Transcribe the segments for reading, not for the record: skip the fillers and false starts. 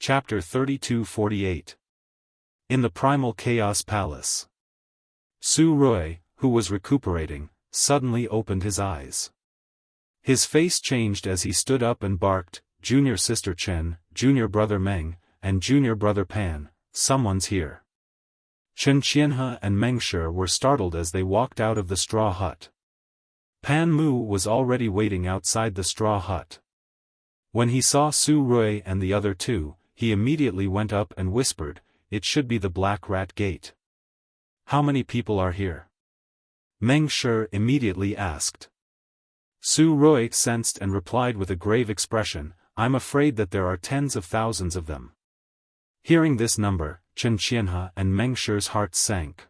Chapter 32-48. In the Primal Chaos Palace. Su Rui, who was recuperating, suddenly opened his eyes. His face changed as he stood up and barked, "Junior Sister Chen, Junior Brother Meng, and Junior Brother Pan, someone's here." Chen Qianhe and Meng Shi were startled as they walked out of the straw hut. Pan Mu was already waiting outside the straw hut. When he saw Su Rui and the other two, he immediately went up and whispered, "It should be the Black Rat Gate." "How many people are here?" Meng Shi immediately asked. Su Rui sensed and replied with a grave expression, "I'm afraid that there are tens of thousands of them." Hearing this number, Chen Qianhe and Meng Shi's hearts sank.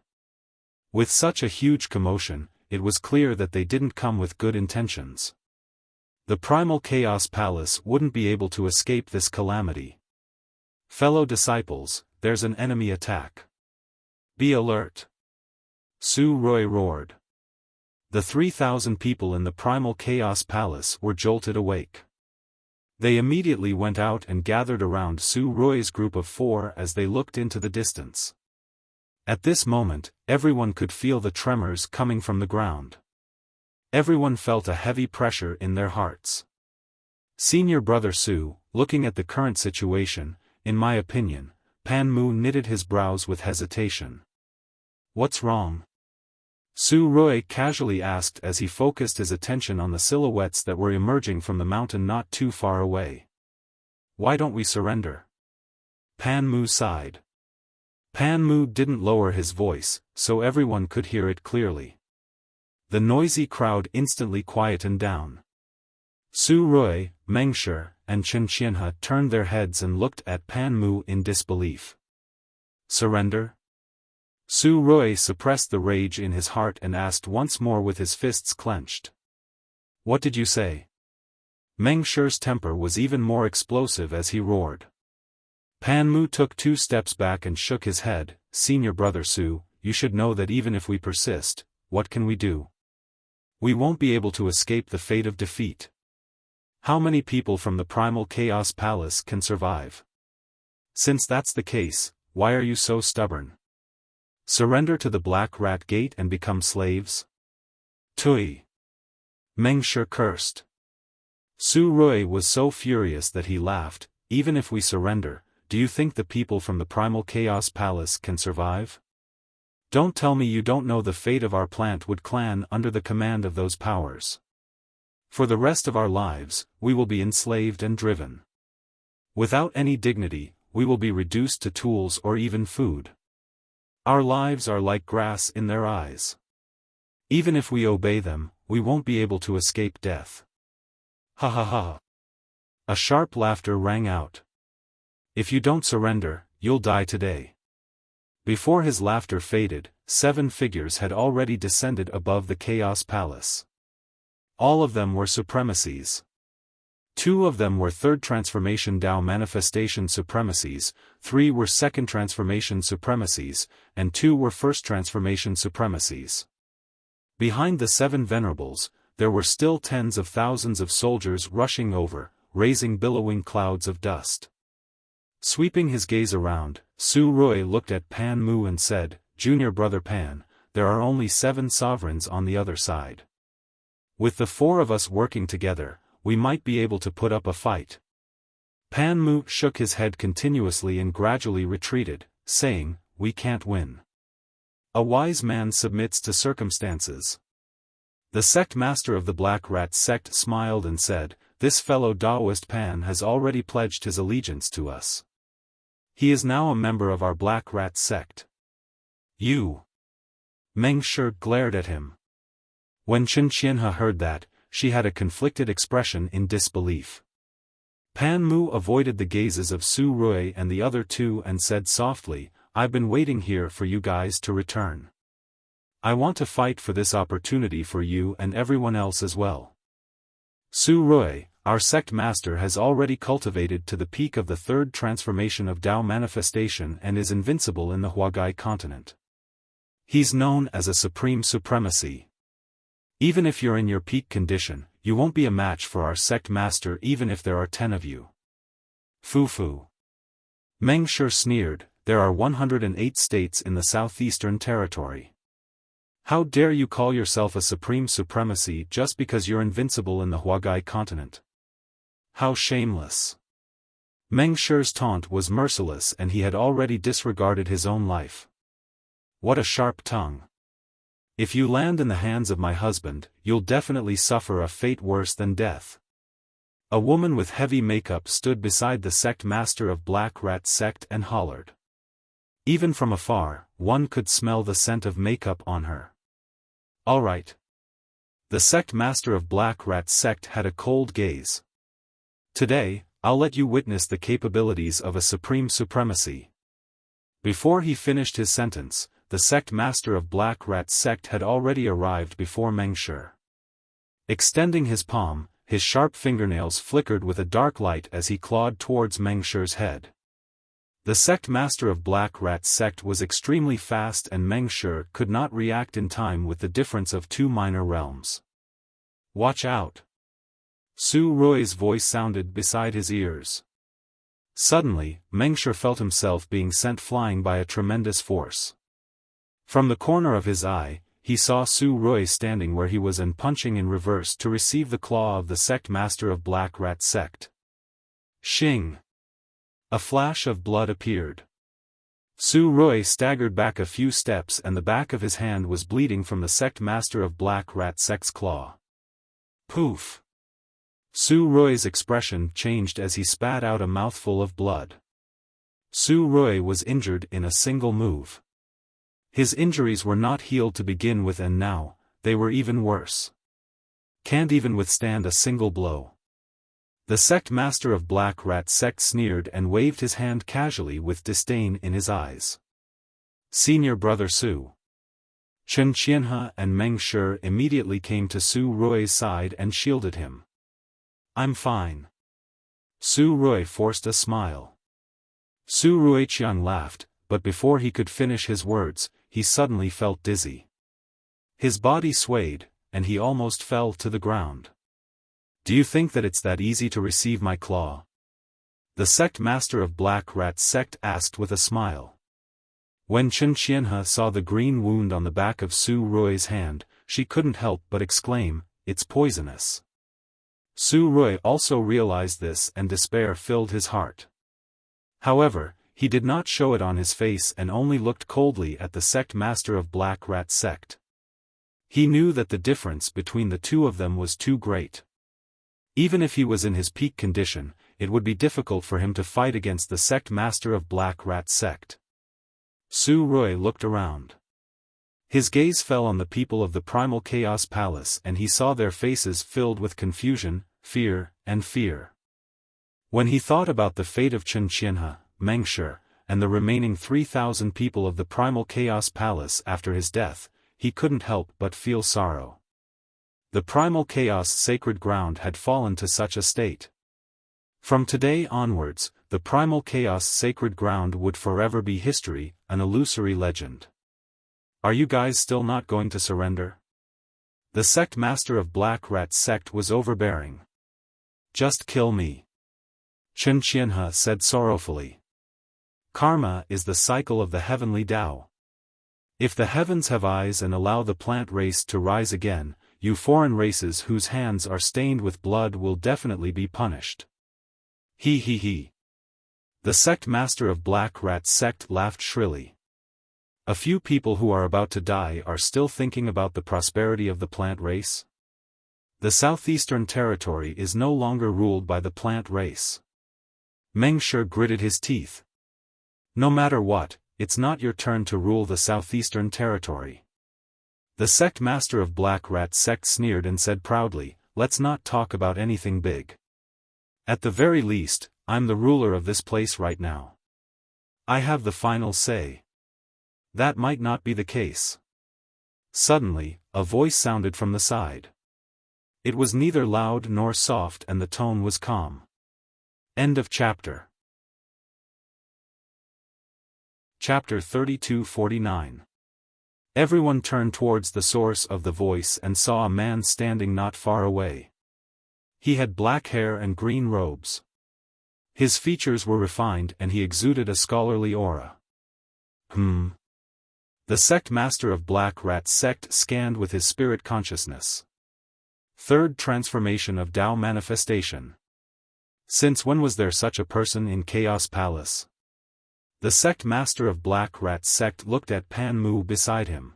With such a huge commotion, it was clear that they didn't come with good intentions. The Primal Chaos Palace wouldn't be able to escape this calamity. "Fellow disciples, there's an enemy attack. Be alert!" Su Rui roared. The 3,000 people in the Primal Chaos Palace were jolted awake. They immediately went out and gathered around Su Rui's group of 4 as they looked into the distance. At this moment, everyone could feel the tremors coming from the ground. Everyone felt a heavy pressure in their hearts. Senior Brother Su, looking at the current situation, in my opinion, Pan Mu knitted his brows with hesitation. "What's wrong?" Su Rui casually asked as he focused his attention on the silhouettes that were emerging from the mountain not too far away. "Why don't we surrender?" Pan Mu sighed. Pan Mu didn't lower his voice, so everyone could hear it clearly. The noisy crowd instantly quietened down. Su Rui, Meng Shi, and Chen Qianhe turned their heads and looked at Pan Mu in disbelief. "Surrender?" Su Rui suppressed the rage in his heart and asked once more with his fists clenched. "What did you say?" Meng Shi's temper was even more explosive as he roared. Pan Mu took 2 steps back and shook his head. "Senior Brother Su, you should know that even if we persist, what can we do? We won't be able to escape the fate of defeat. How many people from the Primal Chaos Palace can survive? Since that's the case, why are you so stubborn? Surrender to the Black Rat Gate and become slaves?" "Tui!" Meng Shi cursed. Su Rui was so furious that he laughed. "Even if we surrender, do you think the people from the Primal Chaos Palace can survive? Don't tell me you don't know the fate of our Plantwood clan under the command of those powers. For the rest of our lives, we will be enslaved and driven. Without any dignity, we will be reduced to tools or even food. Our lives are like grass in their eyes. Even if we obey them, we won't be able to escape death." "Ha ha ha!" A sharp laughter rang out. "If you don't surrender, you'll die today." Before his laughter faded, 7 figures had already descended above the Chaos Palace. All of them were supremacies. 2 of them were 3rd Transformation Tao Manifestation Supremacies, 3 were 2nd Transformation Supremacies, and 2 were 1st Transformation Supremacies. Behind the 7 Venerables, there were still tens of thousands of soldiers rushing over, raising billowing clouds of dust. Sweeping his gaze around, Su Rui looked at Pan Mu and said, "Junior Brother Pan, there are only 7 sovereigns on the other side. With the 4 of us working together, we might be able to put up a fight." Pan Mu shook his head continuously and gradually retreated, saying, "We can't win. A wise man submits to circumstances." The sect master of the Black Rat sect smiled and said, "This fellow Daoist Pan has already pledged his allegiance to us. He is now a member of our Black Rat sect." "You!" Meng Shi glared at him. When Chen Qianhe heard that, she had a conflicted expression in disbelief. Pan Mu avoided the gazes of Su Rui and the other 2 and said softly, "I've been waiting here for you guys to return. I want to fight for this opportunity for you and everyone else as well. Su Rui, our sect master has already cultivated to the peak of the 3rd transformation of Tao manifestation and is invincible in the Huagai continent. He's known as a supreme supremacy. Even if you're in your peak condition, you won't be a match for our sect master even if there are 10 of you. Foo-foo. Meng Shi sneered, there are 108 states in the Southeastern Territory. How dare you call yourself a supreme supremacy just because you're invincible in the Huagai continent? How shameless. Meng Shi's taunt was merciless and he had already disregarded his own life. What a sharp tongue. If you land in the hands of my husband, you'll definitely suffer a fate worse than death. A woman with heavy makeup stood beside the sect master of Black Rat Sect and hollered. Even from afar, one could smell the scent of makeup on her. All right. The sect master of Black Rat Sect had a cold gaze. Today, I'll let you witness the capabilities of a supreme supremacy. Before he finished his sentence, the sect master of Black Rat Sect had already arrived before Meng Shi. Extending his palm, his sharp fingernails flickered with a dark light as he clawed towards Meng Shi's head. The sect master of Black Rat Sect was extremely fast and Meng Shi could not react in time with the difference of two minor realms. Watch out! Su Rui's voice sounded beside his ears. Suddenly, Meng Shi felt himself being sent flying by a tremendous force. From the corner of his eye, he saw Su Rui standing where he was and punching in reverse to receive the claw of the sect master of Black Rat Sect. Shing! A flash of blood appeared. Su Rui staggered back a few steps and the back of his hand was bleeding from the sect master of Black Rat Sect's claw. Poof! Su Rui's expression changed as he spat out a mouthful of blood. Su Rui was injured in a single move. His injuries were not healed to begin with and now, they were even worse. Can't even withstand a single blow. The sect master of Black Rat Sect sneered and waved his hand casually with disdain in his eyes. Senior brother Su. Chen Qianhe and Meng Shi immediately came to Su Rui's side and shielded him. I'm fine. Su Rui forced a smile. Su Ruiqiang laughed, but before he could finish his words, he suddenly felt dizzy. His body swayed, and he almost fell to the ground. Do you think that it's that easy to receive my claw? The sect master of Black Rat Sect asked with a smile. When Chen Qianhe saw the green wound on the back of Su Rui's hand, she couldn't help but exclaim, it's poisonous. Su Rui also realized this and despair filled his heart. However, he did not show it on his face and only looked coldly at the sect master of Black Rat Sect. He knew that the difference between the two of them was too great. Even if he was in his peak condition, it would be difficult for him to fight against the sect master of Black Rat Sect. Su Rui looked around. His gaze fell on the people of the Primal Chaos Palace and he saw their faces filled with confusion, fear, and fear. When he thought about the fate of Chen Qianhe, Meng Shi, and the remaining 3,000 people of the Primal Chaos Palace after his death, he couldn't help but feel sorrow. The Primal Chaos sacred ground had fallen to such a state. From today onwards, the Primal Chaos sacred ground would forever be history, an illusory legend. Are you guys still not going to surrender? The sect master of Black Rat Sect was overbearing. Just kill me. Chen Qianhe said sorrowfully. Karma is the cycle of the heavenly Tao. If the heavens have eyes and allow the plant race to rise again, you foreign races whose hands are stained with blood will definitely be punished. He. The sect master of Black Rat Sect laughed shrilly. A few people who are about to die are still thinking about the prosperity of the plant race? The Southeastern Territory is no longer ruled by the plant race. Meng Shi gritted his teeth. No matter what, it's not your turn to rule the Southeastern Territory. The sect master of Black Rat Sect sneered and said proudly, let's not talk about anything big. At the very least, I'm the ruler of this place right now. I have the final say. That might not be the case. Suddenly, a voice sounded from the side. It was neither loud nor soft and the tone was calm. End of chapter. Chapter 32-49. Everyone turned towards the source of the voice and saw a man standing not far away. He had black hair and green robes. His features were refined and he exuded a scholarly aura. The sect master of Black Rat Sect scanned with his spirit consciousness. Third transformation of Tao manifestation. Since when was there such a person in Chaos Palace? The sect master of Black Rat Sect looked at Pan Mu beside him.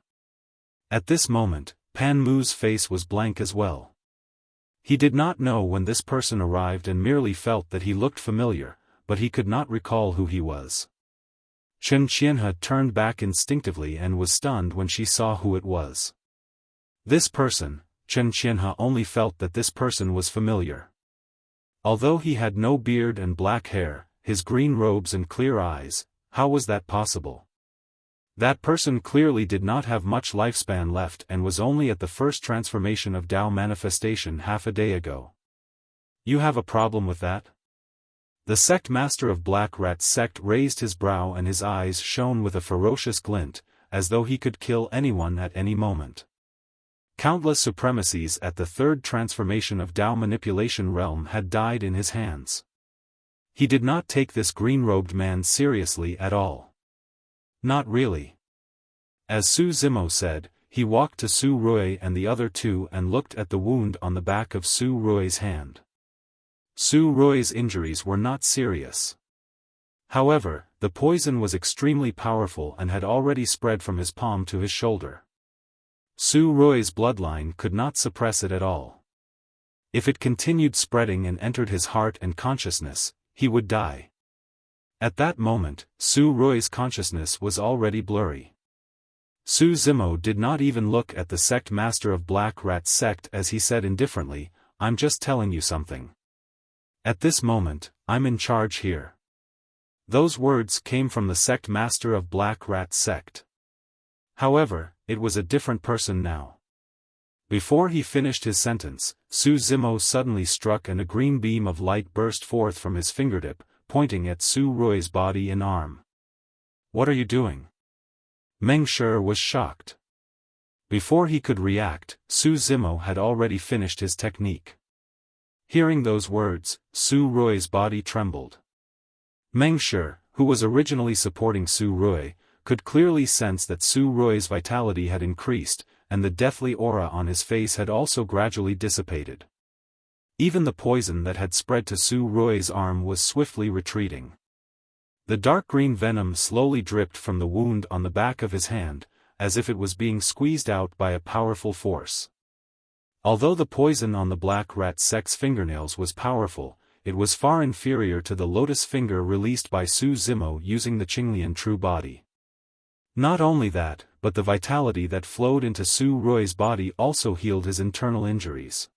At this moment, Pan Mu's face was blank as well. He did not know when this person arrived and merely felt that he looked familiar, but he could not recall who he was. Chen Qianhe turned back instinctively and was stunned when she saw who it was. This person, Chen Qianhe only felt that this person was familiar. Although he had no beard and black hair, his green robes and clear eyes, how was that possible? That person clearly did not have much lifespan left and was only at the first transformation of Tao manifestation half a day ago. You have a problem with that? The sect master of Black Rat Sect raised his brow and his eyes shone with a ferocious glint, as though he could kill anyone at any moment. Countless supremacies at the third transformation of Tao manipulation realm had died in his hands. He did not take this green-robed man seriously at all. Not really. As Su Zimo said, he walked to Su Rui and the other two and looked at the wound on the back of Su Rui's hand. Su Rui's injuries were not serious. However, the poison was extremely powerful and had already spread from his palm to his shoulder. Su Rui's bloodline could not suppress it at all. If it continued spreading and entered his heart and consciousness, he would die. At that moment, Su Rui's consciousness was already blurry. Su Zimo did not even look at the sect master of Black Rat Sect as he said indifferently, "I'm just telling you something. At this moment, I'm in charge here." Those words came from the sect master of Black Rat Sect. However, it was a different person now. Before he finished his sentence, Su Zimo suddenly struck and a green beam of light burst forth from his fingertip, pointing at Su Rui's body and arm. "What are you doing?" Meng Shi was shocked. Before he could react, Su Zimo had already finished his technique. Hearing those words, Su Rui's body trembled. Meng Shi, who was originally supporting Su Rui, could clearly sense that Su Rui's vitality had increased, and the deathly aura on his face had also gradually dissipated. Even the poison that had spread to Su Rui's arm was swiftly retreating. The dark green venom slowly dripped from the wound on the back of his hand, as if it was being squeezed out by a powerful force. Although the poison on the Black Rat Sect's fingernails was powerful, it was far inferior to the lotus finger released by Su Zimo using the Qinglian true body. Not only that, but the vitality that flowed into Su Rui's body also healed his internal injuries.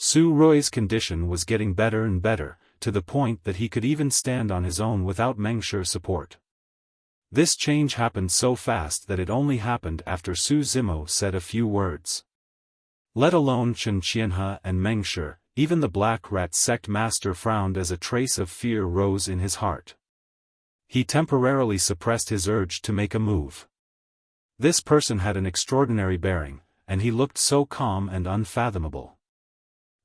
Su Rui's condition was getting better and better, to the point that he could even stand on his own without Meng Shi's support. This change happened so fast that it only happened after Su Zimo said a few words. Let alone Chen Qianhe and Meng Shi, even the Black Rat Sect master frowned as a trace of fear rose in his heart. He temporarily suppressed his urge to make a move. This person had an extraordinary bearing, and he looked so calm and unfathomable.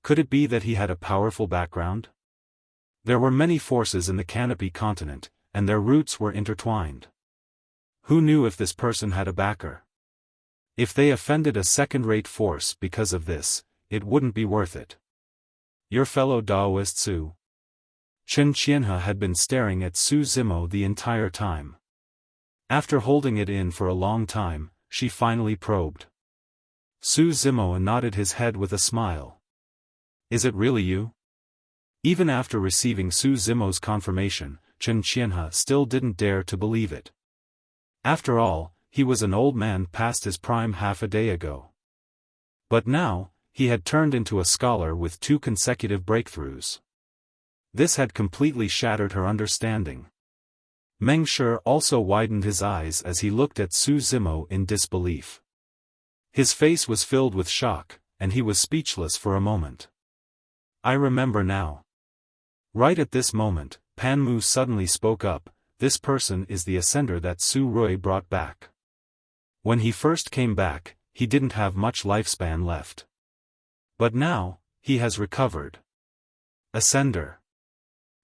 Could it be that he had a powerful background? There were many forces in the Canopy continent, and their roots were intertwined. Who knew if this person had a backer? If they offended a second-rate force because of this, it wouldn't be worth it. Your fellow Daoist Su. Chen Qianhe had been staring at Su Zimo the entire time. After holding it in for a long time, she finally probed. Su Zimo nodded his head with a smile. Is it really you? Even after receiving Su Zimo's confirmation, Chen Qianhe still didn't dare to believe it. After all, he was an old man past his prime half a day ago. But now, he had turned into a scholar with 2 consecutive breakthroughs. This had completely shattered her understanding. Meng Shi also widened his eyes as he looked at Su Zimo in disbelief. His face was filled with shock, and he was speechless for a moment. I remember now. Right at this moment, Pan Mu suddenly spoke up, this person is the ascender that Su Rui brought back. When he first came back, he didn't have much lifespan left. But now, he has recovered. Ascender.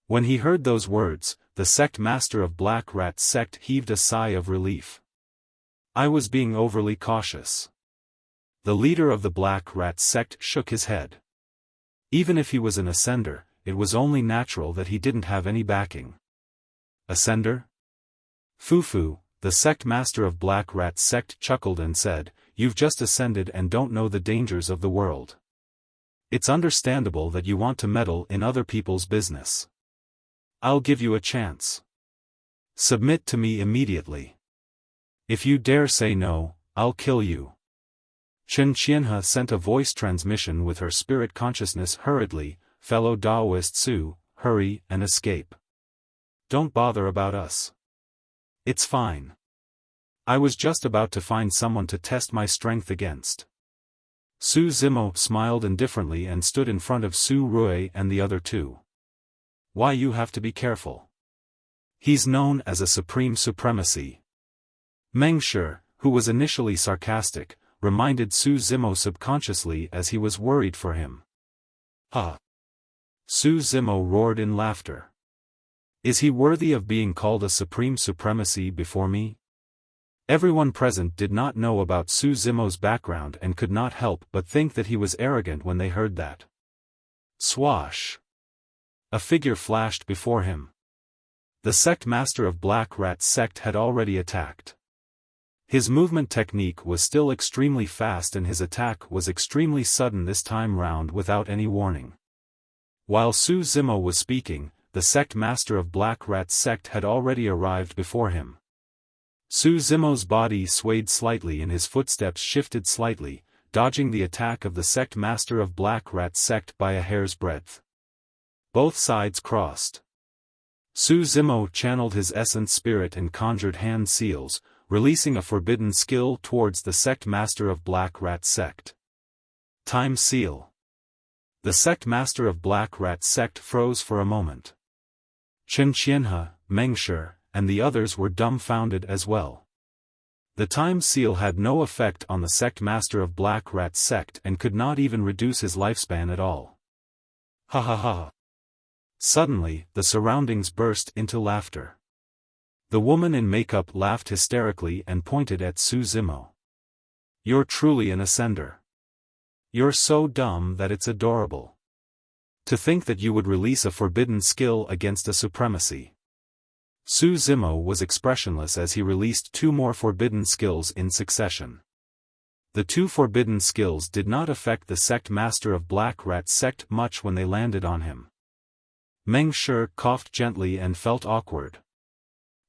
When he heard those words, the sect master of Black Rat's sect heaved a sigh of relief. I was being overly cautious. The leader of the Black Rat sect shook his head. Even if he was an ascender, it was only natural that he didn't have any backing. Ascender? Fufu, the sect master of Black Rat's sect chuckled and said, "You've just ascended and don't know the dangers of the world. It's understandable that you want to meddle in other people's business. I'll give you a chance. Submit to me immediately. If you dare say no, I'll kill you." Chen Qianhe sent a voice transmission with her spirit consciousness hurriedly, "Fellow Daoist Su, hurry and escape. Don't bother about us. It's fine. I was just about to find someone to test my strength against." Su Zimo smiled indifferently and stood in front of Su Rui and the other two. "Why you have to be careful? He's known as a supreme supremacy." Meng Shi, who was initially sarcastic, reminded Su Zimo subconsciously as he was worried for him. "Ah!" Su Zimo roared in laughter. "Is he worthy of being called a supreme supremacy before me?" Everyone present did not know about Su Zimo's background and could not help but think that he was arrogant when they heard that. Swash! A figure flashed before him. The sect master of Black Rat's sect had already attacked. His movement technique was still extremely fast and his attack was extremely sudden this time round without any warning. While Su Zimo was speaking, the sect master of Black Rat's sect had already arrived before him. Su Zimo's body swayed slightly and his footsteps shifted slightly, dodging the attack of the sect master of Black Rat's sect by a hair's breadth. Both sides crossed. Su Zimo channeled his essence spirit and conjured hand seals, releasing a forbidden skill towards the sect master of Black Rat's sect. Time seal. The sect master of Black Rat's sect froze for a moment. Chen Qianhe, Meng Shi, and the others were dumbfounded as well. The time seal had no effect on the sect master of Black Rat's sect and could not even reduce his lifespan at all. Ha ha ha. Suddenly, the surroundings burst into laughter. The woman in makeup laughed hysterically and pointed at Su Zimo. "You're truly an ascender. You're so dumb that it's adorable. To think that you would release a forbidden skill against a supremacy." Su Zimo was expressionless as he released two more forbidden skills in succession. The two forbidden skills did not affect the sect master of Black Rat's sect much when they landed on him. Meng Shi coughed gently and felt awkward.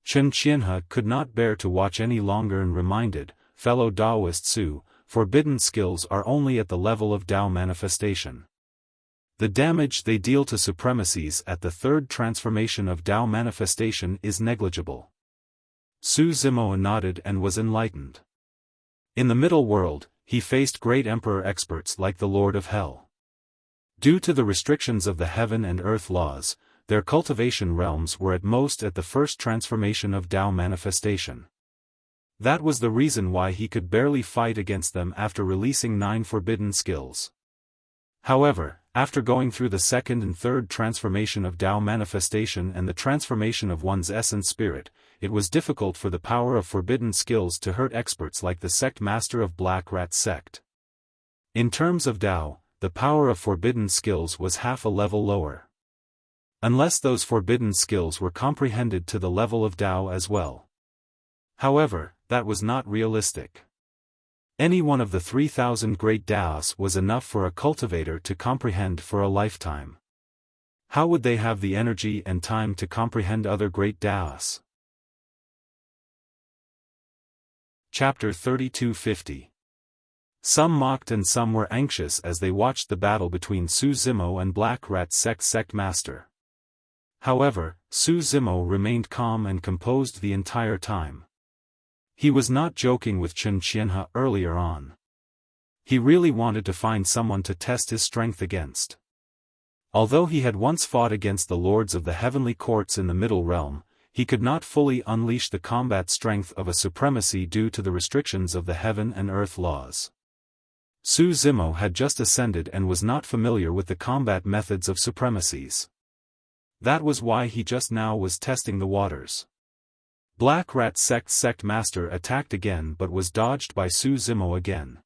Chen Qianhe could not bear to watch any longer and reminded, "Fellow Daoist Su, forbidden skills are only at the level of Dao manifestation. The damage they deal to supremacies at the third transformation of Dao manifestation is negligible." Su Zimo nodded and was enlightened. In the middle world, he faced great emperor experts like the Lord of Hell. Due to the restrictions of the heaven and earth laws, their cultivation realms were at most at the first transformation of Dao manifestation. That was the reason why he could barely fight against them after releasing 9 forbidden skills. However, after going through the second and third transformation of Dao manifestation and the transformation of one's essence spirit, it was difficult for the power of forbidden skills to hurt experts like the sect master of Black Rat's sect. In terms of Dao, the power of forbidden skills was half a level lower. Unless those forbidden skills were comprehended to the level of Dao as well. However, that was not realistic. Any one of the 3,000 great Daos was enough for a cultivator to comprehend for a lifetime. How would they have the energy and time to comprehend other great Daos? Chapter 3250. Some mocked and some were anxious as they watched the battle between Su Zimo and Black Rat's sect master. However, Su Zimo remained calm and composed the entire time. He was not joking with Chen Qianhe earlier on. He really wanted to find someone to test his strength against. Although he had once fought against the lords of the heavenly courts in the Middle Realm, he could not fully unleash the combat strength of a supremacy due to the restrictions of the heaven and earth laws. Su Zimo had just ascended and was not familiar with the combat methods of supremacies. That was why he just now was testing the waters. Black Rat Sect Master attacked again but was dodged by Su Zimo again.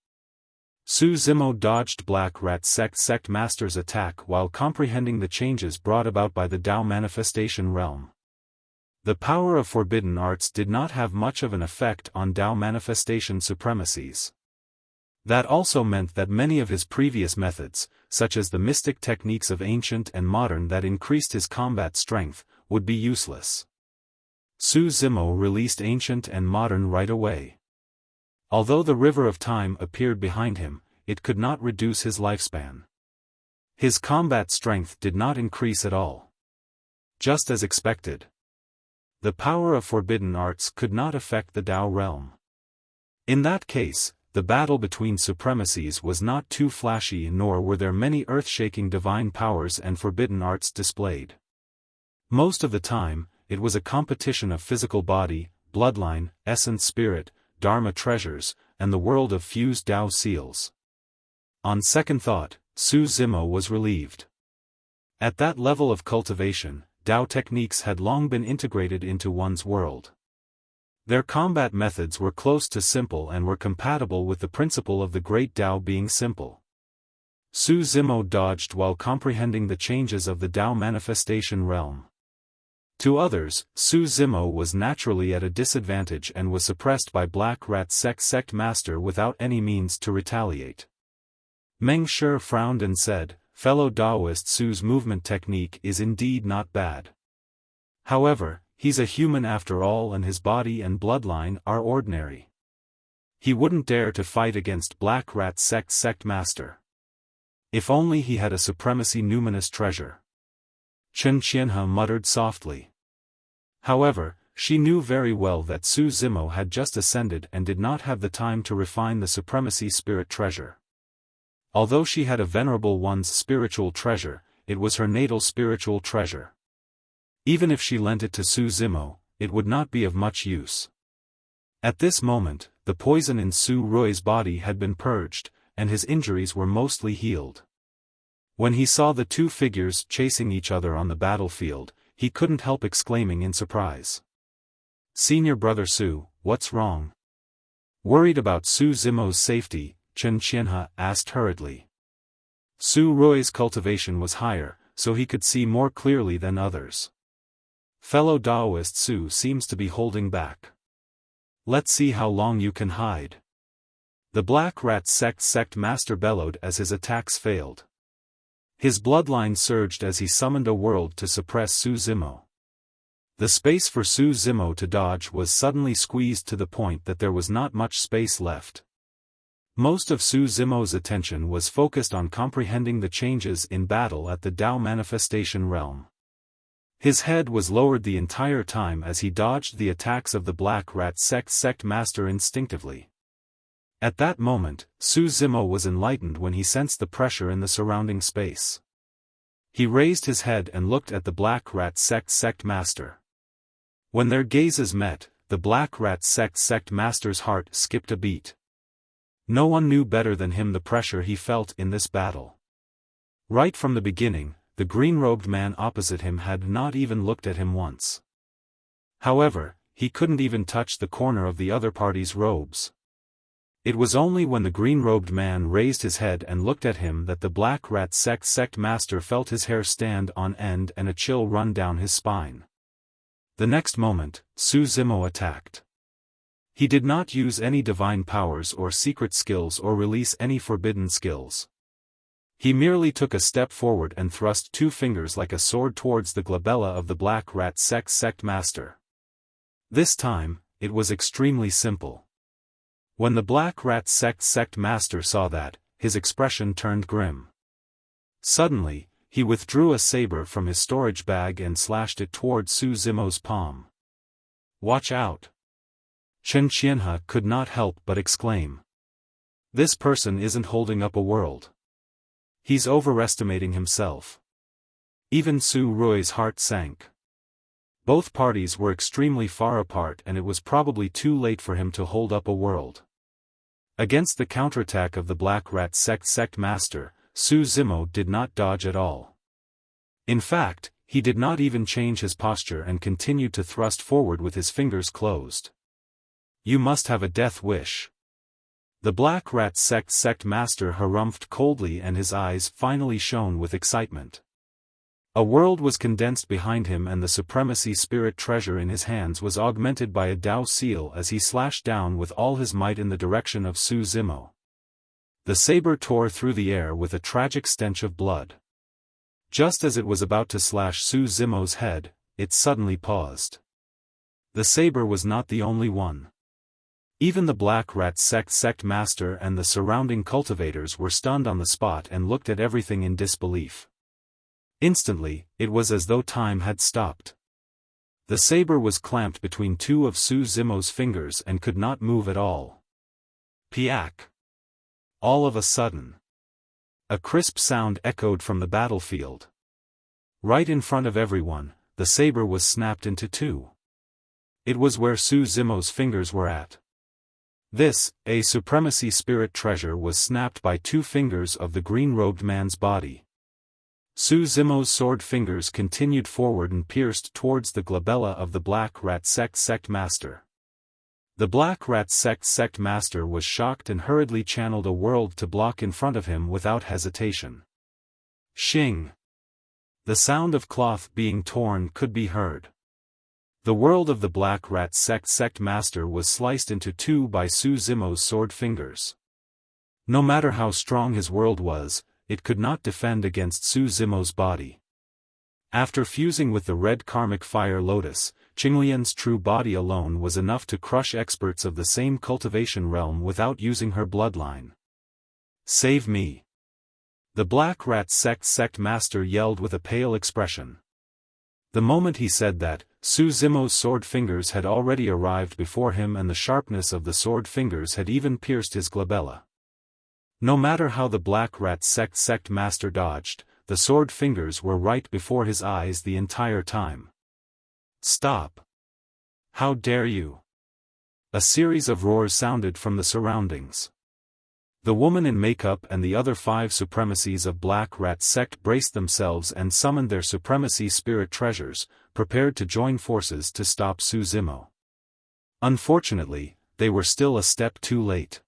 Su Zimo dodged Black Rat Sect Master's attack while comprehending the changes brought about by the Tao manifestation realm. The power of forbidden arts did not have much of an effect on Tao manifestation supremacies. That also meant that many of his previous methods, such as the mystic techniques of ancient and modern that increased his combat strength, would be useless. Su Zimo released ancient and modern right away. Although the river of time appeared behind him, it could not reduce his lifespan. His combat strength did not increase at all. Just as expected. The power of forbidden arts could not affect the Tao realm. In that case, the battle between supremacies was not too flashy nor were there many earth-shaking divine powers and forbidden arts displayed. Most of the time, it was a competition of physical body, bloodline, essence spirit, dharma treasures, and the world of fused Tao seals. On second thought, Su Zimo was relieved. At that level of cultivation, Tao techniques had long been integrated into one's world. Their combat methods were close to simple and were compatible with the principle of the great Tao being simple. Su Zimo dodged while comprehending the changes of the Tao manifestation realm. To others, Su Zimo was naturally at a disadvantage and was suppressed by Black Rat Sect Master without any means to retaliate. Meng Shi frowned and said, "Fellow Taoist, Su's movement technique is indeed not bad. However, he's a human after all and his body and bloodline are ordinary. He wouldn't dare to fight against Black Rat Sect Master. If only he had a supremacy numinous treasure." Chen Qianhe muttered softly. However, she knew very well that Su Zimo had just ascended and did not have the time to refine the supremacy spirit treasure. Although she had a venerable one's spiritual treasure, it was her natal spiritual treasure. Even if she lent it to Su Zimo, it would not be of much use. At this moment, the poison in Su Rui's body had been purged, and his injuries were mostly healed. When he saw the two figures chasing each other on the battlefield, he couldn't help exclaiming in surprise. "Senior brother Su, what's wrong?" Worried about Su Zimo's safety, Chen Qianhe asked hurriedly. Su Rui's cultivation was higher, so he could see more clearly than others. "Fellow Taoist Su seems to be holding back. Let's see how long you can hide." The Black Rat Sect Master bellowed as his attacks failed. His bloodline surged as he summoned a world to suppress Su Zimo. The space for Su Zimo to dodge was suddenly squeezed to the point that there was not much space left. Most of Su Zimo's attention was focused on comprehending the changes in battle at the Tao manifestation realm. His head was lowered the entire time as he dodged the attacks of the Black Rat Sect Master instinctively. At that moment, Su Zimo was enlightened when he sensed the pressure in the surrounding space. He raised his head and looked at the Black Rat Sect Master. When their gazes met, the Black Rat Sect Master's heart skipped a beat. No one knew better than him the pressure he felt in this battle. Right from the beginning, the green-robed man opposite him had not even looked at him once. However, he couldn't even touch the corner of the other party's robes. It was only when the green-robed man raised his head and looked at him that the Black Rat Sect Master felt his hair stand on end and a chill run down his spine. The next moment, Su Zimo attacked. He did not use any divine powers or secret skills or release any forbidden skills. He merely took a step forward and thrust two fingers like a sword towards the glabella of the Black Rat Sect Master. This time, it was extremely simple. When the Black Rat Sect Master saw that, his expression turned grim. Suddenly, he withdrew a saber from his storage bag and slashed it towards Su Zimo's palm. "Watch out!" Chen Qianhe could not help but exclaim. "This person isn't holding up a world. He's overestimating himself." Even Su Rui's heart sank. Both parties were extremely far apart and it was probably too late for him to hold up a world. Against the counterattack of the Black Rat Sect Master, Su Zimo did not dodge at all. In fact, he did not even change his posture and continued to thrust forward with his fingers closed. You must have a death wish. The Black Rat Sect Master harumphed coldly, and his eyes finally shone with excitement. A world was condensed behind him, and the Supremacy Spirit treasure in his hands was augmented by a Dao seal as he slashed down with all his might in the direction of Su Zimo. The saber tore through the air with a tragic stench of blood. Just as it was about to slash Su Zimo's head, it suddenly paused. The saber was not the only one. Even the Black Rat Sect Master and the surrounding cultivators were stunned on the spot and looked at everything in disbelief. Instantly, it was as though time had stopped. The saber was clamped between two of Su Zimo's fingers and could not move at all. Piak! All of a sudden, a crisp sound echoed from the battlefield. Right in front of everyone, the saber was snapped into two. It was where Su Zimo's fingers were at. This, a Supremacy Spirit treasure, was snapped by two fingers of the green-robed man's body. Su Zimo's sword fingers continued forward and pierced towards the glabella of the Black Rat Sect Master. The Black Rat Sect Master was shocked and hurriedly channeled a world to block in front of him without hesitation. Shing! The sound of cloth being torn could be heard. The world of the Black Rat Sect Master was sliced into two by Su Zimo's sword fingers. No matter how strong his world was, it could not defend against Su Zimo's body. After fusing with the red karmic fire lotus, Qinglian's true body alone was enough to crush experts of the same cultivation realm without using her bloodline. Save me! The Black Rat Sect Master yelled with a pale expression. The moment he said that, Su Zimo's sword fingers had already arrived before him, and the sharpness of the sword fingers had even pierced his glabella. No matter how the Black Rat Sect Master dodged, the sword fingers were right before his eyes the entire time. Stop! How dare you! A series of roars sounded from the surroundings. The woman in makeup and the other 5 supremacies of Black Rat Sect braced themselves and summoned their Supremacy Spirit treasures, prepared to join forces to stop Su Zimo. Unfortunately, they were still a step too late.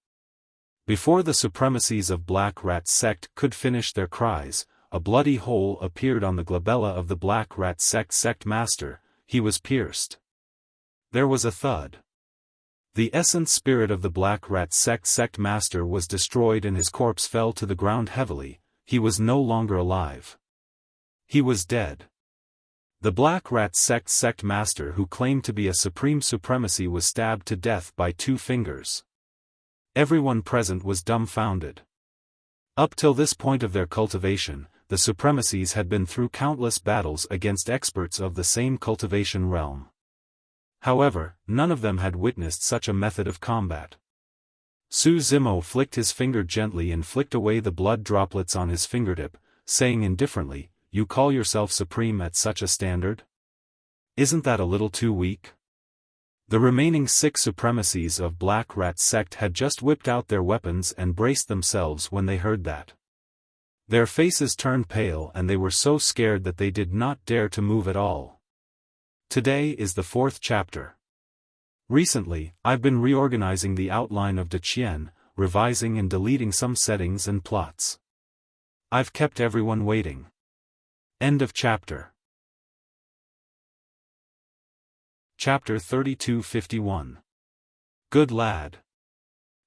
Before the supremacies of Black Rat Sect could finish their cries, a bloody hole appeared on the glabella of the Black Rat Sect Master. He was pierced. There was a thud. The essence spirit of the Black Rat Sect Master was destroyed and his corpse fell to the ground heavily. He was no longer alive. He was dead. The Black Rat Sect Master, who claimed to be a supreme supremacy, was stabbed to death by 2 fingers. Everyone present was dumbfounded. Up till this point of their cultivation, the supremacies had been through countless battles against experts of the same cultivation realm. However, none of them had witnessed such a method of combat. Su Zimo flicked his finger gently and flicked away the blood droplets on his fingertip, saying indifferently, "You call yourself supreme at such a standard? Isn't that a little too weak?" The remaining 6 supremacies of Black Rat Sect had just whipped out their weapons and braced themselves when they heard that. Their faces turned pale and they were so scared that they did not dare to move at all. Today is the 4th chapter. Recently, I've been reorganizing the outline of De Qian, revising and deleting some settings and plots. I've kept everyone waiting. End of chapter. Chapter 3251. Good lad.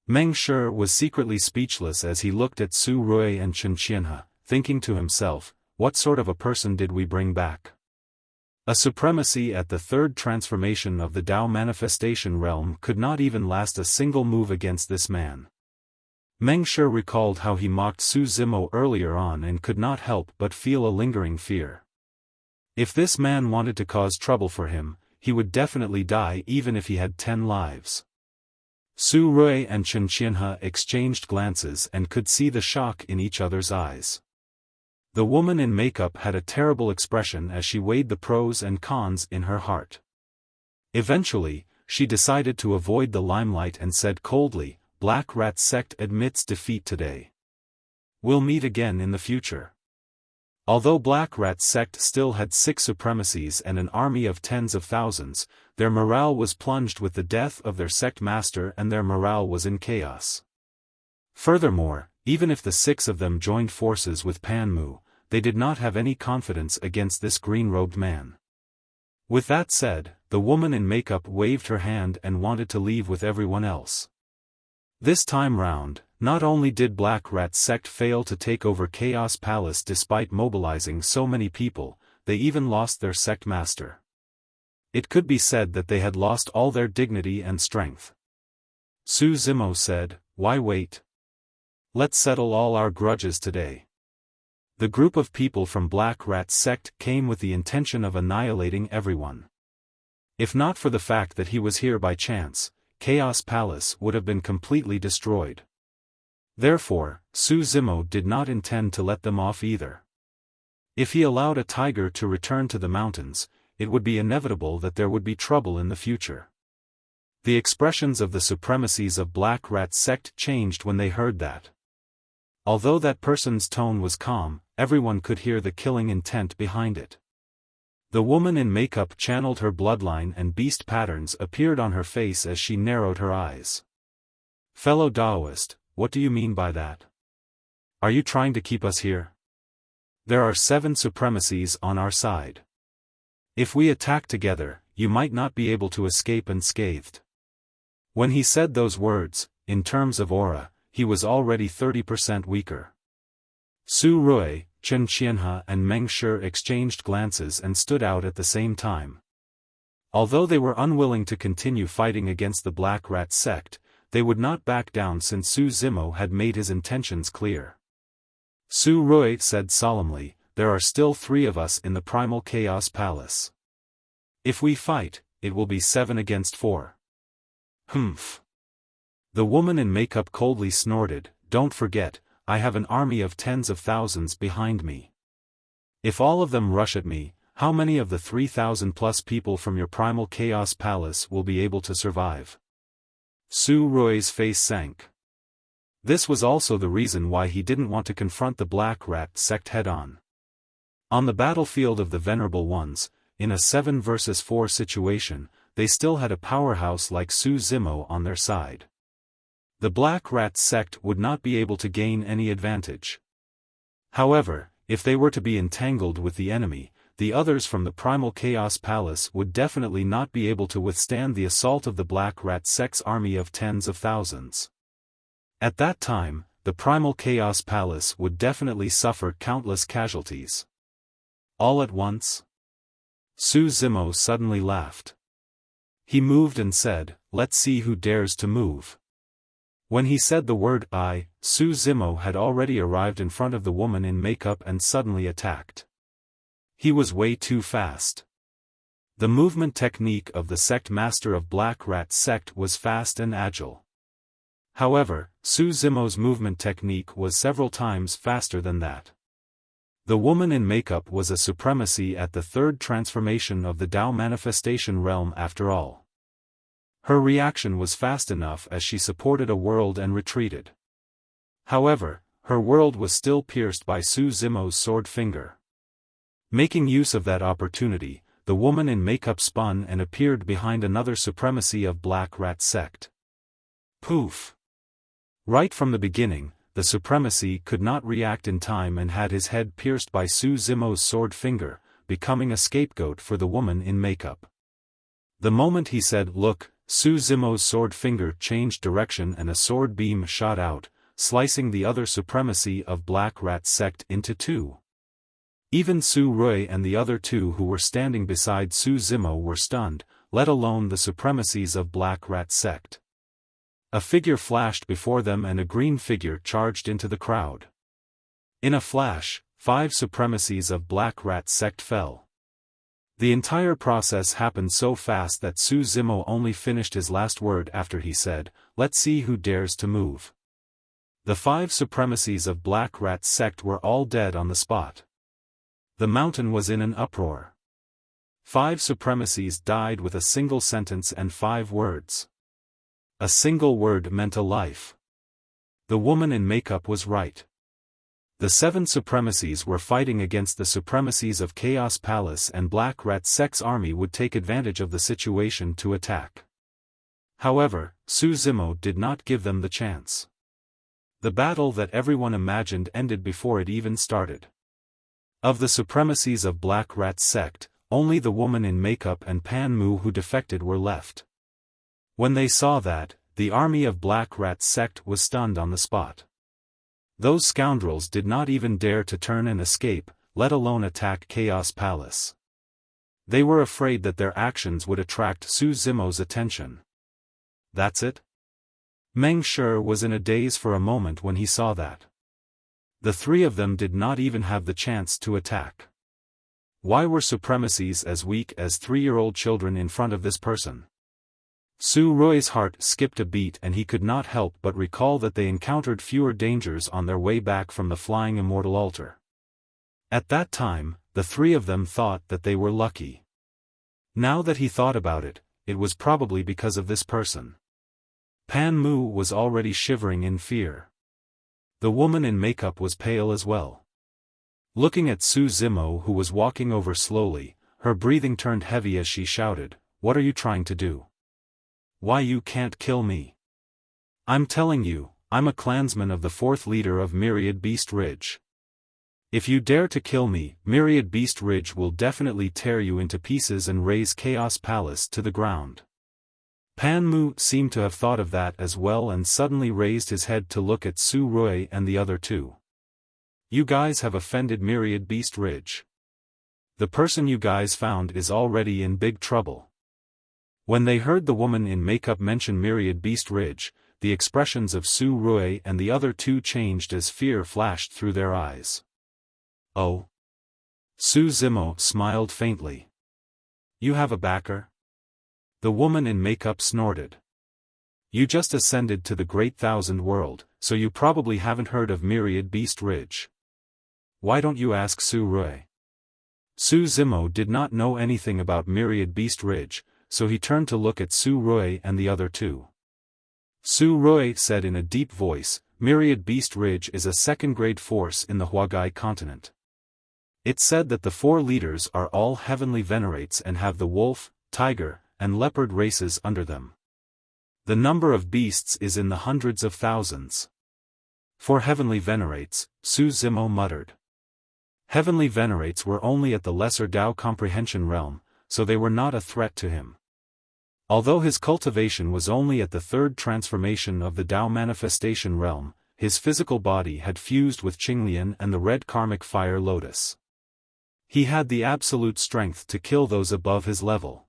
Meng Shi was secretly speechless as he looked at Su Rui and Chen Qianhe, thinking to himself, what sort of a person did we bring back? A supremacy at the 3rd transformation of the Dao manifestation realm could not even last a single move against this man. Meng Shi recalled how he mocked Su Zimo earlier on and could not help but feel a lingering fear. If this man wanted to cause trouble for him, he would definitely die even if he had 10 lives. Su Rui and Chen Qianhe exchanged glances and could see the shock in each other's eyes. The woman in makeup had a terrible expression as she weighed the pros and cons in her heart. Eventually, she decided to avoid the limelight and said coldly, "Black Rat Sect admits defeat today. We'll meet again in the future." Although Black Rat sect still had 6 supremacies and an army of tens of thousands, their morale was plunged with the death of their sect master and their morale was in chaos. Furthermore, even if the 6 of them joined forces with Panmu, they did not have any confidence against this green-robed man. With that said, the woman in makeup waved her hand and wanted to leave with everyone else. This time round, not only did Black Rat sect fail to take over Chaos Palace despite mobilizing so many people, they even lost their sect master. It could be said that they had lost all their dignity and strength. Su Zimo said, "Why wait? Let's settle all our grudges today." The group of people from Black Rat sect came with the intention of annihilating everyone. If not for the fact that he was here by chance, Chaos Palace would have been completely destroyed. Therefore, Su Zimo did not intend to let them off either. If he allowed a tiger to return to the mountains, it would be inevitable that there would be trouble in the future. The expressions of the supremacies of Black Rat sect changed when they heard that. Although that person's tone was calm, everyone could hear the killing intent behind it. The woman in makeup channeled her bloodline and beast patterns appeared on her face as she narrowed her eyes. "Fellow Daoist, what do you mean by that? Are you trying to keep us here? There are 7 supremacies on our side. If we attack together, you might not be able to escape unscathed." When he said those words, in terms of aura, he was already 30% weaker. Su Rui, Chen Qianhe and Meng Shi exchanged glances and stood out at the same time. Although they were unwilling to continue fighting against the Black Rat sect, they would not back down since Su Zimo had made his intentions clear. Su Rui said solemnly, "There are still 3 of us in the Primal Chaos Palace. If we fight, it will be 7 against 4. Humph." The woman in makeup coldly snorted, "Don't forget, I have an army of tens of thousands behind me. If all of them rush at me, how many of the 3,000 plus people from your Primal Chaos Palace will be able to survive?" Su Rui's face sank. This was also the reason why he didn't want to confront the Black Rat sect head-on. On the battlefield of the Venerable Ones, in a 7 versus 4 situation, they still had a powerhouse like Su Zimo on their side. The Black Rat sect would not be able to gain any advantage. However, if they were to be entangled with the enemy, the others from the Primal Chaos Palace would definitely not be able to withstand the assault of the Black Rat sect's army of tens of thousands. At that time, the Primal Chaos Palace would definitely suffer countless casualties. All at once? Su Zimo suddenly laughed. He moved and said, "Let's see who dares to move." When he said the word "I," Su Zimo had already arrived in front of the woman in makeup and suddenly attacked. He was way too fast. The movement technique of the sect master of Black Rat sect was fast and agile. However, Su Zimo's movement technique was several times faster than that. The woman in makeup was a supremacy at the 3rd transformation of the Dao manifestation realm after all. Her reaction was fast enough as she supported a world and retreated. However, her world was still pierced by Su Zimo's sword finger. Making use of that opportunity, the woman in makeup spun and appeared behind another supremacy of Black Rat sect. Poof! Right from the beginning, the supremacy could not react in time and had his head pierced by Su Zimo's sword finger, becoming a scapegoat for the woman in makeup. The moment he said "Look," Su Zimo's sword finger changed direction and a sword beam shot out, slicing the other supremacy of Black Rat sect into 2. Even Su Rui and the other 2 who were standing beside Su Zimo were stunned, let alone the supremacies of Black Rat sect. A figure flashed before them and a green figure charged into the crowd. In a flash, 5 supremacies of Black Rat sect fell. The entire process happened so fast that Su Zimo only finished his last word after he said, "Let's see who dares to move." The 5 supremacies of Black Rat sect were all dead on the spot. The mountain was in an uproar. 5 supremacies died with a single sentence and 5 words. A single word meant a life. The woman in makeup was right. The 7 supremacies were fighting against the supremacies of Chaos Palace, and Black Rat Sect's army would take advantage of the situation to attack. However, Su Zimo did not give them the chance. The battle that everyone imagined ended before it even started. Of the supremacies of Black Rat Sect, only the woman in makeup and Pan Mu who defected were left. When they saw that, the army of Black Rat Sect was stunned on the spot. Those scoundrels did not even dare to turn and escape, let alone attack Chaos Palace. They were afraid that their actions would attract Su Zimo's attention. That's it? Meng Shi was in a daze for a moment when he saw that. The 3 of them did not even have the chance to attack. Why were supremacies as weak as 3-year-old children in front of this person? Su Rui's heart skipped a beat, and he could not help but recall that they encountered fewer dangers on their way back from the flying Immortal altar. At that time, the 3 of them thought that they were lucky. Now that he thought about it, it was probably because of this person. Pan Mu was already shivering in fear. The woman in makeup was pale as well. Looking at Su Zimo, who was walking over slowly, her breathing turned heavy as she shouted, "What are you trying to do? Why you can't kill me? I'm telling you, I'm a clansman of the 4th leader of Myriad Beast Ridge. If you dare to kill me, Myriad Beast Ridge will definitely tear you into pieces and raze Chaos Palace to the ground." Pan Mu seemed to have thought of that as well and suddenly raised his head to look at Su Rui and the other 2. "You guys have offended Myriad Beast Ridge. The person you guys found is already in big trouble." When they heard the woman in makeup mention Myriad Beast Ridge, the expressions of Su Rui and the other 2 changed as fear flashed through their eyes. "Oh?" Su Zimo smiled faintly. "You have a backer?" The woman in makeup snorted. "You just ascended to the Great Thousand World, so you probably haven't heard of Myriad Beast Ridge. Why don't you ask Su Rui?" Su Zimo did not know anything about Myriad Beast Ridge, so he turned to look at Su Rui and the other 2. Su Rui said in a deep voice, "Myriad Beast Ridge is a 2nd-grade force in the Huagai continent. It's said that the 4 leaders are all heavenly venerates and have the wolf, tiger, and leopard races under them. The number of beasts is in the hundreds of thousands." "For heavenly venerates," Su Zimo muttered. Heavenly venerates were only at the lesser Dao comprehension realm, so they were not a threat to him. Although his cultivation was only at the 3rd transformation of the Dao manifestation realm, his physical body had fused with Qinglian and the red karmic fire lotus. He had the absolute strength to kill those above his level.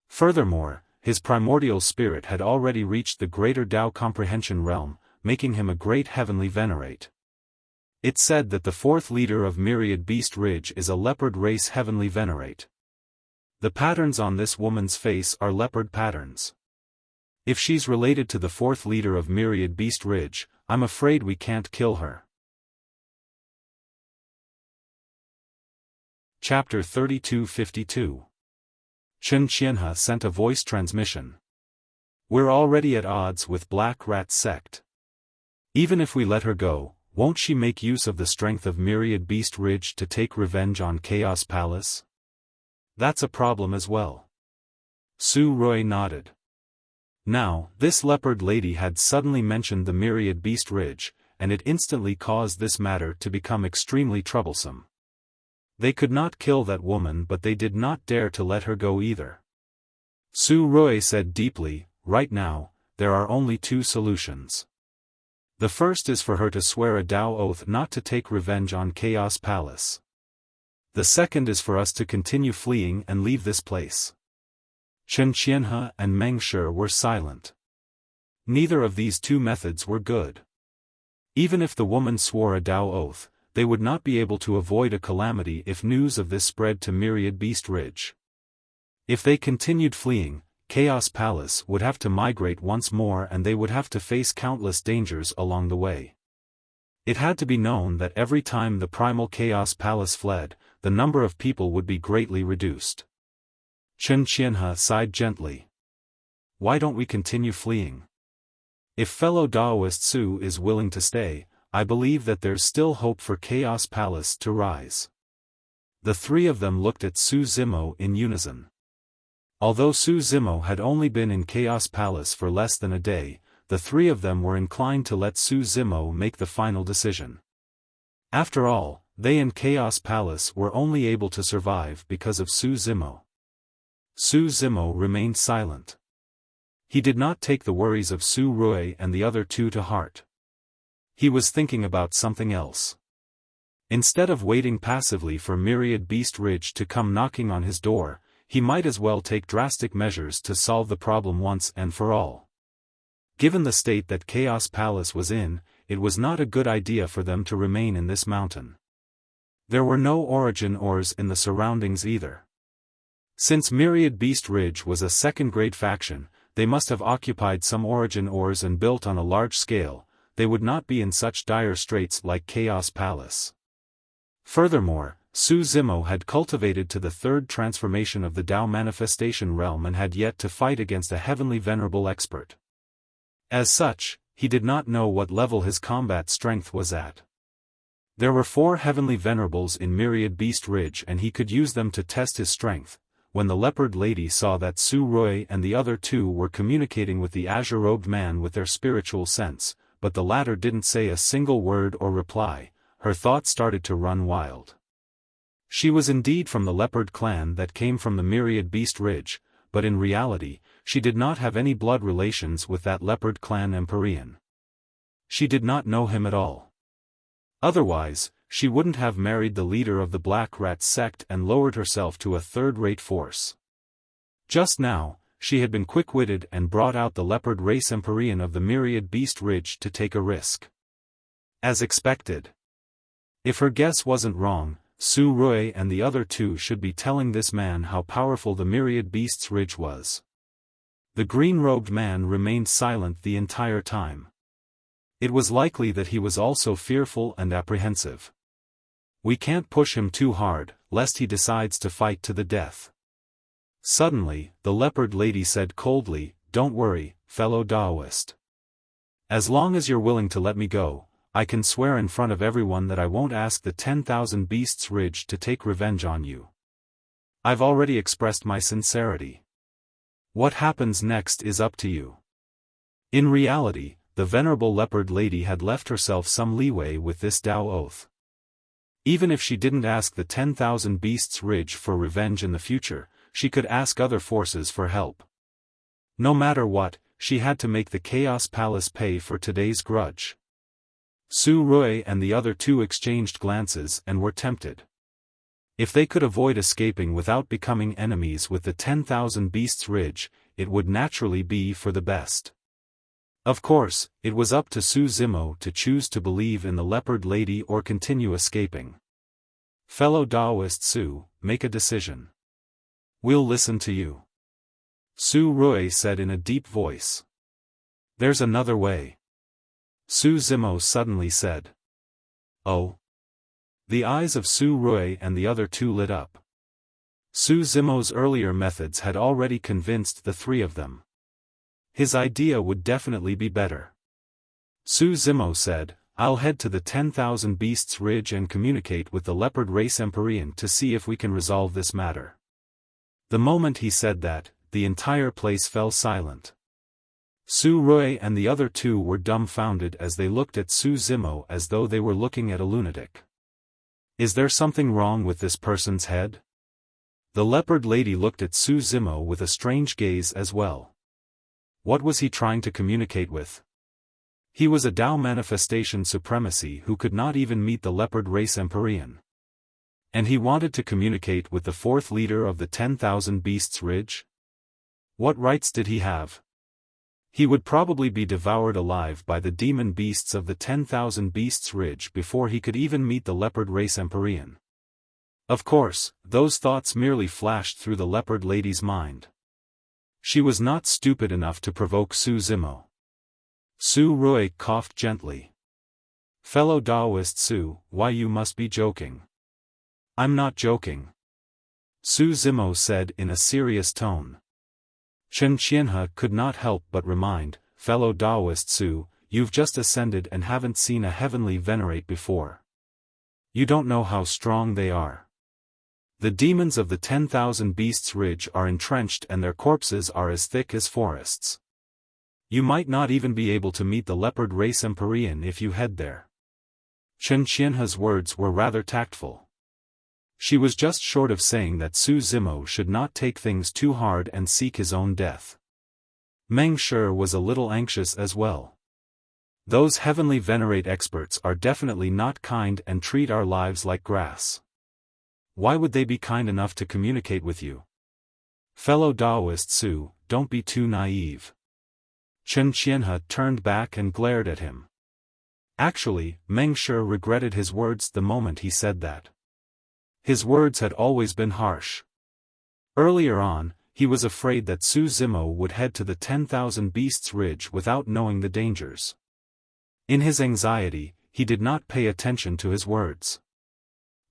Furthermore, his primordial spirit had already reached the greater Dao comprehension realm, making him a great heavenly venerate. It said that the 4th leader of Myriad Beast Ridge is a leopard race heavenly venerate. The patterns on this woman's face are leopard patterns. If she's related to the 4th leader of Myriad Beast Ridge, I'm afraid we can't kill her. Chapter 3252. Chen Qianhe sent a voice transmission. "We're already at odds with Black Rat Sect. Even if we let her go, won't she make use of the strength of Myriad Beast Ridge to take revenge on Chaos Palace? That's a problem as well." Su Rui nodded. Now, this leopard lady had suddenly mentioned the Myriad Beast Ridge, and it instantly caused this matter to become extremely troublesome. They could not kill that woman, but they did not dare to let her go either. Su Rui said deeply, "Right now, there are only 2 solutions. The first is for her to swear a Dao oath not to take revenge on Chaos Palace. The second is for us to continue fleeing and leave this place." Chen Qianhe and Meng Shi were silent. Neither of these 2 methods were good. Even if the woman swore a Dao oath, they would not be able to avoid a calamity if news of this spread to Myriad Beast Ridge. If they continued fleeing, Chaos Palace would have to migrate once more and they would have to face countless dangers along the way. It had to be known that every time the primal Chaos Palace fled, the number of people would be greatly reduced. Chen Qianhe sighed gently. "Why don't we continue fleeing? If fellow Daoist Su is willing to stay, I believe that there's still hope for Chaos Palace to rise." The three of them looked at Su Zimo in unison. Although Su Zimo had only been in Chaos Palace for less than a day, the three of them were inclined to let Su Zimo make the final decision. After all, they and Chaos Palace were only able to survive because of Su Zimo. Su Zimo remained silent. He did not take the worries of Su Rui and the other two to heart. He was thinking about something else. Instead of waiting passively for Myriad Beast Ridge to come knocking on his door, he might as well take drastic measures to solve the problem once and for all. Given the state that Chaos Palace was in, it was not a good idea for them to remain in this mountain. There were no origin ores in the surroundings either. Since Myriad Beast Ridge was a second-grade faction, they must have occupied some origin ores and built on a large scale. They would not be in such dire straits like Chaos Palace. Furthermore, Su Zimo had cultivated to the third transformation of the Tao manifestation realm and had yet to fight against a heavenly venerable expert. As such, he did not know what level his combat strength was at. There were 4 heavenly venerables in Myriad Beast Ridge and he could use them to test his strength. When the leopard lady saw that Su Rui and the other two were communicating with the azure-robed man with their spiritual sense, but the latter didn't say a single word or reply, her thoughts started to run wild. She was indeed from the leopard clan that came from the Myriad Beast Ridge, but in reality, she did not have any blood relations with that leopard clan Empyrean. She did not know him at all. Otherwise, she wouldn't have married the leader of the Black Rat sect and lowered herself to a third-rate force. Just now, she had been quick-witted and brought out the leopard race Empyrean of the Myriad Beast Ridge to take a risk. As expected. If her guess wasn't wrong, Su Rui and the other two should be telling this man how powerful the Myriad Beasts Ridge was. The green-robed man remained silent the entire time. It was likely that he was also fearful and apprehensive. We can't push him too hard, lest he decides to fight to the death. Suddenly, the leopard lady said coldly, "Don't worry, fellow Taoist. As long as you're willing to let me go, I can swear in front of everyone that I won't ask the 10,000 Beasts Ridge to take revenge on you. I've already expressed my sincerity. What happens next is up to you." In reality, the venerable leopard lady had left herself some leeway with this Tao oath. Even if she didn't ask the 10,000 Beasts Ridge for revenge in the future, she could ask other forces for help. No matter what, she had to make the Chaos Palace pay for today's grudge. Su Rui and the other two exchanged glances and were tempted. If they could avoid escaping without becoming enemies with the 10,000 Beasts Ridge, it would naturally be for the best. Of course, it was up to Su Zimo to choose to believe in the leopard lady or continue escaping. Fellow Taoist Su, make a decision. We'll listen to you. Su Rui said in a deep voice. There's another way. Su Zimo suddenly said. Oh. The eyes of Su Rui and the other two lit up. Su Zimo's earlier methods had already convinced the three of them. His idea would definitely be better. Su Zimo said, I'll head to the 10,000 Beasts Ridge and communicate with the leopard race Empyrean to see if we can resolve this matter. The moment he said that, the entire place fell silent. Su Rui and the other two were dumbfounded as they looked at Su Zimo as though they were looking at a lunatic. Is there something wrong with this person's head? The leopard lady looked at Su Zimo with a strange gaze as well. What was he trying to communicate with? He was a Tao manifestation supremacy who could not even meet the leopard race Empyrean. And he wanted to communicate with the fourth leader of the 10,000 Beasts Ridge? What rights did he have? He would probably be devoured alive by the demon beasts of the 10,000 Beasts Ridge before he could even meet the leopard race Empyrean. Of course, those thoughts merely flashed through the leopard lady's mind. She was not stupid enough to provoke Su Zimo. Su Rui coughed gently. Fellow Taoist Su, why you must be joking. I'm not joking. Su Zimo said in a serious tone. Chen Qianhe could not help but remind, fellow Taoist Su, you've just ascended and haven't seen a heavenly venerate before. You don't know how strong they are. The demons of the 10,000 Beasts Ridge are entrenched and their corpses are as thick as forests. You might not even be able to meet the leopard race Empyrean if you head there. Chen Qianhe's words were rather tactful. She was just short of saying that Su Zimo should not take things too hard and seek his own death. Meng Shi was a little anxious as well. Those heavenly venerate experts are definitely not kind and treat our lives like grass. Why would they be kind enough to communicate with you? Fellow Taoist Su, don't be too naive. Chen Qianhe turned back and glared at him. Actually, Meng Shi regretted his words the moment he said that. His words had always been harsh. Earlier on, he was afraid that Su Zimo would head to the 10,000 Beasts Ridge without knowing the dangers. In his anxiety, he did not pay attention to his words.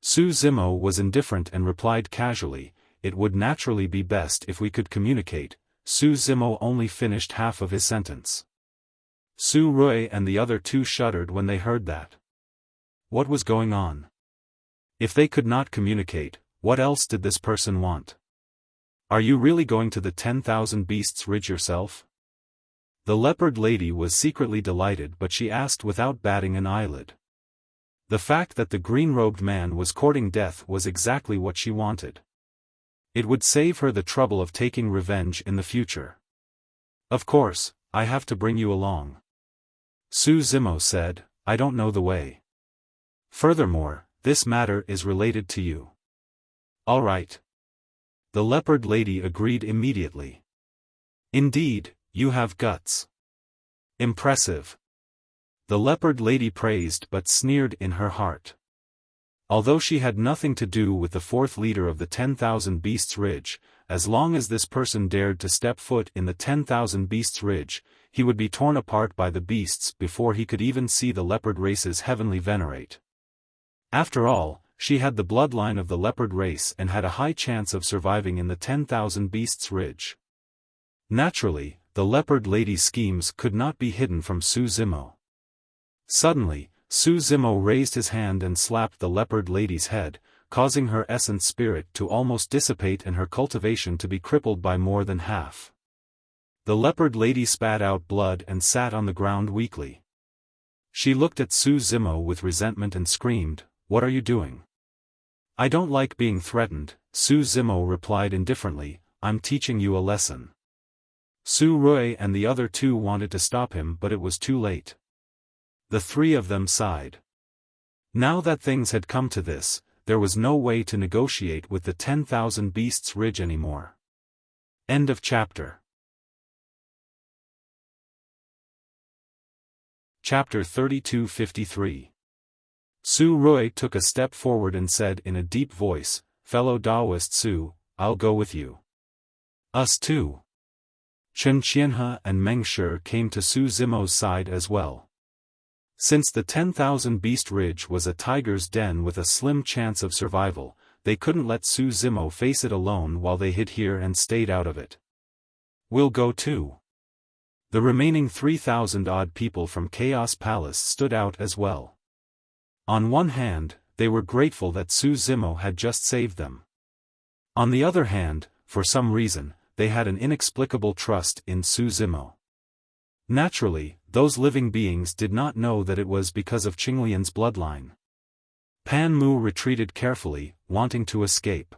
Su Zimo was indifferent and replied casually, "It would naturally be best if we could communicate." Su Zimo only finished half of his sentence. Su Rui and the other two shuddered when they heard that. What was going on? If they could not communicate, what else did this person want? Are you really going to the 10,000 Beasts Ridge yourself? The leopard lady was secretly delighted, but she asked without batting an eyelid. The fact that the green-robed man was courting death was exactly what she wanted. It would save her the trouble of taking revenge in the future. Of course, I have to bring you along. Su Zimo said, I don't know the way. Furthermore, this matter is related to you. All right. The leopard lady agreed immediately. Indeed, you have guts. Impressive. The leopard lady praised but sneered in her heart. Although she had nothing to do with the fourth leader of the 10,000 Beasts Ridge, as long as this person dared to step foot in the 10,000 Beasts Ridge, he would be torn apart by the beasts before he could even see the leopard race's heavenly venerate. After all, she had the bloodline of the leopard race and had a high chance of surviving in the 10,000 Beasts Ridge. Naturally, the leopard lady's schemes could not be hidden from Su Zimo. Suddenly, Su Zimo raised his hand and slapped the leopard lady's head, causing her essence spirit to almost dissipate and her cultivation to be crippled by more than half. The leopard lady spat out blood and sat on the ground weakly. She looked at Su Zimo with resentment and screamed, "What are you doing?" "I don't like being threatened," Su Zimo replied indifferently, "I'm teaching you a lesson." Su Rui and the other two wanted to stop him, but it was too late. The three of them sighed. Now that things had come to this, there was no way to negotiate with the 10,000 Beasts Ridge anymore. End of chapter. Chapter 3253. Su Rui took a step forward and said in a deep voice, "Fellow Taoist Su, I'll go with you." "Us too." Chen Qianhe and Meng Shi came to Su Zimo's side as well. Since the 10,000 Beast Ridge was a tiger's den with a slim chance of survival, they couldn't let Su Zimo face it alone while they hid here and stayed out of it. "We'll go too." The remaining 3,000-odd people from Chaos Palace stood out as well. On one hand, they were grateful that Su Zimo had just saved them. On the other hand, for some reason, they had an inexplicable trust in Su Zimo. Naturally, those living beings did not know that it was because of Qinglian's bloodline. Pan Mu retreated carefully, wanting to escape.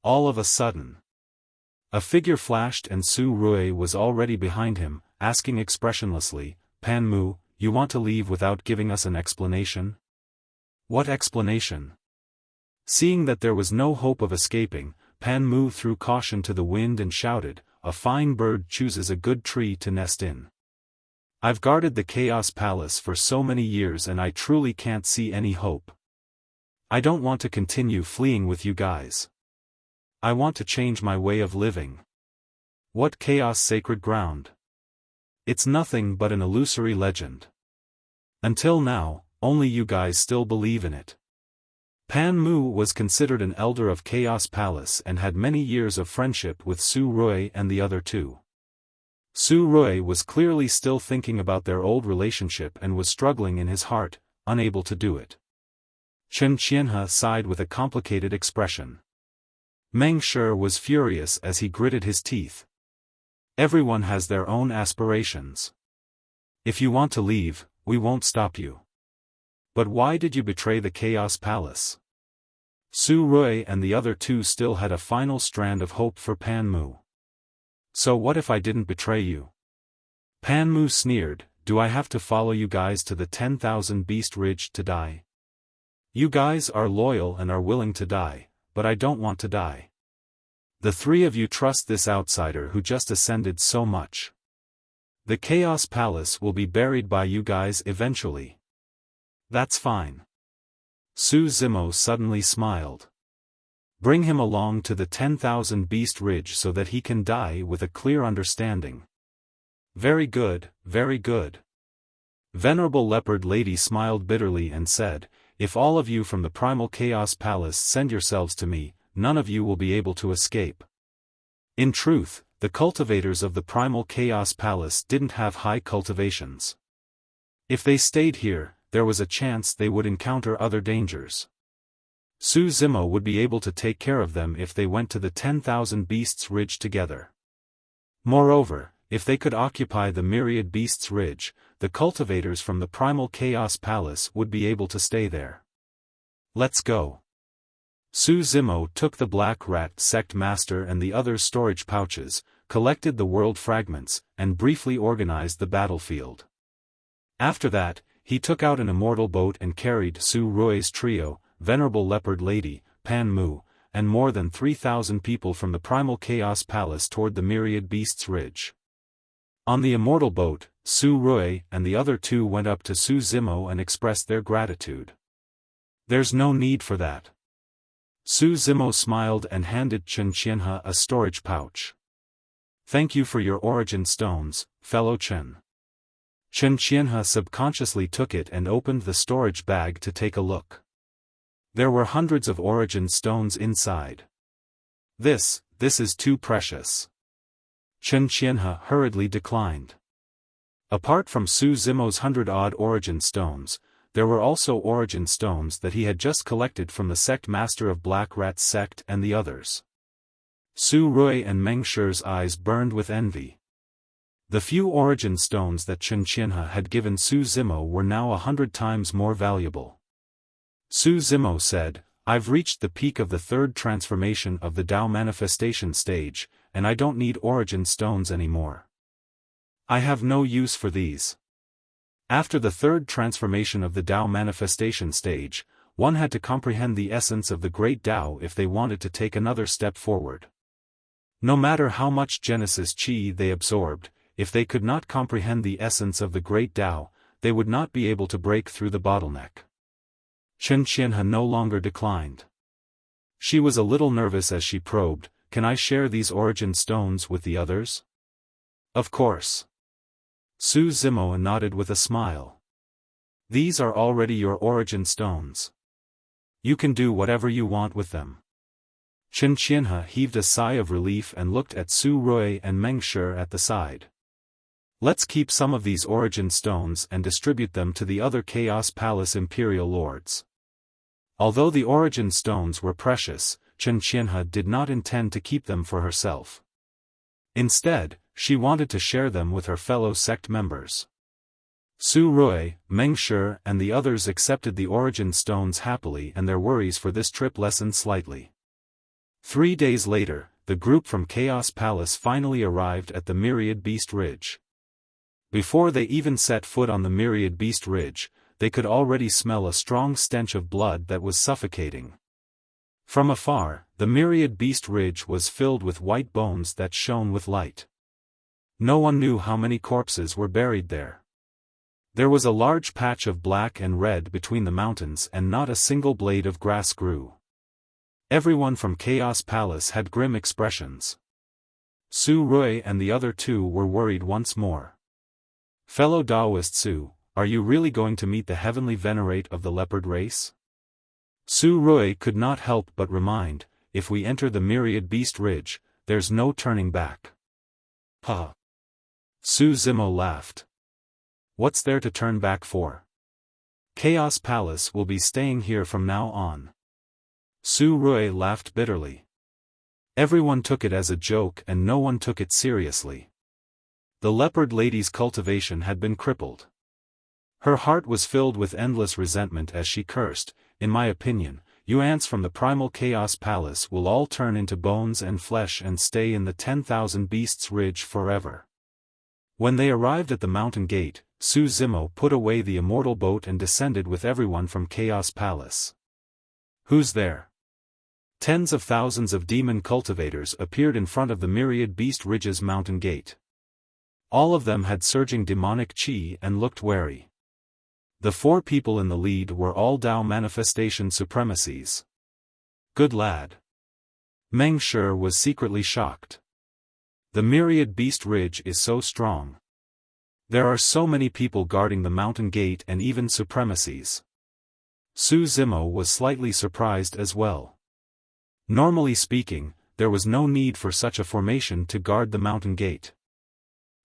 All of a sudden, a figure flashed and Su Rui was already behind him, asking expressionlessly, "Pan Mu, you want to leave without giving us an explanation?" "What explanation?" Seeing that there was no hope of escaping, Pan Mu threw caution to the wind and shouted, "A fine bird chooses a good tree to nest in. I've guarded the Chaos Palace for so many years and I truly can't see any hope. I don't want to continue fleeing with you guys. I want to change my way of living." "What Chaos Sacred Ground?" "It's nothing but an illusory legend. Until now, only you guys still believe in it." Pan Mu was considered an elder of Chaos Palace and had many years of friendship with Su Rui and the other two. Su Rui was clearly still thinking about their old relationship and was struggling in his heart, unable to do it. Chen Qianhe sighed with a complicated expression. Meng Shi was furious as he gritted his teeth. Everyone has their own aspirations. If you want to leave, we won't stop you. But why did you betray the Chaos Palace? Su Rui and the other two still had a final strand of hope for Pan Mu. So what if I didn't betray you? Pan Mu sneered, do I have to follow you guys to the 10,000 Beast Ridge to die? You guys are loyal and are willing to die, but I don't want to die. The three of you trust this outsider who just ascended so much. The Chaos Palace will be buried by you guys eventually. That's fine. Su Zimo suddenly smiled. Bring him along to the 10,000 Beast Ridge so that he can die with a clear understanding. Very good, very good. Venerable Leopard Lady smiled bitterly and said, if all of you from the Primal Chaos Palace send yourselves to me, none of you will be able to escape. In truth, the cultivators of the Primal Chaos Palace didn't have high cultivations. If they stayed here, there was a chance they would encounter other dangers. Su Zimo would be able to take care of them if they went to the 10,000 Beasts Ridge together. Moreover, if they could occupy the Myriad Beasts Ridge, the cultivators from the Primal Chaos Palace would be able to stay there. Let's go. Su Zimo took the Black Rat Sect Master and the other storage pouches, collected the world fragments, and briefly organized the battlefield. After that, he took out an immortal boat and carried Su Rui's trio, Venerable Leopard Lady, Pan Mu, and more than 3,000 people from the Primal Chaos Palace toward the Myriad Beasts Ridge. On the immortal boat, Su Rui and the other two went up to Su Zimo and expressed their gratitude. There's no need for that. Su Zimo smiled and handed Chen Qianhe a storage pouch. Thank you for your origin stones, fellow Chen. Chen Qianhe subconsciously took it and opened the storage bag to take a look. There were hundreds of origin stones inside. This is too precious. Chen Qianhe hurriedly declined. Apart from Su Zimo's 100-odd origin stones, there were also origin stones that he had just collected from the sect master of Black Rat's sect and the others. Su Rui and Meng Shi's eyes burned with envy. The few origin stones that Chen Qianhe had given Su Zimo were now 100 times more valuable. Su Zimo said, I've reached the peak of the third transformation of the Tao manifestation stage, and I don't need origin stones anymore. I have no use for these. After the third transformation of the Tao manifestation stage, one had to comprehend the essence of the great Tao if they wanted to take another step forward. No matter how much Genesis Qi they absorbed, if they could not comprehend the essence of the great Tao, they would not be able to break through the bottleneck. Chen Qianhe no longer declined. She was a little nervous as she probed, can I share these origin stones with the others? Of course. Su Zimo nodded with a smile. These are already your origin stones. You can do whatever you want with them. Chen Qianhe heaved a sigh of relief and looked at Su Rui and Meng Shi at the side. Let's keep some of these origin stones and distribute them to the other Chaos Palace Imperial Lords. Although the origin stones were precious, Chen Qianhe did not intend to keep them for herself. Instead, she wanted to share them with her fellow sect members. Su Rui, Meng Shi and the others accepted the origin stones happily and their worries for this trip lessened slightly. 3 days later, the group from Chaos Palace finally arrived at the Myriad Beast Ridge. Before they even set foot on the Myriad Beast Ridge, they could already smell a strong stench of blood that was suffocating. From afar, the Myriad Beast Ridge was filled with white bones that shone with light. No one knew how many corpses were buried there. There was a large patch of black and red between the mountains and not a single blade of grass grew. Everyone from Chaos Palace had grim expressions. Su Rui and the other two were worried once more. Fellow Taoist Su, are you really going to meet the heavenly venerate of the leopard race? Su Rui could not help but remind, if we enter the Myriad Beast Ridge, there's no turning back. Ha! Su Zimo laughed. What's there to turn back for? Chaos Palace will be staying here from now on. Su Rui laughed bitterly. Everyone took it as a joke and no one took it seriously. The leopard lady's cultivation had been crippled. Her heart was filled with endless resentment as she cursed, in my opinion, you ants from the primal Chaos Palace will all turn into bones and flesh and stay in the 10,000 Beasts Ridge forever. When they arrived at the mountain gate, Su Zimo put away the immortal boat and descended with everyone from Chaos Palace. Who's there? Tens of thousands of demon cultivators appeared in front of the myriad Beast Ridge's mountain gate. All of them had surging demonic chi and looked wary. The 4 people in the lead were all Dao manifestation supremacies. Good lad. Meng Shi was secretly shocked. The myriad Beast Ridge is so strong. There are so many people guarding the mountain gate and even supremacies. Su Zimo was slightly surprised as well. Normally speaking, there was no need for such a formation to guard the mountain gate.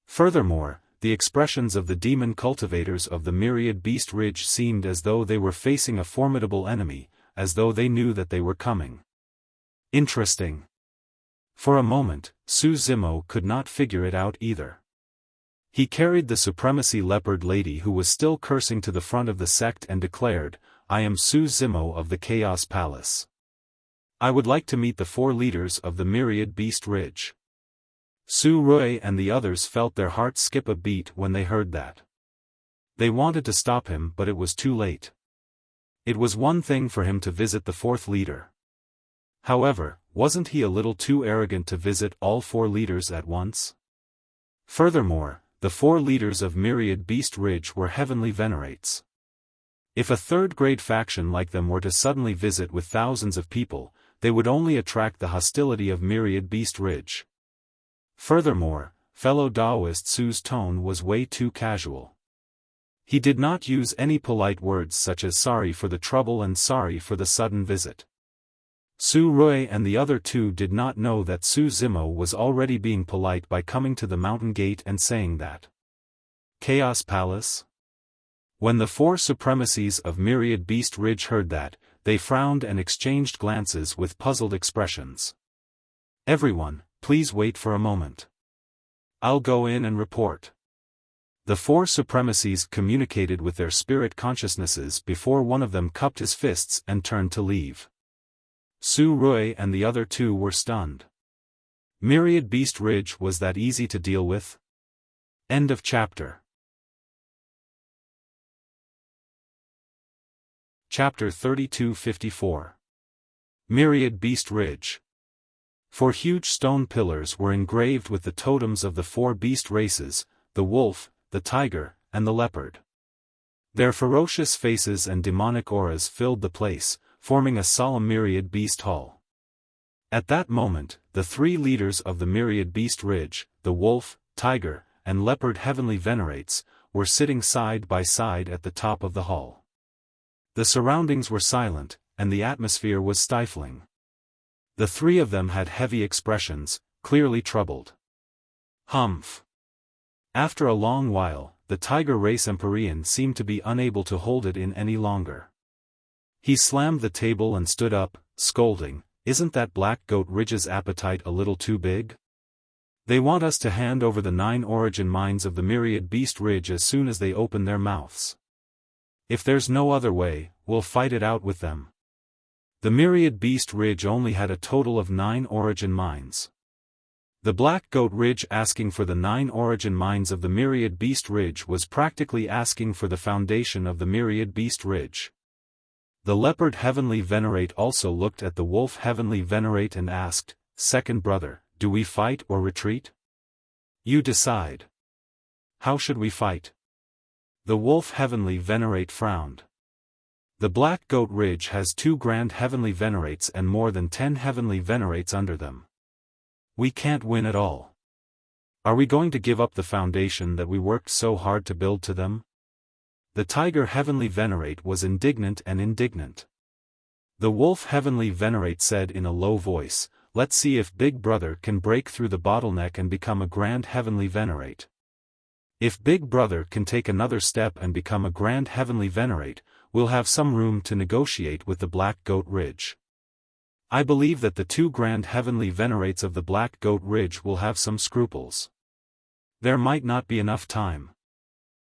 Furthermore, the expressions of the demon cultivators of the myriad Beast Ridge seemed as though they were facing a formidable enemy, as though they knew that they were coming. Interesting. For a moment, Su Zimo could not figure it out either. He carried the supremacy leopard lady who was still cursing to the front of the sect and declared, I am Su Zimo of the Chaos Palace. I would like to meet the 4 leaders of the myriad Beast Ridge. Su Rui and the others felt their hearts skip a beat when they heard that. They wanted to stop him but it was too late. It was one thing for him to visit the 4th leader. However, wasn't he a little too arrogant to visit all 4 leaders at once? Furthermore, the 4 leaders of myriad Beast Ridge were heavenly venerates. If a 3rd-grade faction like them were to suddenly visit with thousands of people, they would only attract the hostility of myriad Beast Ridge. Furthermore, fellow Daoist Su's tone was way too casual. He did not use any polite words such as sorry for the trouble and sorry for the sudden visit. Su Rui and the other 2 did not know that Su Zimo was already being polite by coming to the mountain gate and saying that. Chaos Palace? When the 4 supremacies of myriad Beast Ridge heard that, they frowned and exchanged glances with puzzled expressions. Everyone, please wait for a moment. I'll go in and report. The 4 supremacies communicated with their spirit consciousnesses before one of them cupped his fists and turned to leave. Su Rui and the other 2 were stunned. Myriad Beast Ridge was that easy to deal with? End of chapter. Chapter 3254. Myriad Beast Ridge. 4 huge stone pillars were engraved with the totems of the 4 beast races, the wolf, the tiger, and the leopard. Their ferocious faces and demonic auras filled the place, forming a solemn myriad beast hall. At that moment, the 3 leaders of the myriad Beast Ridge, the wolf, tiger, and leopard heavenly venerates, were sitting side by side at the top of the hall. The surroundings were silent, and the atmosphere was stifling. The 3 of them had heavy expressions, clearly troubled. Humph. After a long while, the tiger race Empyrean seemed to be unable to hold it in any longer. He slammed the table and stood up, scolding, isn't that Black Goat Ridge's appetite a little too big? They want us to hand over the 9 origin mines of the myriad Beast Ridge as soon as they open their mouths. If there's no other way, we'll fight it out with them. The myriad Beast Ridge only had a total of 9 origin mines. The Black Goat Ridge asking for the 9 origin mines of the myriad Beast Ridge was practically asking for the foundation of the myriad Beast Ridge. The leopard heavenly venerate also looked at the wolf heavenly venerate and asked, Second brother, do we fight or retreat? You decide. How should we fight? The wolf heavenly venerate frowned. The Black Goat Ridge has 2 grand heavenly venerates and more than 10 heavenly venerates under them. We can't win at all. Are we going to give up the foundation that we worked so hard to build to them? The tiger heavenly venerate was indignant and indignant. The wolf heavenly venerate said in a low voice, let's see if Big Brother can break through the bottleneck and become a grand heavenly venerate. If Big Brother can take another step and become a Grand Heavenly Venerate, we'll have some room to negotiate with the Black Goat Ridge. I believe that the 2 Grand Heavenly Venerates of the Black Goat Ridge will have some scruples. There might not be enough time.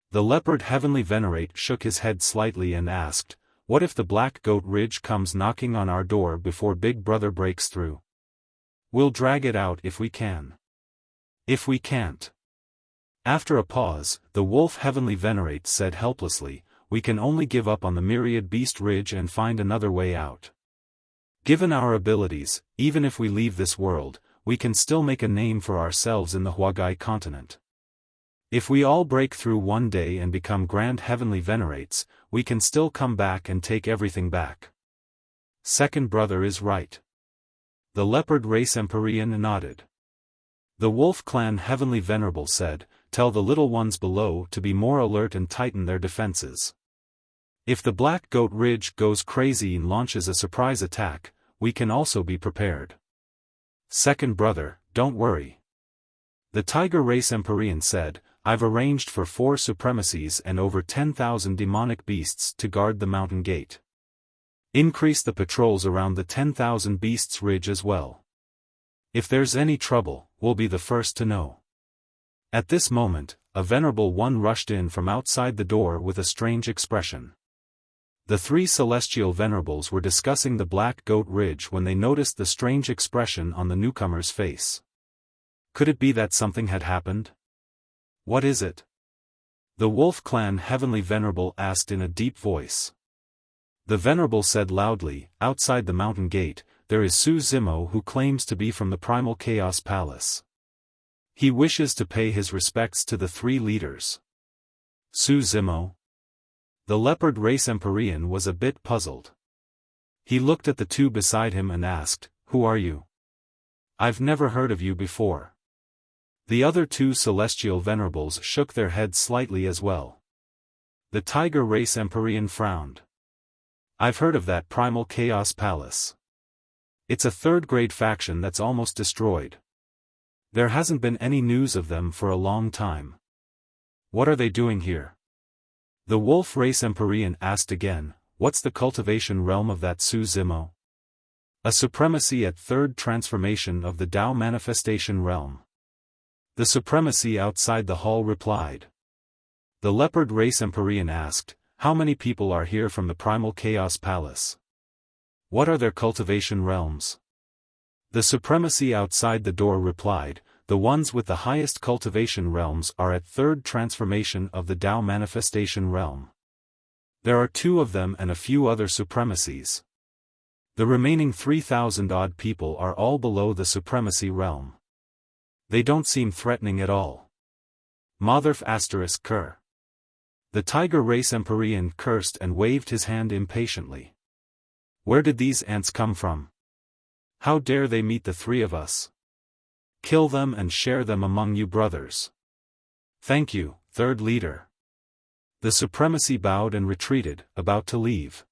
The Leopard Heavenly Venerate shook his head slightly and asked, what if the Black Goat Ridge comes knocking on our door before Big Brother breaks through? We'll drag it out if we can. If we can't. After a pause, the Wolf Heavenly Venerate said helplessly, we can only give up on the Myriad Beast Ridge and find another way out. Given our abilities, even if we leave this world, we can still make a name for ourselves in the Huagai continent. If we all break through one day and become Grand Heavenly Venerates, we can still come back and take everything back. Second brother is right. The Leopard Race Empyrean nodded. The Wolf Clan Heavenly Venerable said, tell the little ones below to be more alert and tighten their defenses. If the Black Goat Ridge goes crazy and launches a surprise attack, we can also be prepared. Second brother, don't worry. The Tiger Race Empyrean said, I've arranged for 4 supremacies and over 10,000 demonic beasts to guard the mountain gate. Increase the patrols around the 10,000 beasts ridge as well. If there's any trouble, we'll be the first to know. At this moment, a venerable one rushed in from outside the door with a strange expression. The 3 celestial venerables were discussing the Black Goat Ridge when they noticed the strange expression on the newcomer's face. Could it be that something had happened? What is it? The Wolf Clan Heavenly Venerable asked in a deep voice. The Venerable said loudly, outside the mountain gate, there is Su Zimo who claims to be from the Primal Chaos Palace. He wishes to pay his respects to the 3 leaders. Su Zimo? The Leopard Race Empyrean was a bit puzzled. He looked at the 2 beside him and asked, who are you? I've never heard of you before. The other 2 celestial venerables shook their heads slightly as well. The Tiger Race Empyrean frowned. I've heard of that Primal Chaos Palace. It's a 3rd-grade faction that's almost destroyed. There hasn't been any news of them for a long time. What are they doing here? The Wolf Race Empyrean asked again, what's the cultivation realm of that Su Zimo? A supremacy at 3rd transformation of the Tao Manifestation Realm. The supremacy outside the hall replied. The Leopard Race Empyrean asked, how many people are here from the Primal Chaos Palace? What are their cultivation realms? The supremacy outside the door replied, the ones with the highest cultivation realms are at 3rd transformation of the Tao Manifestation Realm. There are 2 of them and a few other supremacies. The remaining 3,000-odd people are all below the supremacy realm. They don't seem threatening at all. Motherf *****. The Tiger Race Empyrean cursed and waved his hand impatiently. Where did these ants come from? How dare they meet the 3 of us? Kill them and share them among you brothers. Thank you, 3rd leader. The supremacy bowed and retreated, about to leave.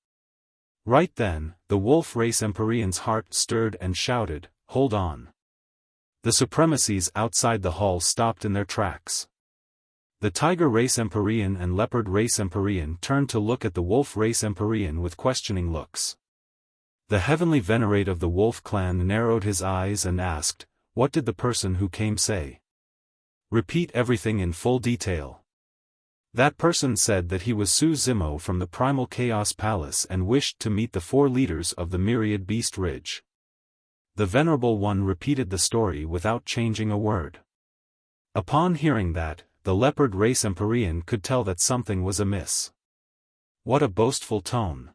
Right then, the Wolf Race Empyrean's heart stirred and shouted, hold on. The supremacies outside the hall stopped in their tracks. The Tiger Race Empyrean and Leopard Race Empyrean turned to look at the Wolf Race Empyrean with questioning looks. The Heavenly Venerate of the Wolf Clan narrowed his eyes and asked, what did the person who came say? Repeat everything in full detail. That person said that he was Su Zimo from the Primal Chaos Palace and wished to meet the 4 leaders of the Myriad Beast Ridge. The Venerable One repeated the story without changing a word. Upon hearing that, the Leopard Race Empyrean could tell that something was amiss. What a boastful tone.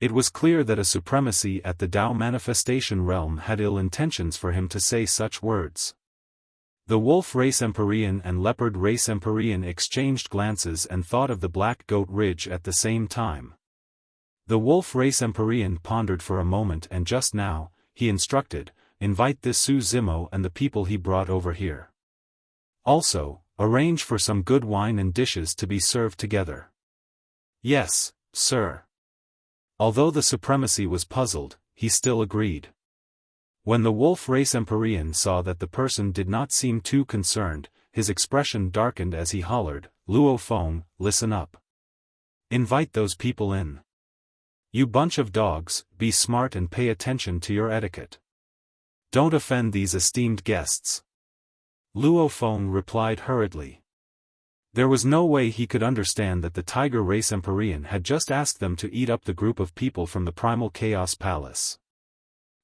It was clear that a supremacy at the Tao Manifestation Realm had ill intentions for him to say such words. The Wolf Race Empyrean and Leopard Race Empyrean exchanged glances and thought of the Black Goat Ridge at the same time. The Wolf Race Empyrean pondered for a moment and just now, he instructed, invite this Su Zimo and the people he brought over here. Also, arrange for some good wine and dishes to be served together. Yes, sir. Although the supremacy was puzzled, he still agreed. When the Wolf Race Empyrean saw that the person did not seem too concerned, his expression darkened as he hollered, "Luo Feng, listen up. Invite those people in. You bunch of dogs, be smart and pay attention to your etiquette. Don't offend these esteemed guests." Luo Feng replied hurriedly. There was no way he could understand that the tiger race Empyrean had just asked them to eat up the group of people from the Primal Chaos Palace.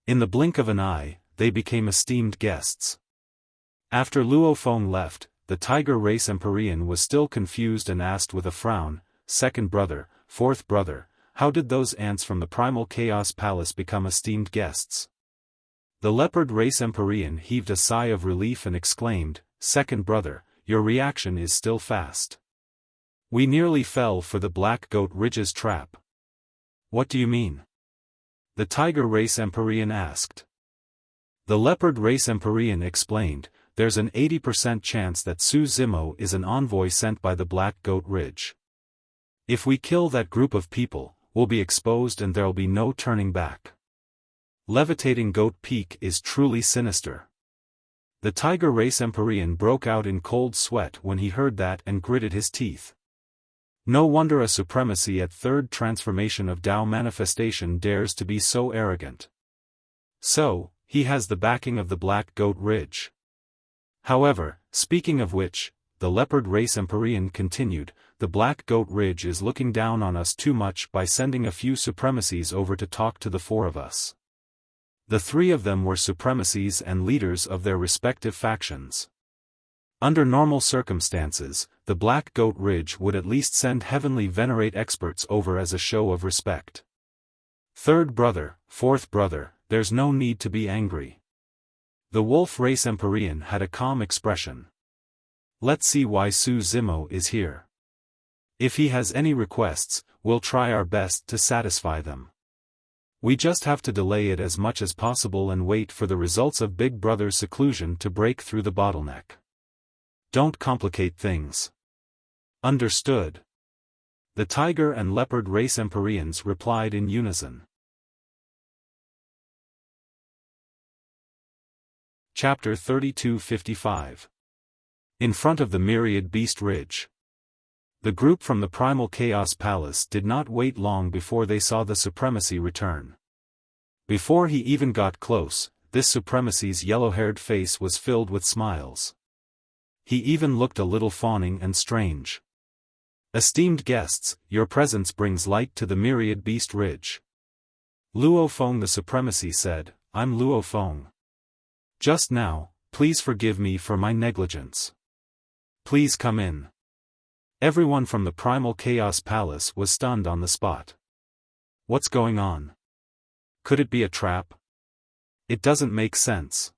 In the blink of an eye, they became esteemed guests. After Luo Feng left, the tiger race Empyrean was still confused and asked with a frown, "Second brother, fourth brother, how did those ants from the Primal Chaos Palace become esteemed guests?" The leopard race Empyrean heaved a sigh of relief and exclaimed, "Second brother, your reaction is still fast. We nearly fell for the black goat ridge's trap." "What do you mean?" the tiger race Empyrean asked. The leopard race Empyrean explained, "There's an 80% chance that Su Zimo is an envoy sent by the Black Goat Ridge. If we kill that group of people, we'll be exposed and there'll be no turning back. Levitating Goat Peak is truly sinister." The tiger race Empyrean broke out in cold sweat when he heard that and gritted his teeth. No wonder a supremacy at third transformation of Tao manifestation dares to be so arrogant. So, he has the backing of the Black Goat Ridge. However, speaking of which, the leopard race Empyrean continued, the Black Goat Ridge is looking down on us too much by sending a few supremacies over to talk to the four of us. The three of them were supremacies and leaders of their respective factions. Under normal circumstances, the Black Goat Ridge would at least send heavenly venerate experts over as a show of respect. "Third brother, fourth brother, there's no need to be angry." The wolf race Empyrean had a calm expression. "Let's see why Su Zimo is here. If he has any requests, we'll try our best to satisfy them. We just have to delay it as much as possible and wait for the results of Big Brother's seclusion to break through the bottleneck. Don't complicate things." "Understood." The tiger and leopard race Empyreans replied in unison. Chapter 3255. In front of the Myriad Beast Ridge. The group from the Primal Chaos Palace did not wait long before they saw the supremacy return. Before he even got close, this supremacy's yellow-haired face was filled with smiles. He even looked a little fawning and strange. "Esteemed guests, your presence brings light to the Myriad Beast Ridge." Luo Feng the supremacy said, "I'm Luo Feng. Just now, please forgive me for my negligence. Please come in." Everyone from the Primal Chaos Palace was stunned on the spot. What's going on? Could it be a trap? It doesn't make sense.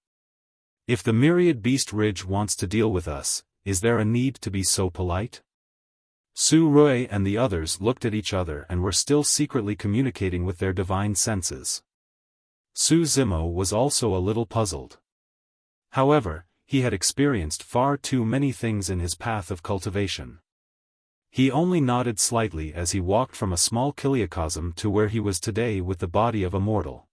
If the Myriad Beast Ridge wants to deal with us, is there a need to be so polite? Su Rui and the others looked at each other and were still secretly communicating with their divine senses. Su Zimo was also a little puzzled. However, he had experienced far too many things in his path of cultivation. He only nodded slightly as he walked from a small kiliocosm to where he was today with the body of a mortal.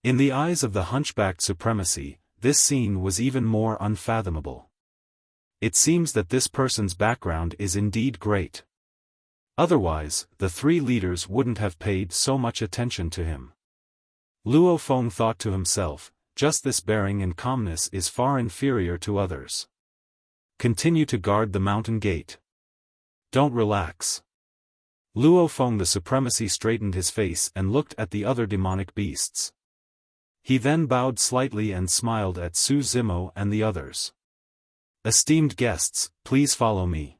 In the eyes of the hunchbacked supremacy, this scene was even more unfathomable. It seems that this person's background is indeed great. Otherwise, the three leaders wouldn't have paid so much attention to him. Luo Feng thought to himself, just this bearing and calmness is far inferior to others. Continue to guard the mountain gate. Don't relax. Luo Feng the supremacy straightened his face and looked at the other demonic beasts. He then bowed slightly and smiled at Su Zimo and the others. "Esteemed guests, please follow me.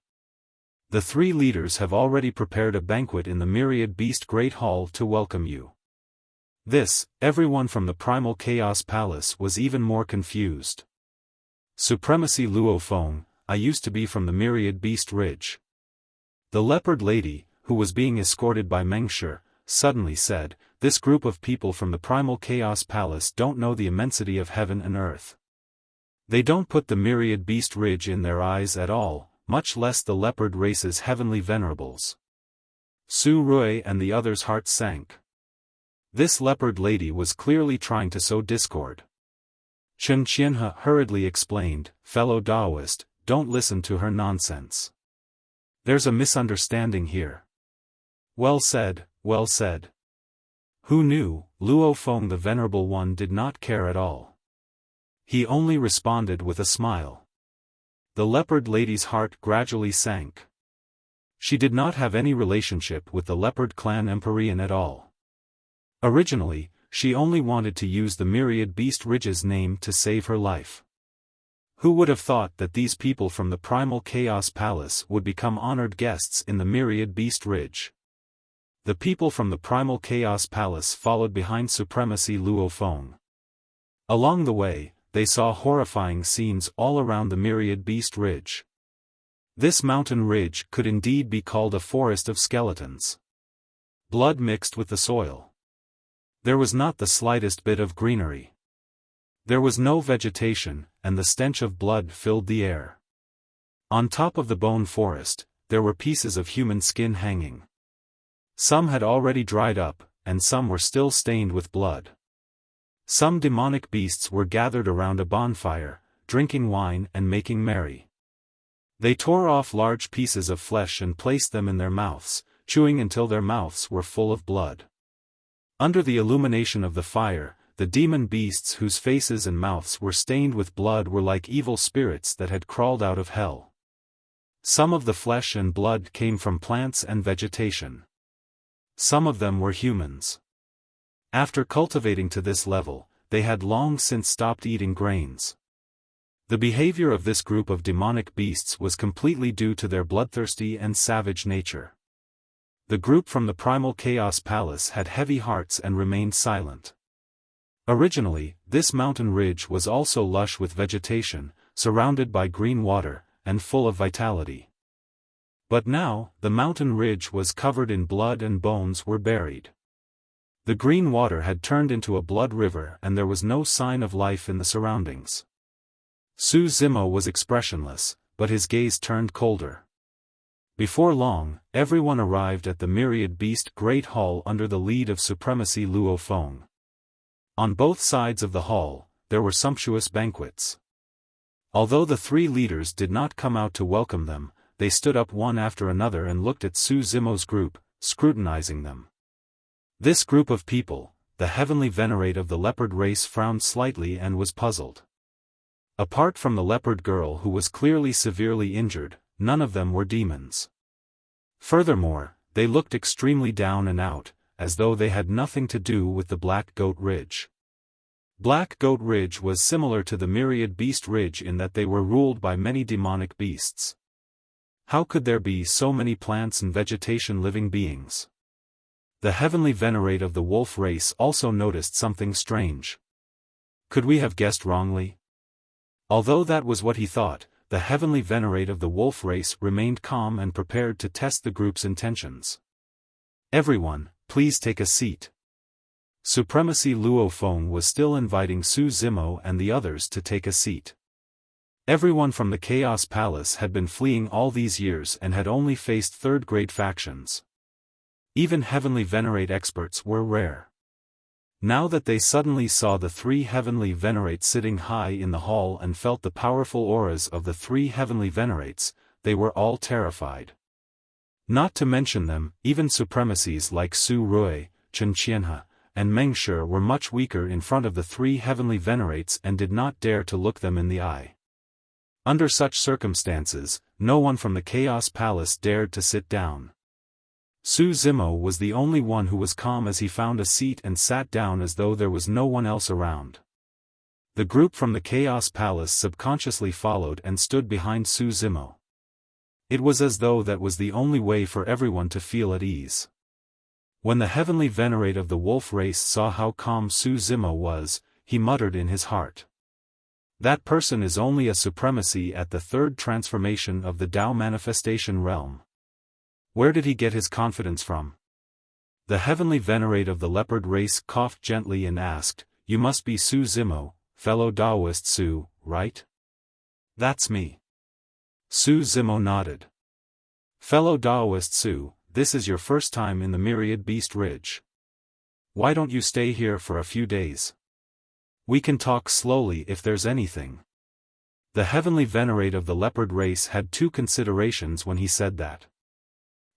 The three leaders have already prepared a banquet in the Myriad Beast Great Hall to welcome you." Everyone from the Primal Chaos Palace was even more confused. "Supremacy Luo Feng, I used to be from the Myriad Beast Ridge." The leopard lady, who was being escorted by Mengshi, suddenly said, "This group of people from the Primal Chaos Palace don't know the immensity of heaven and earth. They don't put the Myriad Beast Ridge in their eyes at all, much less the leopard race's heavenly venerables." Su Rui and the others' hearts sank. This leopard lady was clearly trying to sow discord. Chen Qianhe hurriedly explained, "Fellow Taoist, don't listen to her nonsense. There's a misunderstanding here. Well said, well said. Who knew? Luo Feng the Venerable One did not care at all. He only responded with a smile. The leopard lady's heart gradually sank. She did not have any relationship with the leopard clan Empyrean at all. Originally, she only wanted to use the Myriad Beast Ridge's name to save her life. Who would have thought that these people from the Primal Chaos Palace would become honored guests in the Myriad Beast Ridge? The people from the Primal Chaos Palace followed behind Supremacy Luo Feng. Along the way, they saw horrifying scenes all around the Myriad Beast Ridge. This mountain ridge could indeed be called a forest of skeletons. Blood mixed with the soil. There was not the slightest bit of greenery. There was no vegetation, and the stench of blood filled the air. On top of the bone forest, there were pieces of human skin hanging. Some had already dried up, and some were still stained with blood. Some demonic beasts were gathered around a bonfire, drinking wine and making merry. They tore off large pieces of flesh and placed them in their mouths, chewing until their mouths were full of blood. Under the illumination of the fire, the demon beasts whose faces and mouths were stained with blood were like evil spirits that had crawled out of hell. Some of the flesh and blood came from plants and vegetation. Some of them were humans. After cultivating to this level, they had long since stopped eating grains. The behavior of this group of demonic beasts was completely due to their bloodthirsty and savage nature. The group from the Primal Chaos Palace had heavy hearts and remained silent. Originally, this mountain ridge was also lush with vegetation, surrounded by green water, and full of vitality. But now, the mountain ridge was covered in blood and bones were buried. The green water had turned into a blood river and there was no sign of life in the surroundings. Su Zimo was expressionless, but his gaze turned colder. Before long, everyone arrived at the Myriad Beast Great Hall under the lead of Supremacy Luo Feng. On both sides of the hall, there were sumptuous banquets. Although the three leaders did not come out to welcome them, they stood up one after another and looked at Su Zimo's group, scrutinizing them. This group of people, the heavenly venerate of the leopard race, frowned slightly and was puzzled. Apart from the leopard girl who was clearly severely injured, none of them were demons. Furthermore, they looked extremely down and out, as though they had nothing to do with the Black Goat Ridge. Black Goat Ridge was similar to the Myriad Beast Ridge in that they were ruled by many demonic beasts. How could there be so many plants and vegetation living beings? The heavenly venerate of the wolf race also noticed something strange. Could we have guessed wrongly? Although that was what he thought, the heavenly venerate of the wolf race remained calm and prepared to test the group's intentions. Everyone, please take a seat. Supremacy Luo Feng was still inviting Su Zimo and the others to take a seat. Everyone from the Chaos Palace had been fleeing all these years and had only faced third-grade factions. Even heavenly venerate experts were rare. Now that they suddenly saw the three heavenly venerates sitting high in the hall and felt the powerful auras of the three heavenly venerates, they were all terrified. Not to mention them, even supremacies like Su Rui, Chen Qianhe, and Meng Shi were much weaker in front of the three heavenly venerates and did not dare to look them in the eye. Under such circumstances, no one from the Chaos Palace dared to sit down. Su Zimo was the only one who was calm as he found a seat and sat down as though there was no one else around. The group from the Chaos Palace subconsciously followed and stood behind Su Zimo. It was as though that was the only way for everyone to feel at ease. When the heavenly venerate of the wolf race saw how calm Su Zimo was, he muttered in his heart. That person is only a supremacy at the third transformation of the Tao manifestation realm. Where did he get his confidence from? The heavenly venerate of the leopard race coughed gently and asked, "You must be Su Zimo, fellow Taoist Su, right?" "That's me." Su Zimo nodded. "Fellow Taoist Su, this is your first time in the Myriad Beast Ridge. Why don't you stay here for a few days? We can talk slowly if there's anything." The heavenly venerate of the leopard race had two considerations when he said that.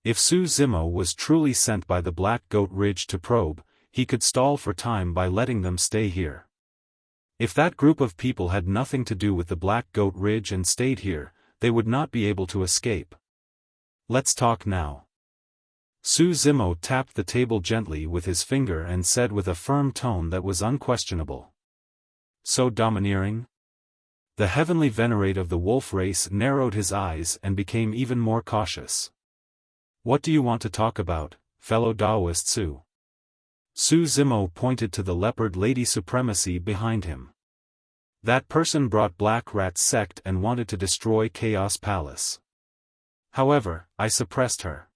If Su Zimo was truly sent by the Black Goat Ridge to probe, he could stall for time by letting them stay here. If that group of people had nothing to do with the Black Goat Ridge and stayed here, they would not be able to escape. Let's talk now. Su Zimo tapped the table gently with his finger and said with a firm tone that was unquestionable. So domineering? The heavenly venerate of the wolf race narrowed his eyes and became even more cautious. What do you want to talk about, fellow Taoist Su? Su Zimo pointed to the leopard lady supremacy behind him. That person brought Black Rat's sect and wanted to destroy Chaos Palace. However, I suppressed her.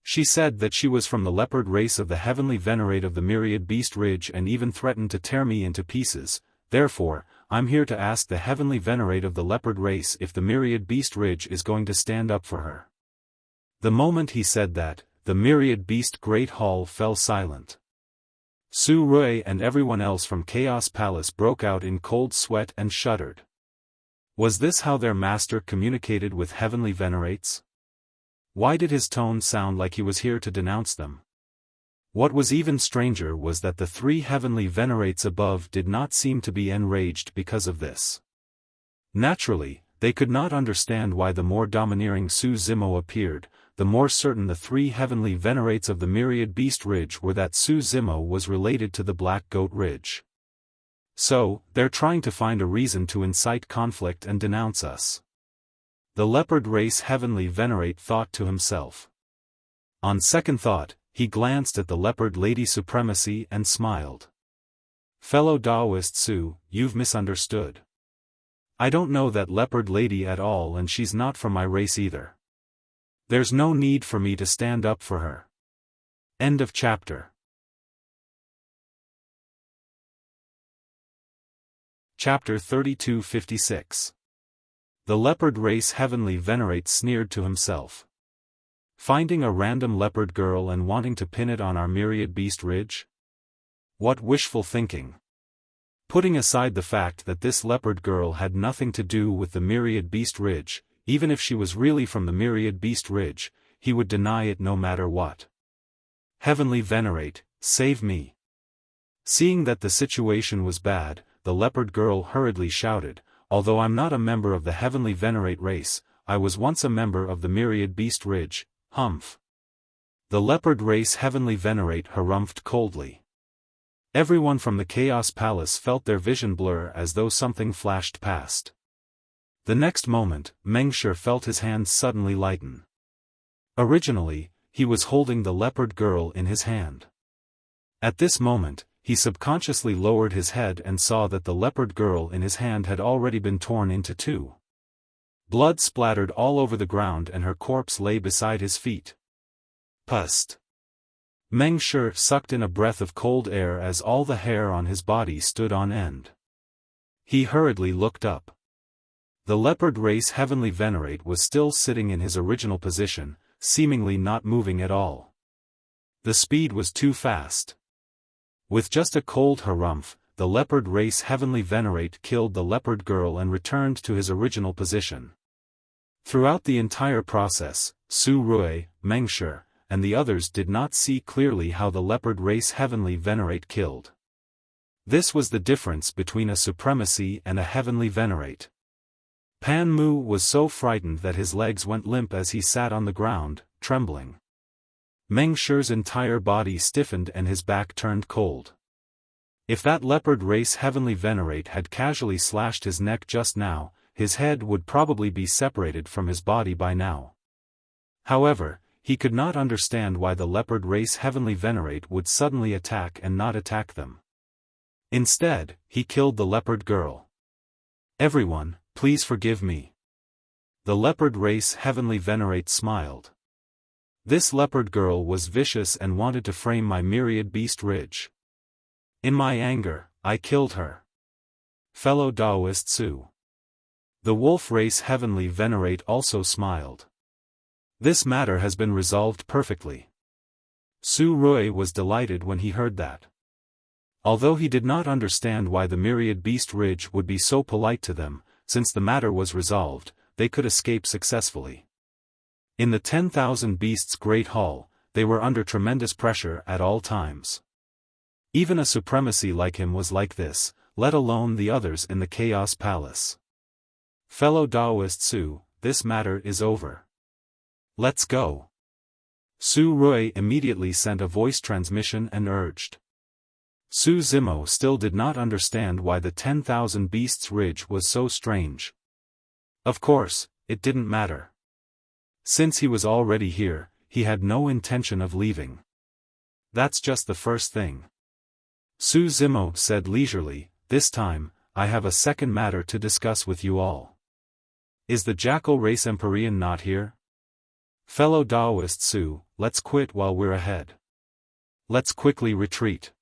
She said that she was from the leopard race of the heavenly venerate of the Myriad Beast Ridge and even threatened to tear me into pieces. Therefore, I'm here to ask the heavenly venerate of the leopard race if the Myriad Beast Ridge is going to stand up for her. The moment he said that, the Myriad Beast Great Hall fell silent. Su Rui and everyone else from Chaos Palace broke out in cold sweat and shuddered. Was this how their master communicated with heavenly venerates? Why did his tone sound like he was here to denounce them? What was even stranger was that the three heavenly venerates above did not seem to be enraged because of this. Naturally, they could not understand why the more domineering Su Zimo appeared, the more certain the three heavenly venerates of the Myriad Beast Ridge were that Su Zimo was related to the Black Goat Ridge. So, they're trying to find a reason to incite conflict and denounce us. The leopard race heavenly venerate thought to himself. On second thought, he glanced at the leopard lady supremacy and smiled. Fellow Taoist Su, you've misunderstood. I don't know that leopard lady at all and she's not from my race either. There's no need for me to stand up for her. End of chapter. Chapter 3256. The leopard race heavenly venerate sneered to himself. Finding a random leopard girl and wanting to pin it on our Myriad Beast Ridge? What wishful thinking. Putting aside the fact that this leopard girl had nothing to do with the Myriad Beast Ridge, even if she was really from the Myriad Beast Ridge, he would deny it no matter what. Heavenly venerate, save me. Seeing that the situation was bad, the leopard girl hurriedly shouted, although I'm not a member of the heavenly venerate race, I was once a member of the Myriad Beast Ridge, humph. The leopard race heavenly venerate harumphed coldly. Everyone from the Chaos Palace felt their vision blur as though something flashed past. The next moment, Mengshe felt his hands suddenly lighten. Originally, he was holding the leopard girl in his hand. At this moment, he subconsciously lowered his head and saw that the leopard girl in his hand had already been torn into two. Blood splattered all over the ground and her corpse lay beside his feet. Pust. Mengshe sucked in a breath of cold air as all the hair on his body stood on end. He hurriedly looked up. The leopard race heavenly venerate was still sitting in his original position, seemingly not moving at all. The speed was too fast. With just a cold harumph, the leopard race heavenly venerate killed the leopard girl and returned to his original position. Throughout the entire process, Su Rui, Mengshe, and the others did not see clearly how the leopard race heavenly venerate killed. This was the difference between a supremacy and a heavenly venerate. Pan Mu was so frightened that his legs went limp as he sat on the ground, trembling. Mengshe's entire body stiffened and his back turned cold. If that leopard race heavenly venerate had casually slashed his neck just now, his head would probably be separated from his body by now. However, he could not understand why the leopard race heavenly venerate would suddenly attack and not attack them. Instead, he killed the leopard girl. Everyone, please forgive me. The leopard race heavenly venerate smiled. This leopard girl was vicious and wanted to frame my Myriad Beast Ridge. In my anger, I killed her. Fellow Taoist Su. The wolf race heavenly venerate also smiled. This matter has been resolved perfectly. Su Rui was delighted when he heard that. Although he did not understand why the Myriad Beast Ridge would be so polite to them, since the matter was resolved, they could escape successfully. In the 10,000 Beasts Great Hall, they were under tremendous pressure at all times. Even a supremacy like him was like this, let alone the others in the Chaos Palace. Fellow Daoist Su, this matter is over. Let's go. Su Rui immediately sent a voice transmission and urged. Su Zimo still did not understand why the 10,000 Beasts Ridge was so strange. Of course, it didn't matter. Since he was already here, he had no intention of leaving. That's just the first thing. Su Zimo said leisurely, this time, I have a second matter to discuss with you all. Is the Jackal Race Empyrean not here? Fellow Daoist Su, let's quit while we're ahead. Let's quickly retreat.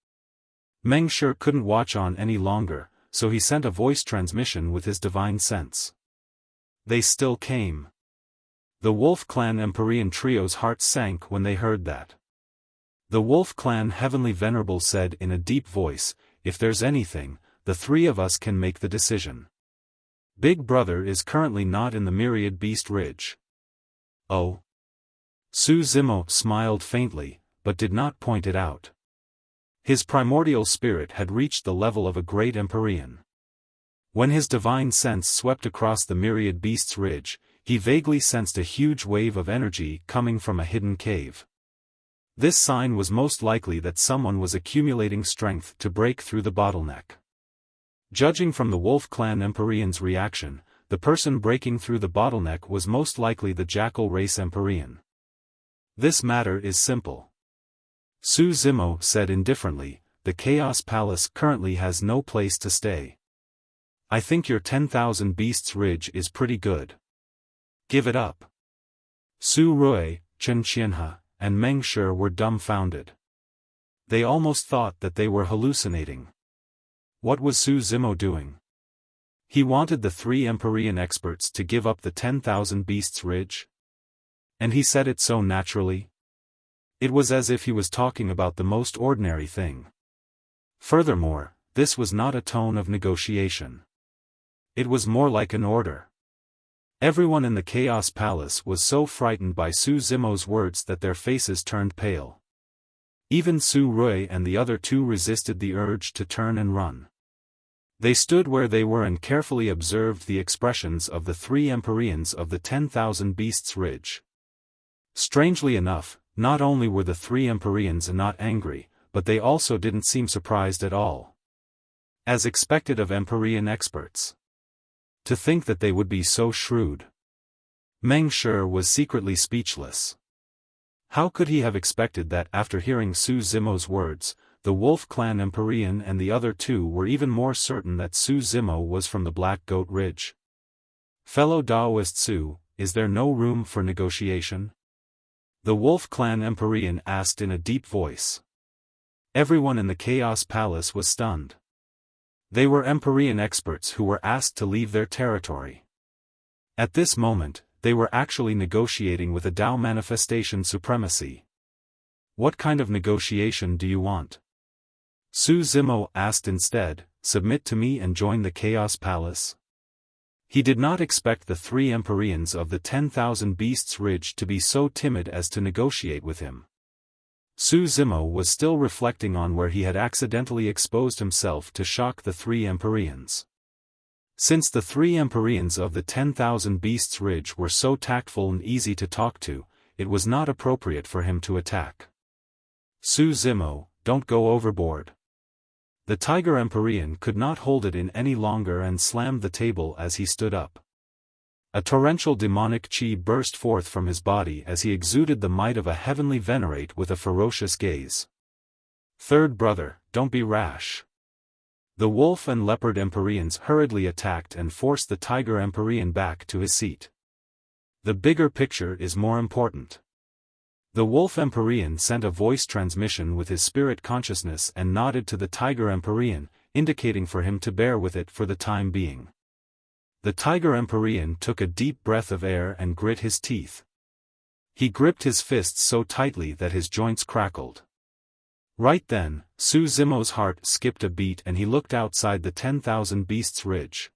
Meng Shi couldn't watch on any longer, so he sent a voice transmission with his divine sense. They still came. The Wolf Clan Empyrean trio's hearts sank when they heard that. The Wolf Clan Heavenly Venerable said in a deep voice, if there's anything, the three of us can make the decision. Big Brother is currently not in the Myriad Beast Ridge. Oh. Su Zimo smiled faintly, but did not point it out. His primordial spirit had reached the level of a great Empyrean. When his divine sense swept across the Myriad Beasts Ridge, he vaguely sensed a huge wave of energy coming from a hidden cave. This sign was most likely that someone was accumulating strength to break through the bottleneck. Judging from the Wolf Clan Empyrean's reaction, the person breaking through the bottleneck was most likely the Jackal Race Empyrean. This matter is simple. Su Zimo said indifferently, the Chaos Palace currently has no place to stay. I think your 10,000 Beasts Ridge is pretty good. Give it up. Su Rui, Chen Qianhe, and Meng Shi were dumbfounded. They almost thought that they were hallucinating. What was Su Zimo doing? He wanted the three Empyrean experts to give up the 10,000 Beasts Ridge? And he said it so naturally. It was as if he was talking about the most ordinary thing. Furthermore, this was not a tone of negotiation. It was more like an order. Everyone in the Chaos Palace was so frightened by Su Zimo's words that their faces turned pale. Even Su Rui and the other two resisted the urge to turn and run. They stood where they were and carefully observed the expressions of the three Empyreans of the 10,000 Beasts Ridge. Strangely enough, not only were the three Empyreans not angry, but they also didn't seem surprised at all. As expected of Empyrean experts. To think that they would be so shrewd. Meng Shi was secretly speechless. How could he have expected that after hearing Su Zimo's words, the Wolf Clan Empyrean and the other two were even more certain that Su Zimo was from the Black Goat Ridge? Fellow Daoist Su, is there no room for negotiation? The Wolf Clan Empyrean asked in a deep voice. Everyone in the Chaos Palace was stunned. They were Empyrean experts who were asked to leave their territory. At this moment, they were actually negotiating with a Dao manifestation supremacy. What kind of negotiation do you want? Su Zimo asked instead, submit to me and join the Chaos Palace? He did not expect the three Empyreans of the 10,000 Beasts Ridge to be so timid as to negotiate with him. Su Zimo was still reflecting on where he had accidentally exposed himself to shock the three Empyreans. Since the three Empyreans of the 10,000 Beasts Ridge were so tactful and easy to talk to, it was not appropriate for him to attack. Su Zimo, don't go overboard. The Tiger Empyrean could not hold it in any longer and slammed the table as he stood up. A torrential demonic chi burst forth from his body as he exuded the might of a heavenly venerate with a ferocious gaze. Third brother, don't be rash. The Wolf and Leopard Empyreans hurriedly attacked and forced the Tiger Empyrean back to his seat. The bigger picture is more important. The Wolf Empyrean sent a voice transmission with his spirit consciousness and nodded to the Tiger Empyrean, indicating for him to bear with it for the time being. The Tiger Empyrean took a deep breath of air and grit his teeth. He gripped his fists so tightly that his joints crackled. Right then, Su Zimo's heart skipped a beat and he looked outside the 10,000 Beasts Ridge.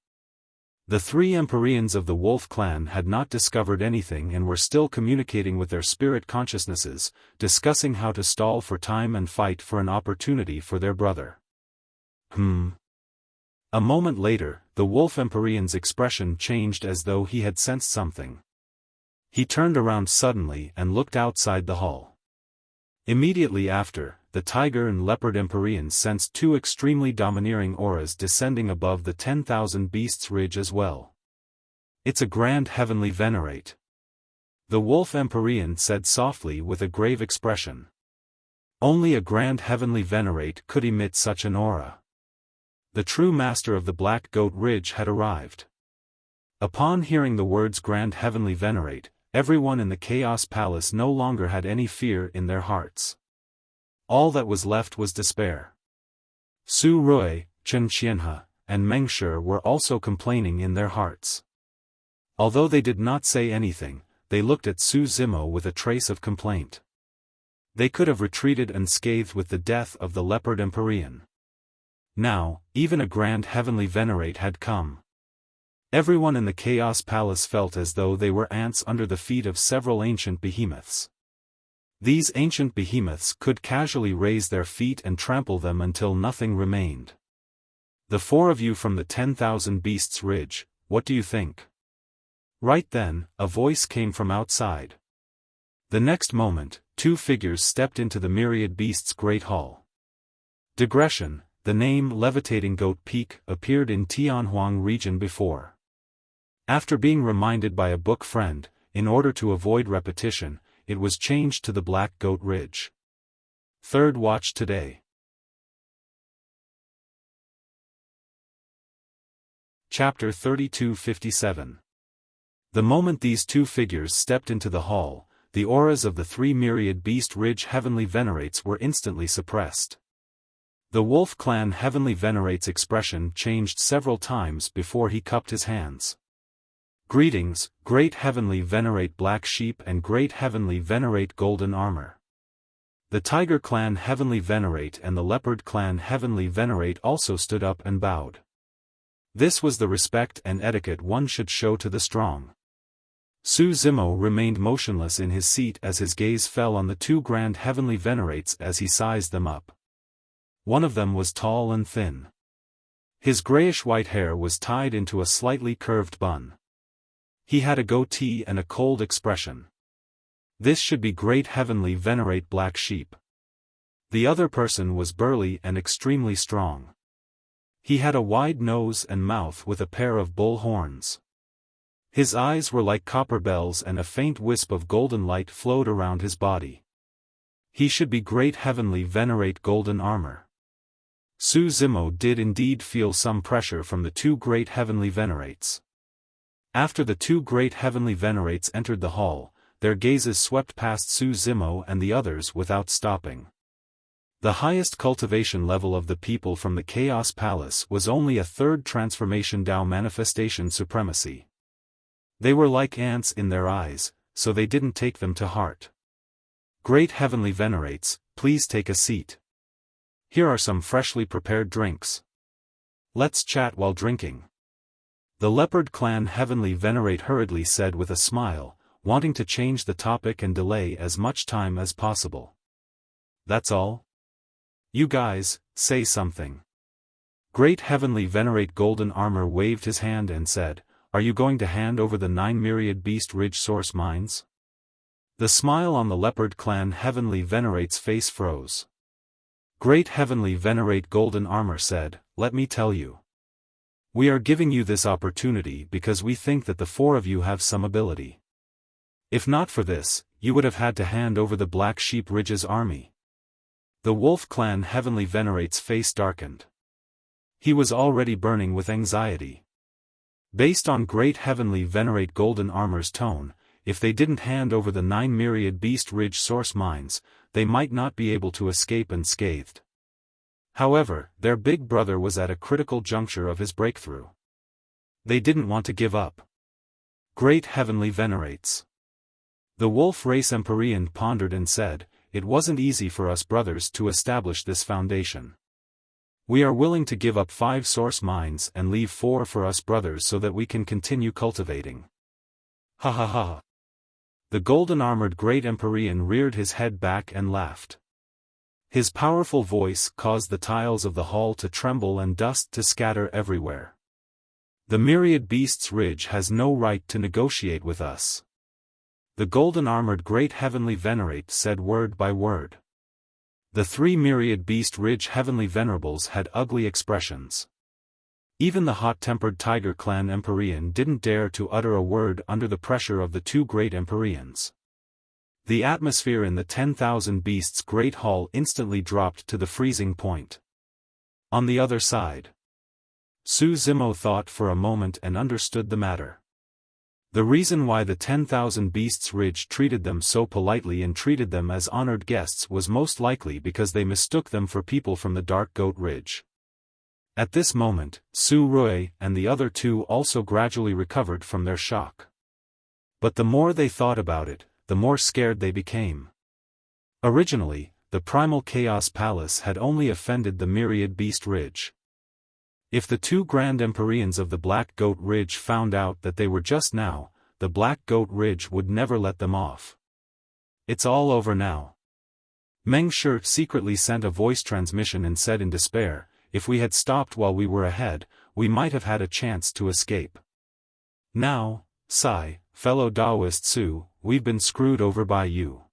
The three Empyreans of the Wolf clan had not discovered anything and were still communicating with their spirit consciousnesses, discussing how to stall for time and fight for an opportunity for their brother. A moment later, the Wolf Empyrean's expression changed as though he had sensed something. He turned around suddenly and looked outside the hall. Immediately after, the Tiger and Leopard Empyreans sensed two extremely domineering auras descending above the 10,000 Beasts Ridge as well. "It's a grand heavenly venerate," the Wolf Empyrean said softly with a grave expression. Only a grand heavenly venerate could emit such an aura. The true master of the Black Goat Ridge had arrived. Upon hearing the words Grand Heavenly Venerate, everyone in the Chaos Palace no longer had any fear in their hearts. All that was left was despair. Su Rui, Chen Qianhe, and Meng Shi were also complaining in their hearts. Although they did not say anything, they looked at Su Zimo with a trace of complaint. They could have retreated unscathed with the death of the Leopard Empyrean. Now, even a Grand Heavenly Venerate had come. Everyone in the Chaos Palace felt as though they were ants under the feet of several ancient behemoths. These ancient behemoths could casually raise their feet and trample them until nothing remained. "The four of you from the 10,000 Beasts Ridge, what do you think?" Right then, a voice came from outside. The next moment, two figures stepped into the Myriad Beasts' Great Hall. Digression: the name Levitating Goat Peak appeared in Tianhuang region before. After being reminded by a book friend, in order to avoid repetition, it was changed to the Black Goat Ridge. Third watch today. Chapter 3257. The moment these two figures stepped into the hall, the auras of the three Myriad Beast Ridge Heavenly Venerates were instantly suppressed. The Wolf Clan Heavenly Venerate's expression changed several times before he cupped his hands. "Greetings, Great Heavenly Venerate Black Sheep and Great Heavenly Venerate Golden Armor." The Tiger Clan Heavenly Venerate and the Leopard Clan Heavenly Venerate also stood up and bowed. This was the respect and etiquette one should show to the strong. Su Zimo remained motionless in his seat as his gaze fell on the two Grand Heavenly Venerates as he sized them up. One of them was tall and thin. His grayish-white hair was tied into a slightly curved bun. He had a goatee and a cold expression. This should be Great Heavenly Venerate Black Sheep. The other person was burly and extremely strong. He had a wide nose and mouth with a pair of bull horns. His eyes were like copper bells and a faint wisp of golden light flowed around his body. He should be Great Heavenly Venerate Golden Armor. Su Zimo did indeed feel some pressure from the two Great Heavenly Venerates. After the two Great Heavenly Venerates entered the hall, their gazes swept past Su Zimo and the others without stopping. The highest cultivation level of the people from the Chaos Palace was only a third transformation Dao manifestation supremacy. They were like ants in their eyes, so they didn't take them to heart. "Great Heavenly Venerates, please take a seat. Here are some freshly prepared drinks. Let's chat while drinking." The Leopard Clan Heavenly Venerate hurriedly said with a smile, wanting to change the topic and delay as much time as possible. "That's all? You guys, say something." Great Heavenly Venerate Golden Armor waved his hand and said, "Are you going to hand over the 9 Myriad Beast Ridge source mines?" The smile on the Leopard Clan Heavenly Venerate's face froze. Great Heavenly Venerate Golden Armor said, "Let me tell you. We are giving you this opportunity because we think that the four of you have some ability. If not for this, you would have had to hand over the Black Sheep Ridge's army." The Wolf Clan Heavenly Venerate's face darkened. He was already burning with anxiety. Based on Great Heavenly Venerate Golden Armor's tone, if they didn't hand over the 9 Myriad Beast Ridge source mines, they might not be able to escape unscathed. However, their big brother was at a critical juncture of his breakthrough. They didn't want to give up. Great Heavenly Venerates. The Wolf Race Empyrean pondered and said, "It wasn't easy for us brothers to establish this foundation. We are willing to give up 5 source mines and leave 4 for us brothers so that we can continue cultivating. Ha ha ha. The golden-armored great Empyrean reared his head back and laughed. His powerful voice caused the tiles of the hall to tremble and dust to scatter everywhere. The myriad beasts ridge has no right to negotiate with us. The golden-armored great heavenly venerate said word by word. The 3 myriad beast ridge heavenly venerables had ugly expressions. Even the hot-tempered tiger clan Empyrean didn't dare to utter a word under the pressure of the 2 great Empyreans. The atmosphere in the 10,000 beasts great hall instantly dropped to the freezing point. On the other side, Su Zimo thought for a moment and understood the matter. The reason why the 10,000 beasts ridge treated them so politely and treated them as honored guests was most likely because they mistook them for people from the Dark Goat Ridge. At this moment, Su Rui and the other 2 also gradually recovered from their shock. But the more they thought about it, the more scared they became. Originally, the Primal Chaos Palace had only offended the Myriad Beast Ridge. If the 2 Grand Empyreans of the Black Goat Ridge found out that they were just now, the Black Goat Ridge would never let them off. It's all over now. Meng Shi secretly sent a voice transmission and said in despair, if we had stopped while we were ahead, we might have had a chance to escape. Now, Sai, fellow Taoist Su, we've been screwed over by you.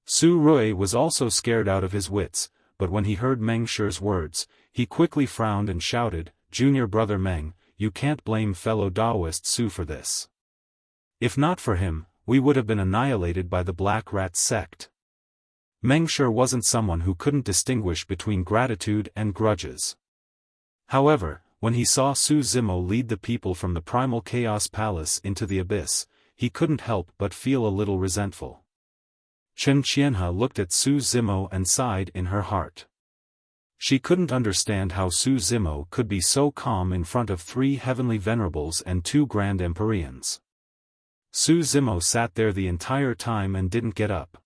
Su Rui was also scared out of his wits, but when he heard Meng Shi's words, he quickly frowned and shouted, Junior brother Meng, you can't blame fellow Taoist Su for this. If not for him, we would have been annihilated by the Black Rat sect. Meng Shi wasn't someone who couldn't distinguish between gratitude and grudges. However, when he saw Su Zimo lead the people from the Primal Chaos Palace into the abyss, he couldn't help but feel a little resentful. Chen Qianhe looked at Su Zimo and sighed in her heart. She couldn't understand how Su Zimo could be so calm in front of 3 heavenly venerables and 2 grand Empyreans. Su Zimo sat there the entire time and didn't get up.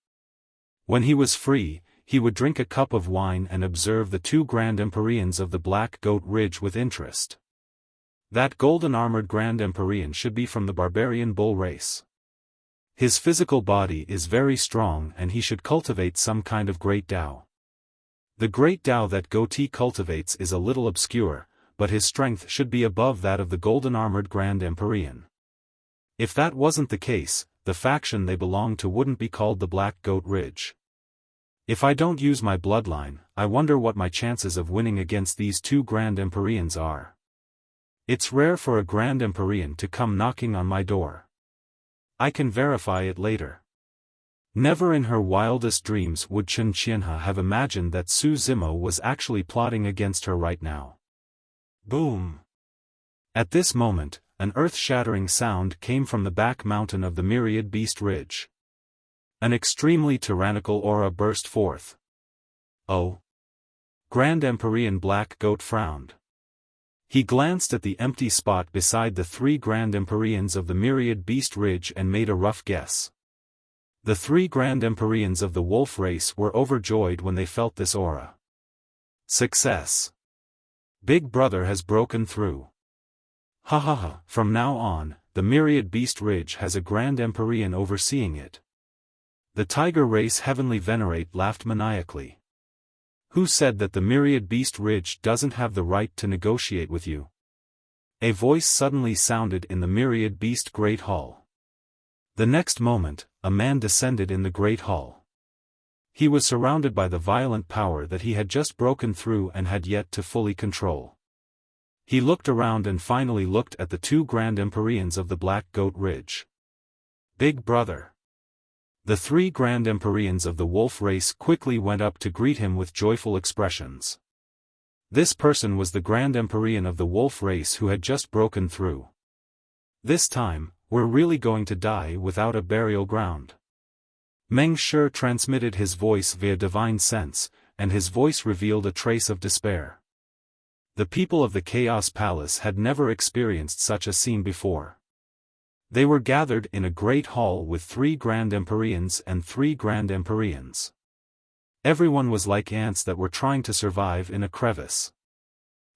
When he was free, he would drink a cup of wine and observe the 2 grand Empyreans of the Black Goat Ridge with interest. That golden-armored grand Empyrean should be from the barbarian bull race. His physical body is very strong and he should cultivate some kind of great Tao. The great Tao that Goatee cultivates is a little obscure, but his strength should be above that of the golden-armored grand Empyrean. If that wasn't the case, the faction they belong to wouldn't be called the Black Goat Ridge. If I don't use my bloodline, I wonder what my chances of winning against these 2 grand Empyreans are. It's rare for a grand Empyrean to come knocking on my door. I can verify it later. Never in her wildest dreams would Chen Qianhe have imagined that Su Zimo was actually plotting against her right now. Boom! At this moment, an earth-shattering sound came from the back mountain of the Myriad Beast Ridge. An extremely tyrannical aura burst forth. Oh! Grand Empyrean Black Goat frowned. He glanced at the empty spot beside the 3 Grand Empyreans of the Myriad Beast Ridge and made a rough guess. The 3 Grand Empyreans of the wolf race were overjoyed when they felt this aura. Success! Big Brother has broken through. Ha ha ha, from now on, the Myriad Beast Ridge has a Grand Empyrean overseeing it. The Tiger Race Heavenly Venerate laughed maniacally. Who said that the Myriad Beast Ridge doesn't have the right to negotiate with you? A voice suddenly sounded in the Myriad Beast Great Hall. The next moment, a man descended in the Great Hall. He was surrounded by the violent power that he had just broken through and had yet to fully control. He looked around and finally looked at the 2 Grand Empyreans of the Black Goat Ridge. Big Brother! The 3 Grand Empyreans of the wolf race quickly went up to greet him with joyful expressions. This person was the Grand Empyrean of the wolf race who had just broken through. This time, we're really going to die without a burial ground. Meng Shi transmitted his voice via divine sense, and his voice revealed a trace of despair. The people of the Chaos Palace had never experienced such a scene before. They were gathered in a great hall with 3 Grand Empyreans and 3 Grand Empyreans. Everyone was like ants that were trying to survive in a crevice.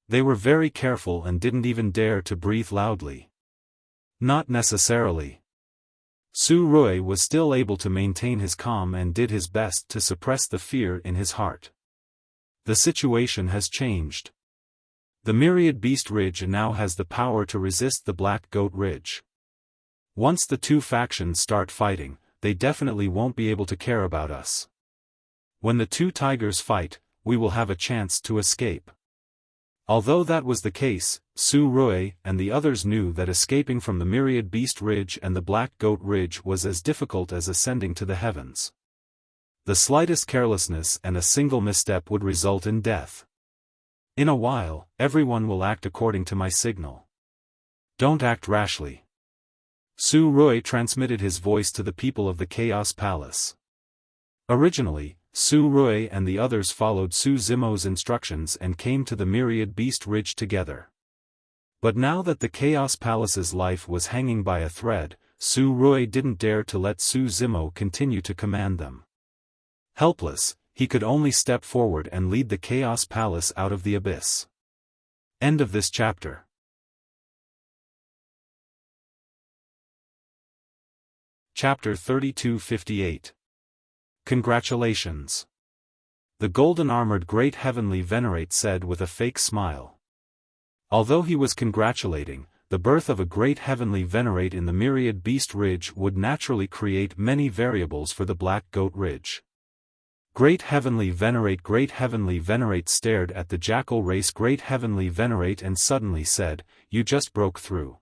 They were very careful and didn't even dare to breathe loudly. Not necessarily. Su Rui was still able to maintain his calm and did his best to suppress the fear in his heart. The situation has changed. The Myriad Beast Ridge now has the power to resist the Black Goat Ridge. Once the two factions start fighting, they definitely won't be able to care about us. When the two tigers fight, we will have a chance to escape. Although that was the case, Su Rui and the others knew that escaping from the Myriad Beast Ridge and the Black Goat Ridge was as difficult as ascending to the heavens. The slightest carelessness and a single misstep would result in death. In a while, everyone will act according to my signal. Don't act rashly. Su Rui transmitted his voice to the people of the Chaos Palace. Originally, Su Rui and the others followed Su Zimo's instructions and came to the Myriad Beast Ridge together. But now that the Chaos Palace's life was hanging by a thread, Su Rui didn't dare to let Su Zimo continue to command them. Helpless, he could only step forward and lead the Chaos Palace out of the abyss. End of this chapter. Chapter 3258. Congratulations. The golden-armored Great Heavenly Venerate said with a fake smile. Although he was congratulating, the birth of a Great Heavenly Venerate in the Myriad Beast Ridge would naturally create many variables for the Black Goat Ridge. Great Heavenly Venerate stared at the Jackal Race Great Heavenly Venerate and suddenly said, "You just broke through.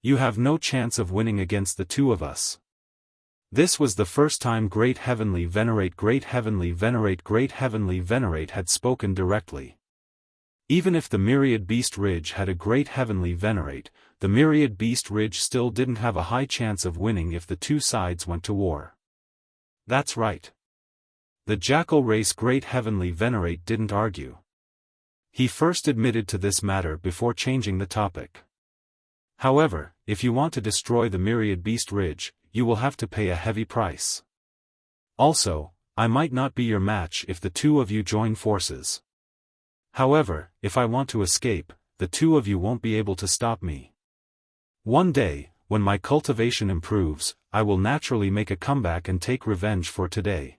You have no chance of winning against the two of us." This was the first time Great Heavenly Venerate had spoken directly. Even if the Myriad Beast Ridge had a Great Heavenly Venerate, the Myriad Beast Ridge still didn't have a high chance of winning if the two sides went to war. That's right. The Jackal Race Great Heavenly Venerate didn't argue. He first admitted to this matter before changing the topic. However, if you want to destroy the Myriad Beast Ridge, you will have to pay a heavy price. Also, I might not be your match if the two of you join forces. However, if I want to escape, the two of you won't be able to stop me. One day, when my cultivation improves, I will naturally make a comeback and take revenge for today.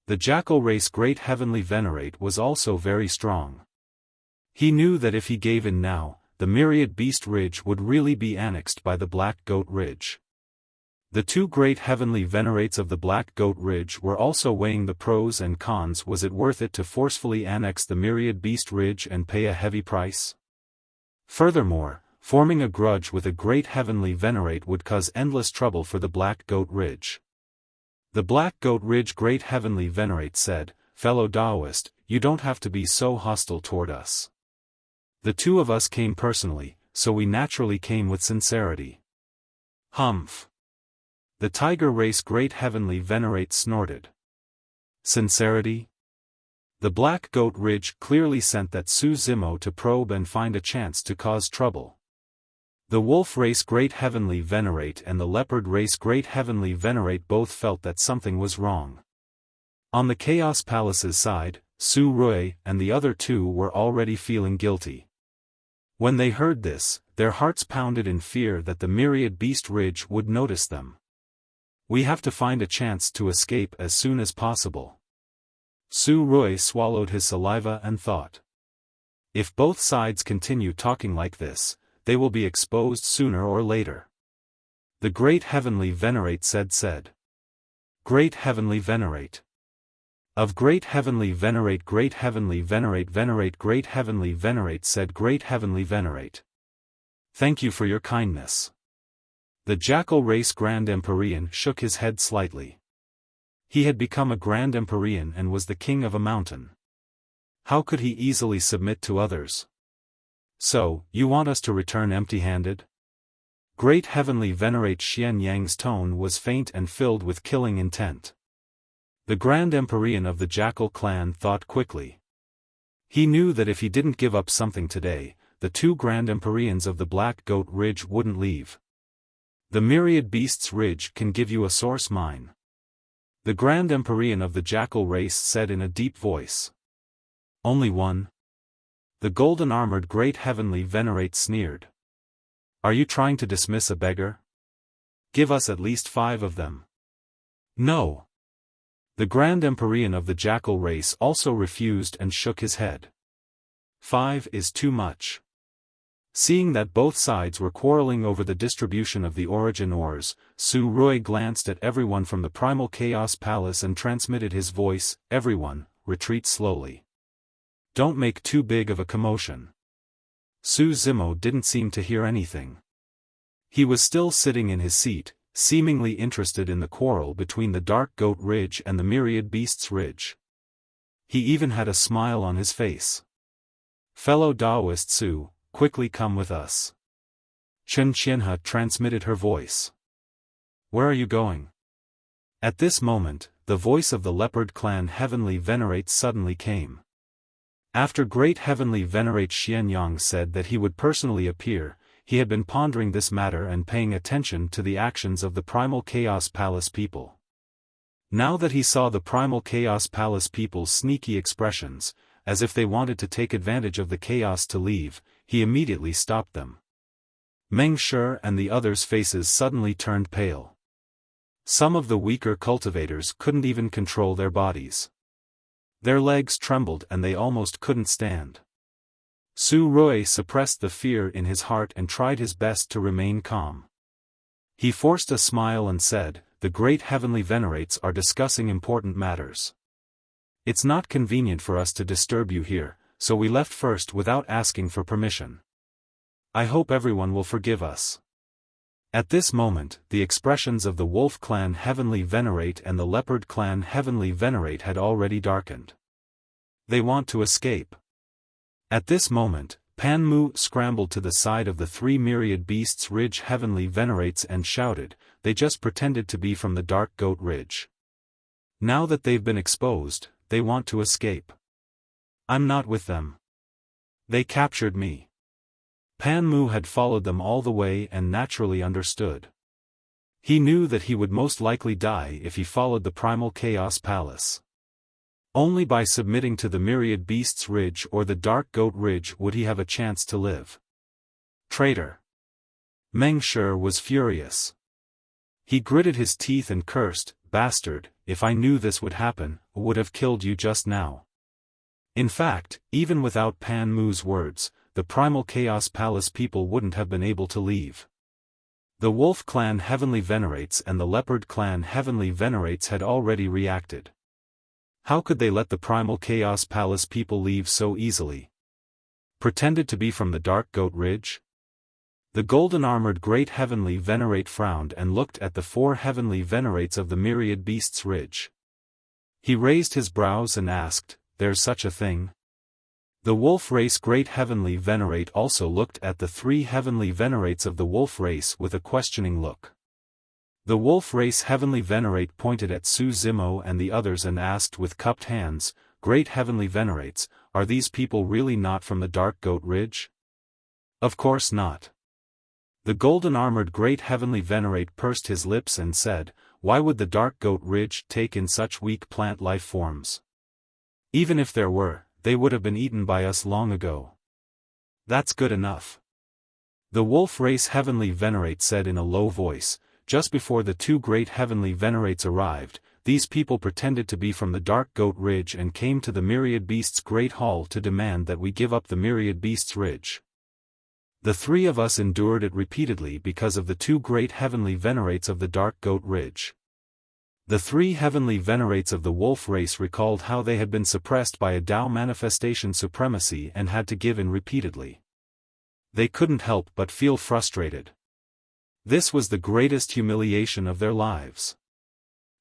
The Jackal Race Great Heavenly Venerate was also very strong. He knew that if he gave in now, the Myriad Beast Ridge would really be annexed by the Black Goat Ridge. The two Great Heavenly Venerates of the Black Goat Ridge were also weighing the pros and cons. Was it worth it to forcefully annex the Myriad Beast Ridge and pay a heavy price? Furthermore, forming a grudge with a Great Heavenly Venerate would cause endless trouble for the Black Goat Ridge. The Black Goat Ridge Great Heavenly Venerate said, "Fellow Taoist, you don't have to be so hostile toward us. The two of us came personally, so we naturally came with sincerity." Humph. The Tiger Race Great Heavenly Venerate snorted. Sincerity? The Black Goat Ridge clearly sent that Su Zimo to probe and find a chance to cause trouble. The Wolf Race Great Heavenly Venerate and the Leopard Race Great Heavenly Venerate both felt that something was wrong. On the Chaos Palace's side, Su Rui and the other two were already feeling guilty. When they heard this, their hearts pounded in fear that the Myriad Beast Ridge would notice them. We have to find a chance to escape as soon as possible. Su Rui swallowed his saliva and thought. If both sides continue talking like this, they will be exposed sooner or later. The Great Heavenly Venerate said. Great Heavenly Venerate. Of Great Heavenly Venerate Great Heavenly Venerate Great Heavenly Venerate said Great Heavenly Venerate. Thank you for your kindness. The Jackal Race Grand Empyrean shook his head slightly. He had become a Grand Empyrean and was the king of a mountain. How could he easily submit to others? So, you want us to return empty-handed? Great Heavenly Venerate Xian Yang's tone was faint and filled with killing intent. The Grand Empyrean of the Jackal clan thought quickly. He knew that if he didn't give up something today, the two Grand Empyreans of the Black Goat Ridge wouldn't leave. The Myriad Beasts Ridge can give you a source mine. The Grand Empyrean of the Jackal Race said in a deep voice. Only one? The golden-armored great heavenly venerate sneered. Are you trying to dismiss a beggar? Give us at least 5 of them. No. The Grand Empyrean of the Jackal race also refused and shook his head. 5 is too much. Seeing that both sides were quarreling over the distribution of the origin ores, Su Rui glanced at everyone from the Primal Chaos Palace and transmitted his voice, everyone, retreat slowly. Don't make too big of a commotion. Su Zimo didn't seem to hear anything. He was still sitting in his seat, seemingly interested in the quarrel between the Dark Goat Ridge and the Myriad Beasts Ridge. He even had a smile on his face. Fellow Daoist Su, quickly come with us. Chen Qianhe transmitted her voice. Where are you going? At this moment, the voice of the Leopard Clan Heavenly Venerate suddenly came. After Great Heavenly Venerate Xianyang said that he would personally appear, he had been pondering this matter and paying attention to the actions of the Primal Chaos Palace people. Now that he saw the Primal Chaos Palace people's sneaky expressions, as if they wanted to take advantage of the chaos to leave, he immediately stopped them. Meng Shi and the others' faces suddenly turned pale. Some of the weaker cultivators couldn't even control their bodies. Their legs trembled and they almost couldn't stand. Su Rui suppressed the fear in his heart and tried his best to remain calm. He forced a smile and said, "The great heavenly venerates are discussing important matters. It's not convenient for us to disturb you here, so we left first without asking for permission. I hope everyone will forgive us." At this moment, the expressions of the Wolf Clan Heavenly Venerate and the Leopard Clan Heavenly Venerate had already darkened. They want to escape. At this moment, Pan Mu scrambled to the side of the 3 Myriad Beasts Ridge Heavenly Venerates and shouted, "They just pretended to be from the Dark Goat Ridge. Now that they've been exposed, they want to escape. I'm not with them. They captured me." Pan Mu had followed them all the way and naturally understood. He knew that he would most likely die if he followed the Primal Chaos Palace. Only by submitting to the Myriad Beasts Ridge or the Dark Goat Ridge would he have a chance to live. Traitor! Meng Shi was furious. He gritted his teeth and cursed, "Bastard, if I knew this would happen, I would have killed you just now." In fact, even without Pan Mu's words, the Primal Chaos Palace people wouldn't have been able to leave. The Wolf Clan Heavenly Venerates and the Leopard Clan Heavenly Venerates had already reacted. How could they let the Primal Chaos Palace people leave so easily? Pretended to be from the Dark Goat Ridge? The golden-armored Great Heavenly Venerate frowned and looked at the 4 Heavenly Venerates of the Myriad Beasts Ridge. He raised his brows and asked, "There's such a thing?" The Wolf Race Great Heavenly Venerate also looked at the 3 Heavenly Venerates of the Wolf Race with a questioning look. The Wolf Race Heavenly Venerate pointed at Su Zimo and the others and asked with cupped hands, "Great Heavenly Venerates, are these people really not from the Dark Goat Ridge?" "Of course not." The golden-armored Great Heavenly Venerate pursed his lips and said, "Why would the Dark Goat Ridge take in such weak plant life forms? Even if there were, they would have been eaten by us long ago." "That's good enough." The Wolf Race Heavenly Venerate said in a low voice, "Just before the 2 Great Heavenly Venerates arrived, these people pretended to be from the Dark Goat Ridge and came to the Myriad Beasts Great Hall to demand that we give up the Myriad Beasts Ridge. The 3 of us endured it repeatedly because of the 2 Great Heavenly Venerates of the Dark Goat Ridge." The 3 Heavenly Venerates of the Wolf Race recalled how they had been suppressed by a Tao manifestation supremacy and had to give in repeatedly. They couldn't help but feel frustrated. This was the greatest humiliation of their lives.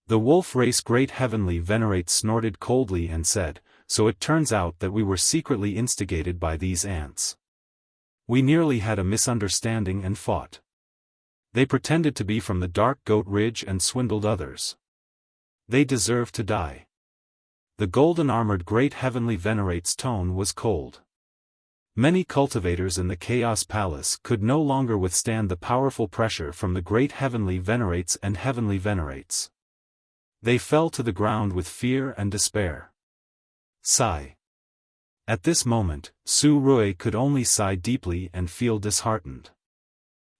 The Wolf Race Great Heavenly Venerate snorted coldly and said, "So it turns out that we were secretly instigated by these ants. We nearly had a misunderstanding and fought. They pretended to be from the Dark Goat Ridge and swindled others. They deserve to die." The golden-armored Great Heavenly Venerate's tone was cold. Many cultivators in the Chaos Palace could no longer withstand the powerful pressure from the Great Heavenly Venerates and Heavenly Venerates. They fell to the ground with fear and despair. Sigh. At this moment, Su Rui could only sigh deeply and feel disheartened.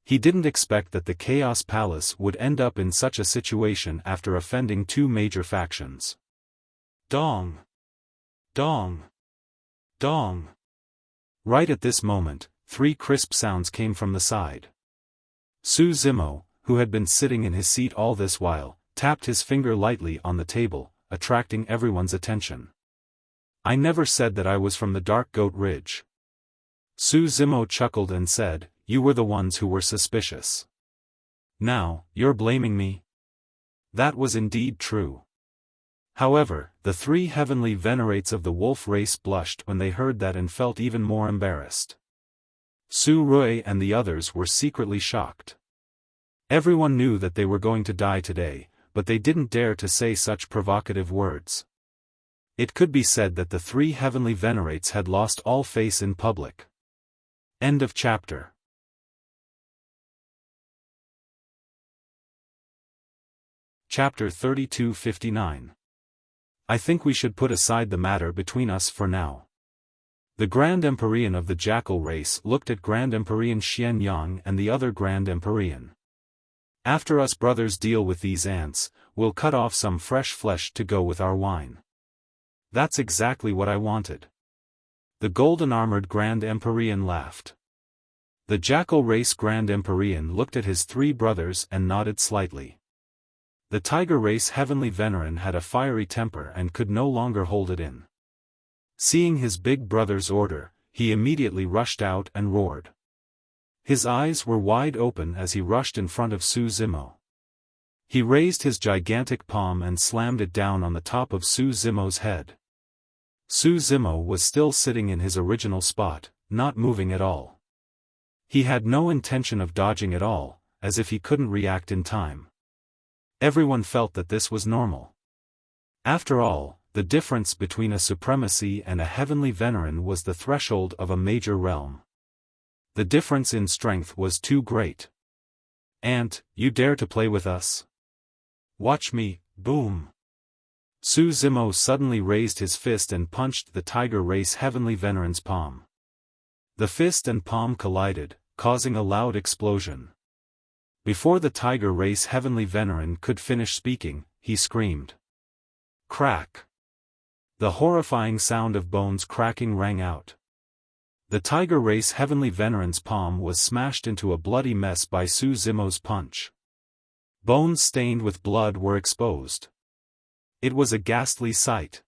He didn't expect that the Chaos Palace would end up in such a situation after offending two major factions. Dong! Dong! Dong! Right at this moment, 3 crisp sounds came from the side. Su Zimo, who had been sitting in his seat all this while, tapped his finger lightly on the table, attracting everyone's attention. I never said that I was from the Dark Goat Ridge. Su Zimo chuckled and said, you were the ones who were suspicious. Now, you're blaming me? That was indeed true. However, the 3 heavenly venerates of the wolf race blushed when they heard that and felt even more embarrassed. Su Rui and the others were secretly shocked. Everyone knew that they were going to die today, but they didn't dare to say such provocative words. It could be said that the 3 heavenly venerates had lost all face in public. End of chapter. Chapter 32:59. I think we should put aside the matter between us for now. The Grand Empyrean of the Jackal race looked at Grand Empyrean Xian Yang and the other Grand Empyrean. After us brothers deal with these ants, we'll cut off some fresh flesh to go with our wine. That's exactly what I wanted. The golden-armored Grand Empyrean laughed. The Jackal race Grand Empyrean looked at his 3 brothers and nodded slightly. The Tiger race Heavenly Veneran had a fiery temper and could no longer hold it in. Seeing his big brother's order, he immediately rushed out and roared. His eyes were wide open as he rushed in front of Su Zimo. He raised his gigantic palm and slammed it down on the top of Su Zimo's head. Su Zimo was still sitting in his original spot, not moving at all. He had no intention of dodging at all, as if he couldn't react in time. Everyone felt that this was normal. After all, the difference between a supremacy and a heavenly veneran was the threshold of a major realm. The difference in strength was too great. Ant, you dare to play with us? Watch me, boom! Su Zimo suddenly raised his fist and punched the Tiger race Heavenly Veneran's palm. The fist and palm collided, causing a loud explosion. Before the Tiger race Heavenly Veneran could finish speaking, he screamed. Crack! The horrifying sound of bones cracking rang out. The Tiger race Heavenly Veneran's palm was smashed into a bloody mess by Su Zimo's punch. Bones stained with blood were exposed. It was a ghastly sight.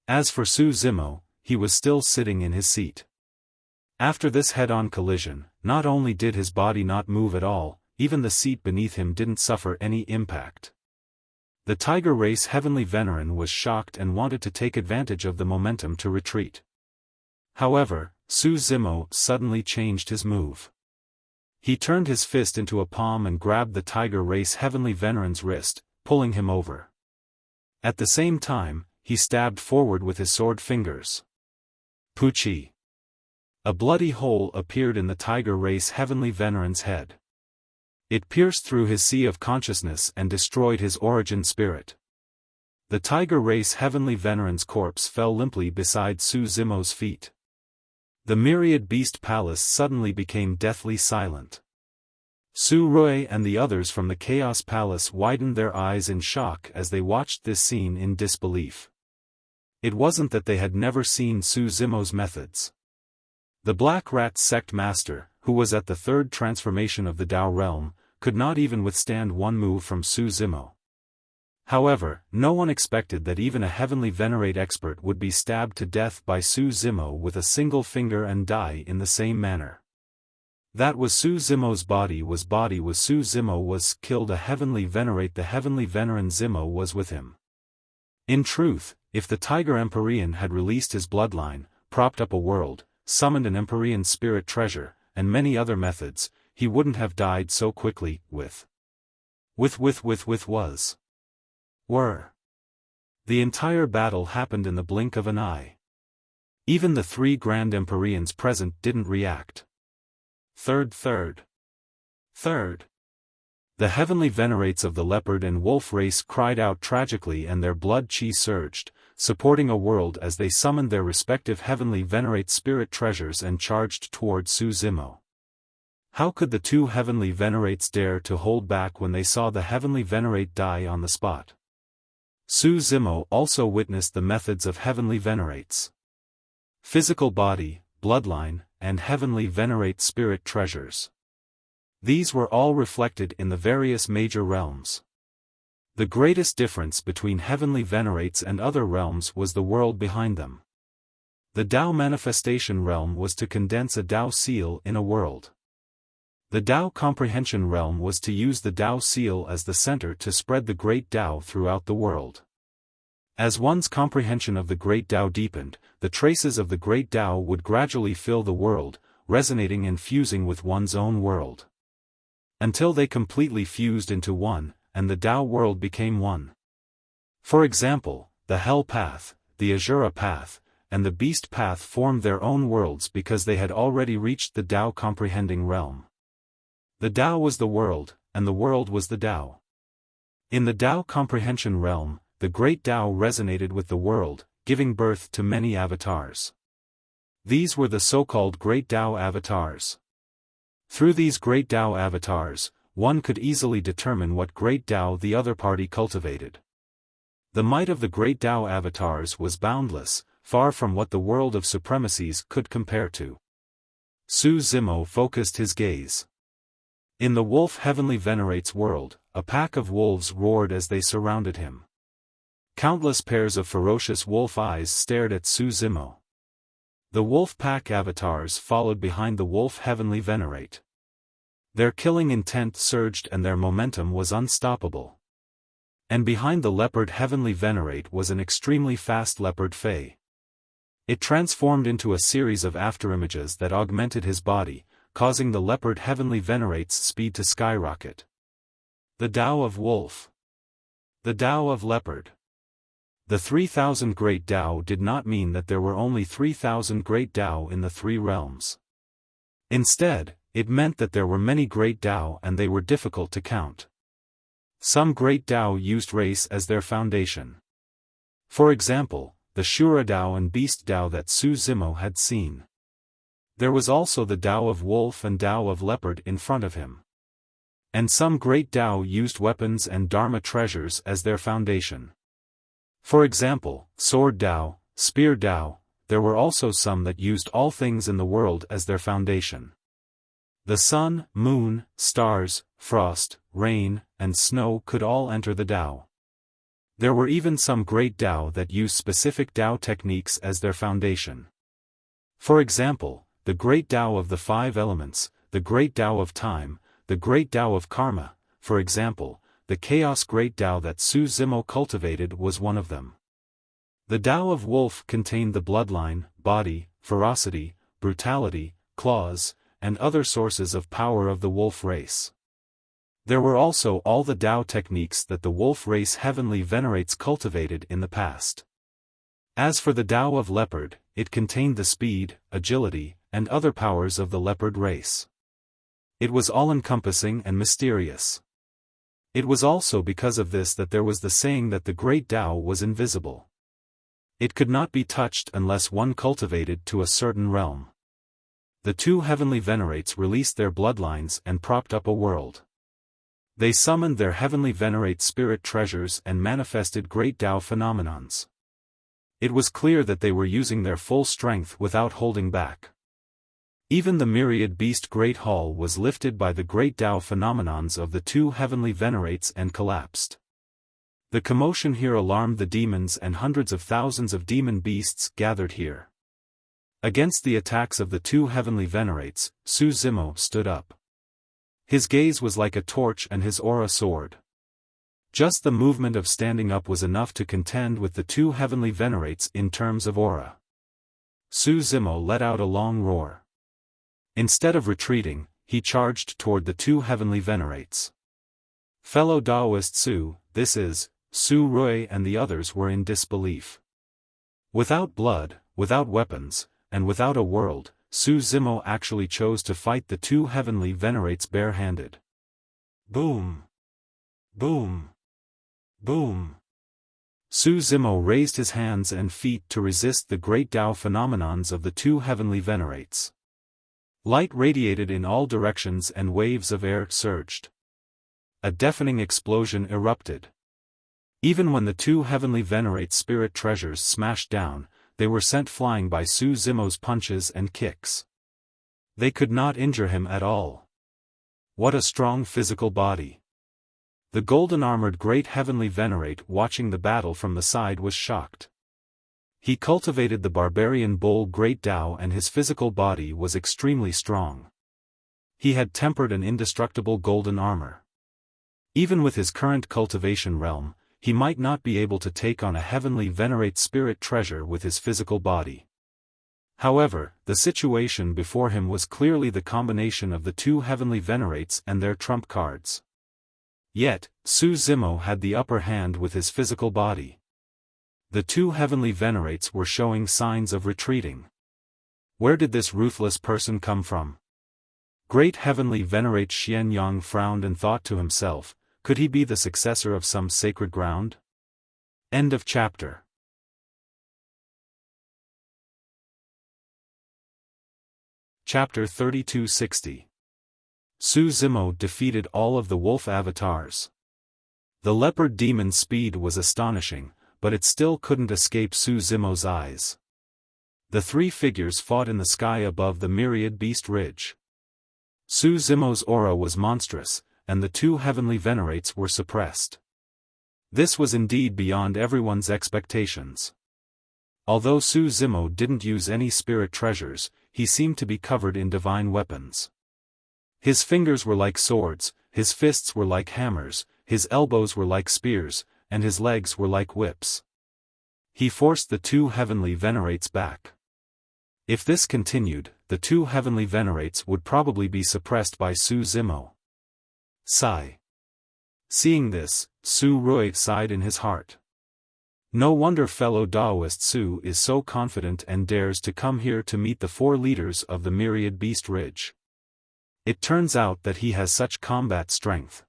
As for Su Zimo, he was still sitting in his seat. After this head-on collision, not only did his body not move at all, even the seat beneath him didn't suffer any impact. The Tiger race Heavenly Veneran was shocked and wanted to take advantage of the momentum to retreat. However, Su Zimo suddenly changed his move. He turned his fist into a palm and grabbed the Tiger race Heavenly Veneran's wrist, pulling him over. At the same time, he stabbed forward with his sword fingers. Poochie! A bloody hole appeared in the Tiger race Heavenly Veneran's head. It pierced through his sea of consciousness and destroyed his origin spirit. The Tiger race Heavenly Veneran's corpse fell limply beside Su Zimo's feet. The myriad beast palace suddenly became deathly silent. Su Rui and the others from the Chaos Palace widened their eyes in shock as they watched this scene in disbelief. It wasn't that they had never seen Su Zimo's methods. The Black Rat Sect Master, who was at the 3rd transformation of the Tao realm, could not even withstand one move from Su Zimo. However, no one expected that even a Heavenly Venerate expert would be stabbed to death by Su Zimo with a single finger and die in the same manner. That was Su Zimo's body was Su Zimo was killed a Heavenly Venerate the Heavenly Veneran Zimo was with him. In truth, if the Tiger Empyrean had released his bloodline, propped up a world, summoned an Empyrean spirit treasure, and many other methods, he wouldn't have died so quickly, were. The entire battle happened in the blink of an eye. Even the 3 Grand Empyreans present didn't react. Third. The Heavenly Venerates of the Leopard and Wolf race cried out tragically and their blood chi surged, supporting a world as they summoned their respective heavenly venerate spirit treasures and charged toward Su Zimo. How could the two heavenly venerates dare to hold back when they saw the heavenly venerate die on the spot? Su Zimo also witnessed the methods of heavenly venerates. Physical body, bloodline, and heavenly venerate spirit treasures. These were all reflected in the various major realms. The greatest difference between heavenly venerates and other realms was the world behind them. The Tao manifestation realm was to condense a Tao seal in a world. The Tao comprehension realm was to use the Tao seal as the center to spread the great Tao throughout the world. As one's comprehension of the great Tao deepened, the traces of the great Tao would gradually fill the world, resonating and fusing with one's own world. Until they completely fused into one, and the Tao world became one. For example, the Hell Path, the Azura Path, and the Beast Path formed their own worlds because they had already reached the Tao comprehending realm. The Tao was the world, and the world was the Tao. In the Tao comprehension realm, the great Tao resonated with the world, giving birth to many avatars. These were the so-called Great Tao avatars. Through these Great Tao avatars, one could easily determine what Great Tao the other party cultivated. The might of the Great Tao avatars was boundless, far from what the world of supremacies could compare to. Su Zimo focused his gaze. In the wolf heavenly venerates world, a pack of wolves roared as they surrounded him. Countless pairs of ferocious wolf eyes stared at Su Zimo. The wolf pack avatars followed behind the wolf heavenly venerate. Their killing intent surged and their momentum was unstoppable. And behind the leopard heavenly venerate was an extremely fast leopard fae. It transformed into a series of afterimages that augmented his body, causing the leopard heavenly venerate's speed to skyrocket. The Tao of Wolf. The Tao of Leopard. The 3,000 Great Tao did not mean that there were only 3,000 Great Tao in the three realms. Instead, it meant that there were many Great Tao and they were difficult to count. Some Great Tao used race as their foundation. For example, the Shura Tao and Beast Tao that Su Zimo had seen. There was also the Tao of Wolf and Tao of Leopard in front of him. And some Great Tao used weapons and Dharma treasures as their foundation. For example, Sword Tao, Spear Tao. There were also some that used all things in the world as their foundation. The sun, moon, stars, frost, rain, and snow could all enter the Tao. There were even some Great Tao that used specific Tao techniques as their foundation. For example, the Great Tao of the Five Elements, the Great Tao of Time, the Great Tao of Karma. For example, the Chaos Great Tao that Su Zimo cultivated was one of them. The Tao of Wolf contained the bloodline, body, ferocity, brutality, claws, and other sources of power of the wolf race. There were also all the Tao techniques that the wolf race heavenly venerates cultivated in the past. As for the Tao of Leopard, it contained the speed, agility, and other powers of the leopard race. It was all-encompassing and mysterious. It was also because of this that there was the saying that the Great Tao was invisible. It could not be touched unless one cultivated to a certain realm. The two heavenly venerates released their bloodlines and propped up a world. They summoned their heavenly venerate spirit treasures and manifested great Tao phenomenons. It was clear that they were using their full strength without holding back. Even the myriad beast Great Hall was lifted by the great Tao phenomenons of the two heavenly venerates and collapsed. The commotion here alarmed the demons and hundreds of thousands of demon beasts gathered here. Against the attacks of the two heavenly venerates, Su Zimo stood up. His gaze was like a torch and his aura soared. Just the movement of standing up was enough to contend with the two heavenly venerates in terms of aura. Su Zimo let out a long roar. Instead of retreating, he charged toward the two heavenly venerates. Fellow Taoist Su, this is, Su Rui and the others were in disbelief. Without blood, without weapons, and without a world, Su Zimo actually chose to fight the two heavenly venerates barehanded. Boom! Boom! Boom! Su Zimo raised his hands and feet to resist the great Tao phenomenons of the two heavenly venerates. Light radiated in all directions and waves of air surged. A deafening explosion erupted. Even when the two heavenly venerate spirit treasures smashed down, they were sent flying by Su Zimo's punches and kicks. They could not injure him at all. What a strong physical body! The golden-armored great heavenly venerate watching the battle from the side was shocked. He cultivated the barbarian bull Great Tao and his physical body was extremely strong. He had tempered an indestructible golden armor. Even with his current cultivation realm, he might not be able to take on a heavenly venerate spirit treasure with his physical body. However, the situation before him was clearly the combination of the two heavenly venerates and their trump cards. Yet, Su Zimo had the upper hand with his physical body. The two heavenly venerates were showing signs of retreating. Where did this ruthless person come from? Great heavenly venerate Xian Yang frowned and thought to himself, could he be the successor of some sacred ground? End of chapter. Chapter 3260. Su Zimo defeated all of the wolf avatars. The leopard demon's speed was astonishing, but it still couldn't escape Su Zimo's eyes. The three figures fought in the sky above the myriad beast ridge. Su Zimo's aura was monstrous, and the two heavenly venerates were suppressed. This was indeed beyond everyone's expectations. Although Su Zimo didn't use any spirit treasures, he seemed to be covered in divine weapons. His fingers were like swords, his fists were like hammers, his elbows were like spears, and his legs were like whips. He forced the two heavenly venerates back. If this continued, the two heavenly venerates would probably be suppressed by Su Zimo. Sigh. Seeing this, Su Rui sighed in his heart. No wonder fellow Daoist Su is so confident and dares to come here to meet the four leaders of the myriad beast ridge. It turns out that he has such combat strength.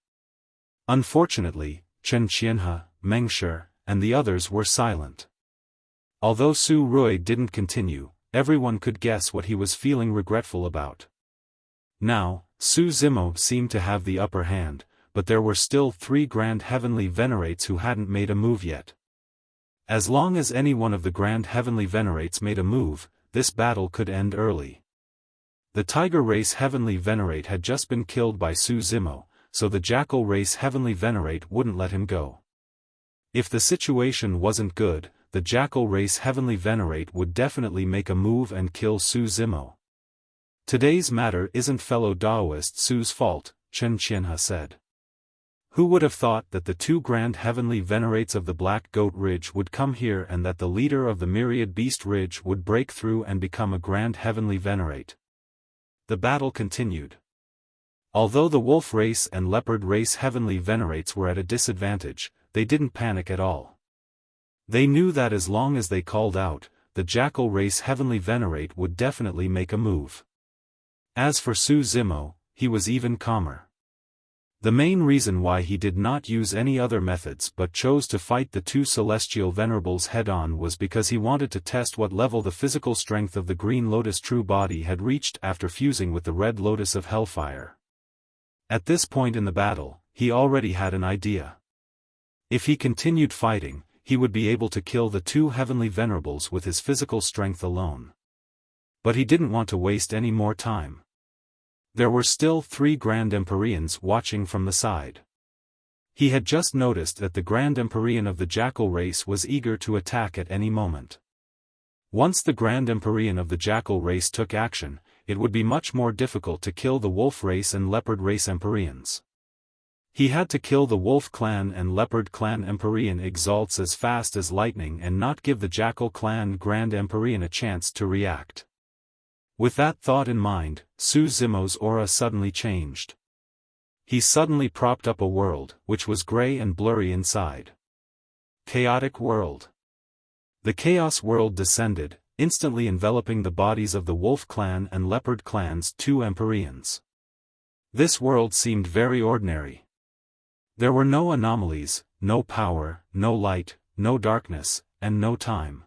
Unfortunately, Chen Qianhe, Meng Shi, and the others were silent. Although Su Rui didn't continue, everyone could guess what he was feeling regretful about. Now, Su Zimo seemed to have the upper hand, but there were still three grand heavenly venerates who hadn't made a move yet. As long as any one of the grand heavenly venerates made a move, this battle could end early. The tiger race heavenly venerate had just been killed by Su Zimo, so the jackal race heavenly venerate wouldn't let him go. If the situation wasn't good, the jackal race heavenly venerate would definitely make a move and kill Su Zimo. Today's matter isn't fellow Daoist Su's fault, Chen Qianhe said. Who would have thought that the two grand heavenly venerates of the Black Goat Ridge would come here and that the leader of the Myriad Beast Ridge would break through and become a grand heavenly venerate? The battle continued. Although the wolf race and leopard race heavenly venerates were at a disadvantage, they didn't panic at all. They knew that as long as they called out, the jackal race heavenly venerate would definitely make a move. As for Su Zimo, he was even calmer. The main reason why he did not use any other methods but chose to fight the two celestial venerables head-on was because he wanted to test what level the physical strength of the Green Lotus true body had reached after fusing with the Red Lotus of Hellfire. At this point in the battle, he already had an idea. If he continued fighting, he would be able to kill the two heavenly venerables with his physical strength alone. But he didn't want to waste any more time. There were still three Grand Empyreans watching from the side. He had just noticed that the Grand Empyrean of the Jackal race was eager to attack at any moment. Once the Grand Empyrean of the Jackal race took action, it would be much more difficult to kill the Wolf race and Leopard race Empyreans. He had to kill the Wolf clan and Leopard clan Empyrean exalts as fast as lightning and not give the Jackal clan Grand Empyrean a chance to react. With that thought in mind, Su Zimo's aura suddenly changed. He suddenly propped up a world, which was gray and blurry inside. Chaotic world. The chaos world descended, instantly enveloping the bodies of the Wolf clan and Leopard clan's two Empyreans. This world seemed very ordinary. There were no anomalies, no power, no light, no darkness, and no time.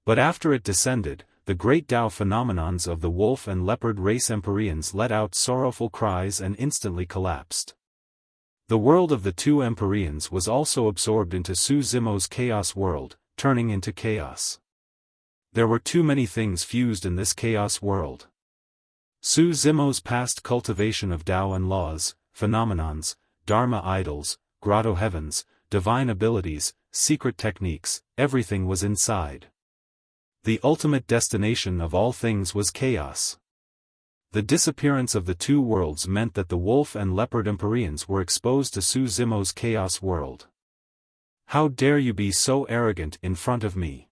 But after it descended, the great Tao phenomenons of the wolf and leopard race Empyreans let out sorrowful cries and instantly collapsed. The world of the two Empyreans was also absorbed into Su Zimo's chaos world, turning into chaos. There were too many things fused in this chaos world. Su Zimo's past cultivation of Tao and laws, phenomenons, Dharma idols, grotto heavens, divine abilities, secret techniques, everything was inside. The ultimate destination of all things was chaos. The disappearance of the two worlds meant that the wolf and leopard Empyreans were exposed to Su Zimo's chaos world. How dare you be so arrogant in front of me?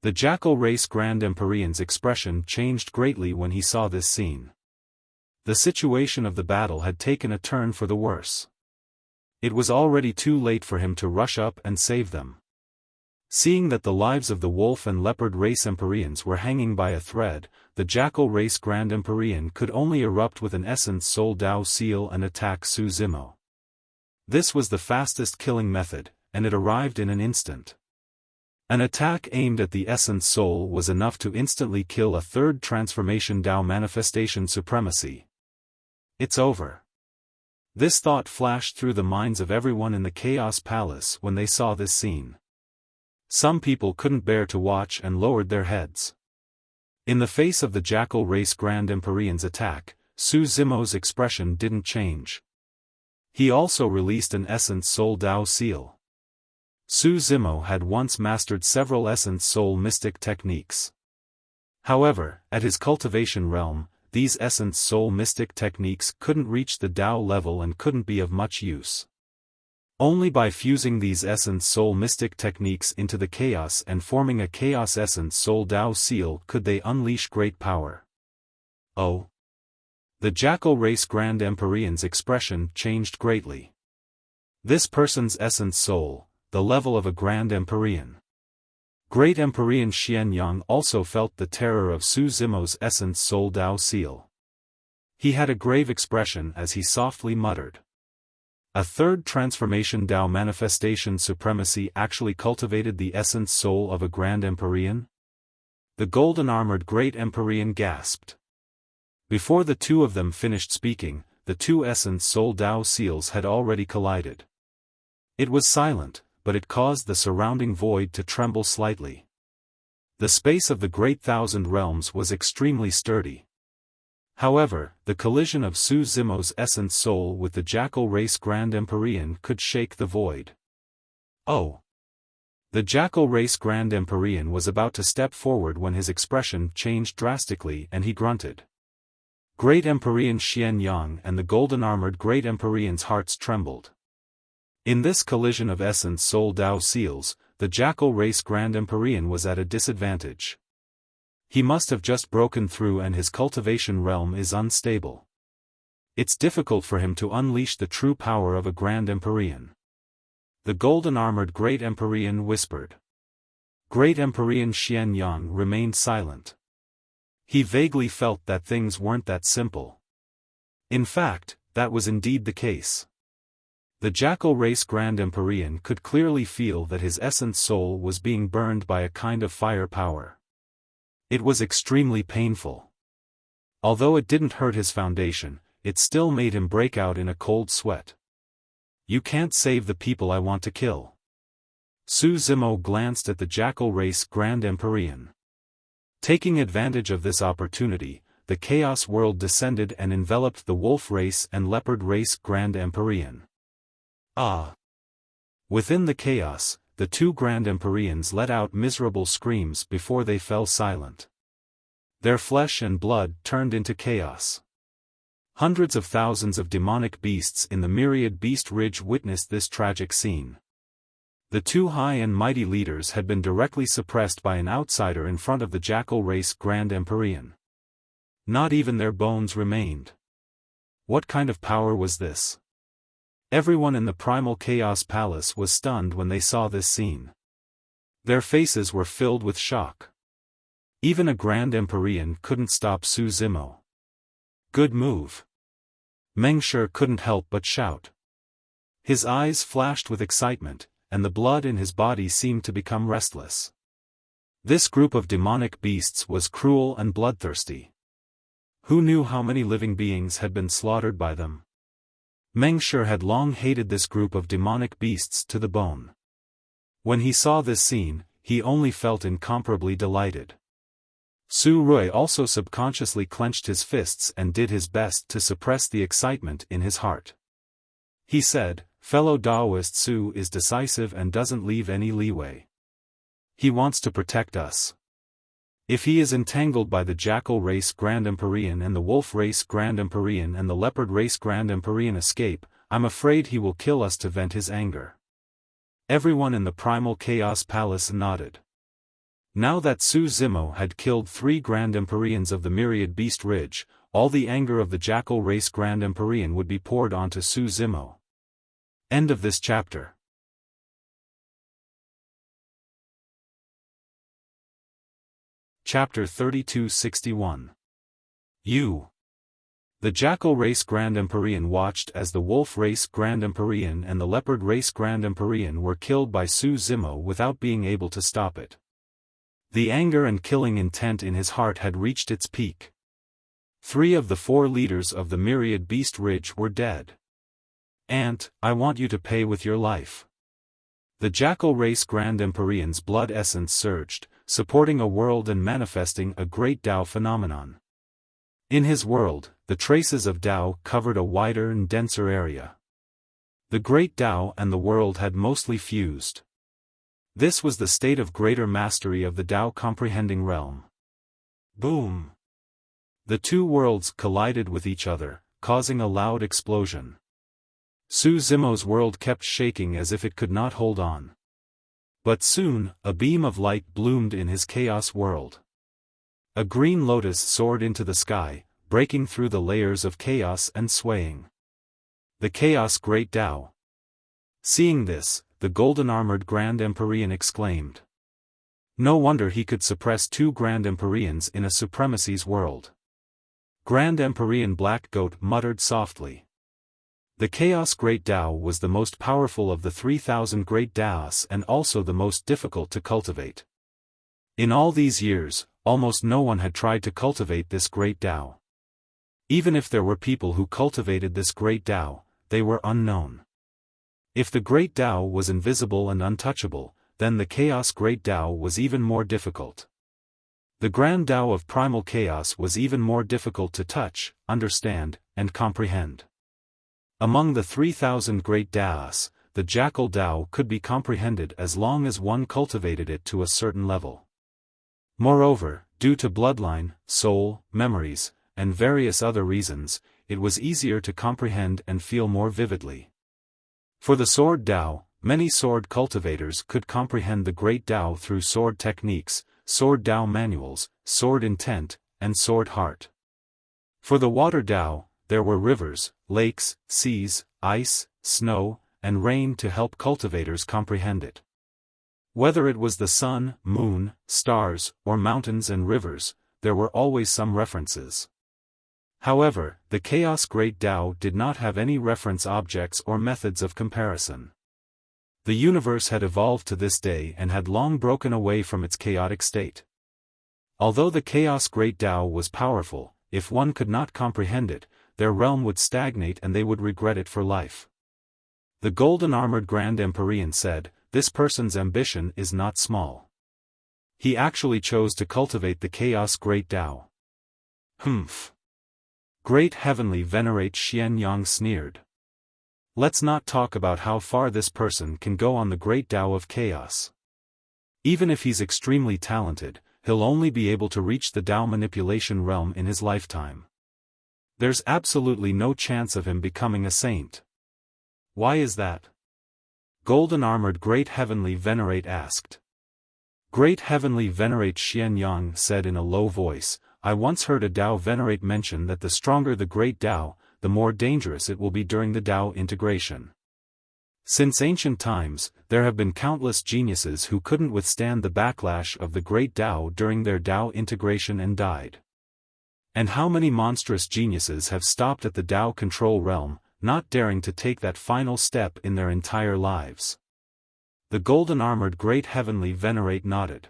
The jackal race Grand Empyrean's expression changed greatly when he saw this scene. The situation of the battle had taken a turn for the worse. It was already too late for him to rush up and save them. Seeing that the lives of the wolf and leopard race Empyreans were hanging by a thread, the jackal race Grand Empyrean could only erupt with an Essence Soul Tao seal and attack Su Zimo. This was the fastest killing method, and it arrived in an instant. An attack aimed at the Essence Soul was enough to instantly kill a third transformation Tao manifestation supremacy. It's over. This thought flashed through the minds of everyone in the Chaos Palace when they saw this scene. Some people couldn't bear to watch and lowered their heads. In the face of the jackal race Grand Empyrean's attack, Su Zimo's expression didn't change. He also released an Essence Soul Tao seal. Su Zimo had once mastered several Essence Soul mystic techniques. However, at his cultivation realm, these Essence Soul mystic techniques couldn't reach the Tao level and couldn't be of much use. Only by fusing these Essence Soul mystic techniques into the chaos and forming a Chaos Essence Soul Tao seal could they unleash great power. Oh! The jackal race Grand Empyrean's expression changed greatly. This person's Essence Soul, the level of a Grand Empyrean. Great Empyrean Xian Yang also felt the terror of Su Zimo's Essence Soul Tao seal. He had a grave expression as he softly muttered. A third transformation Tao manifestation supremacy actually cultivated the essence soul of a Grand Empyrean? The golden-armored Great Empyrean gasped. Before the two of them finished speaking, the two essence soul Tao seals had already collided. It was silent, but it caused the surrounding void to tremble slightly. The space of the Great Thousand Realms was extremely sturdy. However, the collision of Su Zimo's essence soul with the jackal race Grand Empyrean could shake the void. Oh! The jackal race Grand Empyrean was about to step forward when his expression changed drastically and he grunted. Great Empyrean Xian Yang and the golden-armored Great Empyrean's hearts trembled. In this collision of essence soul Tao seals, the jackal race Grand Empyrean was at a disadvantage. He must have just broken through and his cultivation realm is unstable. It's difficult for him to unleash the true power of a Grand Empyrean. The golden-armored Great Empyrean whispered. Great Empyrean Xian Yang remained silent. He vaguely felt that things weren't that simple. In fact, that was indeed the case. The jackal race Grand Empyrean could clearly feel that his essence soul was being burned by a kind of fire power. It was extremely painful. Although it didn't hurt his foundation, it still made him break out in a cold sweat. You can't save the people I want to kill. Su Zimo glanced at the jackal race Grand Empyrean. Taking advantage of this opportunity, the chaos world descended and enveloped the wolf race and leopard race Grand Empyrean. Ah! Within the chaos, the two Grand Empyreans let out miserable screams before they fell silent. Their flesh and blood turned into chaos. Hundreds of thousands of demonic beasts in the myriad beast ridge witnessed this tragic scene. The two high and mighty leaders had been directly suppressed by an outsider in front of the jackal race Grand Empyrean. Not even their bones remained. What kind of power was this? Everyone in the primal chaos palace was stunned when they saw this scene. Their faces were filled with shock. Even a Grand Empyrean couldn't stop Su Zimo. Good move. Meng Shi couldn't help but shout. His eyes flashed with excitement, and the blood in his body seemed to become restless. This group of demonic beasts was cruel and bloodthirsty. Who knew how many living beings had been slaughtered by them? Meng Shi had long hated this group of demonic beasts to the bone. When he saw this scene, he only felt incomparably delighted. Su Rui also subconsciously clenched his fists and did his best to suppress the excitement in his heart. He said, "Fellow Daoist Su is decisive and doesn't leave any leeway. He wants to protect us. If he is entangled by the Jackal race Grand Empyrean and the Wolf race Grand Empyrean and the Leopard race Grand Empyrean escape, I'm afraid he will kill us to vent his anger." Everyone in the Primal Chaos Palace nodded. Now that Su Zimo had killed 3 Grand Empyreans of the Myriad Beast Ridge, all the anger of the Jackal race Grand Empyrean would be poured onto Su Zimo. End of this chapter. Chapter 3261. You. The Jackal race Grand Empyrean watched as the Wolf race Grand Empyrean and the Leopard race Grand Empyrean were killed by Su Zimo without being able to stop it. The anger and killing intent in his heart had reached its peak. 3 of the 4 leaders of the Myriad Beast Ridge were dead. "Ant, I want you to pay with your life." The Jackal race Grand Empyrean's blood essence surged, supporting a world and manifesting a great Tao phenomenon. In his world, the traces of Tao covered a wider and denser area. The great Tao and the world had mostly fused. This was the state of greater mastery of the Tao comprehending realm. Boom! The 2 worlds collided with each other, causing a loud explosion. Su Zimo's world kept shaking as if it could not hold on. But soon, a beam of light bloomed in his chaos world. A green lotus soared into the sky, breaking through the layers of chaos and swaying. The Chaos Great Tao. Seeing this, the golden-armored Grand Empyrean exclaimed. No wonder he could suppress 2 Grand Empyreans in a supremacy's world. Grand Empyrean Black Goat muttered softly. The Chaos Great Tao was the most powerful of the 3,000 Great Taos and also the most difficult to cultivate. In all these years, almost no one had tried to cultivate this Great Tao. Even if there were people who cultivated this Great Tao, they were unknown. If the Great Tao was invisible and untouchable, then the Chaos Great Tao was even more difficult. The Grand Tao of Primal Chaos was even more difficult to touch, understand, and comprehend. Among the 3,000 Great Taos, the Jackal Tao could be comprehended as long as one cultivated it to a certain level. Moreover, due to bloodline, soul, memories, and various other reasons, it was easier to comprehend and feel more vividly. For the Sword Tao, many sword cultivators could comprehend the Great Tao through sword techniques, sword Tao manuals, sword intent, and sword heart. For the Water Tao, there were rivers, lakes, seas, ice, snow, and rain to help cultivators comprehend it. Whether it was the sun, moon, stars, or mountains and rivers, there were always some references. However, the Chaos Great Tao did not have any reference objects or methods of comparison. The universe had evolved to this day and had long broken away from its chaotic state. Although the Chaos Great Tao was powerful, if one could not comprehend it, their realm would stagnate and they would regret it for life. The golden-armored Grand Empyrean said, "This person's ambition is not small. He actually chose to cultivate the Chaos Great Tao." Humph. Great Heavenly Venerate Xian Yang sneered. Let's not talk about how far this person can go on the Great Tao of Chaos. Even if he's extremely talented, he'll only be able to reach the Tao manipulation realm in his lifetime. There's absolutely no chance of him becoming a saint. Why is that? Golden-armored Great Heavenly Venerate asked. Great Heavenly Venerate Xian Yang said in a low voice, "I once heard a Tao Venerate mention that the stronger the Great Tao, the more dangerous it will be during the Tao integration. Since ancient times, there have been countless geniuses who couldn't withstand the backlash of the Great Tao during their Tao integration and died. And how many monstrous geniuses have stopped at the Tao control realm, not daring to take that final step in their entire lives. The golden-armored Great Heavenly Venerate nodded.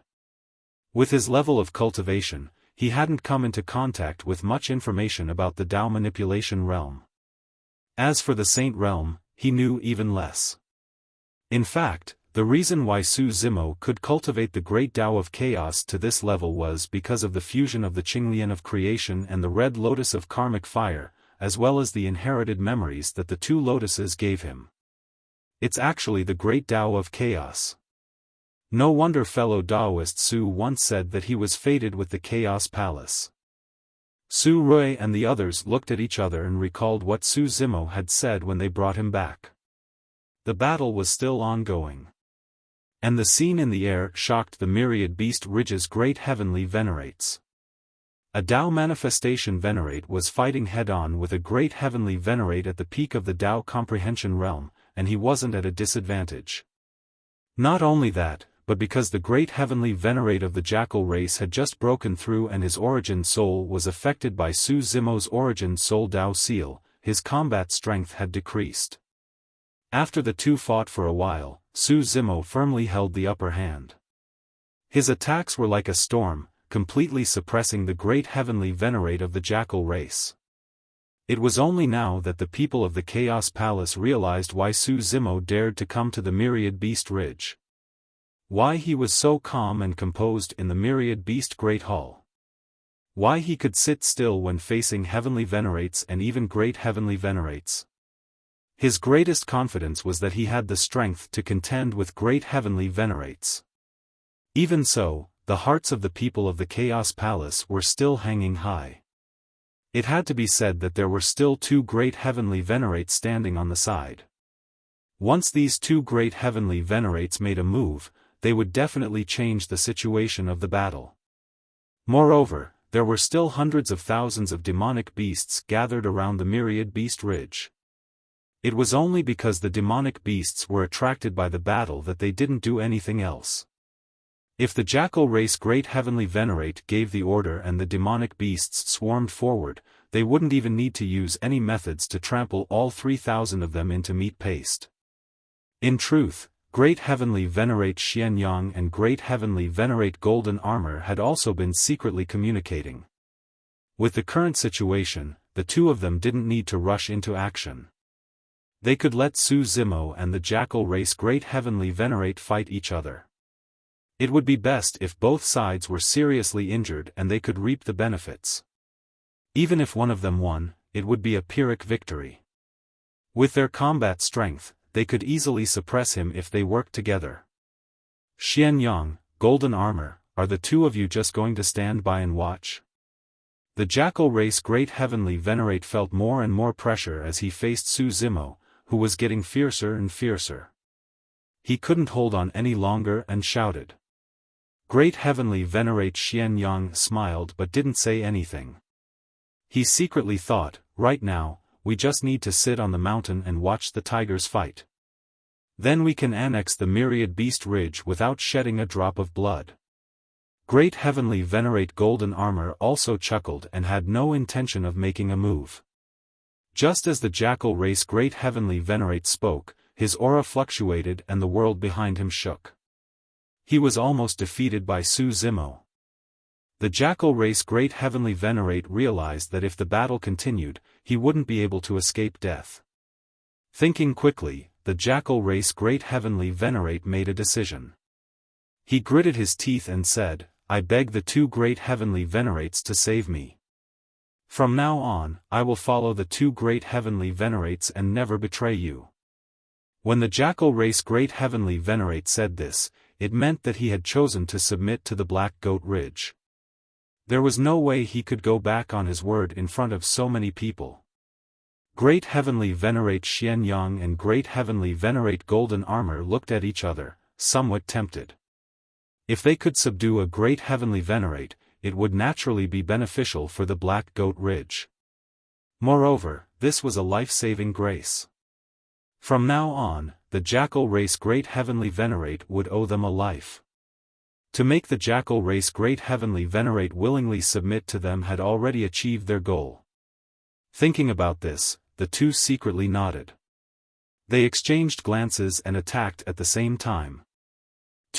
With his level of cultivation, he hadn't come into contact with much information about the Dao manipulation realm. As for the Saint realm, he knew even less. In fact, the reason why Su Zimo could cultivate the great Tao of chaos to this level was because of the fusion of the Qinglian of creation and the red lotus of karmic fire, as well as the inherited memories that the two lotuses gave him. It's actually the great Tao of chaos. No wonder fellow Taoist Su once said that he was fated with the Chaos Palace. Su Rui and the others looked at each other and recalled what Su Zimo had said when they brought him back. The battle was still ongoing. And the scene in the air shocked the myriad beast ridge's great heavenly venerates. A Tao manifestation venerate was fighting head-on with a great heavenly venerate at the peak of the Tao comprehension realm, and he wasn't at a disadvantage. Not only that, but because the great heavenly venerate of the jackal race had just broken through and his origin soul was affected by Su Zimo's origin soul Tao seal, his combat strength had decreased. After the two fought for a while, Su Zimo firmly held the upper hand. His attacks were like a storm, completely suppressing the great heavenly venerate of the jackal race. It was only now that the people of the Chaos Palace realized why Su Zimo dared to come to the Myriad Beast Ridge. Why he was so calm and composed in the Myriad Beast Great Hall. Why he could sit still when facing heavenly venerates and even great heavenly venerates. His greatest confidence was that he had the strength to contend with great heavenly venerates. Even so, the hearts of the people of the Chaos Palace were still hanging high. It had to be said that there were still two great heavenly venerates standing on the side. Once these two great heavenly venerates made a move, they would definitely change the situation of the battle. Moreover, there were still hundreds of thousands of demonic beasts gathered around the Myriad Beast Ridge. It was only because the demonic beasts were attracted by the battle that they didn't do anything else. If the jackal race great heavenly venerate gave the order and the demonic beasts swarmed forward, they wouldn't even need to use any methods to trample all 3,000 of them into meat paste. In truth, great heavenly venerate Xianyang and great heavenly venerate golden armor had also been secretly communicating. With the current situation, the two of them didn't need to rush into action. They could let Su Zimo and the jackal race great heavenly venerate fight each other. It would be best if both sides were seriously injured and they could reap the benefits. Even if one of them won, it would be a Pyrrhic victory. With their combat strength, they could easily suppress him if they worked together. Xianyang, golden armor, are the two of you just going to stand by and watch? The jackal race great heavenly venerate felt more and more pressure as he faced Su Zimo, who was getting fiercer and fiercer. He couldn't hold on any longer and shouted. Great heavenly venerate Xianyang smiled but didn't say anything. He secretly thought, right now, we just need to sit on the mountain and watch the tigers fight. Then we can annex the Myriad Beast Ridge without shedding a drop of blood. Great heavenly venerate golden armor also chuckled and had no intention of making a move. Just as the jackal race great heavenly venerate spoke, his aura fluctuated and the world behind him shook. He was almost defeated by Su Zimo. The jackal race great heavenly venerate realized that if the battle continued, he wouldn't be able to escape death. Thinking quickly, the jackal race great heavenly venerate made a decision. He gritted his teeth and said, I beg the two great heavenly venerates to save me. From now on, I will follow the two great heavenly venerates and never betray you. When the jackal race great heavenly venerate said this, it meant that he had chosen to submit to the Black Goat Ridge. There was no way he could go back on his word in front of so many people. Great heavenly venerate Xianyang and great heavenly venerate golden armor looked at each other, somewhat tempted. If they could subdue a great heavenly venerate, it would naturally be beneficial for the Black Goat Ridge. Moreover, this was a life-saving grace. From now on, the jackal race great heavenly venerate would owe them a life. To make the jackal race great heavenly venerate willingly submit to them had already achieved their goal. Thinking about this, the two secretly nodded. They exchanged glances and attacked at the same time.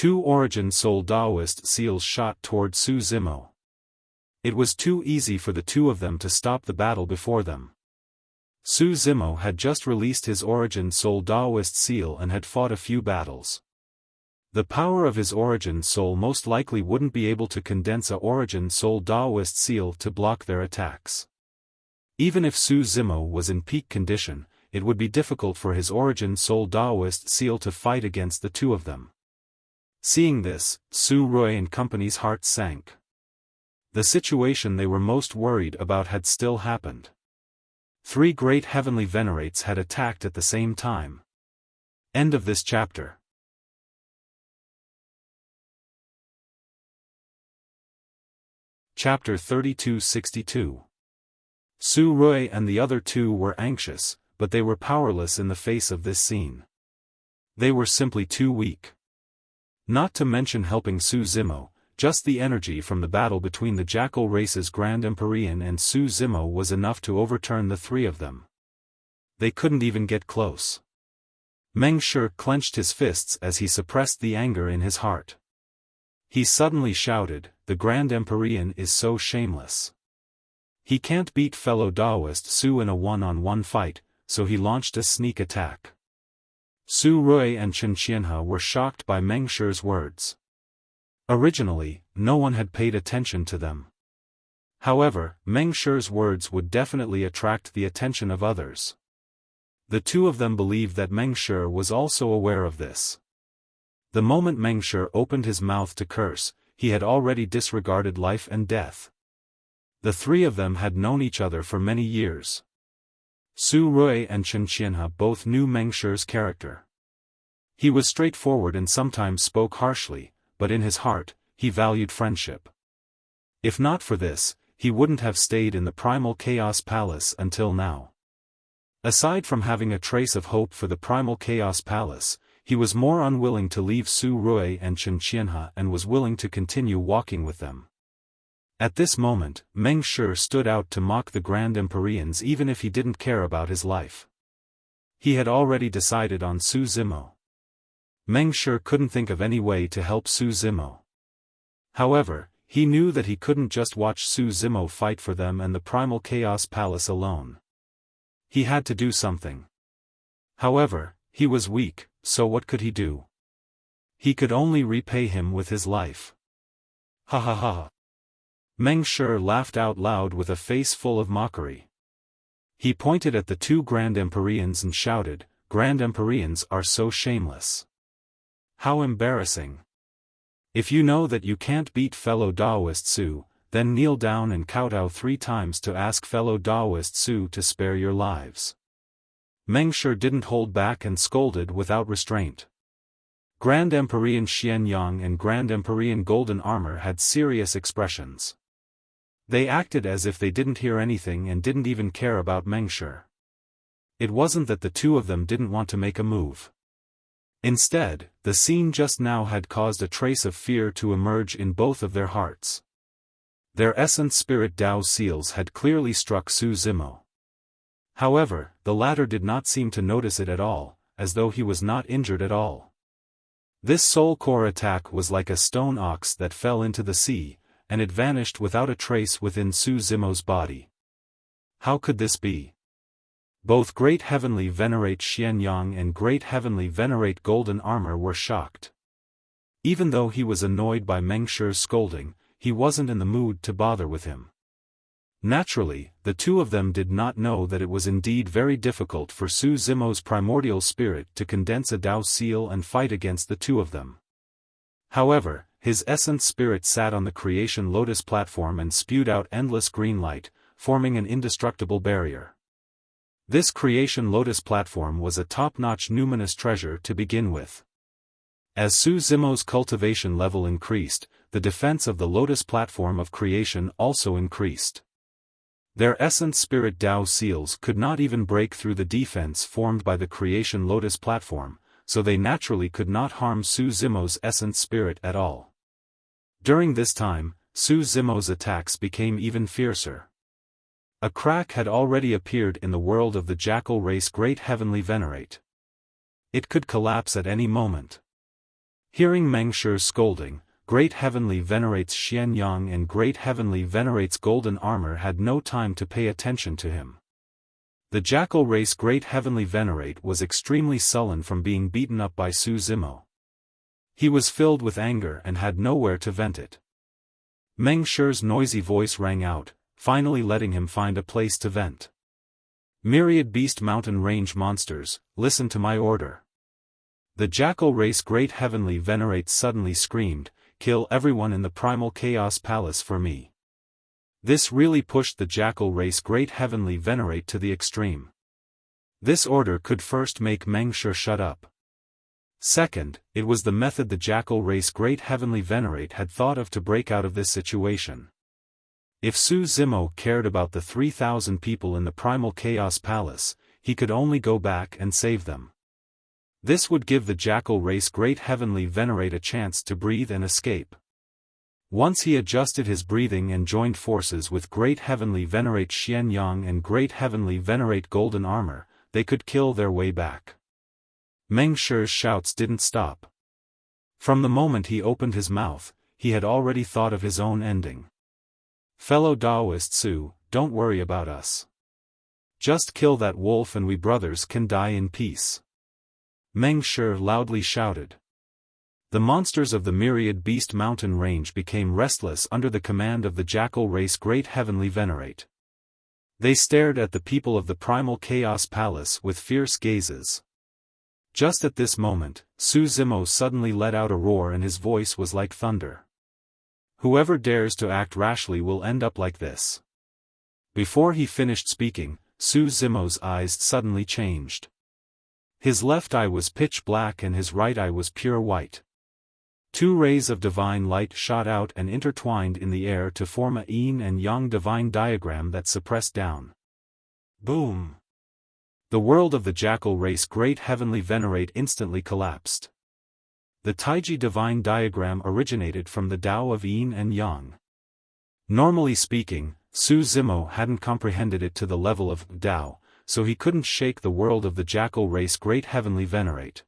2 Origin Soul Daoist seals shot toward Su Zimo. It was too easy for the two of them to stop the battle before them. Su Zimo had just released his Origin Soul Daoist seal and had fought a few battles. The power of his Origin Soul most likely wouldn't be able to condense a Origin Soul Daoist seal to block their attacks. Even if Su Zimo was in peak condition, it would be difficult for his Origin Soul Daoist seal to fight against the two of them. Seeing this, Su Rui and company's hearts sank. The situation they were most worried about had still happened. 3 great heavenly venerates had attacked at the same time. End of this chapter. Chapter 3262. Su Rui and the other two were anxious, but they were powerless in the face of this scene. They were simply too weak. Not to mention helping Su Zimo, just the energy from the battle between the Jackal race's Grand Empyrean and Su Zimo was enough to overturn the 3 of them. They couldn't even get close. Meng Shi clenched his fists as he suppressed the anger in his heart. He suddenly shouted, "The Grand Empyrean is so shameless. He can't beat fellow Daoist Su in a one-on-one fight," so he launched a sneak attack. Su Rui and Chen Qianhe were shocked by Meng Shi's words. Originally, no one had paid attention to them. However, Meng Shi's words would definitely attract the attention of others. The two of them believed that Meng Shi was also aware of this. The moment Meng Shi opened his mouth to curse, he had already disregarded life and death. The 3 of them had known each other for many years. Su Rui and Chen Qianhe both knew Meng Shi's character. He was straightforward and sometimes spoke harshly, but in his heart, he valued friendship. If not for this, he wouldn't have stayed in the Primal Chaos Palace until now. Aside from having a trace of hope for the Primal Chaos Palace, he was more unwilling to leave Su Rui and Chen Qianhe and was willing to continue walking with them. At this moment, Meng Shi stood out to mock the Grand Empyreans even if he didn't care about his life. He had already decided on Su Zimo. Meng Shi couldn't think of any way to help Su Zimo. However, he knew that he couldn't just watch Su Zimo fight for them and the Primal Chaos Palace alone. He had to do something. However, he was weak, so what could he do? He could only repay him with his life. Ha ha ha. Meng Shi laughed out loud with a face full of mockery. He pointed at the 2 Grand Empyreans and shouted, "Grand Empyreans are so shameless. How embarrassing. If you know that you can't beat fellow Daoist Su, then kneel down and kowtow 3 times to ask fellow Daoist Su to spare your lives." Meng Shi didn't hold back and scolded without restraint. Grand Empyrean Xian Yang and Grand Empyrean Golden Armor had serious expressions. They acted as if they didn't hear anything and didn't even care about Meng Shi. It wasn't that the 2 of them didn't want to make a move. Instead, the scene just now had caused a trace of fear to emerge in both of their hearts. Their essence spirit Dao seals had clearly struck Su Zimo. However, the latter did not seem to notice it at all, as though he was not injured at all. This soul core attack was like a stone ox that fell into the sea, and it vanished without a trace within Su Zimo's body. How could this be? Both Great Heavenly Venerate Xian Yang and Great Heavenly Venerate Golden Armor were shocked. Even though he was annoyed by Meng Shi's scolding, he wasn't in the mood to bother with him. Naturally, the 2 of them did not know that it was indeed very difficult for Su Zimo's primordial spirit to condense a Dao seal and fight against the 2 of them. However, his essence spirit sat on the creation lotus platform and spewed out endless green light, forming an indestructible barrier. This creation lotus platform was a top-notch numinous treasure to begin with. As Su Zimo's cultivation level increased, the defense of the lotus platform of creation also increased. Their essence spirit Dao seals could not even break through the defense formed by the creation lotus platform, so they naturally could not harm Su Zimo's essence spirit at all. During this time, Su Zimo's attacks became even fiercer. A crack had already appeared in the world of the Jackal race Great Heavenly Venerate. It could collapse at any moment. Hearing Meng Shi's scolding, Great Heavenly Venerate's Xian Yang and Great Heavenly Venerate's golden armor had no time to pay attention to him. The jackal race Great Heavenly Venerate was extremely sullen from being beaten up by Su Zimo. He was filled with anger and had nowhere to vent it. Meng Shi's noisy voice rang out, finally letting him find a place to vent. Myriad beast mountain range monsters, listen to my order. The jackal race Great Heavenly Venerate suddenly screamed, kill everyone in the Primal Chaos Palace for me. This really pushed the jackal race Great Heavenly Venerate to the extreme. This order could first make Meng Shi shut up. Second, it was the method the jackal race Great Heavenly Venerate had thought of to break out of this situation. If Su Zimo cared about the 3,000 people in the Primal Chaos Palace, he could only go back and save them. This would give the jackal race Great Heavenly Venerate a chance to breathe and escape. Once he adjusted his breathing and joined forces with Great Heavenly Venerate Xian Yang and Great Heavenly Venerate Golden Armor, they could kill their way back. Meng Shi's shouts didn't stop. From the moment he opened his mouth, he had already thought of his own ending. Fellow Daoist Su, don't worry about us. Just kill that wolf and we brothers can die in peace. Meng Shi loudly shouted. The monsters of the Myriad Beast Mountain Range became restless under the command of the jackal race Great Heavenly Venerate. They stared at the people of the Primal Chaos Palace with fierce gazes. Just at this moment, Su Zimo suddenly let out a roar and his voice was like thunder. Whoever dares to act rashly will end up like this. Before he finished speaking, Su Zimo's eyes suddenly changed. His left eye was pitch black and his right eye was pure white. Two rays of divine light shot out and intertwined in the air to form a yin and yang divine diagram that suppressed down. Boom! The world of the jackal race Great Heavenly Venerate instantly collapsed. The Taiji divine diagram originated from the Tao of yin and yang. Normally speaking, Su Zimo hadn't comprehended it to the level of Tao, so he couldn't shake the world of the jackal race Great Heavenly Venerate.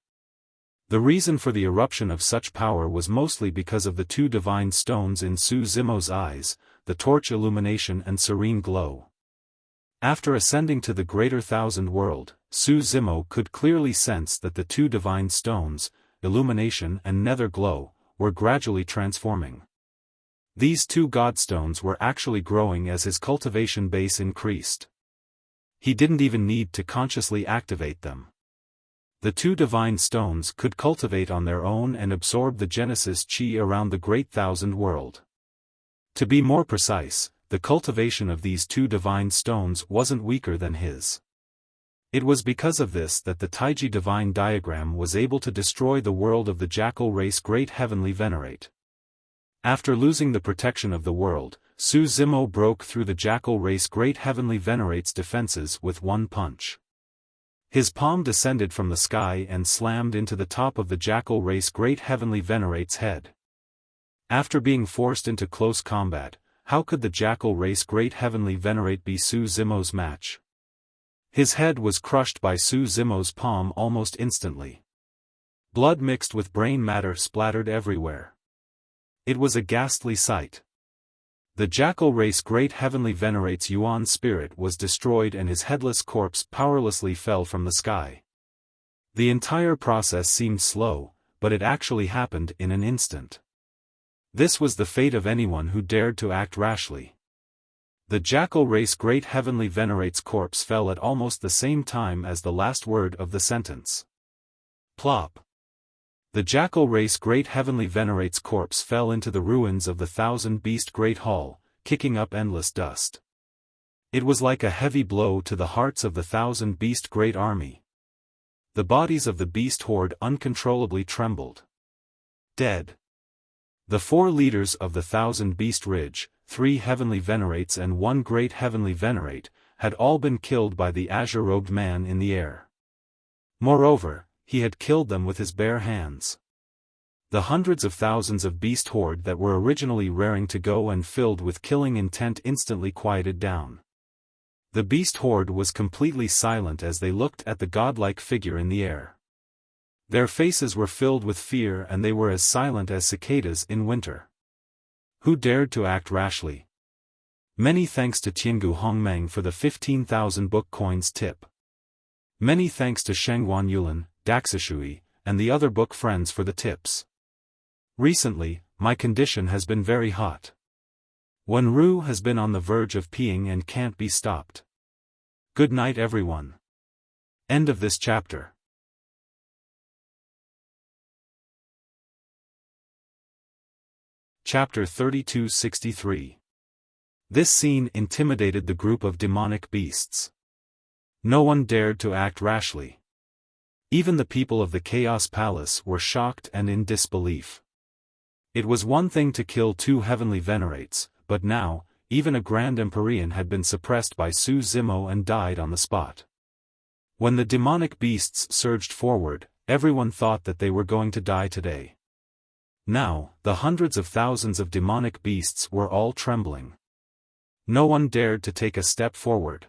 The reason for the eruption of such power was mostly because of the two divine stones in Su Zimo's eyes, the torch illumination and serene glow. After ascending to the Greater Thousand World, Su Zimo could clearly sense that the two divine stones, illumination and nether glow, were gradually transforming. These two godstones were actually growing as his cultivation base increased. He didn't even need to consciously activate them. The two divine stones could cultivate on their own and absorb the Genesis Chi around the Great Thousand World. To be more precise, the cultivation of these two divine stones wasn't weaker than his. It was because of this that the Taiji divine diagram was able to destroy the world of the jackal race Great Heavenly Venerate. After losing the protection of the world, Su Zimo broke through the jackal race Great Heavenly Venerate's defenses with one punch. His palm descended from the sky and slammed into the top of the jackal race Great Heavenly Venerate's head. After being forced into close combat, how could the jackal race Great Heavenly Venerate be Su Zimo's match? His head was crushed by Su Zimo's palm almost instantly. Blood mixed with brain matter splattered everywhere. It was a ghastly sight. The jackal race Great Heavenly Venerate's Yuan spirit was destroyed and his headless corpse powerlessly fell from the sky. The entire process seemed slow, but it actually happened in an instant. This was the fate of anyone who dared to act rashly. The jackal race Great Heavenly Venerate's corpse fell at almost the same time as the last word of the sentence. Plop. The jackal race Great Heavenly Venerate's corpse fell into the ruins of the Thousand Beast Great Hall, kicking up endless dust. It was like a heavy blow to the hearts of the Thousand Beast Great Army. The bodies of the beast horde uncontrollably trembled. Dead. The four leaders of the Thousand Beast Ridge, 3 Heavenly Venerates and 1 Great Heavenly Venerate, had all been killed by the azure-robed man in the air. Moreover, he had killed them with his bare hands. The hundreds of thousands of beast horde that were originally raring to go and filled with killing intent instantly quieted down. The beast horde was completely silent as they looked at the godlike figure in the air. Their faces were filled with fear and they were as silent as cicadas in winter. Who dared to act rashly? Many thanks to Tiangu Hongmeng for the 15,000 book coins tip. Many thanks to Shengguan Yulan, Daxishui, and the other book friends for the tips. Recently, my condition has been very hot. Wen Ru has been on the verge of peeing and can't be stopped. Good night everyone. End of this chapter. Chapter 3263. This scene intimidated the group of demonic beasts. No one dared to act rashly. Even the people of the Chaos Palace were shocked and in disbelief. It was one thing to kill 2 heavenly venerates, but now, even a Grand Empyrean had been suppressed by Su Zimo and died on the spot. When the demonic beasts surged forward, everyone thought that they were going to die today. Now, the hundreds of thousands of demonic beasts were all trembling. No one dared to take a step forward.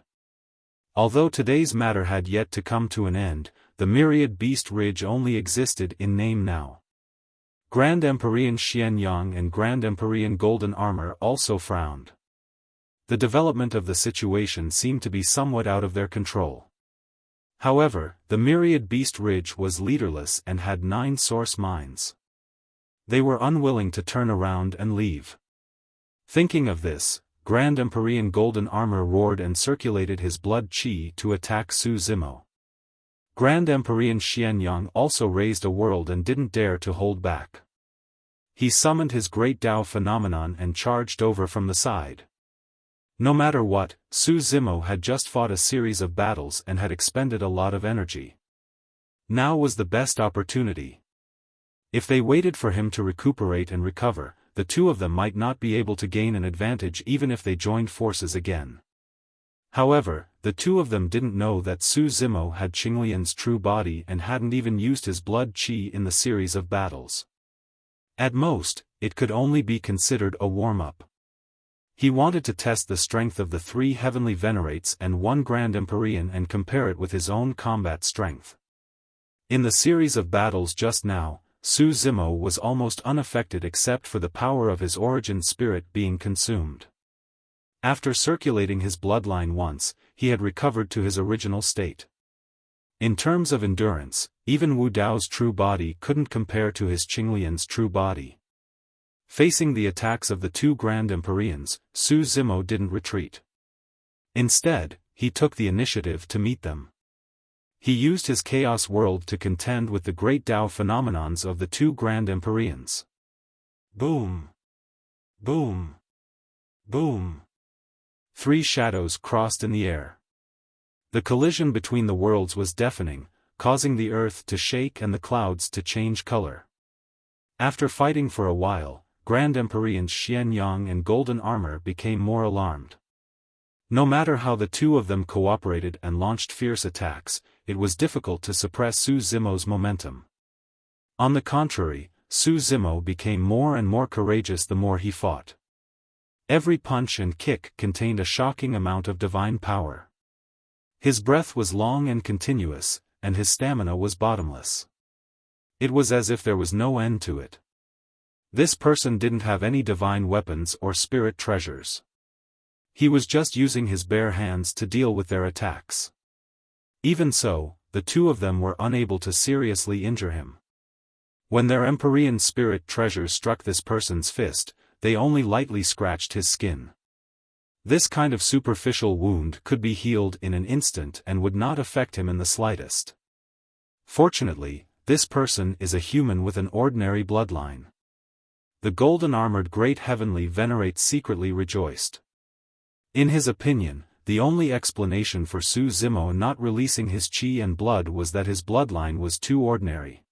Although today's matter had yet to come to an end, the myriad beast ridge only existed in name now. Grand Empyrean Xian Yang and Grand Empyrean Golden Armor also frowned. The development of the situation seemed to be somewhat out of their control. However, the myriad beast ridge was leaderless and had 9 source minds. They were unwilling to turn around and leave. Thinking of this, Grand Empyrean Golden Armor roared and circulated his blood chi to attack Su Zimo. Grand Empyrean Xian Yang also raised a world and didn't dare to hold back. He summoned his great Dao phenomenon and charged over from the side. No matter what, Su Zimo had just fought a series of battles and had expended a lot of energy. Now was the best opportunity. If they waited for him to recuperate and recover, the 2 of them might not be able to gain an advantage even if they joined forces again. However, the 2 of them didn't know that Su Zimo had Qinglian's true body and hadn't even used his blood chi in the series of battles. At most, it could only be considered a warm-up. He wanted to test the strength of the 3 heavenly venerates and 1 Grand Empyrean and compare it with his own combat strength. In the series of battles just now, Su Zimo was almost unaffected except for the power of his origin spirit being consumed. After circulating his bloodline once, he had recovered to his original state. In terms of endurance, even Wu Dao's true body couldn't compare to his Qinglian's true body. Facing the attacks of the 2 Grand Empyreans, Su Zimo didn't retreat. Instead, he took the initiative to meet them. He used his Chaos World to contend with the great Dao phenomenons of the 2 Grand Empyreans. Boom! Boom! Boom! 3 shadows crossed in the air. The collision between the worlds was deafening, causing the earth to shake and the clouds to change color. After fighting for a while, Grand Empyreans Xian Yang and Golden Armor became more alarmed. No matter how the 2 of them cooperated and launched fierce attacks, it was difficult to suppress Su Zimo's momentum. On the contrary, Su Zimo became more and more courageous the more he fought. Every punch and kick contained a shocking amount of divine power. His breath was long and continuous, and his stamina was bottomless. It was as if there was no end to it. This person didn't have any divine weapons or spirit treasures. He was just using his bare hands to deal with their attacks. Even so, the 2 of them were unable to seriously injure him. When their Empyrean spirit treasures struck this person's fist, they only lightly scratched his skin. This kind of superficial wound could be healed in an instant and would not affect him in the slightest. Fortunately, this person is a human with an ordinary bloodline. The golden-armored great heavenly venerate secretly rejoiced. In his opinion, the only explanation for Su Zimo not releasing his chi and blood was that his bloodline was too ordinary.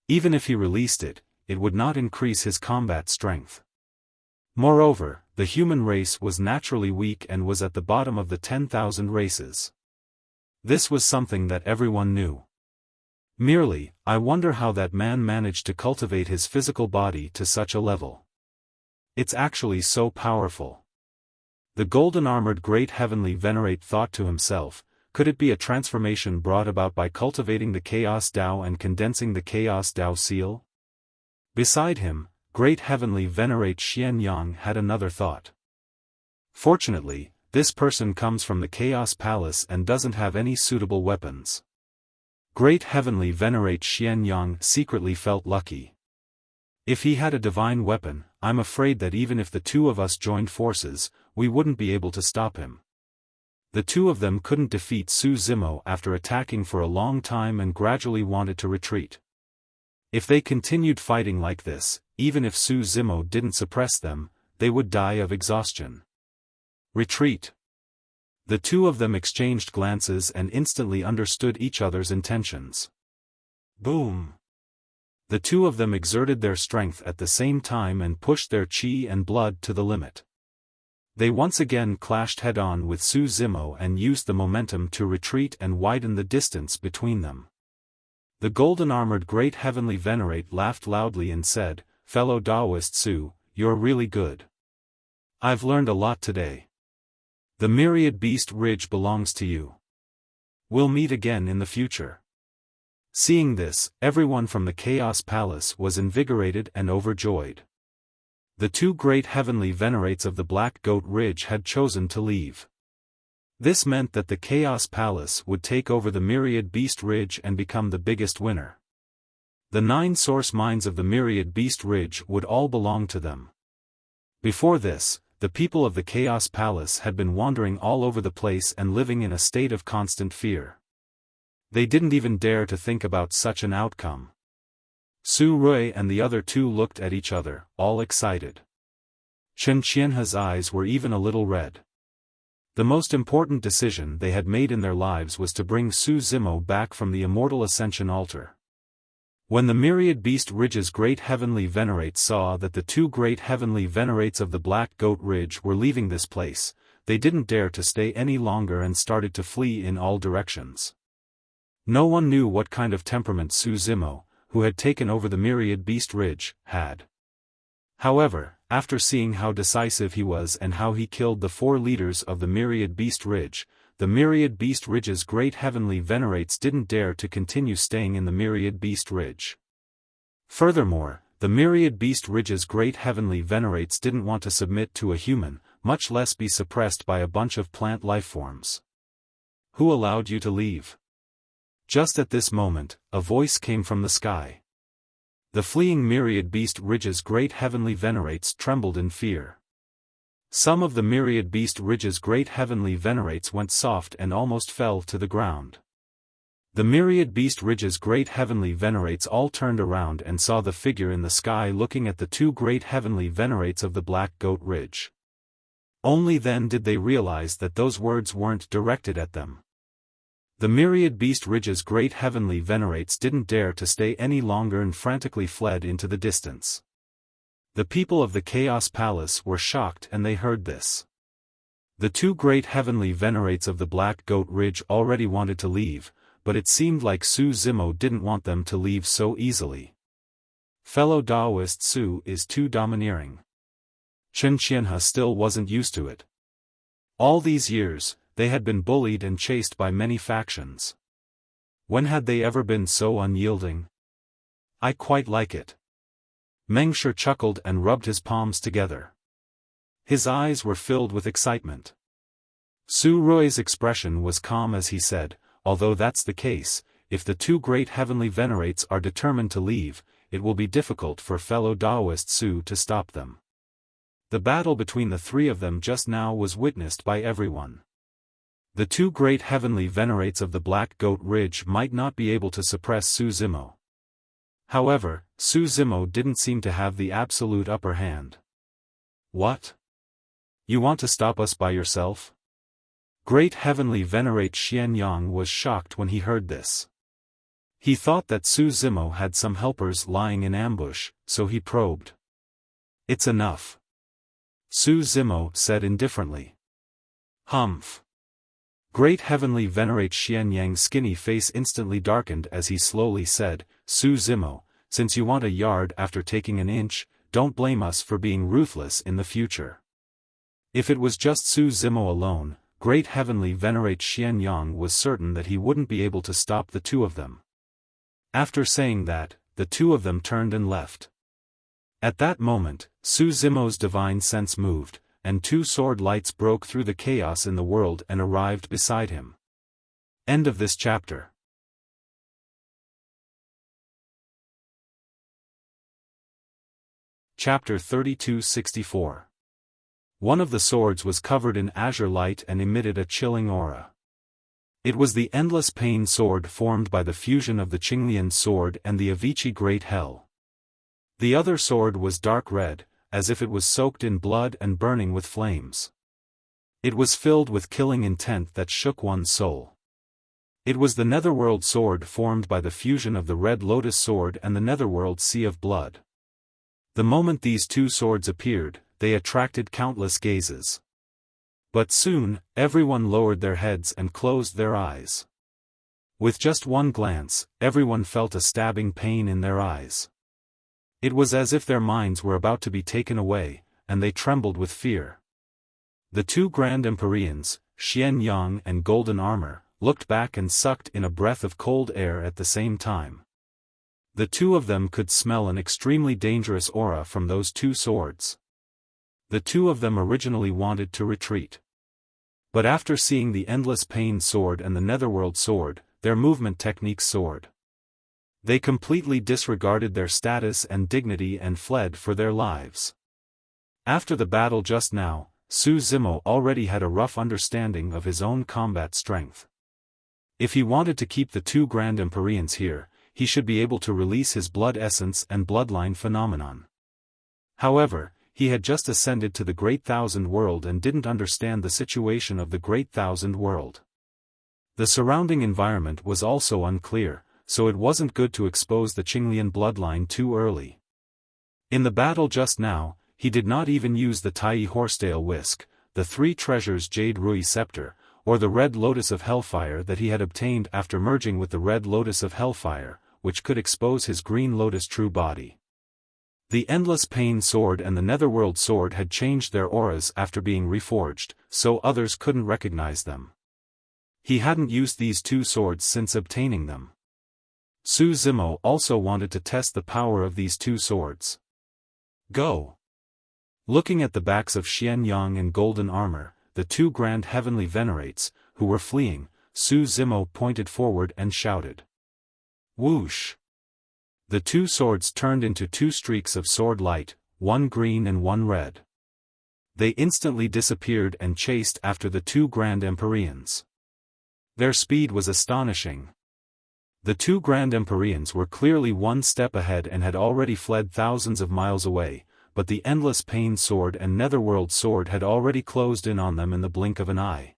Even if he released it, it would not increase his combat strength. Moreover, the human race was naturally weak and was at the bottom of the 10,000 races. This was something that everyone knew. Merely, I wonder how that man managed to cultivate his physical body to such a level. It's actually so powerful. The golden-armored great heavenly venerate thought to himself, Could it be a transformation brought about by cultivating the Chaos Dao and condensing the Chaos Dao seal? Beside him, Great Heavenly Venerate Xian Yang had another thought. Fortunately, this person comes from the Chaos Palace and doesn't have any suitable weapons. Great Heavenly Venerate Xian Yang secretly felt lucky. If he had a divine weapon, I'm afraid that even if the two of us joined forces, we wouldn't be able to stop him. The two of them couldn't defeat Su Zimo after attacking for a long time and gradually wanted to retreat. If they continued fighting like this, even if Su Zimo didn't suppress them, they would die of exhaustion. Retreat. The two of them exchanged glances and instantly understood each other's intentions. Boom! The two of them exerted their strength at the same time and pushed their qi and blood to the limit. They once again clashed head-on with Su Zimo and used the momentum to retreat and widen the distance between them. The golden-armored Great Heavenly Venerate laughed loudly and said, "Fellow Taoist Su, you're really good. I've learned a lot today. The Myriad Beast Ridge belongs to you. We'll meet again in the future." Seeing this, everyone from the Chaos Palace was invigorated and overjoyed. The two Great Heavenly Venerates of the Black Goat Ridge had chosen to leave. This meant that the Chaos Palace would take over the Myriad Beast Ridge and become the biggest winner. The 9 source mines of the Myriad Beast Ridge would all belong to them. Before this, the people of the Chaos Palace had been wandering all over the place and living in a state of constant fear. They didn't even dare to think about such an outcome. Su Rui and the other two looked at each other, all excited. Chen Qianhe's eyes were even a little red. The most important decision they had made in their lives was to bring Su Zimo back from the Immortal Ascension altar. When the Myriad Beast Ridge's Great Heavenly Venerates saw that the two Great Heavenly Venerates of the Black Goat Ridge were leaving this place, they didn't dare to stay any longer and started to flee in all directions. No one knew what kind of temperament Su Zimo, who had taken over the Myriad Beast Ridge, had. However, after seeing how decisive he was and how he killed the 4 leaders of the Myriad Beast Ridge, the Myriad Beast Ridge's Great Heavenly Venerates didn't dare to continue staying in the Myriad Beast Ridge. Furthermore, the Myriad Beast Ridge's Great Heavenly Venerates didn't want to submit to a human, much less be suppressed by a bunch of plant lifeforms. "Who allowed you to leave?" Just at this moment, a voice came from the sky. The fleeing Myriad Beast Ridge's Great Heavenly Venerates trembled in fear. Some of the Myriad Beast Ridge's Great Heavenly Venerates went soft and almost fell to the ground. The Myriad Beast Ridge's Great Heavenly Venerates all turned around and saw the figure in the sky looking at the two Great Heavenly Venerates of the Black Goat Ridge. Only then did they realize that those words weren't directed at them. The Myriad Beast Ridge's Great Heavenly Venerates didn't dare to stay any longer and frantically fled into the distance. The people of the Chaos Palace were shocked and they heard this. The two Great Heavenly Venerates of the Black Goat Ridge already wanted to leave, but it seemed like Su Zimo didn't want them to leave so easily. Fellow Taoist Su is too domineering. Chen Qianhe still wasn't used to it. All these years, they had been bullied and chased by many factions. When had they ever been so unyielding? I quite like it. Meng Shi chuckled and rubbed his palms together. His eyes were filled with excitement. Su Rui's expression was calm as he said, although that's the case, if the two Great Heavenly Venerates are determined to leave, it will be difficult for fellow Taoist Su to stop them. The battle between the three of them just now was witnessed by everyone. The two Great Heavenly Venerates of the Black Goat Ridge might not be able to suppress Su Zimo. However, Su Zimo didn't seem to have the absolute upper hand. What? You want to stop us by yourself? Great Heavenly Venerate Xian Yang was shocked when he heard this. He thought that Su Zimo had some helpers lying in ambush, so he probed. It's enough. Su Zimo said indifferently. Humph. Great Heavenly Venerate Xian Yang's skinny face instantly darkened as he slowly said, Su Zimo, since you want a yard after taking an inch, don't blame us for being ruthless in the future. If it was just Su Zimo alone, Great Heavenly Venerate Xian Yang was certain that he wouldn't be able to stop the two of them. After saying that, the two of them turned and left. At that moment, Su Zimo's divine sense moved, and two sword lights broke through the chaos in the world and arrived beside him. End of this chapter. Chapter 32-64. One of the swords was covered in azure light and emitted a chilling aura. It was the Endless Pain sword formed by the fusion of the Qinglian sword and the Avicii Great Hell. The other sword was dark red, as if it was soaked in blood and burning with flames. It was filled with killing intent that shook one's soul. It was the Netherworld sword formed by the fusion of the Red Lotus sword and the Netherworld Sea of Blood. The moment these two swords appeared, they attracted countless gazes. But soon, everyone lowered their heads and closed their eyes. With just one glance, everyone felt a stabbing pain in their eyes. It was as if their minds were about to be taken away, and they trembled with fear. The two Grand Empyreans, Xian Yang and Golden Armor, looked back and sucked in a breath of cold air at the same time. The two of them could smell an extremely dangerous aura from those two swords. The two of them originally wanted to retreat. But after seeing the Endless Pain sword and the Netherworld sword, their movement techniques soared. They completely disregarded their status and dignity and fled for their lives. After the battle just now, Su Zimo already had a rough understanding of his own combat strength. If he wanted to keep the two Grand Empyreans here, he should be able to release his blood essence and bloodline phenomenon. However, he had just ascended to the Great Thousand World and didn't understand the situation of the Great Thousand World. The surrounding environment was also unclear, so it wasn't good to expose the Qinglian bloodline too early. In the battle just now, he did not even use the Tai Horsetail Whisk, the three treasures Jade Rui Scepter, or the Red Lotus of Hellfire that he had obtained after merging with the Red Lotus of Hellfire, which could expose his Green Lotus true body. The Endless Pain sword and the Netherworld sword had changed their auras after being reforged, so others couldn't recognize them. He hadn't used these two swords since obtaining them. Su Zimo also wanted to test the power of these two swords. Go! Looking at the backs of Xian Yang and Golden Armor, the two Grand Heavenly Venerates, who were fleeing, Su Zimo pointed forward and shouted. Whoosh! The two swords turned into two streaks of sword light, one green and one red. They instantly disappeared and chased after the two Grand Empyreans. Their speed was astonishing. The two Grand Empyreans were clearly one step ahead and had already fled thousands of miles away, but the Endless Pain sword and Netherworld sword had already closed in on them in the blink of an eye.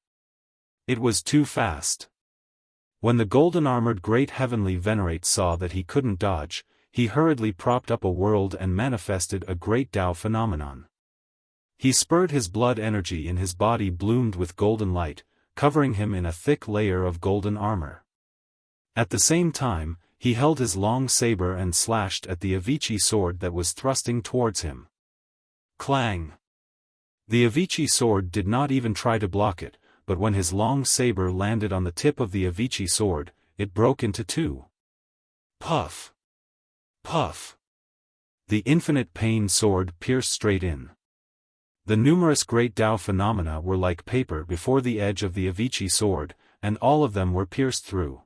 It was too fast. When the golden-armored Great Heavenly Venerate saw that he couldn't dodge, he hurriedly propped up a world and manifested a great Tao phenomenon. He spurred his blood energy and his body bloomed with golden light, covering him in a thick layer of golden armor. At the same time, he held his long saber and slashed at the Avicii sword that was thrusting towards him. Clang! The Avicii sword did not even try to block it, but when his long saber landed on the tip of the Avicii sword, it broke into two. Puff! Puff! The Infinite Pain sword pierced straight in. The numerous great Tao phenomena were like paper before the edge of the Avicii sword, and all of them were pierced through.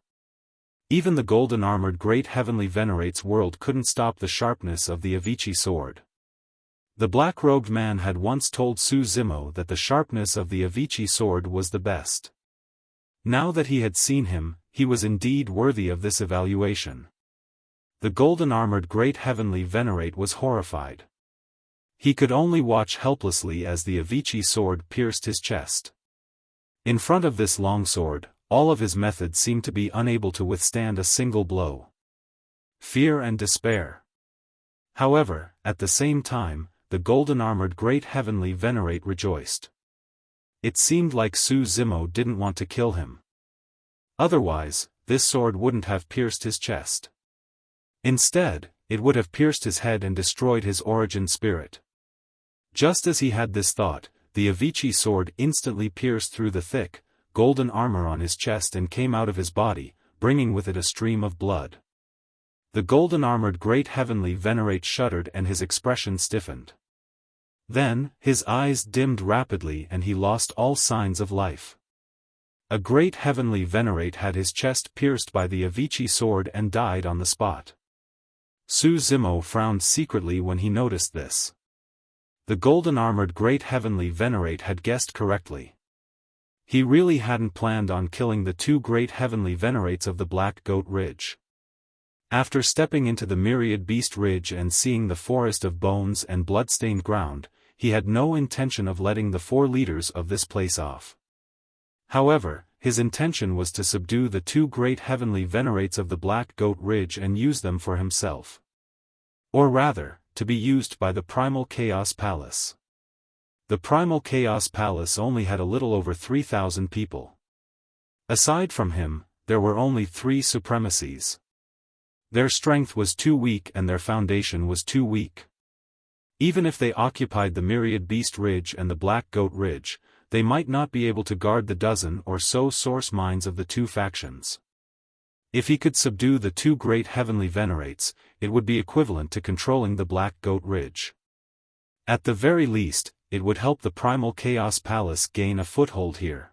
Even the golden-armored Great Heavenly Venerate's world couldn't stop the sharpness of the Avicii sword. The black-robed man had once told Su Zimo that the sharpness of the Avicii sword was the best. Now that he had seen him, he was indeed worthy of this evaluation. The golden-armored Great Heavenly Venerate was horrified. He could only watch helplessly as the Avicii sword pierced his chest. In front of this longsword, all of his methods seemed to be unable to withstand a single blow. Fear and despair. However, at the same time, the golden-armored Great Heavenly Venerate rejoiced. It seemed like Su Zimo didn't want to kill him. Otherwise, this sword wouldn't have pierced his chest. Instead, it would have pierced his head and destroyed his origin spirit. Just as he had this thought, the Avicii sword instantly pierced through the thick, golden armor on his chest and came out of his body, bringing with it a stream of blood. The golden-armored great heavenly venerate shuddered and his expression stiffened. Then, his eyes dimmed rapidly and he lost all signs of life. A great heavenly venerate had his chest pierced by the Avicii sword and died on the spot. Su Zimo frowned secretly when he noticed this. The golden-armored great heavenly venerate had guessed correctly. He really hadn't planned on killing the two great heavenly venerates of the Black Goat Ridge. After stepping into the myriad beast ridge and seeing the forest of bones and blood-stained ground, he had no intention of letting the four leaders of this place off. However, his intention was to subdue the two great heavenly venerates of the Black Goat Ridge and use them for himself. Or rather, to be used by the Primal Chaos Palace. The Primal Chaos Palace only had a little over 3,000 people. Aside from him, there were only 3 supremacies. Their strength was too weak and their foundation was too weak. Even if they occupied the Myriad Beast Ridge and the Black Goat Ridge, they might not be able to guard the dozen or so source mines of the two factions. If he could subdue the two great heavenly venerates, it would be equivalent to controlling the Black Goat Ridge. At the very least, it would help the Primal Chaos Palace gain a foothold here.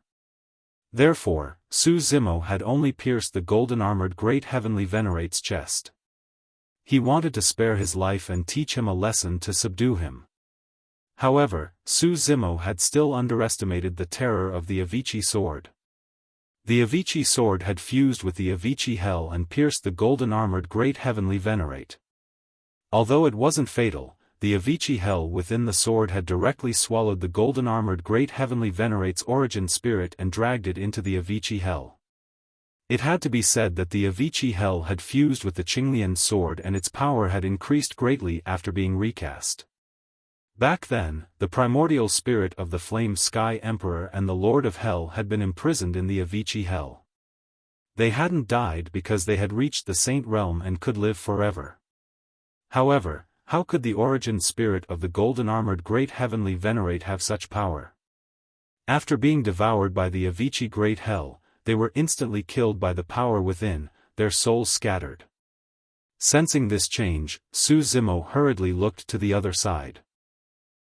Therefore, Su Zimo had only pierced the golden-armored great heavenly venerate's chest. He wanted to spare his life and teach him a lesson to subdue him. However, Su Zimo had still underestimated the terror of the Avicii sword. The Avicii sword had fused with the Avicii hell and pierced the golden-armored great heavenly venerate. Although it wasn't fatal, the Avicii hell within the sword had directly swallowed the golden-armored great heavenly venerate's origin spirit and dragged it into the Avicii hell. It had to be said that the Avicii hell had fused with the Qinglian sword and its power had increased greatly after being recast. Back then, the primordial spirit of the Flame Sky Emperor and the Lord of Hell had been imprisoned in the Avicii hell. They hadn't died because they had reached the Saint Realm and could live forever. However, how could the origin spirit of the golden-armored great heavenly venerate have such power? After being devoured by the Avicii great hell, they were instantly killed by the power within, their souls scattered. Sensing this change, Su Zimo hurriedly looked to the other side.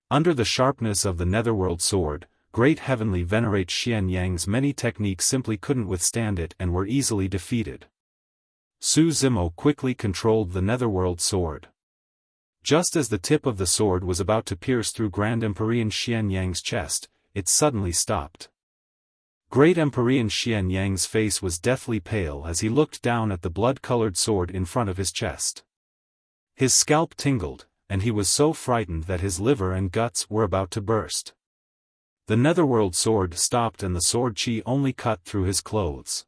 Under the sharpness of the Netherworld sword, great heavenly venerate Xian Yang's many techniques simply couldn't withstand it and were easily defeated. Su Zimo quickly controlled the Netherworld sword. Just as the tip of the sword was about to pierce through Grand Empyrean Xian Yang's chest, it suddenly stopped. Great Empyrean Xian Yang's face was deathly pale as he looked down at the blood-colored sword in front of his chest. His scalp tingled, and he was so frightened that his liver and guts were about to burst. The Netherworld sword stopped and the sword chi only cut through his clothes.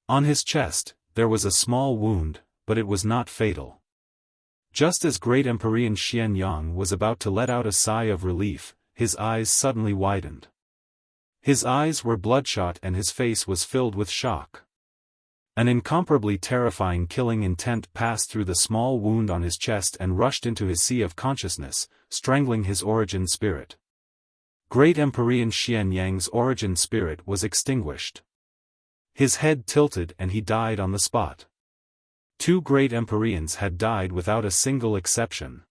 On his chest, there was a small wound, but it was not fatal. Just as Great Empyrean Xian Yang was about to let out a sigh of relief, his eyes suddenly widened. His eyes were bloodshot and his face was filled with shock. An incomparably terrifying killing intent passed through the small wound on his chest and rushed into his sea of consciousness, strangling his origin spirit. Great Empyrean Xian Yang's origin spirit was extinguished. His head tilted and he died on the spot. 2 great Empyreans had died without a single exception.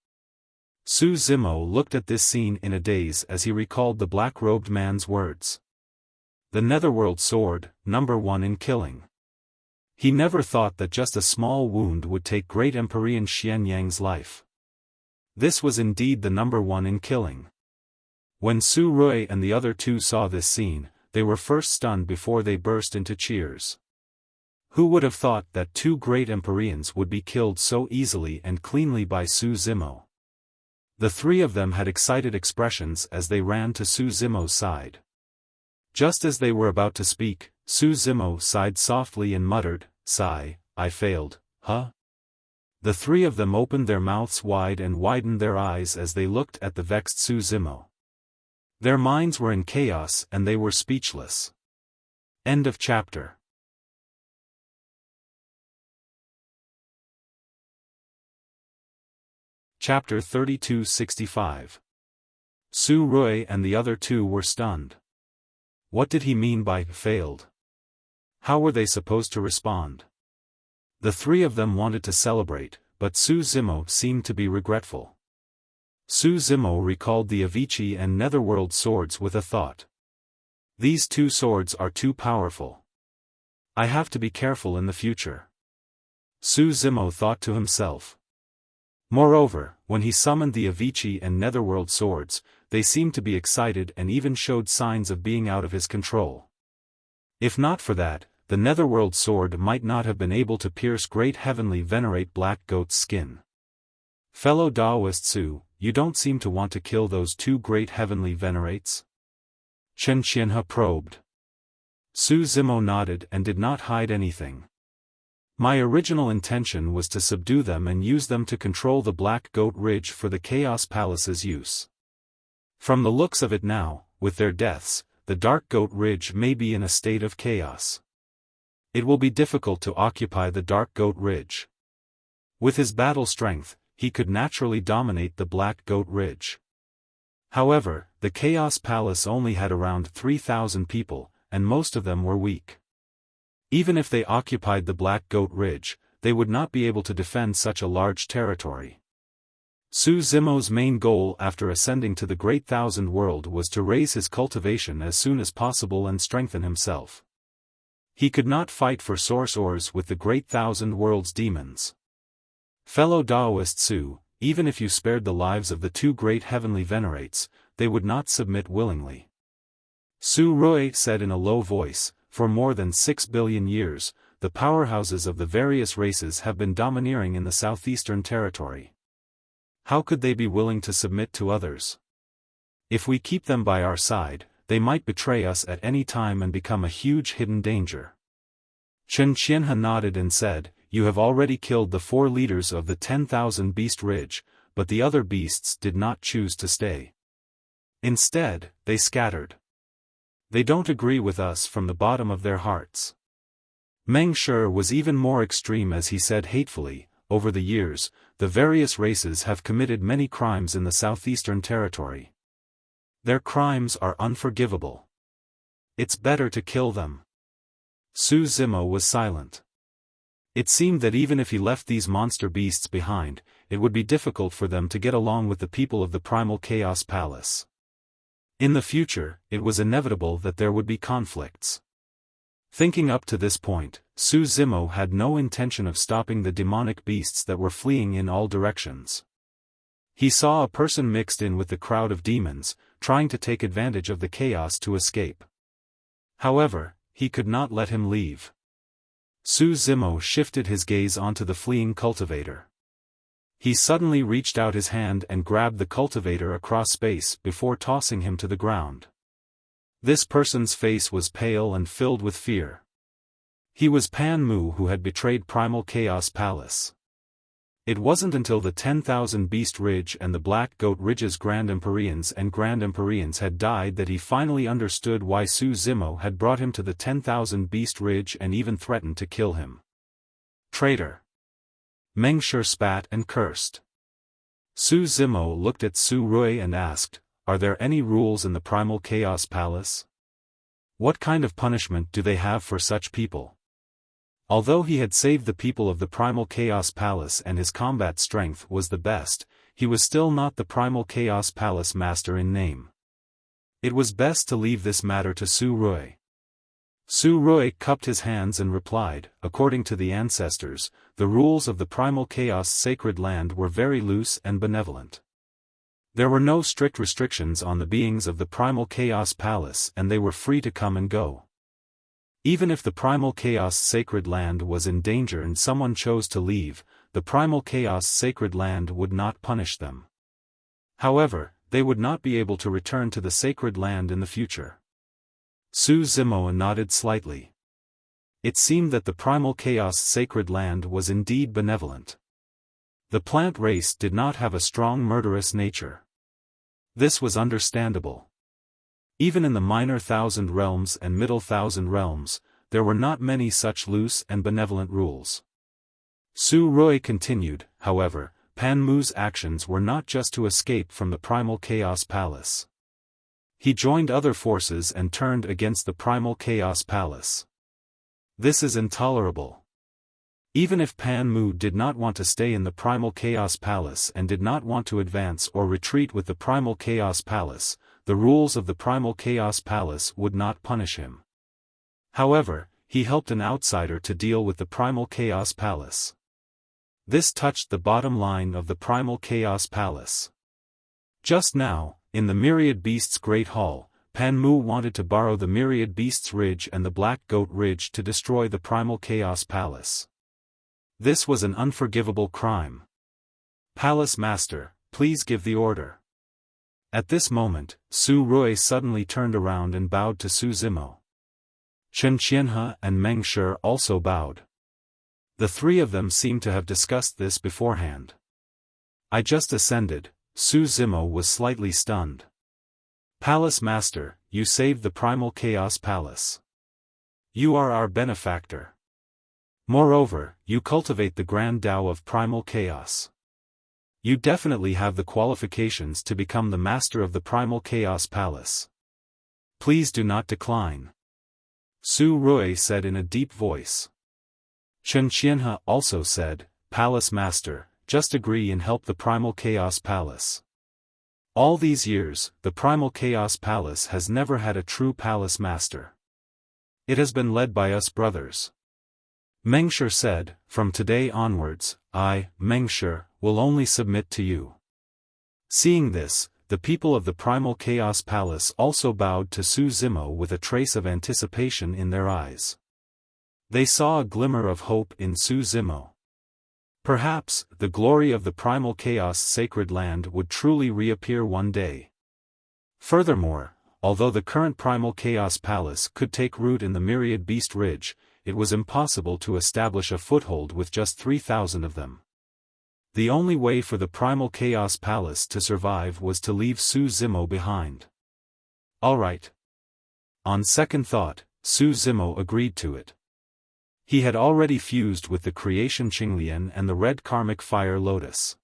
Su Zimo looked at this scene in a daze as he recalled the black-robed man's words. The Netherworld sword, number 1 in killing. He never thought that just a small wound would take Great Empyrean Xian Yang's life. This was indeed the number 1 in killing. When Su Rui and the other 2 saw this scene, they were first stunned before they burst into cheers. Who would have thought that 2 great Empyreans would be killed so easily and cleanly by Su Zimo? The 3 of them had excited expressions as they ran to Su Zimo's side. Just as they were about to speak, Su Zimo sighed softly and muttered, "Sigh, I failed, huh?" The 3 of them opened their mouths wide and widened their eyes as they looked at the vexed Su Zimo. Their minds were in chaos and they were speechless. End of chapter. Chapter 3265. Su Rui and the other two were stunned. What did he mean by failed? How were they supposed to respond? The three of them wanted to celebrate, but Su Zimo seemed to be regretful. Su Zimo recalled the Avicii and Netherworld swords with a thought. These two swords are too powerful. I have to be careful in the future. Su Zimo thought to himself. Moreover, when he summoned the Avicii and Netherworld swords, they seemed to be excited and even showed signs of being out of his control. If not for that, the Netherworld sword might not have been able to pierce Great Heavenly Venerate Black Goat's skin. Fellow Daoist Su, you don't seem to want to kill those two Great Heavenly Venerates? Chen Qianhe probed. Su Zimo nodded and did not hide anything. My original intention was to subdue them and use them to control the Black Goat Ridge for the Chaos Palace's use. From the looks of it now, with their deaths, the Dark Goat Ridge may be in a state of chaos. It will be difficult to occupy the Dark Goat Ridge. With his battle strength, he could naturally dominate the Black Goat Ridge. However, the Chaos Palace only had around 3,000 people, and most of them were weak. Even if they occupied the Black Goat Ridge, they would not be able to defend such a large territory. Su Zimo's main goal after ascending to the Great Thousand World was to raise his cultivation as soon as possible and strengthen himself. He could not fight for source ores with the Great Thousand World's demons. Fellow Daoist Su, even if you spared the lives of the two great heavenly venerates, they would not submit willingly. Su Rui said in a low voice, for more than 6 billion years, the powerhouses of the various races have been domineering in the southeastern territory. How could they be willing to submit to others? If we keep them by our side, they might betray us at any time and become a huge hidden danger. Chen Qianhe nodded and said, you have already killed the 4 leaders of the 10,000 Beast Ridge, but the other beasts did not choose to stay. Instead, they scattered. They don't agree with us from the bottom of their hearts. Meng Shi was even more extreme as he said hatefully, over the years, the various races have committed many crimes in the southeastern territory. Their crimes are unforgivable. It's better to kill them. Su Zimo was silent. It seemed that even if he left these monster beasts behind, it would be difficult for them to get along with the people of the Primal Chaos Palace. In the future, it was inevitable that there would be conflicts. Thinking up to this point, Su Zimo had no intention of stopping the demonic beasts that were fleeing in all directions. He saw a person mixed in with the crowd of demons, trying to take advantage of the chaos to escape. However, he could not let him leave. Su Zimo shifted his gaze onto the fleeing cultivator. He suddenly reached out his hand and grabbed the cultivator across space before tossing him to the ground. This person's face was pale and filled with fear. He was Pan Mu, who had betrayed Primal Chaos Palace. It wasn't until the 10,000 Beast Ridge and the Black Goat Ridge's Grand Empyreans and Grand Empyreans had died that he finally understood why Su Zimo had brought him to the 10,000 Beast Ridge and even threatened to kill him. Traitor! Meng Shi spat and cursed. Su Zimo looked at Su Rui and asked, are there any rules in the Primal Chaos Palace? What kind of punishment do they have for such people? Although he had saved the people of the Primal Chaos Palace and his combat strength was the best, he was still not the Primal Chaos Palace master in name. It was best to leave this matter to Su Rui. Su Rui cupped his hands and replied, according to the ancestors, the rules of the Primal Chaos Sacred Land were very loose and benevolent. There were no strict restrictions on the beings of the Primal Chaos Palace and they were free to come and go. Even if the Primal Chaos Sacred Land was in danger and someone chose to leave, the Primal Chaos Sacred Land would not punish them. However, they would not be able to return to the Sacred Land in the future. Su Zimo nodded slightly. It seemed that the Primal Chaos Sacred Land was indeed benevolent. The plant race did not have a strong murderous nature. This was understandable. Even in the minor Thousand Realms and middle Thousand Realms, there were not many such loose and benevolent rules. Su Rui continued, however, Pan Mu's actions were not just to escape from the Primal Chaos Palace. He joined other forces and turned against the Primal Chaos Palace. This is intolerable. Even if Pan Mu did not want to stay in the Primal Chaos Palace and did not want to advance or retreat with the Primal Chaos Palace, the rules of the Primal Chaos Palace would not punish him. However, he helped an outsider to deal with the Primal Chaos Palace. This touched the bottom line of the Primal Chaos Palace. Just now, in the Myriad Beasts' Great Hall, Pan Mu wanted to borrow the Myriad Beasts' Ridge and the Black Goat Ridge to destroy the Primal Chaos Palace. This was an unforgivable crime. Palace Master, please give the order. At this moment, Su Rui suddenly turned around and bowed to Su Zimo. Chen Qianhe and Meng Shi also bowed. The three of them seemed to have discussed this beforehand. I just ascended. Su Zimo was slightly stunned. Palace Master, you saved the Primal Chaos Palace. You are our benefactor. Moreover, you cultivate the Grand Tao of Primal Chaos. You definitely have the qualifications to become the master of the Primal Chaos Palace. Please do not decline. Su Rui said in a deep voice. Chen Qianhe also said, Palace Master, just agree and help the Primal Chaos Palace. All these years, the Primal Chaos Palace has never had a true Palace Master. It has been led by us brothers. Meng Shi said, from today onwards, I, Meng Shi, will only submit to you. Seeing this, the people of the Primal Chaos Palace also bowed to Su Zimo with a trace of anticipation in their eyes. They saw a glimmer of hope in Su Zimo. Perhaps, the glory of the Primal Chaos Sacred Land would truly reappear one day. Furthermore, although the current Primal Chaos Palace could take root in the Myriad Beast Ridge, it was impossible to establish a foothold with just 3,000 of them. The only way for the Primal Chaos Palace to survive was to leave Su Zimo behind. Alright. On second thought, Su Zimo agreed to it. He had already fused with the Creation Qinglian and the Red Karmic Fire Lotus.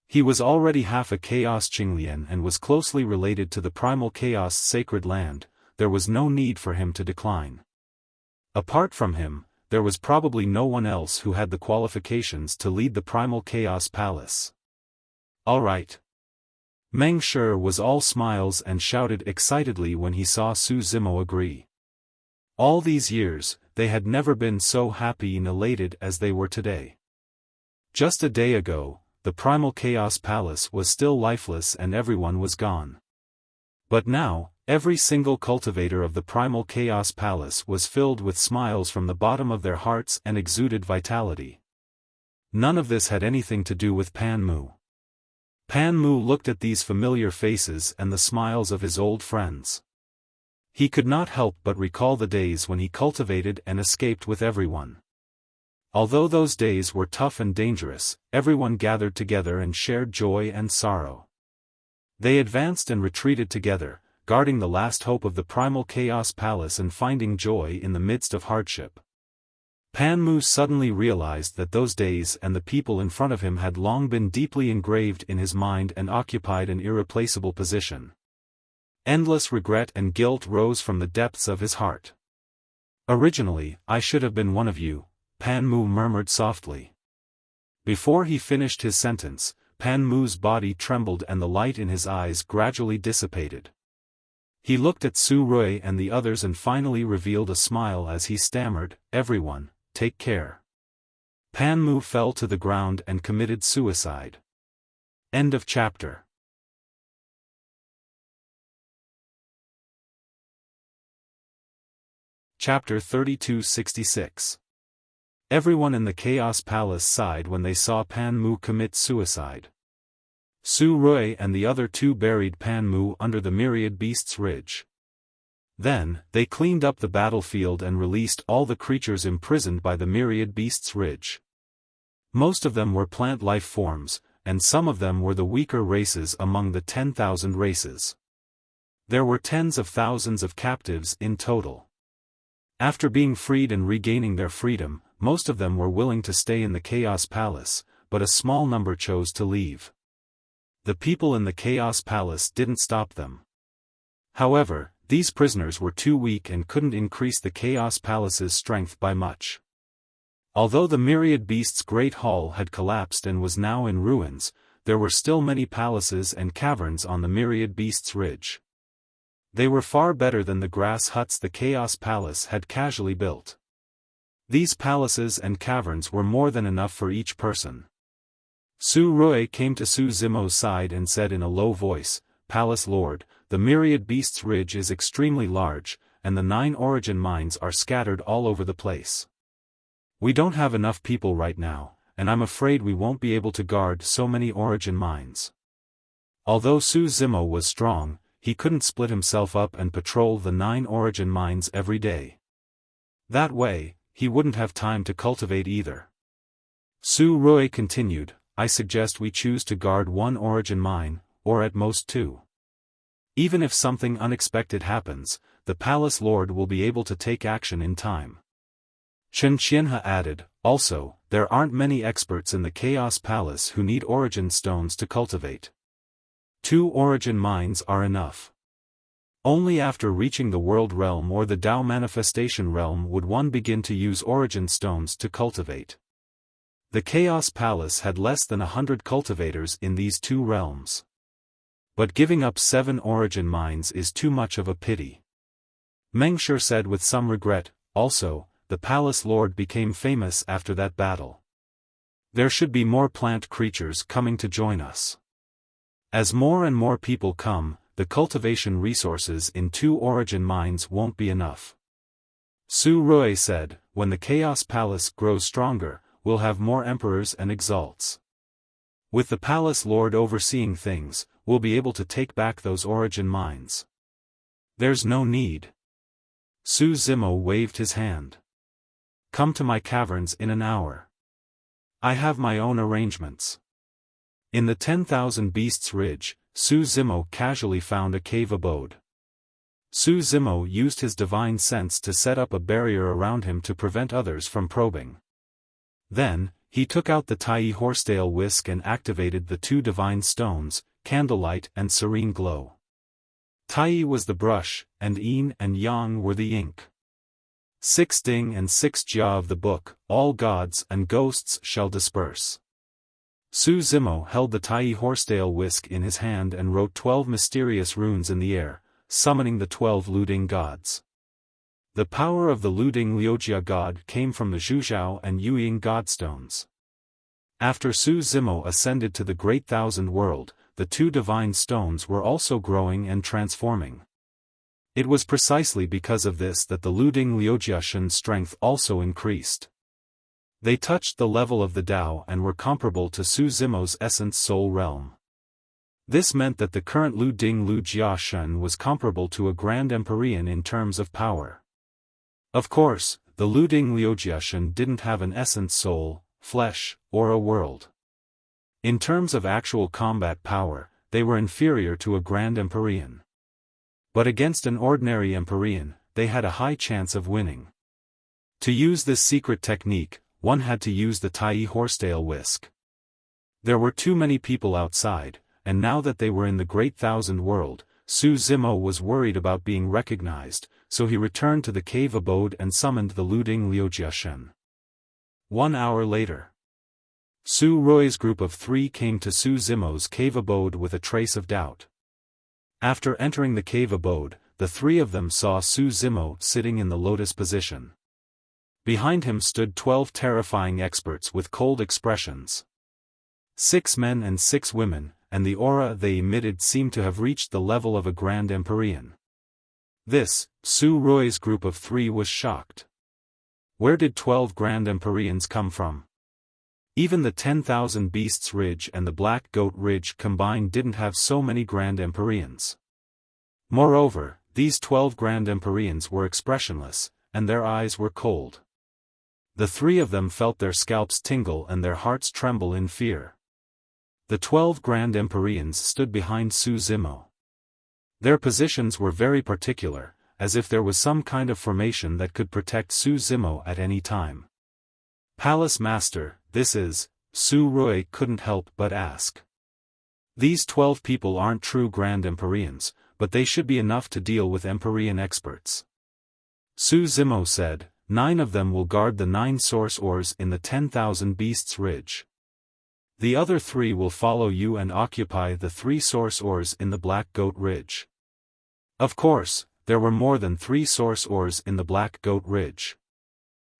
He was already half a Chaos Qinglian and was closely related to the Primal Chaos Sacred Land. There was no need for him to decline. Apart from him, there was probably no one else who had the qualifications to lead the Primal Chaos Palace. Alright. Meng Shi was all smiles and shouted excitedly when he saw Su Zimo agree. All these years, they had never been so happy and elated as they were today. Just a day ago, the Primal Chaos Palace was still lifeless and everyone was gone. But now, every single cultivator of the Primal Chaos Palace was filled with smiles from the bottom of their hearts and exuded vitality. None of this had anything to do with Pan Mu. Pan Mu looked at these familiar faces and the smiles of his old friends. He could not help but recall the days when he cultivated and escaped with everyone. Although those days were tough and dangerous, everyone gathered together and shared joy and sorrow. They advanced and retreated together, guarding the last hope of the Primal Chaos Palace and finding joy in the midst of hardship. Pan Mu suddenly realized that those days and the people in front of him had long been deeply engraved in his mind and occupied an irreplaceable position. Endless regret and guilt rose from the depths of his heart. Originally, I should have been one of you, Pan Mu murmured softly. Before he finished his sentence, Pan Mu's body trembled and the light in his eyes gradually dissipated. He looked at Su Rui and the others and finally revealed a smile as he stammered, "Everyone, take care." Pan Mu fell to the ground and committed suicide. End of chapter. Chapter 3266. Everyone in the Chaos Palace sighed when they saw Pan Mu commit suicide. Su Rui and the other two buried Pan Mu under the Myriad Beasts Ridge. Then, they cleaned up the battlefield and released all the creatures imprisoned by the Myriad Beasts Ridge. Most of them were plant life forms, and some of them were the weaker races among the 10,000 races. There were tens of thousands of captives in total. After being freed and regaining their freedom, most of them were willing to stay in the Chaos Palace, but a small number chose to leave. The people in the Chaos Palace didn't stop them. However, these prisoners were too weak and couldn't increase the Chaos Palace's strength by much. Although the Myriad Beasts' Great Hall had collapsed and was now in ruins, there were still many palaces and caverns on the Myriad Beasts' Ridge. They were far better than the grass huts the Chaos Palace had casually built. These palaces and caverns were more than enough for each person. Su Rui came to Su Zimo's side and said in a low voice, "Palace Lord, the Myriad Beasts' Ridge is extremely large, and the 9 origin mines are scattered all over the place. We don't have enough people right now, and I'm afraid we won't be able to guard so many origin mines." Although Su Zimo was strong, he couldn't split himself up and patrol the 9 origin mines every day. That way, he wouldn't have time to cultivate either. Su Rui continued, "I suggest we choose to guard 1 origin mine, or at most 2. Even if something unexpected happens, the Palace Lord will be able to take action in time." Chen Qianhe added, "Also, there aren't many experts in the Chaos Palace who need origin stones to cultivate. 2 origin mines are enough. Only after reaching the World Realm or the Tao Manifestation Realm would one begin to use origin stones to cultivate." The Chaos Palace had less than 100 cultivators in these 2 realms. But giving up 7 origin mines is too much of a pity. Meng Shi said with some regret, "Also, the Palace Lord became famous after that battle. There should be more plant creatures coming to join us. As more and more people come, the cultivation resources in 2 origin mines won't be enough." Su Rui said, "When the Chaos Palace grows stronger, we'll have more emperors and exalts. With the Palace Lord overseeing things, we'll be able to take back those origin mines. There's no need." Su Zimo waved his hand. "Come to my caverns in an hour. I have my own arrangements." In the 10,000 Beasts Ridge, Su Zimo casually found a cave abode. Su Zimo used his divine sense to set up a barrier around him to prevent others from probing. Then, he took out the Tai Horsetail Whisk and activated the 2 divine stones, Candlelight and Serene Glow. Tai was the brush, and Yin and Yang were the ink. 6 Ding and 6 Jia of the book, all gods and ghosts shall disperse. Su Zimo held the Tai Horsetail Whisk in his hand and wrote 12 mysterious runes in the air, summoning the 12 Luding gods. The power of the Luding Liujia god came from the Zhuzhao and Yuying godstones. After Su Zimo ascended to the Great Thousand World, the 2 divine stones were also growing and transforming. It was precisely because of this that the Luding Liujiashan's strength also increased. They touched the level of the Tao and were comparable to Su Zimo's essence soul realm. This meant that the current Luding Liujiashan was comparable to a Grand Empyrean in terms of power. Of course, the Luding Liujiashan didn't have an essence soul, flesh, or a world. In terms of actual combat power, they were inferior to a Grand Empyrean. But against an ordinary Empyrean, they had a high chance of winning. To use this secret technique, one had to use the Tai Horsetail Whisk. There were too many people outside, and now that they were in the Great Thousand World, Su Zimo was worried about being recognized, so he returned to the cave abode and summoned the Luding Liujiashan. 1 hour later, Su Rui's group of 3 came to Su Zimo's cave abode with a trace of doubt. After entering the cave abode, the 3 of them saw Su Zimo sitting in the lotus position. Behind him stood 12 terrifying experts with cold expressions. 6 men and 6 women, and the aura they emitted seemed to have reached the level of a Grand Empyrean. This, Su Rui's group of 3 was shocked. Where did 12 Grand Empyreans come from? Even the 10,000 Beasts Ridge and the Black Goat Ridge combined didn't have so many Grand Empyreans. Moreover, these 12 Grand Empyreans were expressionless, and their eyes were cold. The 3 of them felt their scalps tingle and their hearts tremble in fear. The 12 Grand Empyreans stood behind Su Zimo. Their positions were very particular, as if there was some kind of formation that could protect Su Zimo at any time. "Palace Master, this is Su Rui couldn't help but ask. These 12 people aren't true Grand Empyreans, but they should be enough to deal with Empyrean experts. Su Zimo said, 9 of them will guard the 9 source ores in the 10,000 Beasts Ridge. The other 3 will follow you and occupy the 3 source ores in the Black Goat Ridge. Of course, there were more than 3 source ores in the Black Goat Ridge.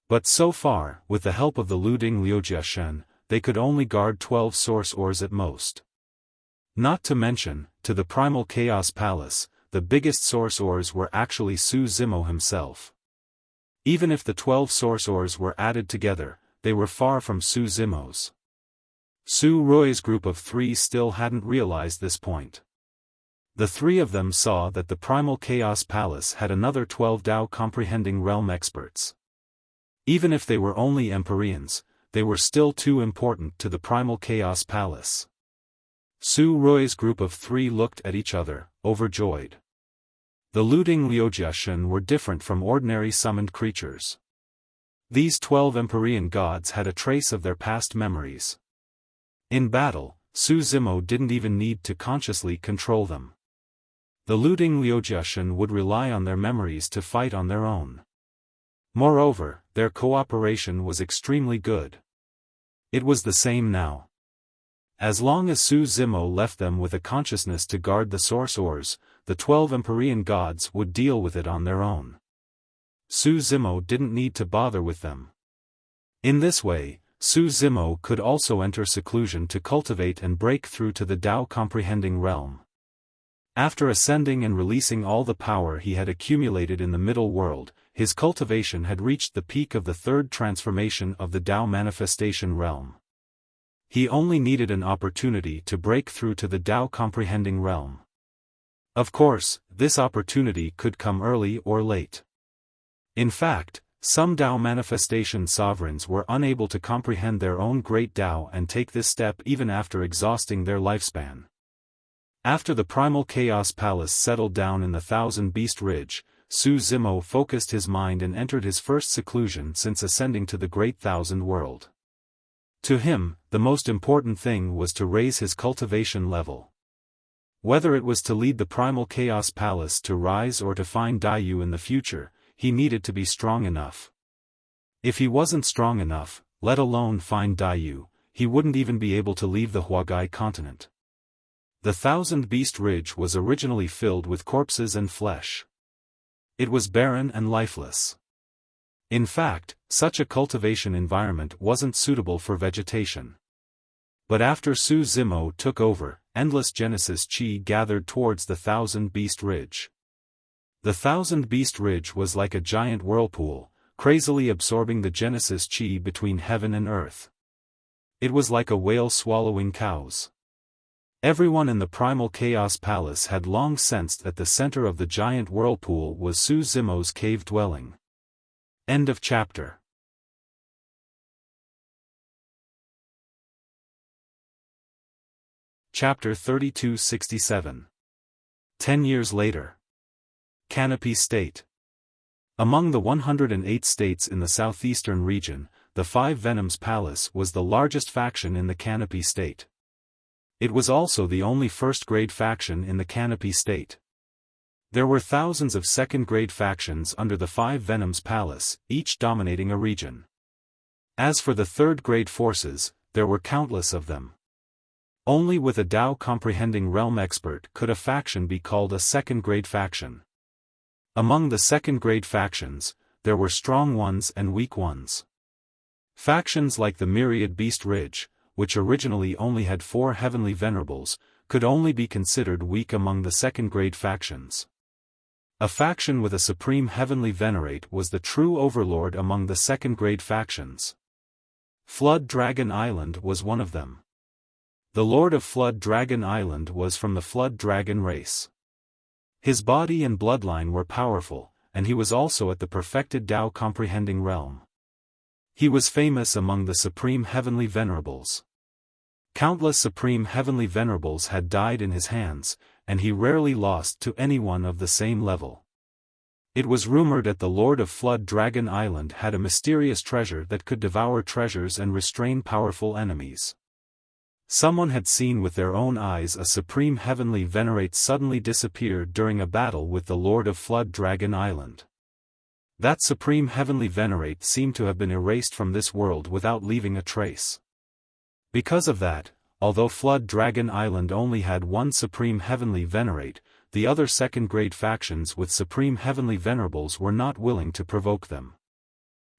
But so far, with the help of the Luding Liujiashen, they could only guard 12 source ores at most. Not to mention, to the Primal Chaos Palace, the biggest source ores were actually Su Zimo himself. Even if the 12 source ores were added together, they were far from Su Zimo's. Su Rui's group of 3 still hadn't realized this point. The 3 of them saw that the Primal Chaos Palace had another 12 Dao comprehending realm experts. Even if they were only Empyreans, they were still too important to the Primal Chaos Palace. Su Rui's group of 3 looked at each other, overjoyed. The Luding Liujiashen were different from ordinary summoned creatures. These 12 Empyrean gods had a trace of their past memories. In battle, Su Zimo didn't even need to consciously control them. The Luding Liujiashen would rely on their memories to fight on their own. Moreover, their cooperation was extremely good. It was the same now. As long as Su Zimo left them with a consciousness to guard the source ores, the 12 Empyrean gods would deal with it on their own. Su Zimo didn't need to bother with them. In this way, Su Zimo could also enter seclusion to cultivate and break through to the Dao comprehending realm. After ascending and releasing all the power he had accumulated in the middle world, his cultivation had reached the peak of the 3rd transformation of the Dao manifestation realm. He only needed an opportunity to break through to the Dao comprehending realm. Of course, this opportunity could come early or late. In fact, some Dao manifestation sovereigns were unable to comprehend their own great Dao and take this step even after exhausting their lifespan. After the Primal Chaos Palace settled down in the 1000 Beast Ridge, Su Zimo focused his mind and entered his first seclusion since ascending to the Great Thousand World. To him, the most important thing was to raise his cultivation level. Whether it was to lead the Primal Chaos Palace to rise or to find Daiyu in the future, he needed to be strong enough. If he wasn't strong enough, let alone find Daiyu, he wouldn't even be able to leave the Huagai continent. The 1000 Beast Ridge was originally filled with corpses and flesh. It was barren and lifeless. In fact, such a cultivation environment wasn't suitable for vegetation. But after Su Zimo took over, endless Genesis Qi gathered towards the 1000 Beast Ridge. The 1000 Beast Ridge was like a giant whirlpool, crazily absorbing the Genesis Qi between heaven and earth. It was like a whale swallowing cows. Everyone in the Primal Chaos Palace had long sensed that the center of the giant whirlpool was Su Zimo's cave dwelling. End of chapter. Chapter 3267. 10 years later. Canopy State. Among the 108 states in the southeastern region, the Five Venoms Palace was the largest faction in the Canopy State. It was also the only first-grade faction in the Canopy State. There were thousands of second-grade factions under the Five Venoms Palace, each dominating a region. As for the third-grade forces, there were countless of them. Only with a Dao comprehending realm expert could a faction be called a second-grade faction. Among the second-grade factions, there were strong ones and weak ones. Factions like the Myriad Beast Ridge, which originally only had 4 heavenly venerables, could only be considered weak among the second-grade factions. A faction with a supreme heavenly venerate was the true overlord among the second-grade factions. Flood Dragon Island was one of them. The Lord of Flood Dragon Island was from the Flood Dragon race. His body and bloodline were powerful, and he was also at the perfected Dao comprehending realm. He was famous among the supreme heavenly venerables. Countless supreme heavenly venerables had died in his hands, and he rarely lost to anyone of the same level. It was rumored that the Lord of Flood Dragon Island had a mysterious treasure that could devour treasures and restrain powerful enemies. Someone had seen with their own eyes a supreme heavenly venerate suddenly disappear during a battle with the Lord of Flood Dragon Island. That supreme heavenly venerate seemed to have been erased from this world without leaving a trace. Because of that, although Flood Dragon Island only had one supreme heavenly venerate, the other second-grade factions with supreme heavenly venerables were not willing to provoke them.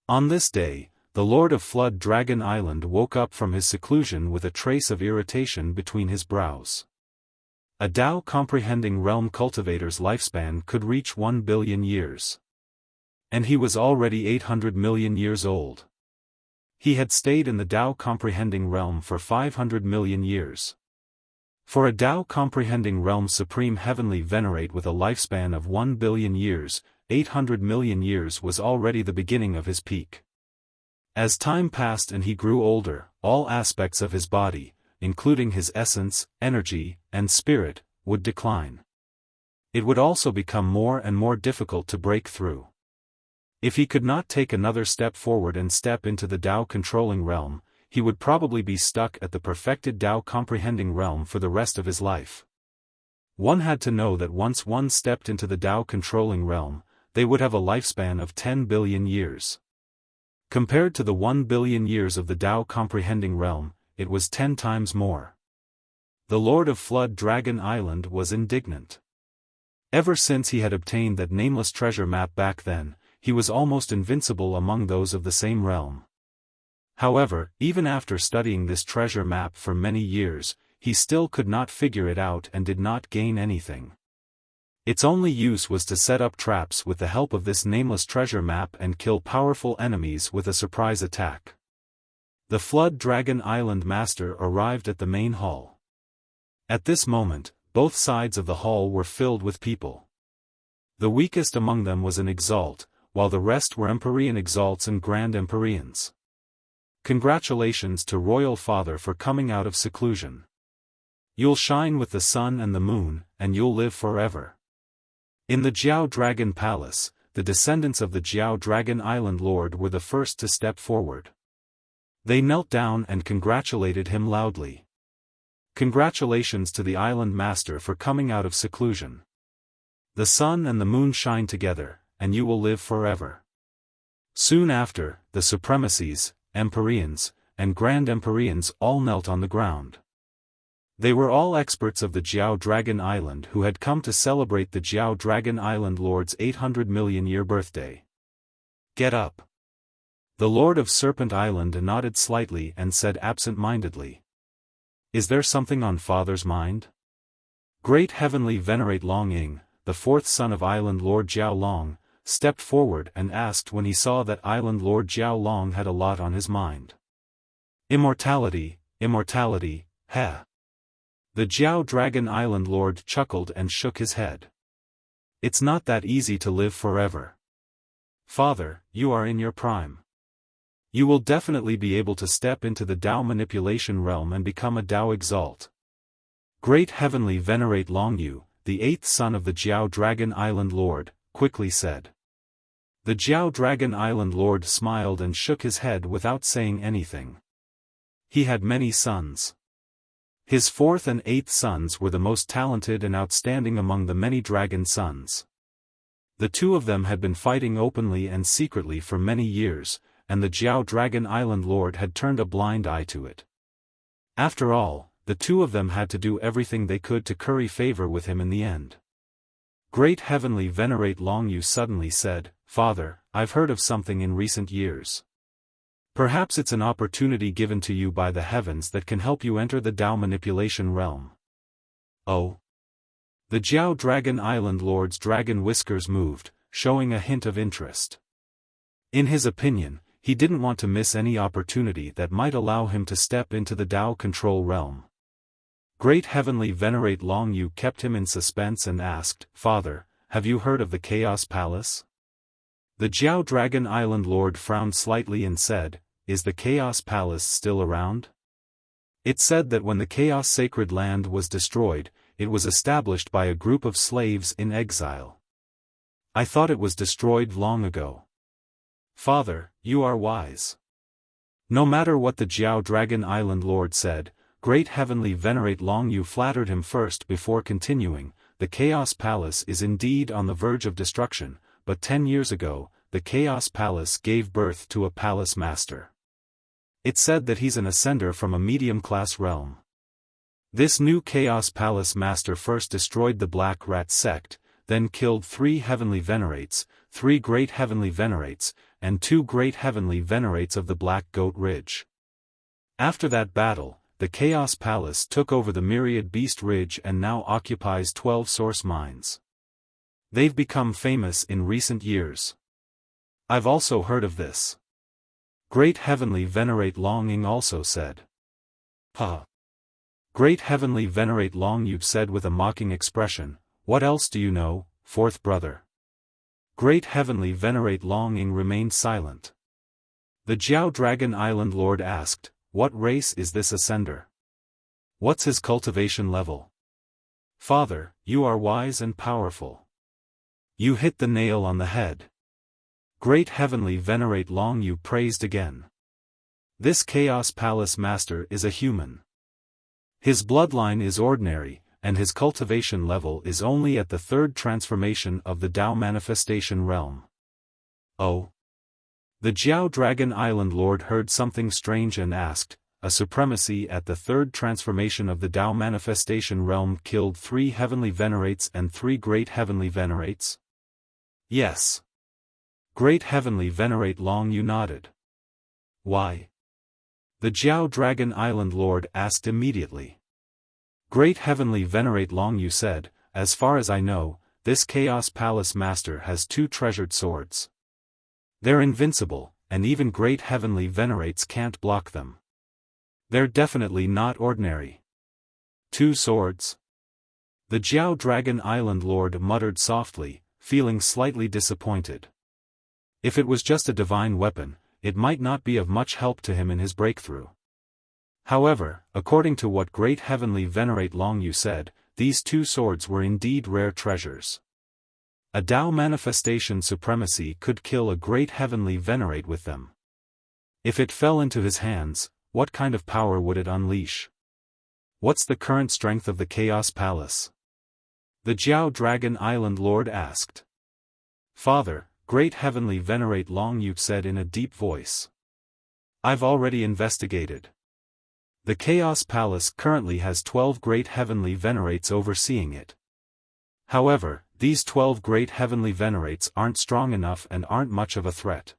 On this day, the Lord of Flood Dragon Island woke up from his seclusion with a trace of irritation between his brows. A Tao comprehending realm cultivator's lifespan could reach 1 billion years. And he was already 800 million years old. He had stayed in the Tao comprehending realm for 500 million years. For a Tao comprehending realm supreme heavenly venerate with a lifespan of 1 billion years, 800 million years was already the beginning of his peak. As time passed and he grew older, all aspects of his body, including his essence, energy, and spirit, would decline. It would also become more and more difficult to break through. If he could not take another step forward and step into the Tao controlling realm, he would probably be stuck at the perfected Tao comprehending realm for the rest of his life. One had to know that once one stepped into the Tao controlling realm, they would have a lifespan of 10 billion years. Compared to the 1 billion years of the Tao comprehending realm, it was 10 times more. The Lord of Flood Dragon Island was indignant. Ever since he had obtained that nameless treasure map back then, he was almost invincible among those of the same realm. However, even after studying this treasure map for many years, he still could not figure it out and did not gain anything. Its only use was to set up traps with the help of this nameless treasure map and kill powerful enemies with a surprise attack. The Flood Dragon Island Master arrived at the main hall. At this moment, both sides of the hall were filled with people. The weakest among them was an Exalt, while the rest were Empyrean Exalts and Grand Empyreans. Congratulations to Royal Father for coming out of seclusion. You'll shine with the sun and the moon, and you'll live forever. In the Jiao Dragon Palace, the descendants of the Jiao Dragon Island Lord were the first to step forward. They knelt down and congratulated him loudly. Congratulations to the Island Master for coming out of seclusion. The sun and the moon shine together, and you will live forever. Soon after, the Supremacies, Empyreans, and Grand Empyreans all knelt on the ground. They were all experts of the Jiao Dragon Island who had come to celebrate the Jiao Dragon Island Lord's 800 million year birthday. Get up. The Lord of Serpent Island nodded slightly and said absent-mindedly. Is there something on Father's mind? Great Heavenly Venerate Long Ying, the fourth son of Island Lord Jiao Long, stepped forward and asked when he saw that Island Lord Jiao Long had a lot on his mind. Immortality, immortality, heh. The Jiao Dragon Island Lord chuckled and shook his head. It's not that easy to live forever. Father, you are in your prime. You will definitely be able to step into the Tao manipulation realm and become a Tao Exalt. Great Heavenly Venerate Long Yu, the eighth son of the Jiao Dragon Island Lord, quickly said. The Jiao Dragon Island Lord smiled and shook his head without saying anything. He had many sons. His fourth and eighth sons were the most talented and outstanding among the many dragon sons. The two of them had been fighting openly and secretly for many years, and the Jiao Dragon Island Lord had turned a blind eye to it. After all, the two of them had to do everything they could to curry favor with him in the end. Great Heavenly Venerate Long Yu suddenly said, Father, I've heard of something in recent years. Perhaps it's an opportunity given to you by the heavens that can help you enter the Tao manipulation realm. Oh? The Jiao Dragon Island Lord's dragon whiskers moved, showing a hint of interest. In his opinion, he didn't want to miss any opportunity that might allow him to step into the Tao control realm. Great Heavenly Venerate Long Yu kept him in suspense and asked, Father, have you heard of the Chaos Palace? The Jiao Dragon Island Lord frowned slightly and said, Is the Chaos Palace still around? It said that when the Chaos Sacred Land was destroyed, it was established by a group of slaves in exile. I thought it was destroyed long ago. Father, you are wise. No matter what the Jiao Dragon Island Lord said, Great Heavenly Venerate Long Yu flattered him first before continuing. The Chaos Palace is indeed on the verge of destruction, but 10 years ago, the Chaos Palace gave birth to a palace master. It's said that he's an ascender from a medium-class realm. This new Chaos Palace master first destroyed the Black Rat sect, then killed 3 heavenly venerates, 3 great heavenly venerates, and 2 great heavenly venerates of the Black Goat Ridge. After that battle, the Chaos Palace took over the Myriad Beast Ridge and now occupies 12 source mines. They've become famous in recent years. I've also heard of this. Great Heavenly Venerate Long Ying also said. Huh. Great Heavenly Venerate Long Yu said with a mocking expression, what else do you know, fourth brother? Great Heavenly Venerate Long Ying remained silent. The Jiao Dragon Island Lord asked, what race is this ascender? What's his cultivation level? Father, you are wise and powerful. You hit the nail on the head. Great Heavenly Venerate Long Yu praised again. This Chaos Palace Master is a human. His bloodline is ordinary, and his cultivation level is only at the 3rd transformation of the Tao Manifestation Realm. Oh. The Jiao Dragon Island Lord heard something strange and asked, a supremacy at the 3rd transformation of the Tao Manifestation Realm killed 3 heavenly venerates and 3 great heavenly venerates? Yes. Great Heavenly Venerate Long Yu nodded. Why? The Jiao Dragon Island Lord asked immediately. Great Heavenly Venerate Long Yu said, as far as I know, this Chaos Palace Master has 2 treasured swords. They're invincible, and even great heavenly venerates can't block them. They're definitely not ordinary. 2 swords? The Jiao Dragon Island Lord muttered softly, feeling slightly disappointed. If it was just a divine weapon, it might not be of much help to him in his breakthrough. However, according to what Great Heavenly Venerate Long Yu said, these 2 swords were indeed rare treasures. A Tao Manifestation Supremacy could kill a Great Heavenly Venerate with them. If it fell into his hands, what kind of power would it unleash? What's the current strength of the Chaos Palace? The Jiao Dragon Island Lord asked. Father, Great Heavenly Venerate Long Yu said in a deep voice. I've already investigated. The Chaos Palace currently has 12 Great Heavenly Venerates overseeing it. However, these 12 Great Heavenly Venerates aren't strong enough and aren't much of a threat.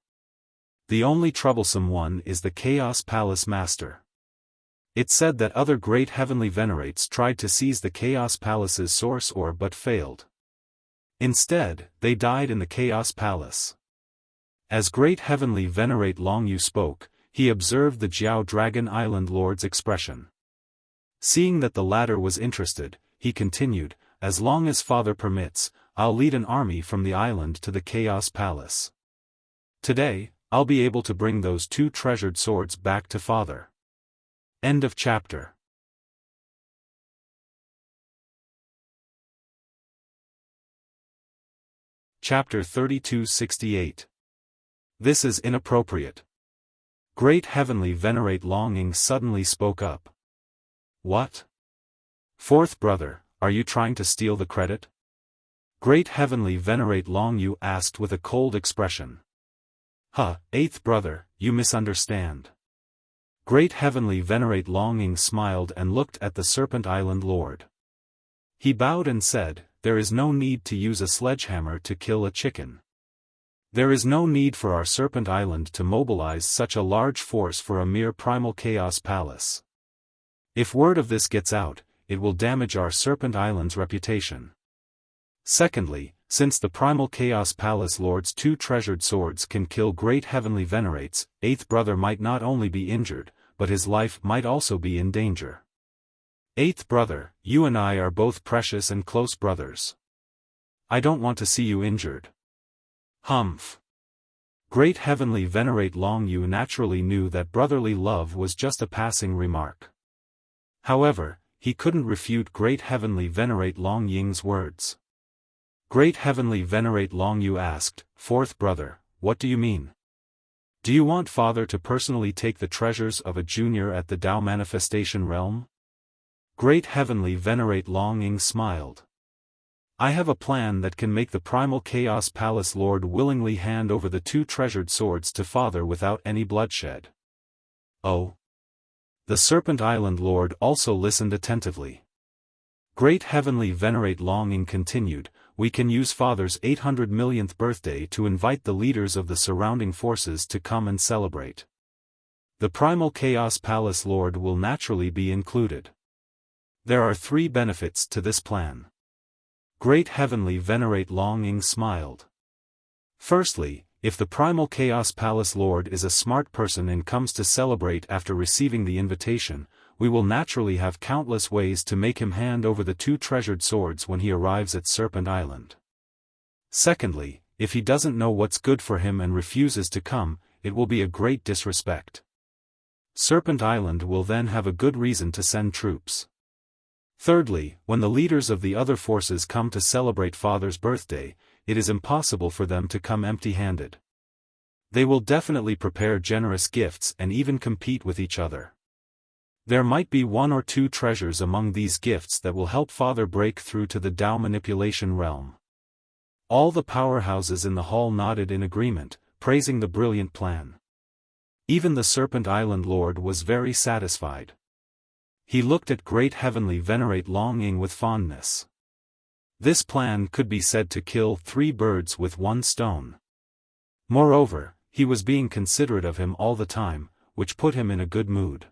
The only troublesome one is the Chaos Palace Master. It's said that other Great Heavenly Venerates tried to seize the Chaos Palace's source orb but failed. Instead, they died in the Chaos Palace. As Great Heavenly Venerate Long Yu spoke, he observed the Jiao Dragon Island Lord's expression. Seeing that the latter was interested, he continued, as long as Father permits, I'll lead an army from the island to the Chaos Palace. Today, I'll be able to bring those 2 treasured swords back to Father. End of chapter. Chapter 3268. This is inappropriate. Great Heavenly Venerate Long Ying suddenly spoke up. What? Fourth brother, are you trying to steal the credit? Great Heavenly Venerate Long Yu asked with a cold expression. Eighth brother, you misunderstand. Great Heavenly Venerate Long Ying smiled and looked at the Serpent Island Lord. He bowed and said, there is no need to use a sledgehammer to kill a chicken. There is no need for our Serpent Island to mobilize such a large force for a mere primal chaos palace. If word of this gets out, it will damage our Serpent Island's reputation. Secondly, since the primal chaos palace lord's 2 treasured swords can kill great heavenly venerates, eighth brother might not only be injured, but his life might also be in danger. Eighth brother, you and I are both precious and close brothers. I don't want to see you injured. Humph. Great Heavenly Venerate Long Yu naturally knew that brotherly love was just a passing remark. However, he couldn't refute Great Heavenly Venerate Long Ying's words. Great Heavenly Venerate Long Yu asked, "Fourth brother, what do you mean? Do you want Father to personally take the treasures of a junior at the Tao Manifestation Realm?" Great Heavenly Venerate Long Ying smiled. "I have a plan that can make the Primal Chaos Palace Lord willingly hand over the 2 treasured swords to Father without any bloodshed." "Oh?" The Serpent Island Lord also listened attentively. Great Heavenly Venerate Long Ying continued, "We can use Father's 800 millionth birthday to invite the leaders of the surrounding forces to come and celebrate. The Primal Chaos Palace Lord will naturally be included. There are 3 benefits to this plan." Great Heavenly Venerate Long Ying smiled. "Firstly, if the Primal Chaos Palace Lord is a smart person and comes to celebrate after receiving the invitation, we will naturally have countless ways to make him hand over the 2 treasured swords when he arrives at Serpent Island. Secondly, if he doesn't know what's good for him and refuses to come, it will be a great disrespect. Serpent Island will then have a good reason to send troops. Thirdly, when the leaders of the other forces come to celebrate Father's birthday, it is impossible for them to come empty-handed. They will definitely prepare generous gifts and even compete with each other. There might be 1 or 2 treasures among these gifts that will help Father break through to the Tao Manipulation Realm." All the powerhouses in the hall nodded in agreement, praising the brilliant plan. Even the Serpent Island Lord was very satisfied. He looked at Great Heavenly Venerate Long Ying with fondness. This plan could be said to kill 3 birds with 1 stone. Moreover, he was being considerate of him all the time, which put him in a good mood.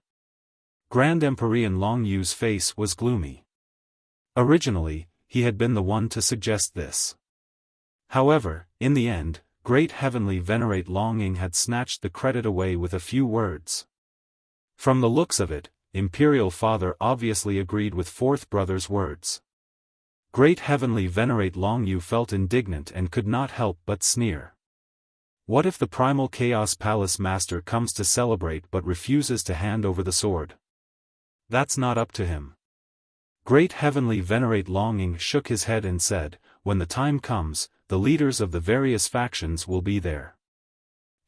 Grand Emperor Long Yu's face was gloomy. Originally, he had been the one to suggest this. However, in the end, Great Heavenly Venerate Long Ying had snatched the credit away with a few words. From the looks of it, Imperial Father obviously agreed with 4th brother's words. Great Heavenly Venerate Long Yu felt indignant and could not help but sneer. What if the Primal Chaos Palace Master comes to celebrate but refuses to hand over the sword? That's not up to him. Great Heavenly Venerate Long Ying shook his head and said, "When the time comes, the leaders of the various factions will be there.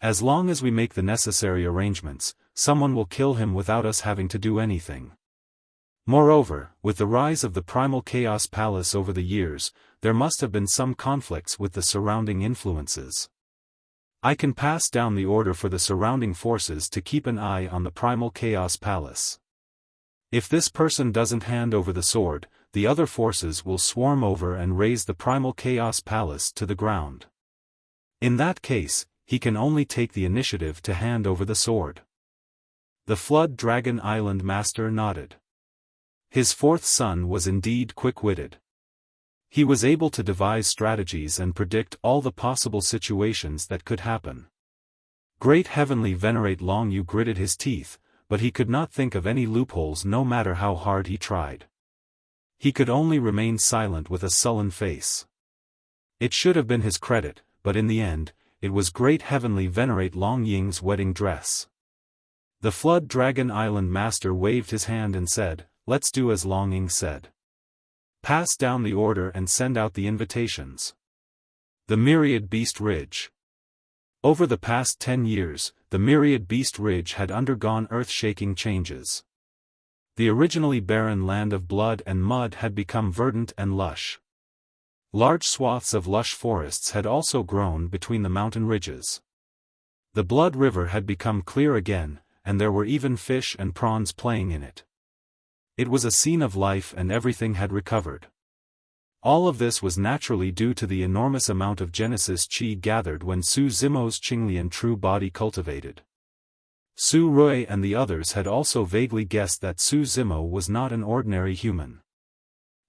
As long as we make the necessary arrangements, someone will kill him without us having to do anything." Moreover, with the rise of the Primal Chaos Palace over the years, there must have been some conflicts with the surrounding influences. I can pass down the order for the surrounding forces to keep an eye on the Primal Chaos Palace. If this person doesn't hand over the sword, the other forces will swarm over and raise the Primal Chaos Palace to the ground. In that case, he can only take the initiative to hand over the sword. The Flood Dragon Island Master nodded. His 4th son was indeed quick-witted. He was able to devise strategies and predict all the possible situations that could happen. Great Heavenly Venerate Long Yu gritted his teeth, but he could not think of any loopholes no matter how hard he tried. He could only remain silent with a sullen face. It should have been his credit, but in the end, it was Great Heavenly Venerate Long Ying's wedding dress. The Flood Dragon Island Master waved his hand and said, "Let's do as Long Ying said. Pass down the order and send out the invitations." The Myriad Beast Ridge. Over the past 10 years, the Myriad Beast Ridge had undergone earth-shaking changes. The originally barren land of blood and mud had become verdant and lush. Large swaths of lush forests had also grown between the mountain ridges. The Blood River had become clear again, and there were even fish and prawns playing in it. It was a scene of life and everything had recovered. All of this was naturally due to the enormous amount of Genesis Qi gathered when Su Zimo's Qinglian true body cultivated. Su Rui and the others had also vaguely guessed that Su Zimo was not an ordinary human.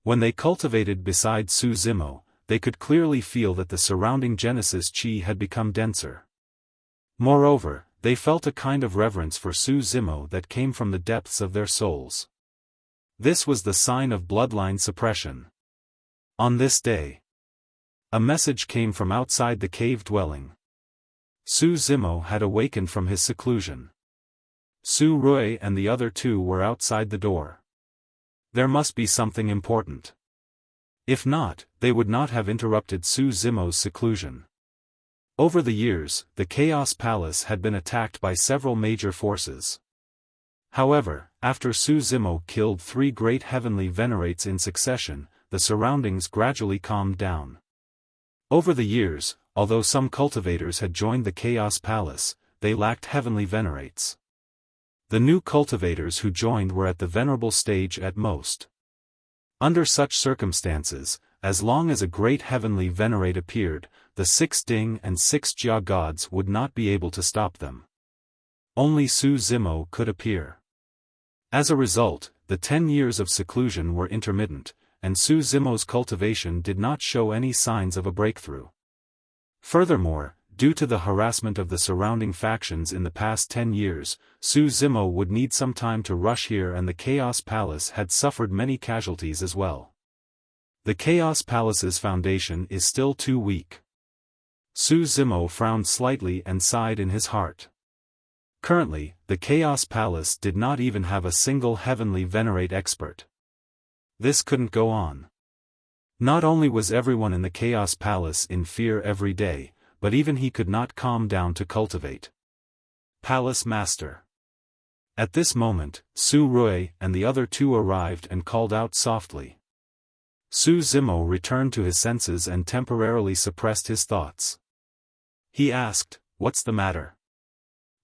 When they cultivated beside Su Zimo, they could clearly feel that the surrounding Genesis Qi had become denser. Moreover, they felt a kind of reverence for Su Zimo that came from the depths of their souls. This was the sign of bloodline suppression. On this day, a message came from outside the cave dwelling. Su Zimo had awakened from his seclusion. Su Rui and the other 2 were outside the door. There must be something important. If not, they would not have interrupted Su Zimo's seclusion. Over the years, the Chaos Palace had been attacked by several major forces. However, after Su Zimo killed 3 great heavenly venerates in succession, the surroundings gradually calmed down. Over the years, although some cultivators had joined the Chaos Palace, they lacked heavenly venerates. The new cultivators who joined were at the venerable stage at most. Under such circumstances, as long as a great heavenly venerate appeared, the 6 Ding and 6 Jia gods would not be able to stop them. Only Su Zimo could appear. As a result, the 10 years of seclusion were intermittent, and Su Zimo's cultivation did not show any signs of a breakthrough. Furthermore, due to the harassment of the surrounding factions in the past 10 years, Su Zimo would need some time to rush here, and the Chaos Palace had suffered many casualties as well. The Chaos Palace's foundation is still too weak. Su Zimo frowned slightly and sighed in his heart. Currently, the Chaos Palace did not even have a single heavenly venerate expert. This couldn't go on. Not only was everyone in the Chaos Palace in fear every day, but even he could not calm down to cultivate. Palace Master. At this moment, Su Rui and the other 2 arrived and called out softly. Su Zimo returned to his senses and temporarily suppressed his thoughts. He asked, "What's the matter?"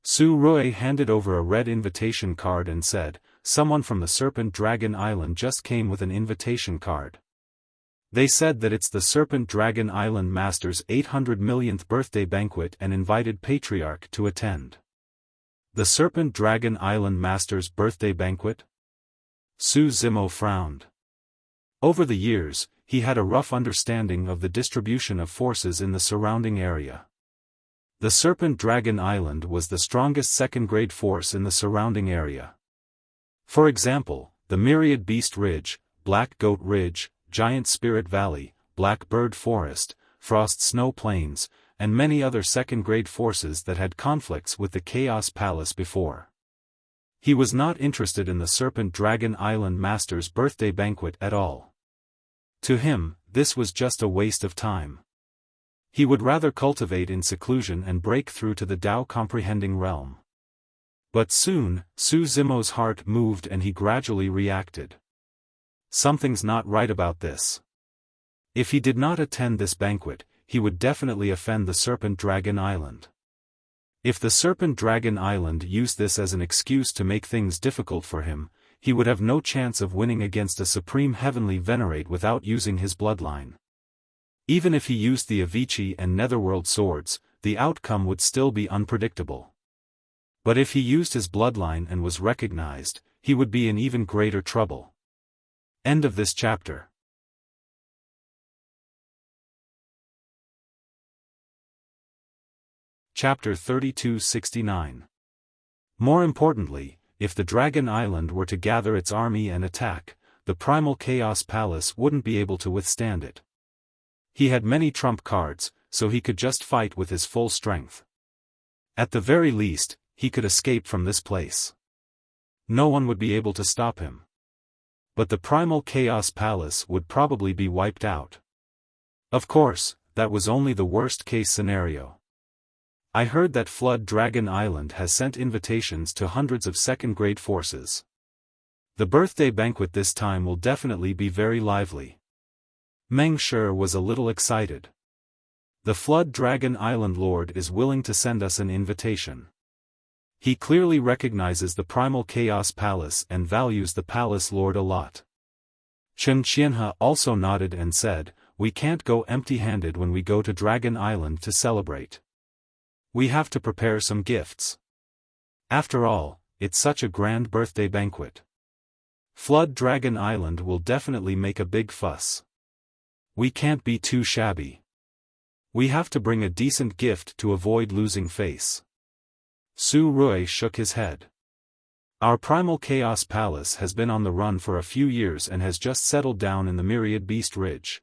Su Rui handed over a red invitation card and said, "Someone from the Serpent Dragon Island just came with an invitation card. They said that it's the Serpent Dragon Island Master's 800 millionth birthday banquet and invited Patriarch to attend." The Serpent Dragon Island Master's birthday banquet? Su Zimo frowned. Over the years, he had a rough understanding of the distribution of forces in the surrounding area. The Serpent Dragon Island was the strongest second-grade force in the surrounding area. For example, the Myriad Beast Ridge, Black Goat Ridge, Giant Spirit Valley, Black Bird Forest, Frost Snow Plains, and many other second-grade forces that had conflicts with the Chaos Palace before. He was not interested in the Serpent Dragon Island Master's birthday banquet at all. To him, this was just a waste of time. He would rather cultivate in seclusion and break through to the Tao comprehending realm. But soon, Su Zimo's heart moved and he gradually reacted. Something's not right about this. If he did not attend this banquet, he would definitely offend the Serpent Dragon Island. If the Serpent Dragon Island used this as an excuse to make things difficult for him, he would have no chance of winning against a supreme heavenly venerate without using his bloodline. Even if he used the Avicii and Netherworld swords, the outcome would still be unpredictable. But if he used his bloodline and was recognized, he would be in even greater trouble. End of this chapter. Chapter 3269. More importantly, if the Dragon Island were to gather its army and attack, the Primal Chaos Palace wouldn't be able to withstand it. He had many trump cards, so he could just fight with his full strength. At the very least, he could escape from this place. No one would be able to stop him. But the Primal Chaos Palace would probably be wiped out. Of course, that was only the worst-case scenario. I heard that Flood Dragon Island has sent invitations to hundreds of second-grade forces. The birthday banquet this time will definitely be very lively. Meng Shi was a little excited. The Flood Dragon Island Lord is willing to send us an invitation. He clearly recognizes the Primal Chaos Palace and values the Palace Lord a lot. Chen Qianhe also nodded and said, "We can't go empty-handed when we go to Dragon Island to celebrate. We have to prepare some gifts. After all, it's such a grand birthday banquet. Flood Dragon Island will definitely make a big fuss. We can't be too shabby. We have to bring a decent gift to avoid losing face." Su Rui shook his head. "Our Primal Chaos Palace has been on the run for a few years and has just settled down in the Myriad Beast Ridge.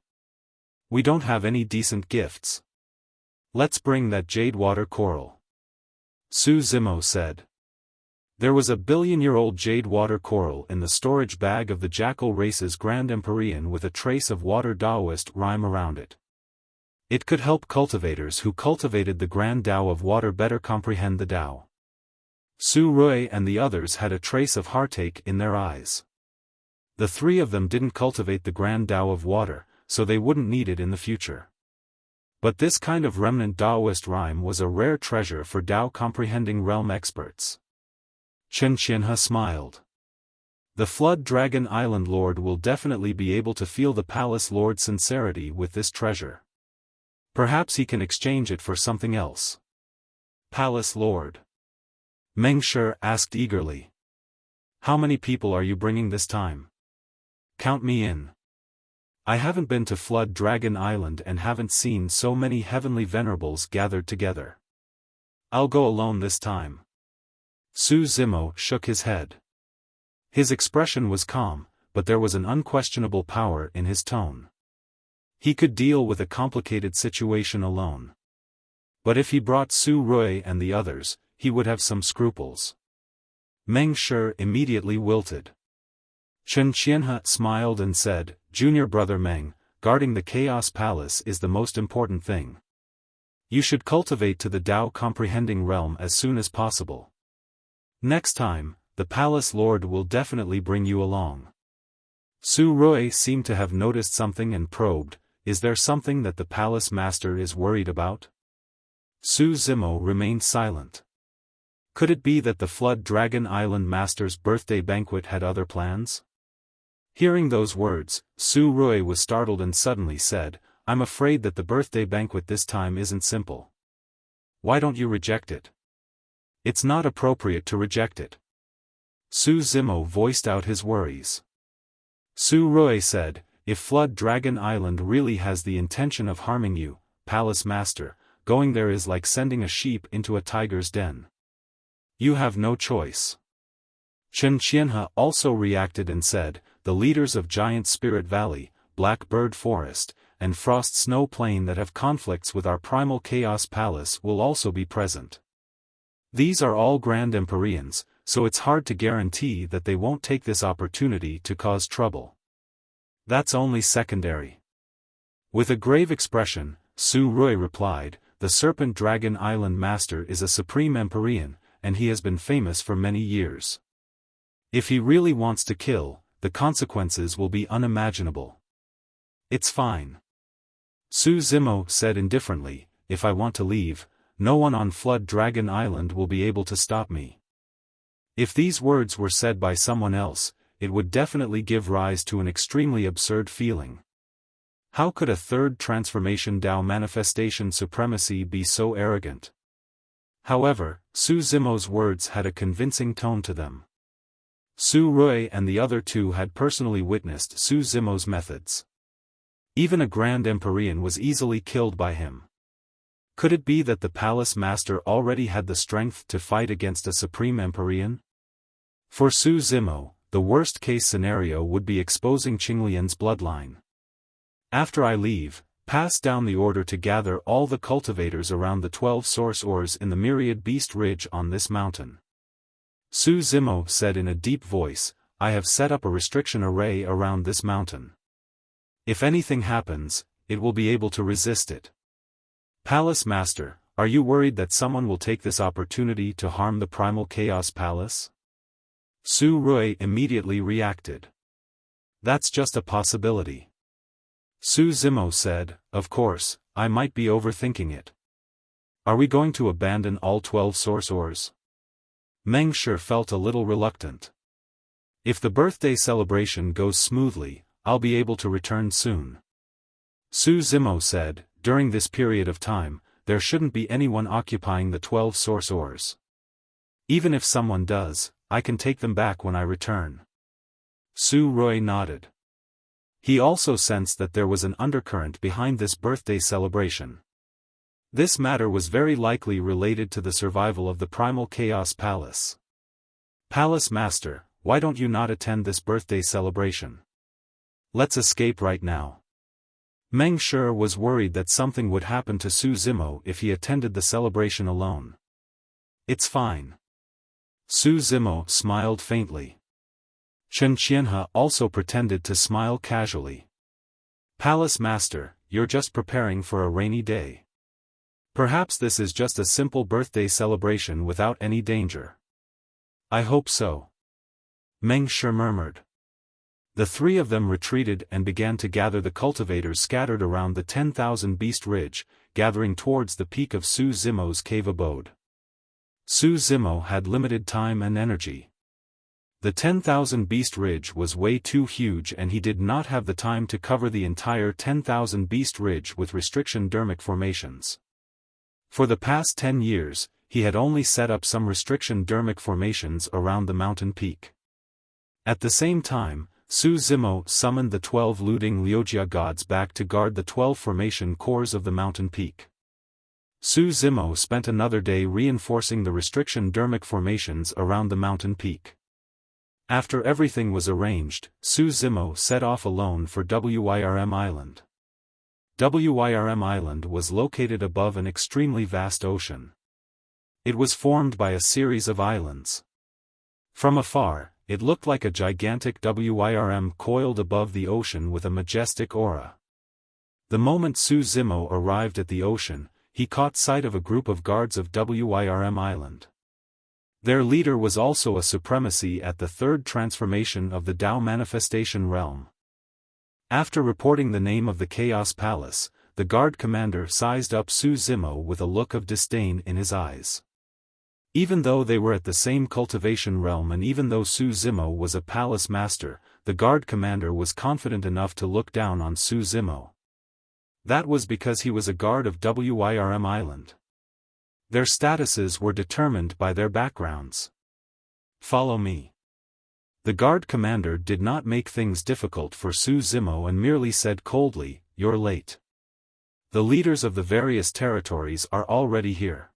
We don't have any decent gifts. Let's bring that Jade Water Coral," Su Zimo said. There was a billion-year-old jade water coral in the storage bag of the jackal race's Grand Empyrean with a trace of water Taoist rhyme around it. It could help cultivators who cultivated the Grand Tao of water better comprehend the Tao. Su Rui and the others had a trace of heartache in their eyes. The three of them didn't cultivate the Grand Tao of water, so they wouldn't need it in the future. But this kind of remnant Taoist rhyme was a rare treasure for Tao-comprehending realm experts. Chen Qianhe smiled. The Flood Dragon Island Lord will definitely be able to feel the Palace Lord's sincerity with this treasure. Perhaps he can exchange it for something else. Palace Lord. Meng Shi asked eagerly. How many people are you bringing this time? Count me in. I haven't been to Flood Dragon Island and haven't seen so many heavenly venerables gathered together. I'll go alone this time. Su Zimo shook his head. His expression was calm, but there was an unquestionable power in his tone. He could deal with a complicated situation alone. But if he brought Su Rui and the others, he would have some scruples. Meng Shi immediately wilted. Chen Qianhe smiled and said, Junior brother Meng, guarding the Chaos Palace is the most important thing. You should cultivate to the Tao-comprehending realm as soon as possible. Next time, the Palace Lord will definitely bring you along. Su Rui seemed to have noticed something and probed, is there something that the Palace Master is worried about? Su Zimo remained silent. Could it be that the Flood Dragon Island Master's birthday banquet had other plans? Hearing those words, Su Rui was startled and suddenly said, I'm afraid that the birthday banquet this time isn't simple. Why don't you reject it? It's not appropriate to reject it. Su Zimo voiced out his worries. Su Rui said, if Flood Dragon Island really has the intention of harming you, Palace Master, going there is like sending a sheep into a tiger's den. You have no choice. Chen Qianhe also reacted and said, the leaders of Giant Spirit Valley, Black Bird Forest, and Frost Snow Plain that have conflicts with our Primal Chaos Palace will also be present. These are all Grand Empyreans, so it's hard to guarantee that they won't take this opportunity to cause trouble. That's only secondary. With a grave expression, Su Rui replied, the Serpent Dragon Island Master is a Supreme Empyrean, and he has been famous for many years. If he really wants to kill, the consequences will be unimaginable. It's fine. Su Zimo said indifferently, if I want to leave, no one on Flood Dragon Island will be able to stop me. If these words were said by someone else, it would definitely give rise to an extremely absurd feeling. How could a third transformation Tao manifestation supremacy be so arrogant? However, Su Zimo's words had a convincing tone to them. Su Rui and the other two had personally witnessed Su Zimo's methods. Even a Grand Empyrean was easily killed by him. Could it be that the Palace Master already had the strength to fight against a Supreme Empyrean? For Su Zimo, the worst-case scenario would be exposing Qinglian's bloodline. After I leave, pass down the order to gather all the cultivators around the 12 source ores in the Myriad Beast Ridge on this mountain. Su Zimo said in a deep voice, I have set up a restriction array around this mountain. If anything happens, it will be able to resist it. Palace Master, are you worried that someone will take this opportunity to harm the Primal Chaos Palace? Su Rui immediately reacted. That's just a possibility. Su Zimo said, of course, I might be overthinking it. Are we going to abandon all 12 source ores? Meng Shi felt a little reluctant. If the birthday celebration goes smoothly, I'll be able to return soon. Su Zimo said, during this period of time, there shouldn't be anyone occupying the 12 source ores. Even if someone does, I can take them back when I return. Su Rui nodded. He also sensed that there was an undercurrent behind this birthday celebration. This matter was very likely related to the survival of the Primal Chaos Palace. Palace Master, why don't you not attend this birthday celebration? Let's escape right now. Meng Shi was worried that something would happen to Su Zimo if he attended the celebration alone. It's fine. Su Zimo smiled faintly. Chen Qianhe also pretended to smile casually. Palace Master, you're just preparing for a rainy day. Perhaps this is just a simple birthday celebration without any danger. I hope so. Meng Shi murmured. The three of them retreated and began to gather the cultivators scattered around the 10,000 Beast Ridge, gathering towards the peak of Su Zimo's cave abode. Su Zimo had limited time and energy. The 10,000 Beast Ridge was way too huge and he did not have the time to cover the entire 10,000 Beast Ridge with restriction dermic formations. For the past 10 years, he had only set up some restriction dermic formations around the mountain peak. At the same time, Su Zimo summoned the 12 looting Liujia gods back to guard the 12 formation cores of the mountain peak. Su Zimo spent another day reinforcing the restriction dermic formations around the mountain peak. After everything was arranged, Su Zimo set off alone for Wirm Island. Wirm Island was located above an extremely vast ocean. It was formed by a series of islands. From afar, it looked like a gigantic Wirm coiled above the ocean with a majestic aura. The moment Su Zimo arrived at the ocean, he caught sight of a group of guards of Wirm Island. Their leader was also a supremacy at the third transformation of the Dao manifestation realm. After reporting the name of the Chaos Palace, the guard commander sized up Su Zimo with a look of disdain in his eyes. Even though they were at the same cultivation realm and even though Su Zimo was a palace master, the guard commander was confident enough to look down on Su Zimo. That was because he was a guard of Wirm Island. Their statuses were determined by their backgrounds. Follow me. The guard commander did not make things difficult for Su Zimo and merely said coldly, "You're late. The leaders of the various territories are already here."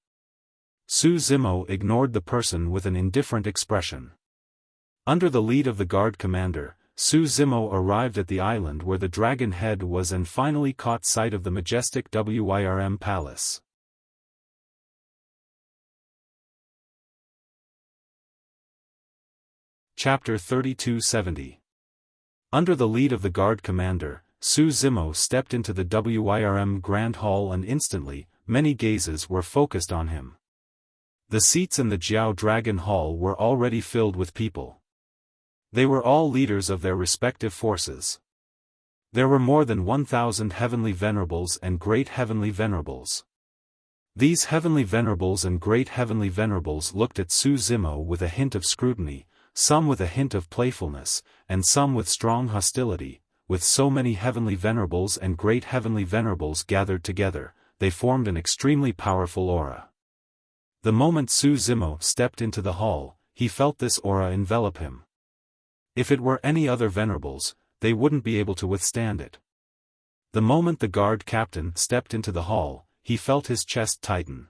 Su Zimo ignored the person with an indifferent expression. Under the lead of the guard commander, Su Zimo arrived at the island where the dragon head was and finally caught sight of the majestic Wirm palace. Chapter 3270. Under the lead of the guard commander, Su Zimo stepped into the Wirm Grand Hall and instantly, many gazes were focused on him. The seats in the Jiao Dragon Hall were already filled with people. They were all leaders of their respective forces. There were more than 1,000 heavenly venerables and great heavenly venerables. These heavenly venerables and great heavenly venerables looked at Su Zimo with a hint of scrutiny, some with a hint of playfulness, and some with strong hostility. With so many heavenly venerables and great heavenly venerables gathered together, they formed an extremely powerful aura. The moment Su Zimo stepped into the hall, he felt this aura envelop him. If it were any other venerables, they wouldn't be able to withstand it. The moment the guard captain stepped into the hall, he felt his chest tighten.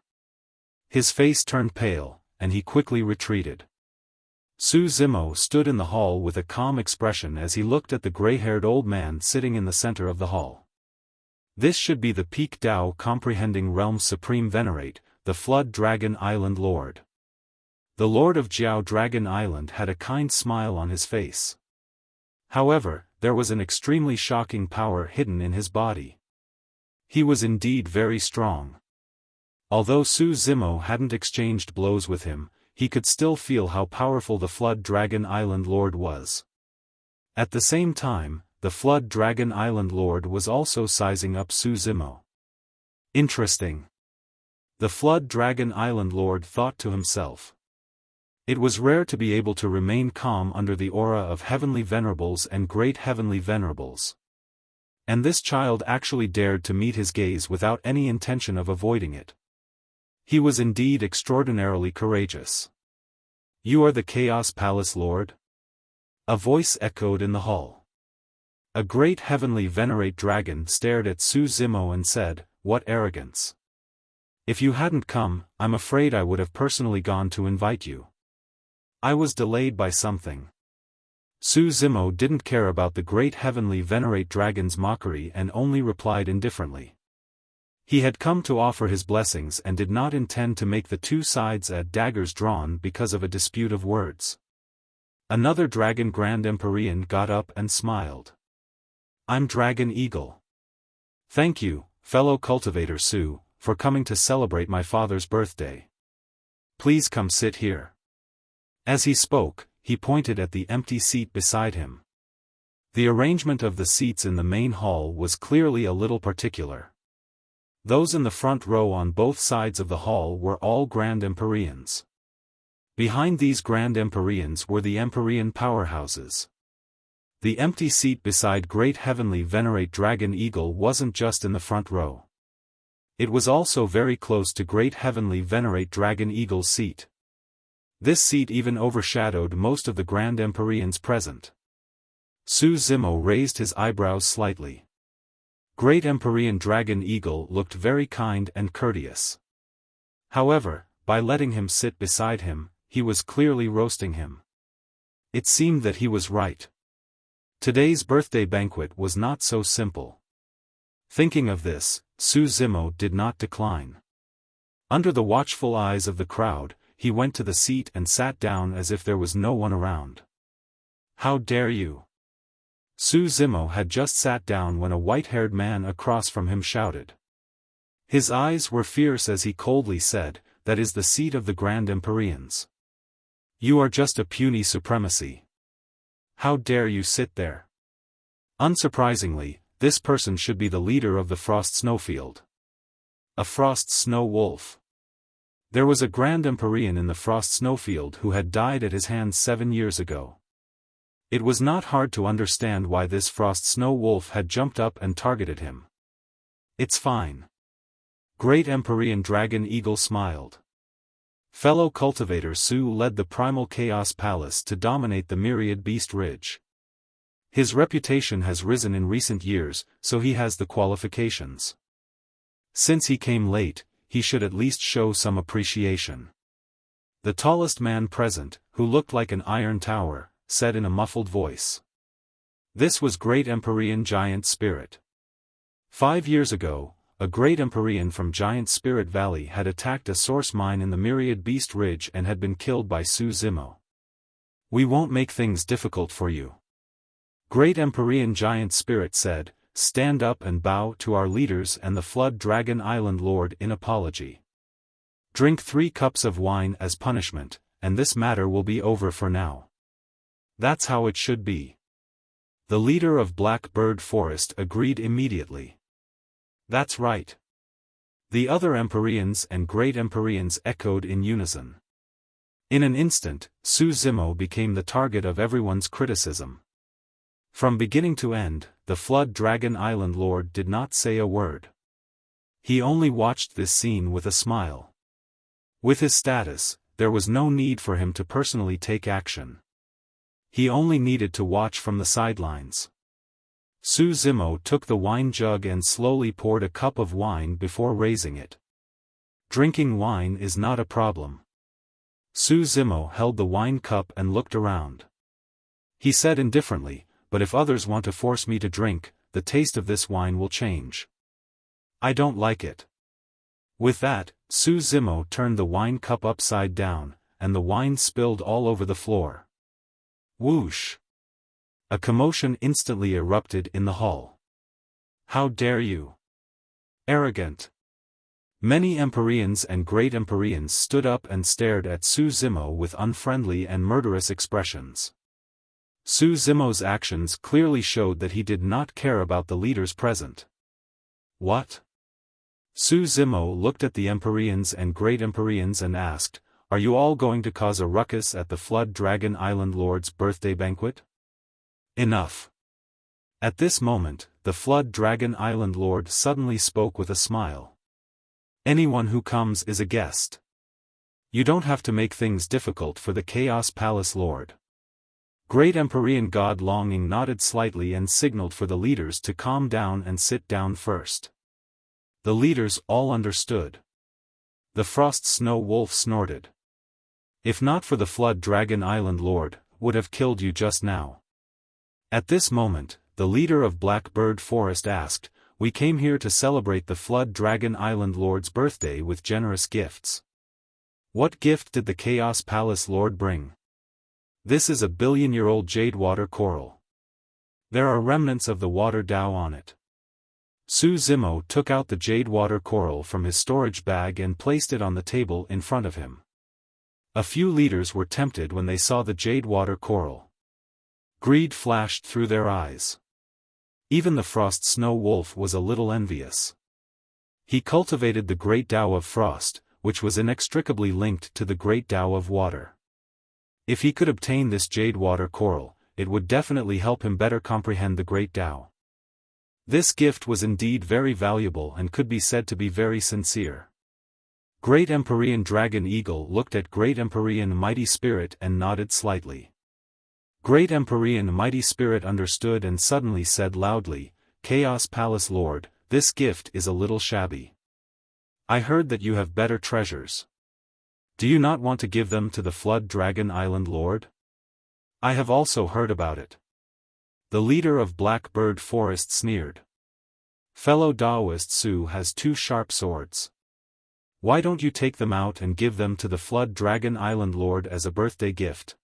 His face turned pale, and he quickly retreated. Su Zimo stood in the hall with a calm expression as he looked at the gray-haired old man sitting in the center of the hall. This should be the Peak Dao Comprehending Realm's Supreme Venerate, the Flood Dragon Island Lord. The Lord of Jiao Dragon Island had a kind smile on his face. However, there was an extremely shocking power hidden in his body. He was indeed very strong. Although Su Zimo hadn't exchanged blows with him, he could still feel how powerful the Flood Dragon Island Lord was. At the same time, the Flood Dragon Island Lord was also sizing up Su Zimo. Interesting. The Flood Dragon Island Lord thought to himself. It was rare to be able to remain calm under the aura of heavenly venerables and great heavenly venerables. And this child actually dared to meet his gaze without any intention of avoiding it. He was indeed extraordinarily courageous. "You are the Chaos Palace Lord?" A voice echoed in the hall. A great heavenly venerate dragon stared at Su Zimo and said, "What arrogance! If you hadn't come, I'm afraid I would have personally gone to invite you. I was delayed by something." Su Zimo didn't care about the great heavenly venerate dragon's mockery and only replied indifferently. He had come to offer his blessings and did not intend to make the two sides at daggers drawn because of a dispute of words. Another Dragon Grand Empyrean got up and smiled. I'm Dragon Eagle. Thank you, fellow cultivator Su, for coming to celebrate my father's birthday. Please come sit here. As he spoke, he pointed at the empty seat beside him. The arrangement of the seats in the main hall was clearly a little particular. Those in the front row on both sides of the hall were all Grand Empyreans. Behind these Grand Empyreans were the Empyrean powerhouses. The empty seat beside Great Heavenly Venerate Dragon Eagle wasn't just in the front row. It was also very close to Great Heavenly Venerate Dragon Eagle's seat. This seat even overshadowed most of the Grand Empyreans present. Su Zimo raised his eyebrows slightly. Great Empyrean Dragon Eagle looked very kind and courteous. However, by letting him sit beside him, he was clearly roasting him. It seemed that he was right. Today's birthday banquet was not so simple. Thinking of this, Su Zimo did not decline. Under the watchful eyes of the crowd, he went to the seat and sat down as if there was no one around. How dare you! Su Zimo had just sat down when a white-haired man across from him shouted. His eyes were fierce as he coldly said, "That is the seat of the Grand Empyreans. You are just a puny supremacy. How dare you sit there?" Unsurprisingly, this person should be the leader of the Frost Snowfield. A Frost Snow Wolf. There was a Grand Empyrean in the Frost Snowfield who had died at his hands 7 years ago. It was not hard to understand why this Frost Snow Wolf had jumped up and targeted him. It's fine. Great Empyrean Dragon Eagle smiled. Fellow cultivator Su led the Primal Chaos Palace to dominate the Myriad Beast Ridge. His reputation has risen in recent years, so he has the qualifications. Since he came late, he should at least show some appreciation. The tallest man present, who looked like an iron tower, said in a muffled voice. This was Great Empyrean Giant Spirit. 5 years ago, a Great Empyrean from Giant Spirit Valley had attacked a source mine in the Myriad Beast Ridge and had been killed by Su Zimo. We won't make things difficult for you. Great Empyrean Giant Spirit said, stand up and bow to our leaders and the Flood Dragon Island Lord in apology. Drink 3 cups of wine as punishment, and this matter will be over for now. That's how it should be. The leader of Blackbird Forest agreed immediately. That's right. The other Empyreans and Great Empyreans echoed in unison. In an instant, Su Zimo became the target of everyone's criticism. From beginning to end, the Flood Dragon Island Lord did not say a word. He only watched this scene with a smile. With his status, there was no need for him to personally take action. He only needed to watch from the sidelines. Su Zimo took the wine jug and slowly poured a cup of wine before raising it. Drinking wine is not a problem. Su Zimo held the wine cup and looked around. He said indifferently, but if others want to force me to drink, the taste of this wine will change. I don't like it. With that, Su Zimo turned the wine cup upside down, and the wine spilled all over the floor. Whoosh! A commotion instantly erupted in the hall. How dare you! Arrogant! Many Empyreans and Great Empyreans stood up and stared at Su Zimo with unfriendly and murderous expressions. Su Zimo's actions clearly showed that he did not care about the leaders present. What? Su Zimo looked at the Empyreans and Great Empyreans and asked, are you all going to cause a ruckus at the Flood Dragon Island Lord's birthday banquet? Enough. At this moment, the Flood Dragon Island Lord suddenly spoke with a smile. Anyone who comes is a guest. You don't have to make things difficult for the Chaos Palace Lord. Great Empyrean God Longing nodded slightly and signaled for the leaders to calm down and sit down first. The leaders all understood. The Frost Snow Wolf snorted. If not for the Flood Dragon Island Lord, would have killed you just now. At this moment, the leader of Blackbird Forest asked, we came here to celebrate the Flood Dragon Island Lord's birthday with generous gifts. What gift did the Chaos Palace Lord bring? This is a billion-year-old jade water coral. There are remnants of the water Dao on it. Su Zimo took out the jade water coral from his storage bag and placed it on the table in front of him. A few leaders were tempted when they saw the jade water coral. Greed flashed through their eyes. Even the Frost Snow Wolf was a little envious. He cultivated the Great Tao of Frost, which was inextricably linked to the Great Tao of Water. If he could obtain this jade water coral, it would definitely help him better comprehend the Great Tao. This gift was indeed very valuable and could be said to be very sincere. Great Empyrean Dragon Eagle looked at Great Empyrean Mighty Spirit and nodded slightly. Great Empyrean Mighty Spirit understood and suddenly said loudly, "Chaos Palace Lord, this gift is a little shabby. I heard that you have better treasures. Do you not want to give them to the Flood Dragon Island Lord? I have also heard about it." The leader of Blackbird Forest sneered. "Fellow Daoist Su has 2 sharp swords. Why don't you take them out and give them to the Flood Dragon Island Lord as a birthday gift?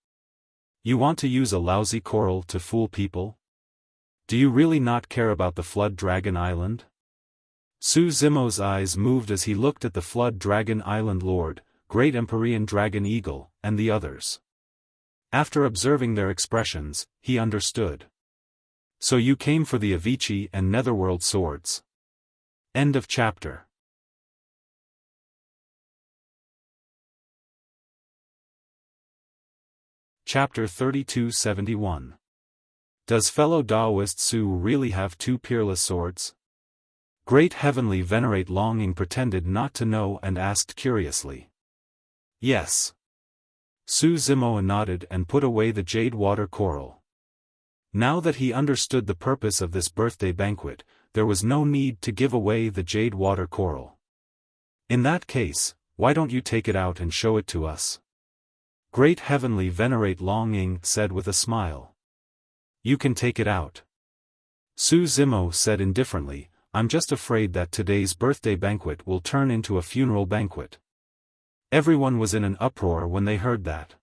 You want to use a lousy coral to fool people? Do you really not care about the Flood Dragon Island?" Su Zimo's eyes moved as he looked at the Flood Dragon Island Lord, Great Empyrean Dragon Eagle, and the others. After observing their expressions, he understood. So you came for the Avicii and Netherworld swords. End of chapter. Chapter 3271. Does fellow Daoist Su really have 2 peerless swords? Great Heavenly Venerate Longing pretended not to know and asked curiously. Yes. Su Zimo nodded and put away the jade water coral. Now that he understood the purpose of this birthday banquet, there was no need to give away the jade water coral. In that case, why don't you take it out and show it to us? Great Heavenly Venerate Longing said with a smile. You can take it out. Su Zimo said indifferently, I'm just afraid that today's birthday banquet will turn into a funeral banquet. Everyone was in an uproar when they heard that.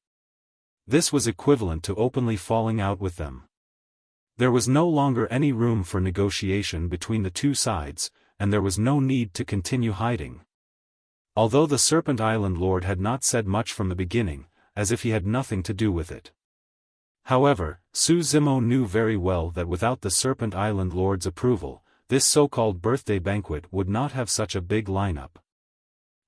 This was equivalent to openly falling out with them. There was no longer any room for negotiation between the 2 sides, and there was no need to continue hiding. Although the Serpent Island Lord had not said much from the beginning, as if he had nothing to do with it. However, Su Zimo knew very well that without the Serpent Island Lord's approval, this so-called birthday banquet would not have such a big lineup.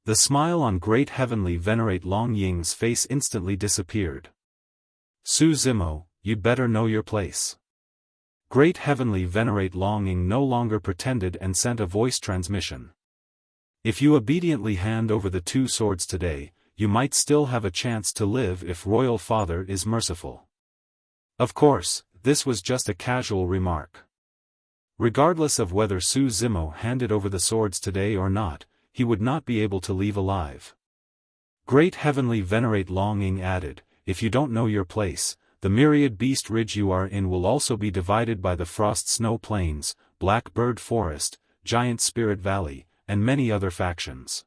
The smile on Great Heavenly Venerate Longying's face instantly disappeared. Su Zimo, you'd better know your place. Great Heavenly Venerate Longing no longer pretended and sent a voice transmission. If you obediently hand over the 2 swords today, you might still have a chance to live if Royal Father is merciful. Of course, this was just a casual remark. Regardless of whether Su Zimo handed over the swords today or not, he would not be able to leave alive. Great Heavenly Venerate Longing added, if you don't know your place, the myriad beast ridge you are in will also be divided by the Frost Snow Plains, Blackbird Forest, Giant Spirit Valley, and many other factions.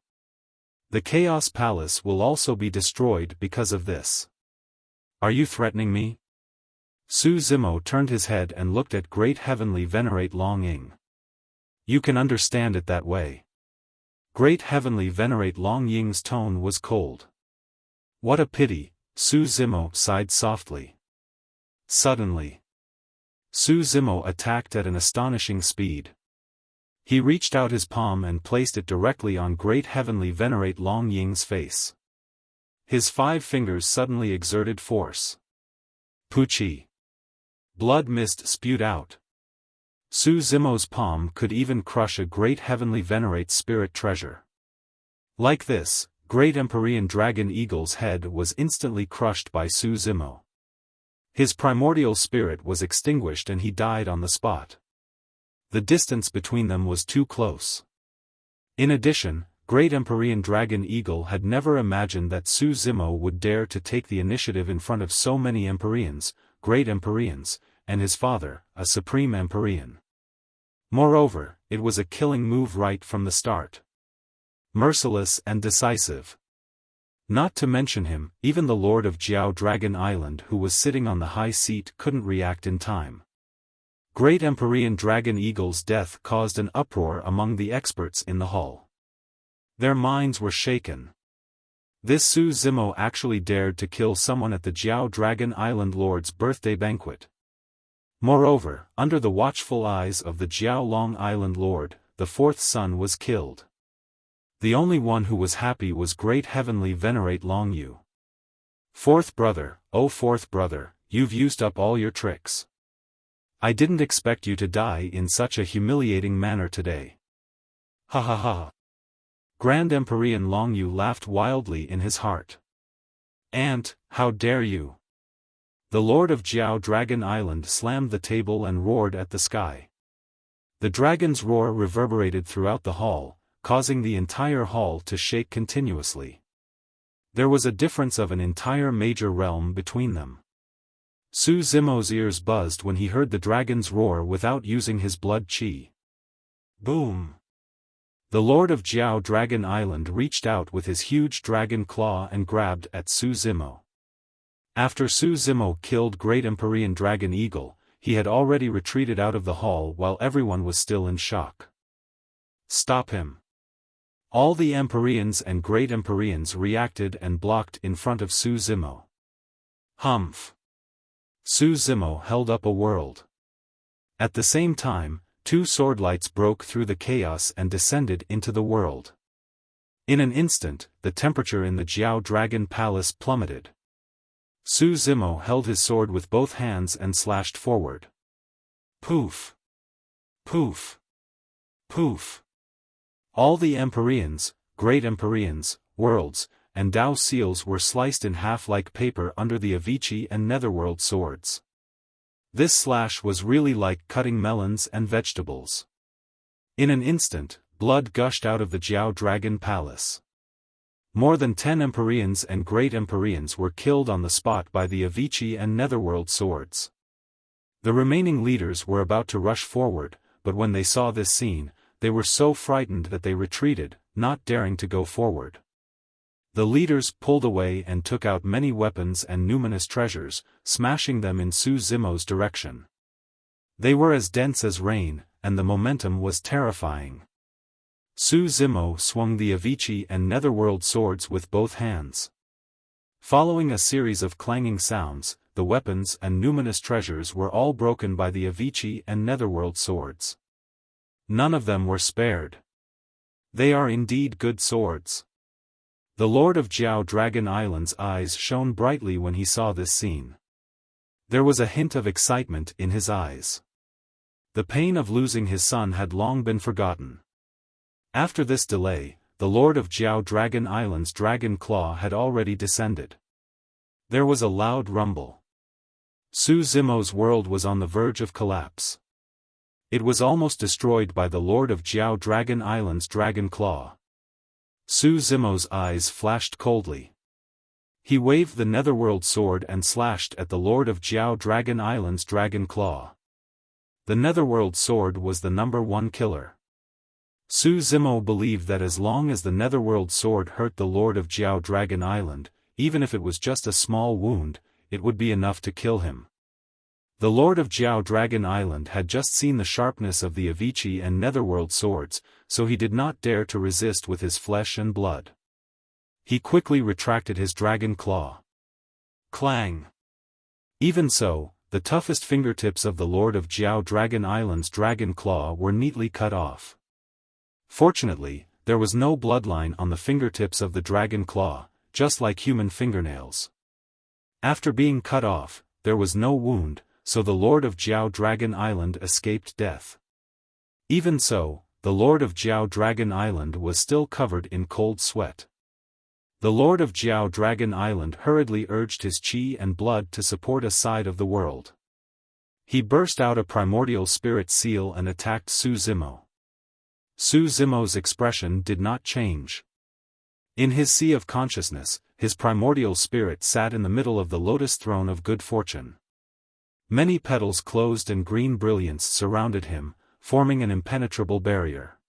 The Chaos Palace will also be destroyed because of this. Are you threatening me? Su Zimo turned his head and looked at Great Heavenly Venerate Longing. You can understand it that way. Great Heavenly Venerate Longying's tone was cold. What a pity, Su Zimo sighed softly. Suddenly, Su Zimo attacked at an astonishing speed. He reached out his palm and placed it directly on Great Heavenly Venerate Longying's face. His 5 fingers suddenly exerted force. Puchi. Blood mist spewed out. Su Zimo's palm could even crush a Great Heavenly Venerate spirit treasure. Like this, Great Empyrean Dragon Eagle's head was instantly crushed by Su Zimo. His primordial spirit was extinguished and he died on the spot. The distance between them was too close. In addition, Great Empyrean Dragon Eagle had never imagined that Su Zimo would dare to take the initiative in front of so many Empyreans, Great Empyreans, and his father, a Supreme Empyrean. Moreover, it was a killing move right from the start. Merciless and decisive. Not to mention him, even the Lord of Jiao Dragon Island who was sitting on the high seat couldn't react in time. Great Empyrean Dragon Eagle's death caused an uproar among the experts in the hall. Their minds were shaken. This Su Zimo actually dared to kill someone at the Jiao Dragon Island Lord's birthday banquet. Moreover, under the watchful eyes of the Jiao Long Island Lord, the fourth son was killed. The only one who was happy was Great Heavenly Venerate Long Yu. Fourth brother, oh fourth brother, you've used up all your tricks. I didn't expect you to die in such a humiliating manner today. Ha ha ha. Grand Empyrean Long Yu laughed wildly in his heart. Aunt, how dare you? The Lord of Jiao Dragon Island slammed the table and roared at the sky. The dragon's roar reverberated throughout the hall, causing the entire hall to shake continuously. There was a difference of an entire major realm between them. Su Zimo's ears buzzed when he heard the dragon's roar without using his blood qi. Boom! The Lord of Jiao Dragon Island reached out with his huge dragon claw and grabbed at Su Zimo. After Su Zimo killed Great Empyrean Dragon Eagle, he had already retreated out of the hall while everyone was still in shock. Stop him! All the Empyreans and Great Empyreans reacted and blocked in front of Su Zimo. Humph! Su Zimo held up a world. At the same time, two swordlights broke through the chaos and descended into the world. In an instant, the temperature in the Jiao Dragon Palace plummeted. Su Zimo held his sword with both hands and slashed forward. Poof! Poof! Poof! All the Empyreans, Great Empyreans, worlds, and Dao seals were sliced in half like paper under the Avicii and Netherworld swords. This slash was really like cutting melons and vegetables. In an instant, blood gushed out of the Jiao Dragon Palace. More than 10 Empyreans and Great Empyreans were killed on the spot by the Avicii and Netherworld swords. The remaining leaders were about to rush forward, but when they saw this scene, they were so frightened that they retreated, not daring to go forward. The leaders pulled away and took out many weapons and numinous treasures, smashing them in Su Zimo's direction. They were as dense as rain, and the momentum was terrifying. Su Zimo swung the Avicii and Netherworld swords with both hands. Following a series of clanging sounds, the weapons and numinous treasures were all broken by the Avicii and Netherworld swords. None of them were spared. They are indeed good swords. The Lord of Jiao Dragon Island's eyes shone brightly when he saw this scene. There was a hint of excitement in his eyes. The pain of losing his son had long been forgotten. After this delay, the Lord of Jiao Dragon Island's dragon claw had already descended. There was a loud rumble. Su Zimo's world was on the verge of collapse. It was almost destroyed by the Lord of Jiao Dragon Island's dragon claw. Su Zimo's eyes flashed coldly. He waved the Netherworld sword and slashed at the Lord of Jiao Dragon Island's dragon claw. The Netherworld sword was the #1 killer. Su Zimo believed that as long as the Netherworld sword hurt the Lord of Jiao Dragon Island, even if it was just a small wound, it would be enough to kill him. The Lord of Jiao Dragon Island had just seen the sharpness of the Avicii and Netherworld swords, so he did not dare to resist with his flesh and blood. He quickly retracted his dragon claw. Clang! Even so, the toughest fingertips of the Lord of Jiao Dragon Island's dragon claw were neatly cut off. Fortunately, there was no bloodline on the fingertips of the dragon claw, just like human fingernails. After being cut off, there was no wound, so the Lord of Jiao Dragon Island escaped death. Even so, the Lord of Jiao Dragon Island was still covered in cold sweat. The Lord of Jiao Dragon Island hurriedly urged his qi and blood to support a side of the world. He burst out a primordial spirit seal and attacked Su Zimo. Su Zimo's expression did not change. In his sea of consciousness, his primordial spirit sat in the middle of the lotus throne of good fortune. Many petals closed and green brilliance surrounded him, forming an impenetrable barrier.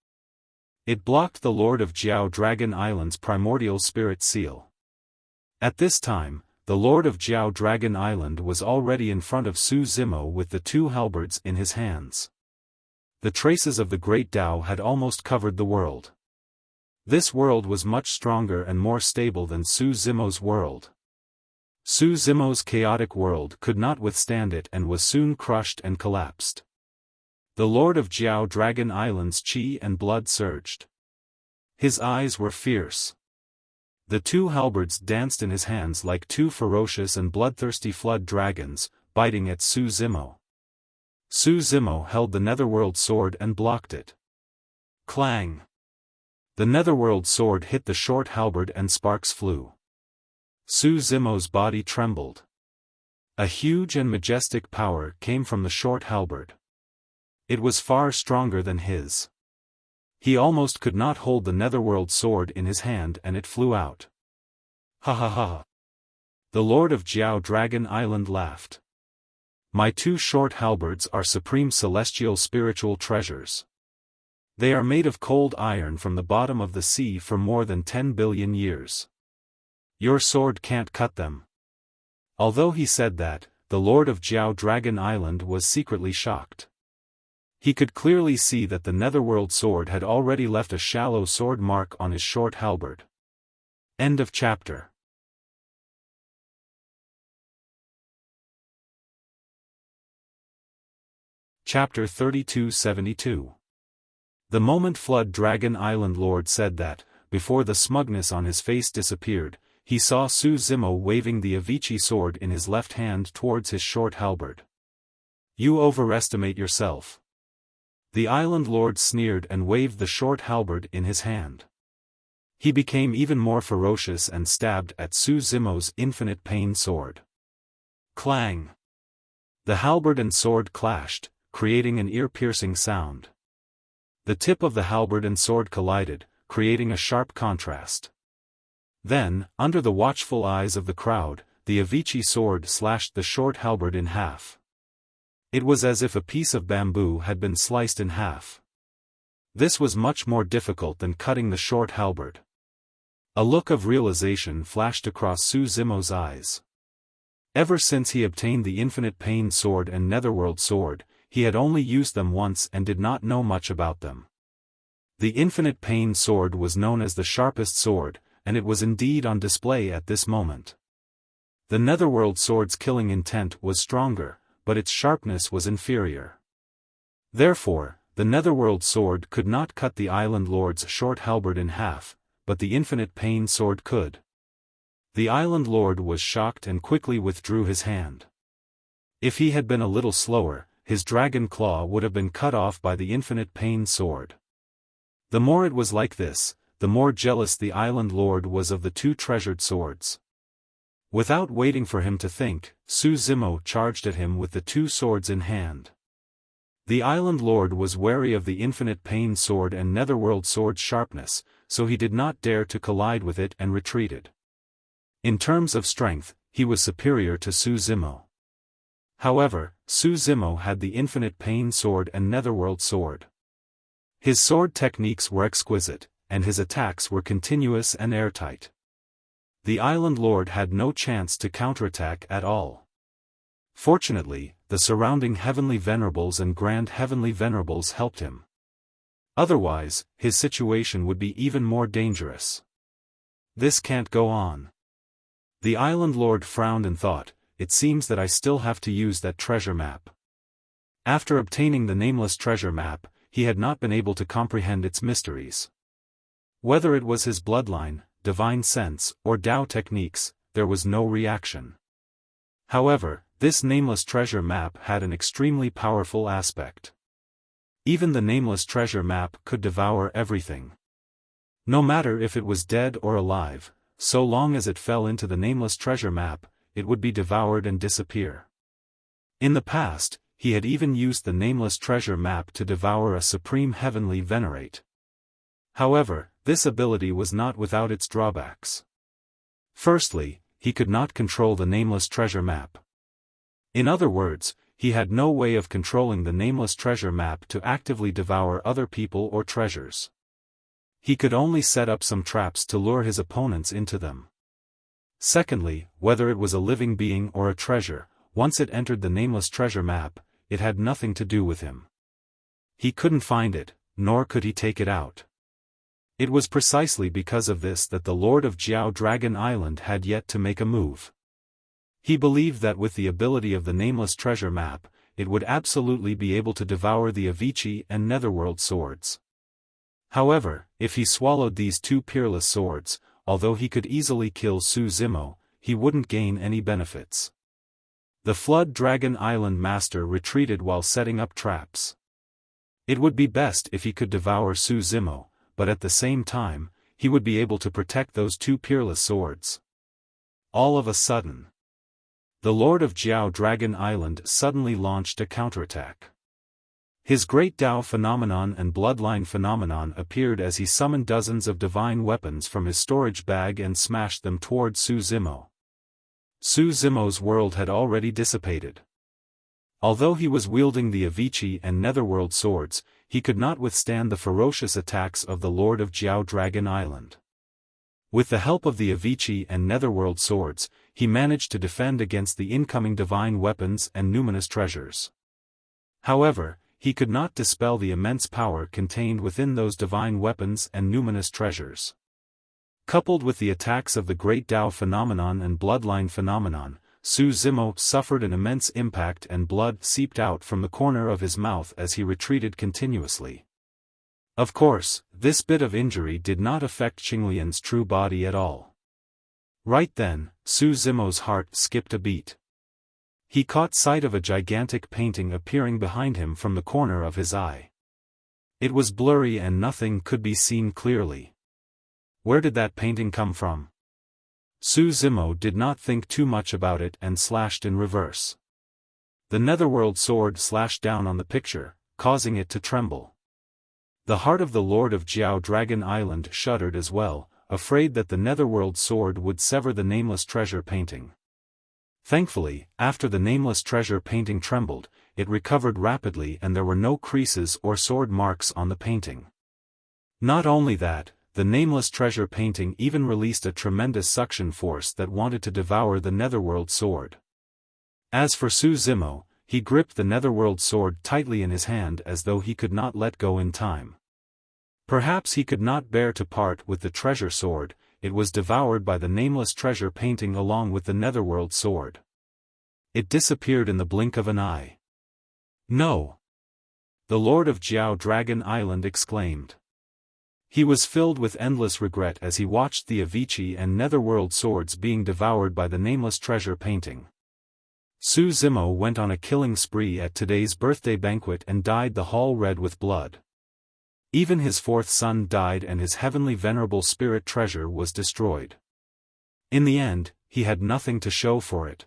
It blocked the Lord of Jiao Dragon Island's primordial spirit seal. At this time, the Lord of Jiao Dragon Island was already in front of Su Zimo with the two halberds in his hands. The traces of the great Tao had almost covered the world. This world was much stronger and more stable than Su Zimo's world. Su Zimo's chaotic world could not withstand it and was soon crushed and collapsed. The Lord of Jiao Dragon Island's chi and blood surged. His eyes were fierce. The two halberds danced in his hands like two ferocious and bloodthirsty flood dragons, biting at Su Zimo. Su Zimo held the netherworld sword and blocked it. Clang! The netherworld sword hit the short halberd and sparks flew. Su Zimo's body trembled. A huge and majestic power came from the short halberd. It was far stronger than his. He almost could not hold the netherworld sword in his hand and it flew out. Ha ha ha! The Lord of Jiao Dragon Island laughed. My two short halberds are supreme celestial spiritual treasures. They are made of cold iron from the bottom of the sea for more than 10 billion years. Your sword can't cut them. Although he said that, the Lord of Jiao Dragon Island was secretly shocked. He could clearly see that the netherworld sword had already left a shallow sword mark on his short halberd. End of chapter. Chapter 3272. The moment Flood Dragon Island Lord said that, before the smugness on his face disappeared, he saw Su Zimo waving the Avicii sword in his left hand towards his short halberd. You overestimate yourself. The island lord sneered and waved the short halberd in his hand. He became even more ferocious and stabbed at Su Zimo's infinite pain sword. Clang! The halberd and sword clashed, creating an ear-piercing sound. The tip of the halberd and sword collided, creating a sharp contrast. Then, under the watchful eyes of the crowd, the Avicii sword slashed the short halberd in half. It was as if a piece of bamboo had been sliced in half. This was much more difficult than cutting the short halberd. A look of realization flashed across Su Zimo's eyes. Ever since he obtained the infinite pain sword and netherworld sword, he had only used them once and did not know much about them. The infinite pain sword was known as the sharpest sword, and it was indeed on display at this moment. The netherworld sword's killing intent was stronger, but its sharpness was inferior. Therefore, the netherworld sword could not cut the island lord's short halberd in half, but the infinite pain sword could. The island lord was shocked and quickly withdrew his hand. If he had been a little slower, his dragon claw would have been cut off by the infinite pain sword. The more it was like this, the more jealous the island lord was of the two treasured swords. Without waiting for him to think, Su Zimo charged at him with the two swords in hand. The island lord was wary of the infinite pain sword and netherworld sword's sharpness, so he did not dare to collide with it and retreated. In terms of strength, he was superior to Su Zimo. However, Su Zimo had the infinite pain sword and netherworld sword. His sword techniques were exquisite, and his attacks were continuous and airtight. The island lord had no chance to counterattack at all. Fortunately, the surrounding heavenly venerables and grand heavenly venerables helped him. Otherwise, his situation would be even more dangerous. This can't go on. The island lord frowned and thought, it seems that I still have to use that treasure map. After obtaining the nameless treasure map, he had not been able to comprehend its mysteries. Whether it was his bloodline, divine sense, or Tao techniques, there was no reaction. However, this nameless treasure map had an extremely powerful aspect. Even the nameless treasure map could devour everything. No matter if it was dead or alive, so long as it fell into the nameless treasure map, it would be devoured and disappear. In the past, he had even used the nameless treasure map to devour a supreme heavenly venerate. However, this ability was not without its drawbacks. Firstly, he could not control the nameless treasure map. In other words, he had no way of controlling the nameless treasure map to actively devour other people or treasures. He could only set up some traps to lure his opponents into them. Secondly, whether it was a living being or a treasure, once it entered the nameless treasure map, it had nothing to do with him. He couldn't find it, nor could he take it out. It was precisely because of this that the Lord of Jiao Dragon Island had yet to make a move. He believed that with the ability of the nameless treasure map, it would absolutely be able to devour the Avicii and Netherworld swords. However, if he swallowed these two peerless swords, although he could easily kill Su Zimo, he wouldn't gain any benefits. The Flood Dragon Island Master retreated while setting up traps. It would be best if he could devour Su Zimo, but at the same time, he would be able to protect those two peerless swords. All of a sudden, the Lord of Jiao Dragon Island suddenly launched a counterattack. His Great Tao Phenomenon and Bloodline Phenomenon appeared as he summoned dozens of divine weapons from his storage bag and smashed them toward Su Zimo. Su Zimo's world had already dissipated. Although he was wielding the Avicii and Netherworld swords, he could not withstand the ferocious attacks of the Lord of Jiao Dragon Island. With the help of the Avicii and Netherworld swords, he managed to defend against the incoming divine weapons and numinous treasures. However, he could not dispel the immense power contained within those divine weapons and numinous treasures. Coupled with the attacks of the Great Tao Phenomenon and Bloodline Phenomenon, Su Zimo suffered an immense impact and blood seeped out from the corner of his mouth as he retreated continuously. Of course, this bit of injury did not affect Qinglian's true body at all. Right then, Su Zimo's heart skipped a beat. He caught sight of a gigantic painting appearing behind him from the corner of his eye. It was blurry and nothing could be seen clearly. Where did that painting come from? Su Zimo did not think too much about it and slashed in reverse. The Netherworld sword slashed down on the picture, causing it to tremble. The heart of the Lord of Jiao Dragon Island shuddered as well, afraid that the Netherworld sword would sever the nameless treasure painting. Thankfully, after the nameless treasure painting trembled, it recovered rapidly and there were no creases or sword marks on the painting. Not only that, the nameless treasure painting even released a tremendous suction force that wanted to devour the Netherworld sword. As for Su Zimo, he gripped the Netherworld sword tightly in his hand as though he could not let go in time. Perhaps he could not bear to part with the treasure sword, it was devoured by the nameless treasure painting along with the Netherworld sword. It disappeared in the blink of an eye. No! The Lord of Jiao Dragon Island exclaimed. He was filled with endless regret as he watched the Avicii and Netherworld swords being devoured by the nameless treasure painting. Su Zimo went on a killing spree at today's birthday banquet and dyed the hall red with blood. Even his fourth son died and his heavenly venerable spirit treasure was destroyed. In the end, he had nothing to show for it.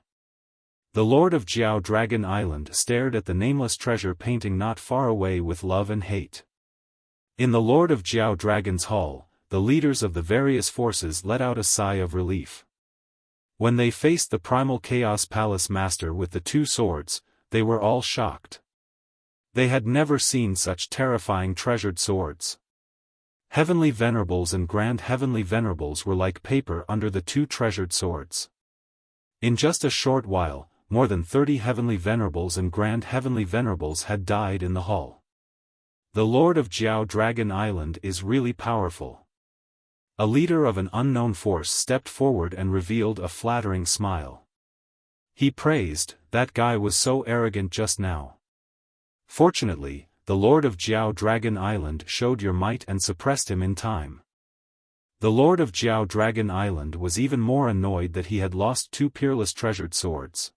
The Lord of Jiao Dragon Island stared at the nameless treasure painting not far away with love and hate. In the Lord of Jiao Dragon's hall, the leaders of the various forces let out a sigh of relief. When they faced the primal Chaos Palace Master with the two swords, they were all shocked. They had never seen such terrifying treasured swords. Heavenly Venerables and Grand Heavenly Venerables were like paper under the two treasured swords. In just a short while, more than 30 Heavenly Venerables and Grand Heavenly Venerables had died in the hall. The Lord of Jiao Dragon Island is really powerful. A leader of an unknown force stepped forward and revealed a flattering smile. He praised, "That guy was so arrogant just now. Fortunately, the Lord of Jiao Dragon Island showed your might and suppressed him in time." The Lord of Jiao Dragon Island was even more annoyed that he had lost two peerless treasured swords.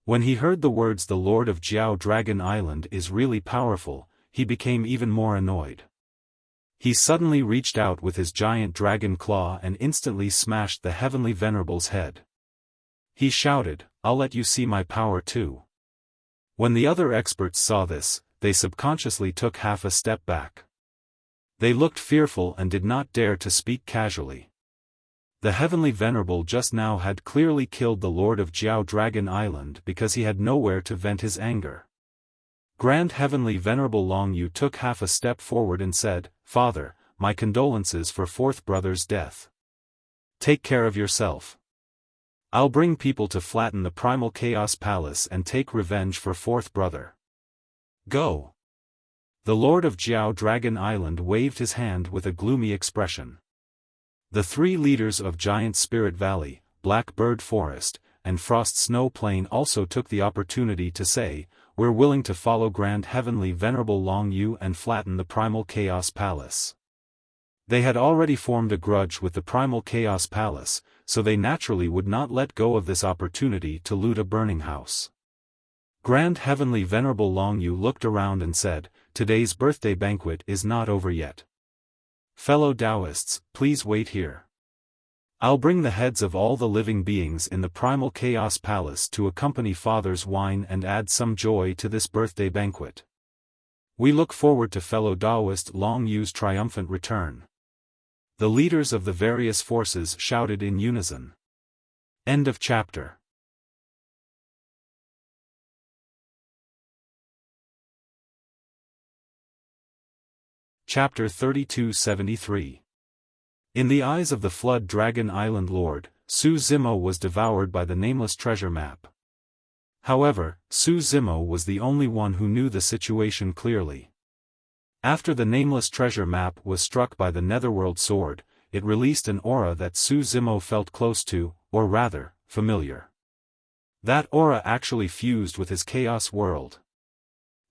When he heard the words "the Lord of Jiao Dragon Island is really powerful," he became even more annoyed. He suddenly reached out with his giant dragon claw and instantly smashed the Heavenly Venerable's head. He shouted, "I'll let you see my power too." When the other experts saw this, they subconsciously took half a step back. They looked fearful and did not dare to speak casually. The Heavenly Venerable just now had clearly killed the Lord of Jiao Dragon Island because he had nowhere to vent his anger. Grand Heavenly Venerable Long Yu took half a step forward and said, "Father, my condolences for fourth brother's death. Take care of yourself. I'll bring people to flatten the Primal Chaos Palace and take revenge for fourth brother. Go." The Lord of Jiao Dragon Island waved his hand with a gloomy expression. The three leaders of Giant Spirit Valley, Black Bird Forest, and Frost Snow Plain also took the opportunity to say, "We're willing to follow Grand Heavenly Venerable Long Yu and flatten the Primal Chaos Palace." They had already formed a grudge with the Primal Chaos Palace, so they naturally would not let go of this opportunity to loot a burning house. Grand Heavenly Venerable Long Yu looked around and said, "Today's birthday banquet is not over yet. Fellow Taoists, please wait here. I'll bring the heads of all the living beings in the Primal Chaos Palace to accompany Father's wine and add some joy to this birthday banquet. We look forward to fellow Taoist Long Yu's triumphant return." The leaders of the various forces shouted in unison. End of chapter. Chapter 3273. In the eyes of the Flood Dragon Island Lord, Su Zimo was devoured by the nameless treasure map. However, Su Zimo was the only one who knew the situation clearly. After the nameless treasure map was struck by the Netherworld Sword, it released an aura that Su Zimo felt close to, or rather, familiar. That aura actually fused with his chaos world.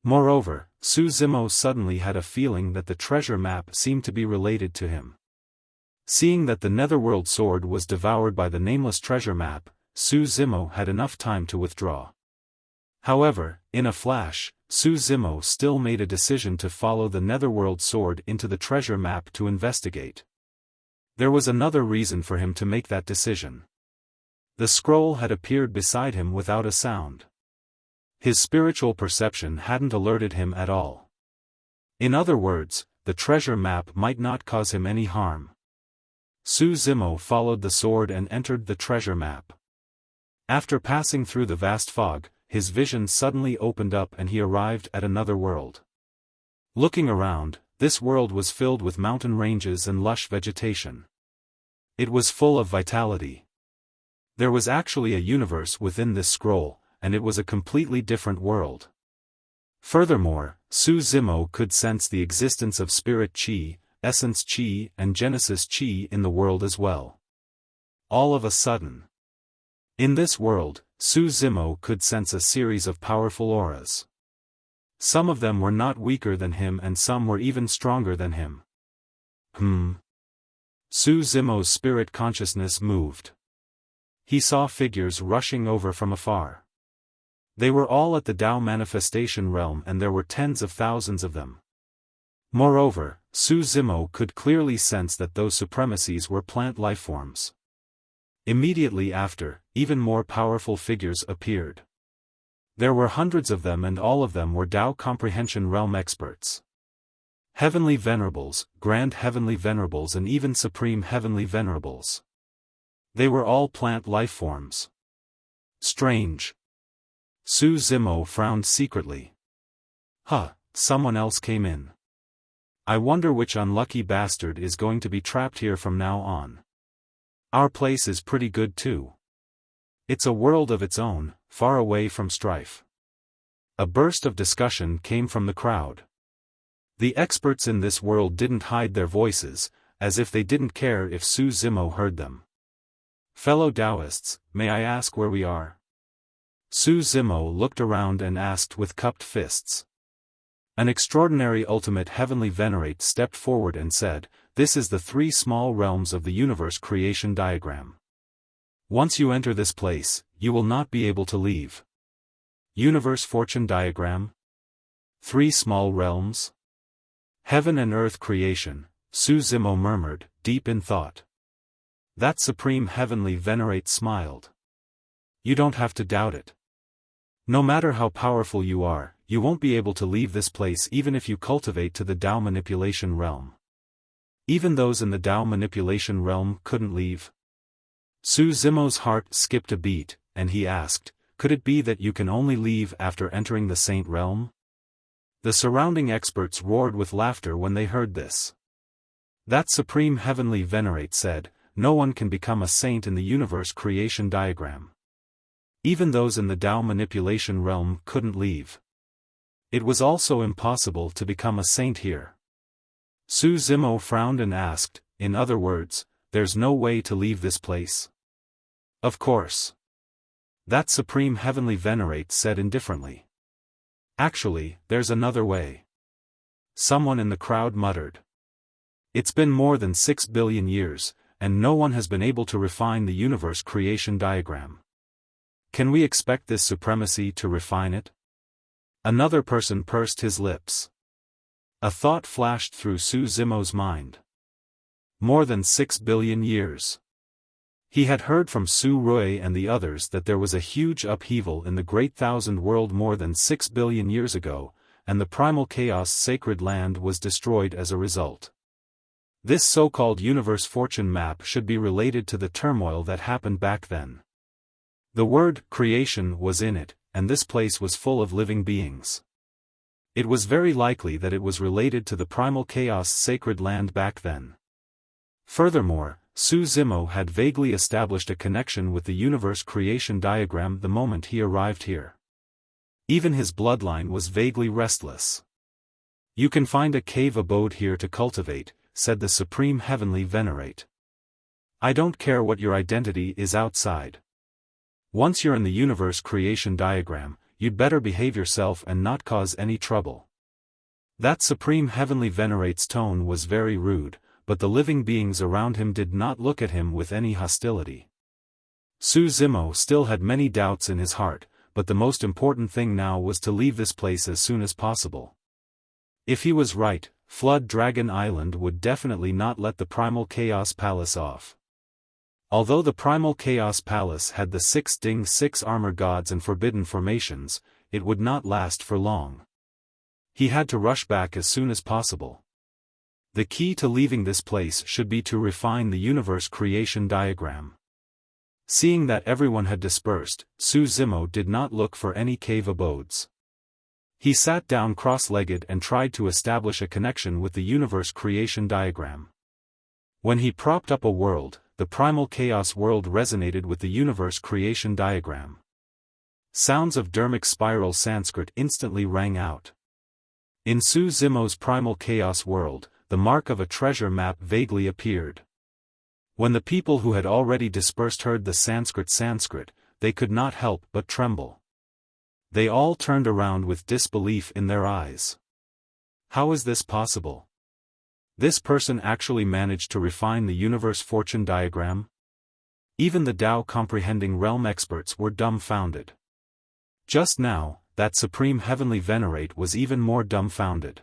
Moreover, Su Zimo suddenly had a feeling that the treasure map seemed to be related to him. Seeing that the Netherworld Sword was devoured by the nameless treasure map, Su Zimo had enough time to withdraw. However, in a flash, Su Zimo still made a decision to follow the Netherworld Sword into the treasure map to investigate. There was another reason for him to make that decision. The scroll had appeared beside him without a sound. His spiritual perception hadn't alerted him at all. In other words, the treasure map might not cause him any harm. Su Zimo followed the sword and entered the treasure map. After passing through the vast fog, his vision suddenly opened up and he arrived at another world. Looking around, this world was filled with mountain ranges and lush vegetation. It was full of vitality. There was actually a universe within this scroll, and it was a completely different world. Furthermore, Su Zimo could sense the existence of Spirit Qi, Essence Qi and Genesis Qi in the world as well. All of a sudden. In this world, Su Zimo could sense a series of powerful auras. Some of them were not weaker than him and some were even stronger than him. Su Zimo's spirit consciousness moved. He saw figures rushing over from afar. They were all at the Tao manifestation realm and there were tens of thousands of them. Moreover, Su Zimo could clearly sense that those supremacies were plant lifeforms. Immediately after, even more powerful figures appeared. There were hundreds of them and all of them were Tao Comprehension Realm experts. Heavenly Venerables, Grand Heavenly Venerables and even Supreme Heavenly Venerables. They were all plant lifeforms. Strange. Su Zimo frowned secretly. Someone else came in. I wonder which unlucky bastard is going to be trapped here from now on. Our place is pretty good too. It's a world of its own, far away from strife. A burst of discussion came from the crowd. The experts in this world didn't hide their voices, as if they didn't care if Su Zimo heard them. Fellow Taoists, may I ask where we are? Su Zimo looked around and asked with cupped fists. An extraordinary ultimate heavenly venerate stepped forward and said, "This is the three small realms of the universe creation diagram. Once you enter this place, you will not be able to leave." Universe fortune diagram? Three small realms? Heaven and earth creation, Su Zimo murmured, deep in thought. That supreme heavenly venerate smiled. You don't have to doubt it. No matter how powerful you are, you won't be able to leave this place even if you cultivate to the Tao manipulation realm. Even those in the Tao manipulation realm couldn't leave. Su Zimo's heart skipped a beat, and he asked, "Could it be that you can only leave after entering the Saint Realm?" The surrounding experts roared with laughter when they heard this. That Supreme Heavenly Venerate said, "No one can become a saint in the universe creation diagram. Even those in the Tao manipulation realm couldn't leave. It was also impossible to become a saint here." Su Zimo frowned and asked, "In other words, there's no way to leave this place?" "Of course." That Supreme Heavenly Venerate said indifferently. "Actually, there's another way." Someone in the crowd muttered. "It's been more than 6 billion years, and no one has been able to refine the universe creation diagram. Can we expect this supremacy to refine it?" Another person pursed his lips. A thought flashed through Su Zimo's mind. More than 6 billion years. He had heard from Su Rui and the others that there was a huge upheaval in the Great Thousand World more than 6 billion years ago, and the primal chaos sacred land was destroyed as a result. This so-called universe fortune map should be related to the turmoil that happened back then. The word creation was in it, and this place was full of living beings. It was very likely that it was related to the primal chaos sacred land back then. Furthermore, Su Zimo had vaguely established a connection with the universe creation diagram the moment he arrived here. Even his bloodline was vaguely restless. "You can find a cave abode here to cultivate," said the Supreme Heavenly Venerate. "I don't care what your identity is outside. Once you're in the universe creation diagram, you'd better behave yourself and not cause any trouble." That Supreme Heavenly Venerate's tone was very rude, but the living beings around him did not look at him with any hostility. Su Zimo still had many doubts in his heart, but the most important thing now was to leave this place as soon as possible. If he was right, Flood Dragon Island would definitely not let the Primal Chaos Palace off. Although the Primal Chaos Palace had the 6 Ding 6 armor gods and forbidden formations, it would not last for long. He had to rush back as soon as possible. The key to leaving this place should be to refine the universe creation diagram. Seeing that everyone had dispersed, Su Zimo did not look for any cave abodes. He sat down cross-legged and tried to establish a connection with the universe creation diagram. When he propped up a world, the primal chaos world resonated with the universe creation diagram. Sounds of Dharmic spiral Sanskrit instantly rang out. In Su Zimo's primal chaos world, the mark of a treasure map vaguely appeared. When the people who had already dispersed heard the Sanskrit, they could not help but tremble. They all turned around with disbelief in their eyes. How is this possible? This person actually managed to refine the universe fortune diagram? Even the Tao comprehending realm experts were dumbfounded. Just now, that Supreme Heavenly Venerate was even more dumbfounded.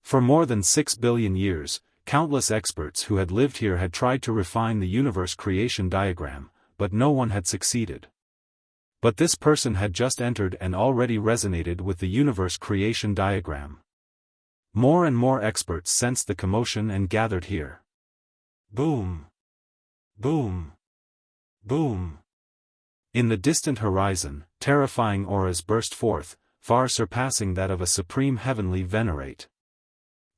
For more than 6 billion years, countless experts who had lived here had tried to refine the universe creation diagram, but no one had succeeded. But this person had just entered and already resonated with the universe creation diagram. More and more experts sensed the commotion and gathered here. Boom! Boom! Boom! In the distant horizon, terrifying auras burst forth, far surpassing that of a Supreme Heavenly Venerate.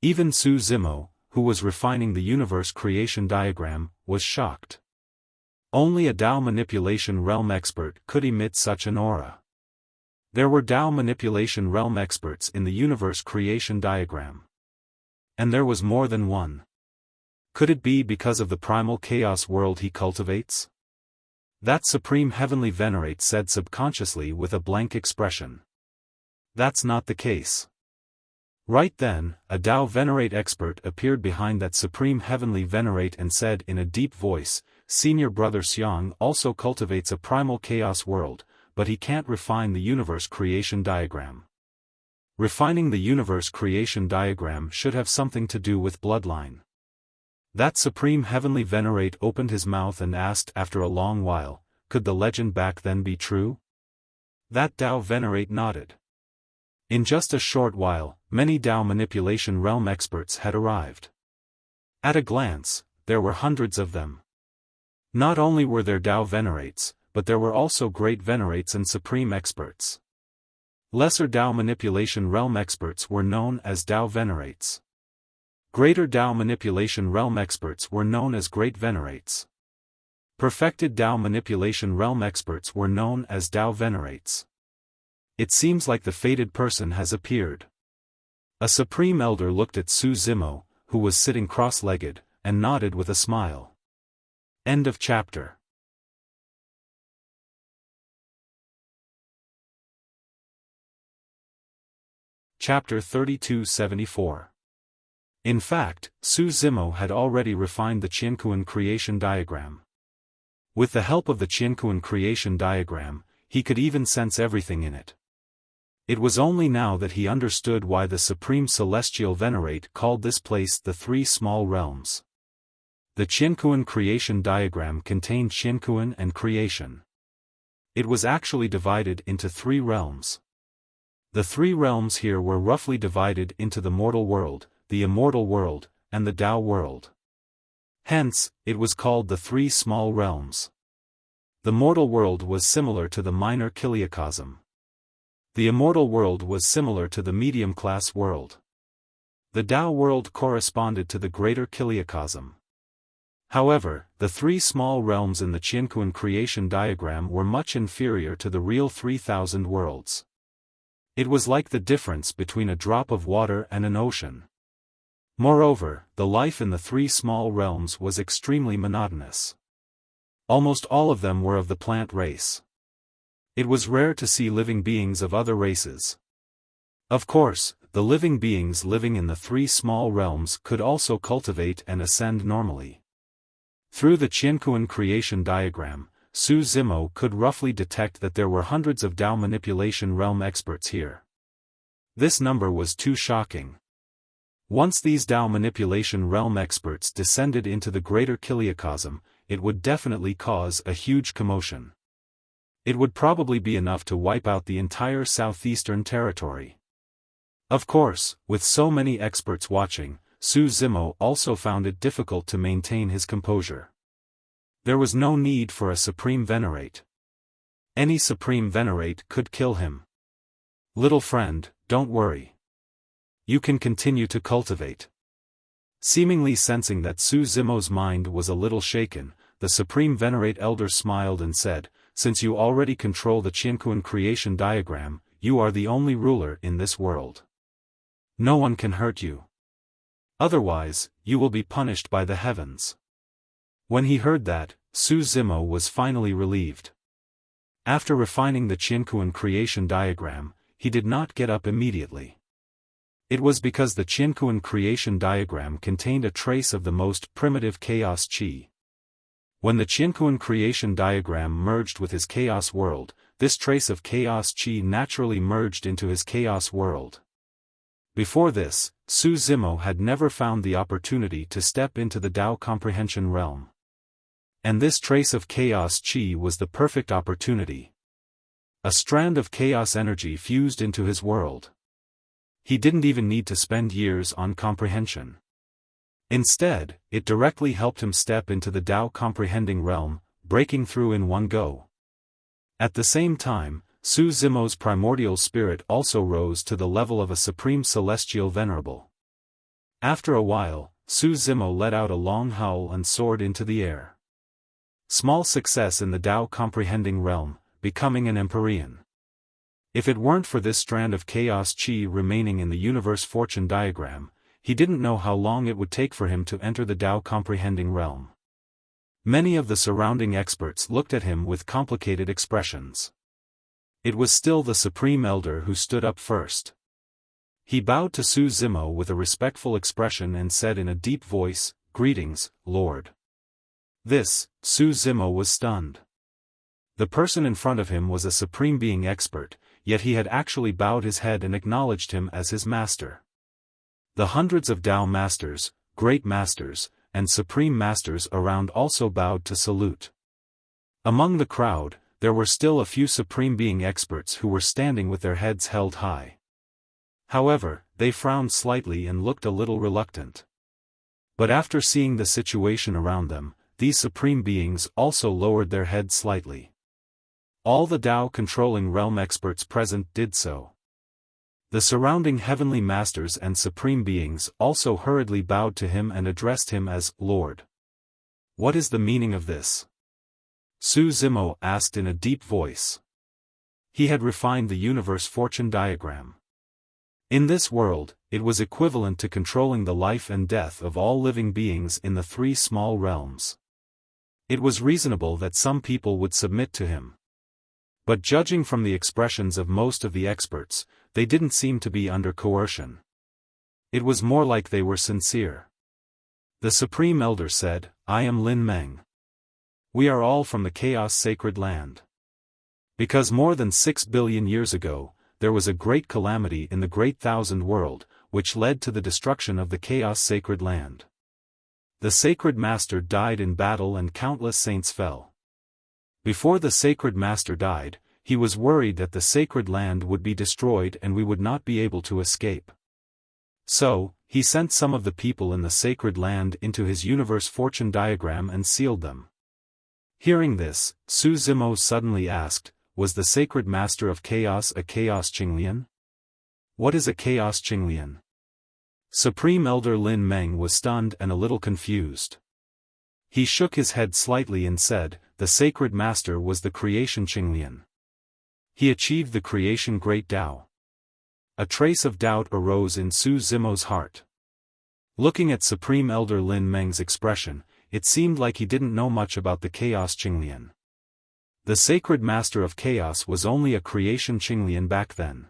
Even Su Zimo, who was refining the universe creation diagram, was shocked. Only a Tao manipulation realm expert could emit such an aura. There were Tao manipulation realm experts in the universe creation diagram. And there was more than one. Could it be because of the primal chaos world he cultivates? That Supreme Heavenly Venerate said subconsciously with a blank expression. That's not the case. Right then, a Tao Venerate expert appeared behind that Supreme Heavenly Venerate and said in a deep voice, "Senior Brother Xiang also cultivates a primal chaos world, but he can't refine the universe creation diagram." Refining the universe creation diagram should have something to do with bloodline. That Supreme Heavenly Venerate opened his mouth and asked after a long while, could the legend back then be true? That Tao Venerate nodded. In just a short while, many Tao manipulation realm experts had arrived. At a glance, there were hundreds of them. Not only were there Dao venerates, but there were also great venerates and supreme experts. Lesser Dao manipulation realm experts were known as Dao venerates. Greater Dao manipulation realm experts were known as great venerates. Perfected Dao manipulation realm experts were known as Dao venerates. It seems like the fated person has appeared. A supreme elder looked at Su Zimo, who was sitting cross-legged, and nodded with a smile. End of chapter. Chapter 3274. In fact, Su Zimo had already refined the Qiankuan creation diagram. With the help of the Qiankuan creation diagram, he could even sense everything in it. It was only now that he understood why the Supreme Celestial Venerate called this place the Three Small Realms. The Qiankuan creation diagram contained Qiankuan and creation. It was actually divided into 3 realms. The 3 realms here were roughly divided into the mortal world, the immortal world, and the Tao world. Hence, it was called the 3 Small Realms. The mortal world was similar to the minor kiliacosm. The immortal world was similar to the medium-class world. The Tao world corresponded to the greater kiliacosm. However, the 3 small realms in the Qiankuan creation diagram were much inferior to the real 3,000 worlds. It was like the difference between a drop of water and an ocean. Moreover, the life in the 3 small realms was extremely monotonous. Almost all of them were of the plant race. It was rare to see living beings of other races. Of course, the living beings living in the 3 small realms could also cultivate and ascend normally. Through the Qiankuan creation diagram, Su Zimo could roughly detect that there were hundreds of Dao manipulation realm experts here. This number was too shocking. Once these Dao manipulation realm experts descended into the greater kiliacosm, it would definitely cause a huge commotion. It would probably be enough to wipe out the entire southeastern territory. Of course, with so many experts watching, Su Zimo also found it difficult to maintain his composure. There was no need for a supreme venerate. Any supreme venerate could kill him. Little friend, don't worry. You can continue to cultivate. Seemingly sensing that Su Zimo's mind was a little shaken, the supreme venerate elder smiled and said, "Since you already control the Qiankuan creation diagram, you are the only ruler in this world. No one can hurt you. Otherwise, you will be punished by the heavens." When he heard that, Su Zimo was finally relieved. After refining the Qiankuan creation diagram, he did not get up immediately. It was because the Qiankuan creation diagram contained a trace of the most primitive chaos qi. When the Qiankuan creation diagram merged with his chaos world, this trace of chaos qi naturally merged into his chaos world. Before this, Su Zimo had never found the opportunity to step into the Tao comprehension realm. And this trace of chaos qi was the perfect opportunity. A strand of chaos energy fused into his world. He didn't even need to spend years on comprehension. Instead, it directly helped him step into the Tao comprehending realm, breaking through in one go. At the same time, Su Zimo's primordial spirit also rose to the level of a supreme celestial venerable. After a while, Su Zimo let out a long howl and soared into the air. Small success in the Tao comprehending realm, becoming an Empyrean. If it weren't for this strand of chaos qi remaining in the universe fortune diagram, he didn't know how long it would take for him to enter the Tao comprehending realm. Many of the surrounding experts looked at him with complicated expressions. It was still the Supreme Elder who stood up first. He bowed to Su Zimo with a respectful expression and said in a deep voice, "Greetings, Lord." This, Su Zimo was stunned. The person in front of him was a Supreme Being expert, yet he had actually bowed his head and acknowledged him as his master. The hundreds of Tao masters, great masters, and supreme masters around also bowed to salute. Among the crowd, there were still a few Supreme Being experts who were standing with their heads held high. However, they frowned slightly and looked a little reluctant. But after seeing the situation around them, these supreme beings also lowered their heads slightly. All the Tao-controlling realm experts present did so. The surrounding heavenly masters and supreme beings also hurriedly bowed to him and addressed him as Lord. What is the meaning of this? Su Zimo asked in a deep voice. He had refined the universe fortune diagram. In this world, it was equivalent to controlling the life and death of all living beings in the three small realms. It was reasonable that some people would submit to him. But judging from the expressions of most of the experts, they didn't seem to be under coercion. It was more like they were sincere. The Supreme Elder said, I am Lin Meng. We are all from the Chaos Sacred Land. Because more than 6 billion years ago, there was a great calamity in the Great Thousand World, which led to the destruction of the Chaos Sacred Land. The Sacred Master died in battle and countless saints fell. Before the Sacred Master died, he was worried that the Sacred Land would be destroyed and we would not be able to escape. So, he sent some of the people in the Sacred Land into his universe fortune diagram and sealed them. Hearing this, Su Zimo suddenly asked, was the Sacred Master of Chaos a Chaos Qinglian? What is a Chaos Qinglian? Supreme Elder Lin Meng was stunned and a little confused. He shook his head slightly and said, the Sacred Master was the Creation Qinglian. He achieved the Creation Great Tao. A trace of doubt arose in Su Zimo's heart. Looking at Supreme Elder Lin Meng's expression, it seemed like he didn't know much about the Chaos Qinglian. The Sacred Master of Chaos was only a Creation Qinglian back then.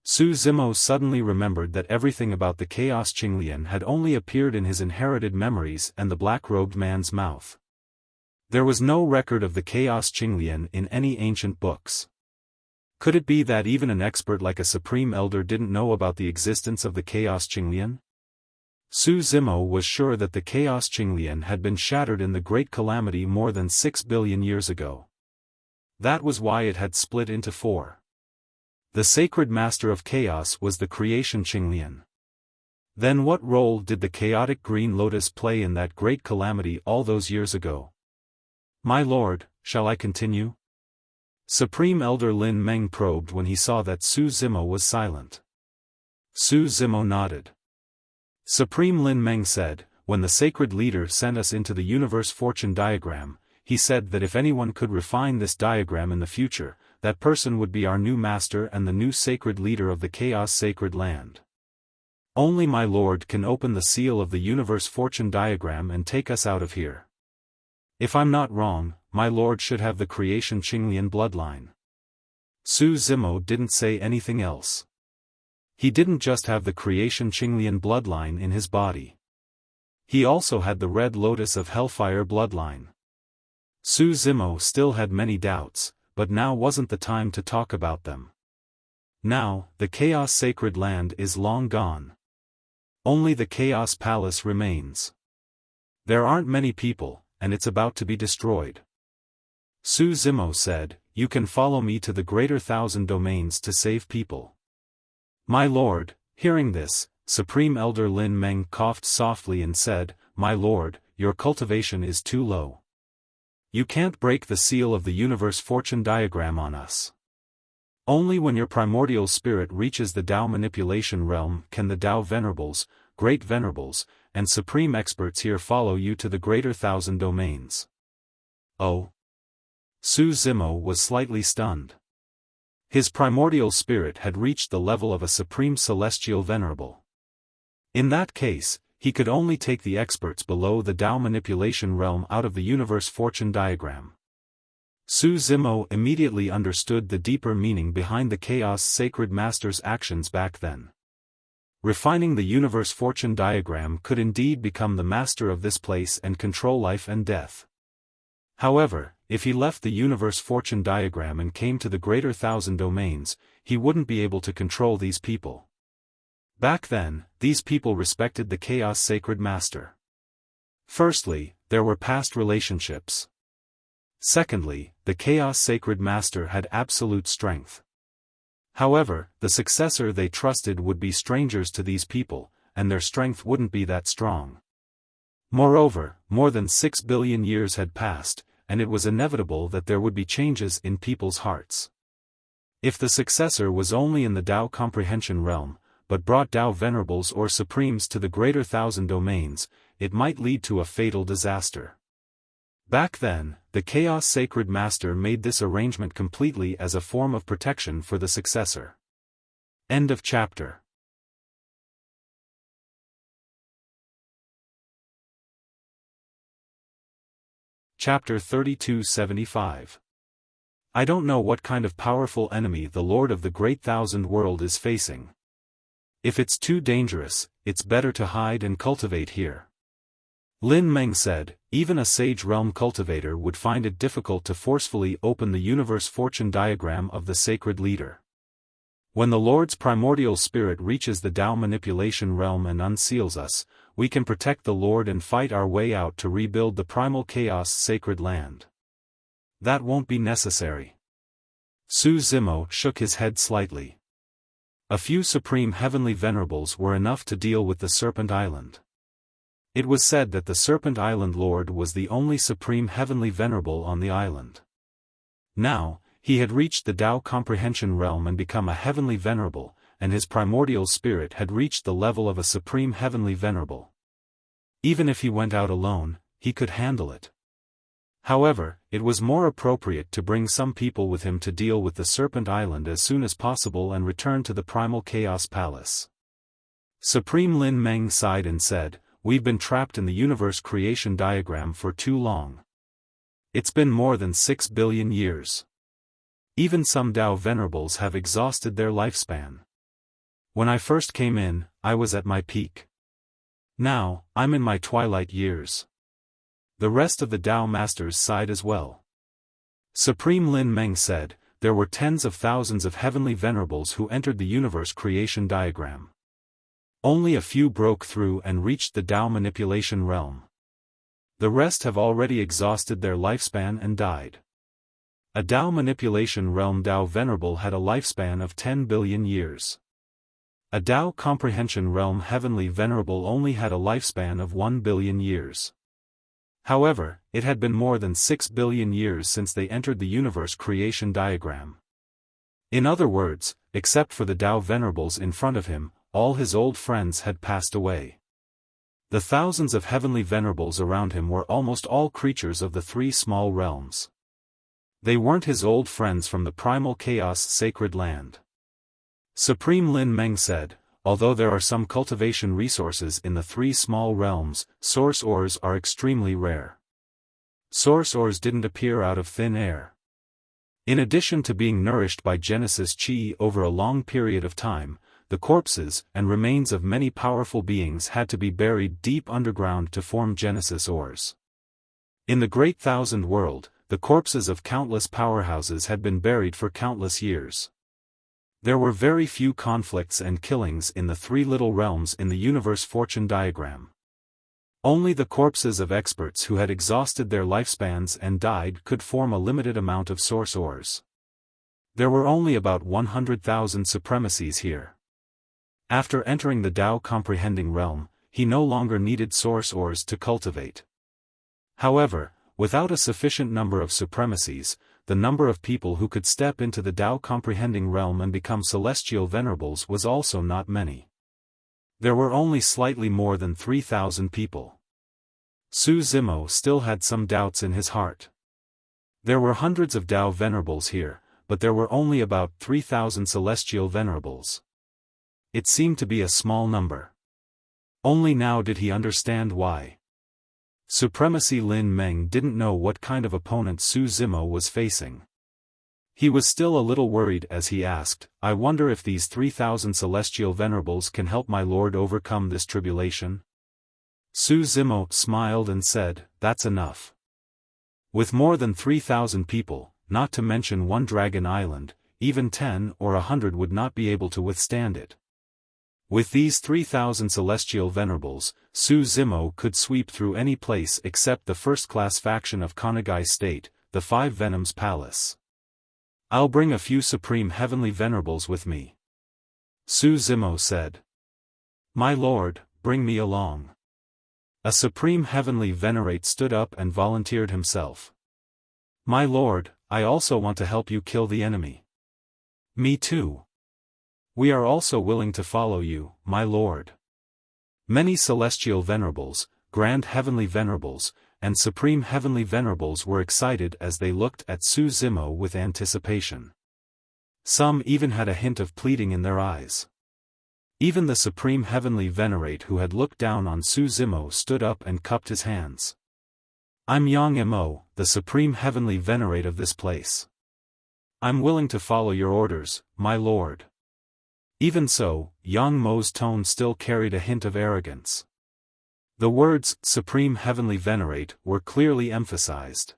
Su Zimo suddenly remembered that everything about the Chaos Qinglian had only appeared in his inherited memories and the black-robed man's mouth. There was no record of the Chaos Qinglian in any ancient books. Could it be that even an expert like a Supreme Elder didn't know about the existence of the Chaos Qinglian? Su Zimo was sure that the Chaos Qinglian had been shattered in the Great Calamity more than 6 billion years ago. That was why it had split into 4. The Sacred Master of Chaos was the Creation Qinglian. Then what role did the chaotic green lotus play in that great calamity all those years ago? My lord, shall I continue? Supreme Elder Lin Meng probed when he saw that Su Zimo was silent. Su Zimo nodded. Supreme Lin Meng said, when the Sacred Leader sent us into the universe fortune diagram, he said that if anyone could refine this diagram in the future, that person would be our new master and the new Sacred Leader of the Chaos Sacred Land. Only my lord can open the seal of the universe fortune diagram and take us out of here. If I'm not wrong, my lord should have the Creation Qinglian bloodline. Su Zimo didn't say anything else. He didn't just have the Creation Qinglian bloodline in his body. He also had the Red Lotus of Hellfire bloodline. Su Zimo still had many doubts, but now wasn't the time to talk about them. Now, the Chaos Sacred Land is long gone. Only the Chaos Palace remains. There aren't many people, and it's about to be destroyed. Su Zimo said, you can follow me to the greater 1,000 domains to save people. My lord, hearing this, Supreme Elder Lin Meng coughed softly and said, my lord, your cultivation is too low. You can't break the seal of the universe fortune diagram on us. Only when your primordial spirit reaches the Tao manipulation realm can the Tao venerables, great venerables, and supreme experts here follow you to the greater 1,000 domains. Oh. Su Zimo was slightly stunned. His primordial spirit had reached the level of a supreme celestial venerable. In that case, he could only take the experts below the Tao manipulation realm out of the universe fortune diagram. Su Zimo immediately understood the deeper meaning behind the Chaos Sacred Master's actions back then. Refining the universe fortune diagram could indeed become the master of this place and control life and death. However, if he left the universe fortune diagram and came to the greater 1,000 domains, he wouldn't be able to control these people. Back then, these people respected the Chaos Sacred Master. Firstly, there were past relationships. Secondly, the Chaos Sacred Master had absolute strength. However, the successor they trusted would be strangers to these people, and their strength wouldn't be that strong. Moreover, more than 6 billion years had passed, and it was inevitable that there would be changes in people's hearts. If the successor was only in the Tao comprehension realm, but brought Tao venerables or supremes to the greater thousand domains, it might lead to a fatal disaster. Back then, the Chaos Sacred Master made this arrangement completely as a form of protection for the successor. End of chapter. Chapter 3275. I don't know what kind of powerful enemy the Lord of the Great Thousand World is facing. If it's too dangerous, it's better to hide and cultivate here. Lin Meng said, even a sage realm cultivator would find it difficult to forcefully open the universe fortune diagram of the sacred leader. When the Lord's primordial spirit reaches the Tao manipulation realm and unseals us, we can protect the Lord and fight our way out to rebuild the primal chaos sacred land. That won't be necessary. Su Zimo shook his head slightly. A few supreme heavenly venerables were enough to deal with the Serpent Island. It was said that the Serpent Island Lord was the only supreme heavenly venerable on the island. Now, he had reached the Tao comprehension realm and become a heavenly venerable, and his primordial spirit had reached the level of a supreme heavenly venerable. Even if he went out alone, he could handle it. However, it was more appropriate to bring some people with him to deal with the Serpent Island as soon as possible and return to the Primal Chaos Palace. Supreme Lin Meng sighed and said, "We've been trapped in the universe creation diagram for too long. It's been more than 6 billion years. Even some Tao venerables have exhausted their lifespan. When I first came in, I was at my peak. Now, I'm in my twilight years." The rest of the Tao masters sighed as well. Supreme Lin Meng said, there were tens of thousands of heavenly venerables who entered the universe creation diagram. Only a few broke through and reached the Tao manipulation realm. The rest have already exhausted their lifespan and died. A Tao manipulation realm Tao venerable had a lifespan of 10 billion years. A Tao comprehension realm heavenly venerable only had a lifespan of 1 billion years. However, it had been more than 6 billion years since they entered the universe creation diagram. In other words, except for the Tao venerables in front of him, all his old friends had passed away. The thousands of heavenly venerables around him were almost all creatures of the three small realms. They weren't his old friends from the primal chaos sacred land. Supreme Lin Meng said, although there are some cultivation resources in the three small realms, source ores are extremely rare. Source ores didn't appear out of thin air. In addition to being nourished by Genesis Chi over a long period of time, the corpses and remains of many powerful beings had to be buried deep underground to form Genesis ores. In the Great Thousand World, the corpses of countless powerhouses had been buried for countless years. There were very few conflicts and killings in the three little realms in the universe fortune diagram. Only the corpses of experts who had exhausted their lifespans and died could form a limited amount of source ores. There were only about 100,000 supremacies here. After entering the Tao comprehending realm, he no longer needed source ores to cultivate. However, without a sufficient number of supremacies, the number of people who could step into the Tao comprehending realm and become celestial venerables was also not many. There were only slightly more than 3,000 people. Su Zimo still had some doubts in his heart. There were hundreds of Tao venerables here, but there were only about 3,000 celestial venerables. It seemed to be a small number. Only now did he understand why. Supremacy Lin Meng didn't know what kind of opponent Su Zimo was facing. He was still a little worried as he asked, I wonder if these 3,000 celestial venerables can help my lord overcome this tribulation? Su Zimo smiled and said, that's enough. With more than 3,000 people, not to mention one dragon island, even 10 or 100 would not be able to withstand it. With these 3,000 celestial venerables, Su Zimo could sweep through any place except the first-class faction of Konagai State, the Five Venoms Palace. I'll bring a few supreme heavenly venerables with me. Su Zimo said. My lord, bring me along. A supreme heavenly venerate stood up and volunteered himself. My lord, I also want to help you kill the enemy. Me too. We are also willing to follow you, my lord. Many celestial venerables, grand heavenly venerables, and supreme heavenly venerables were excited as they looked at Su Zimo with anticipation. Some even had a hint of pleading in their eyes. Even the supreme heavenly venerate who had looked down on Su Zimo stood up and cupped his hands. I'm Yang Mo, the supreme heavenly venerate of this place. I'm willing to follow your orders, my lord. Even so, Yang Mo's tone still carried a hint of arrogance. The words, Supreme Heavenly Venerate, were clearly emphasized.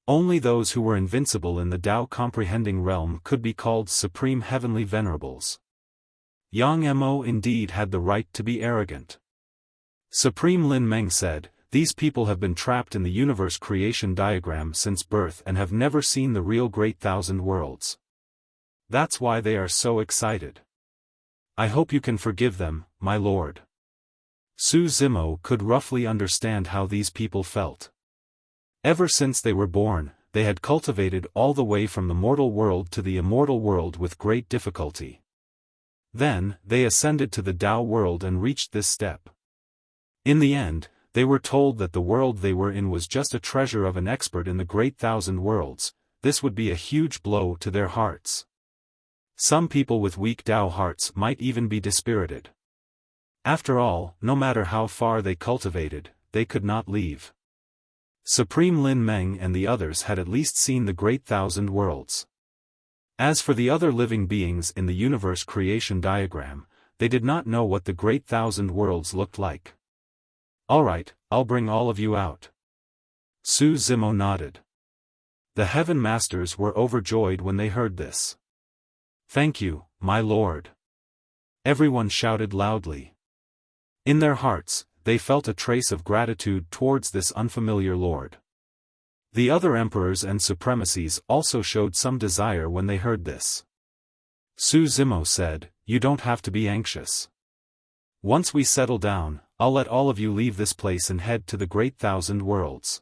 Only those who were invincible in the Tao comprehending realm could be called Supreme Heavenly Venerables. Yang Mo indeed had the right to be arrogant. Supreme Lin Meng said, these people have been trapped in the universe creation diagram since birth and have never seen the real Great Thousand Worlds. That's why they are so excited. I hope you can forgive them, my lord. Su Zimo could roughly understand how these people felt. Ever since they were born, they had cultivated all the way from the mortal world to the immortal world with great difficulty. Then, they ascended to the Tao world and reached this step. In the end, they were told that the world they were in was just a treasure of an expert in the Great Thousand Worlds. This would be a huge blow to their hearts. Some people with weak Tao hearts might even be dispirited. After all, no matter how far they cultivated, they could not leave. Supreme Lin Meng and the others had at least seen the Great Thousand Worlds. As for the other living beings in the universe creation diagram, they did not know what the Great Thousand Worlds looked like. Alright, I'll bring all of you out. Su Zimo nodded. The Heaven Masters were overjoyed when they heard this. Thank you, my lord. Everyone shouted loudly. In their hearts, they felt a trace of gratitude towards this unfamiliar lord. The other emperors and supremacies also showed some desire when they heard this. Su Zimo said, you don't have to be anxious. Once we settle down, I'll let all of you leave this place and head to the Great Thousand Worlds.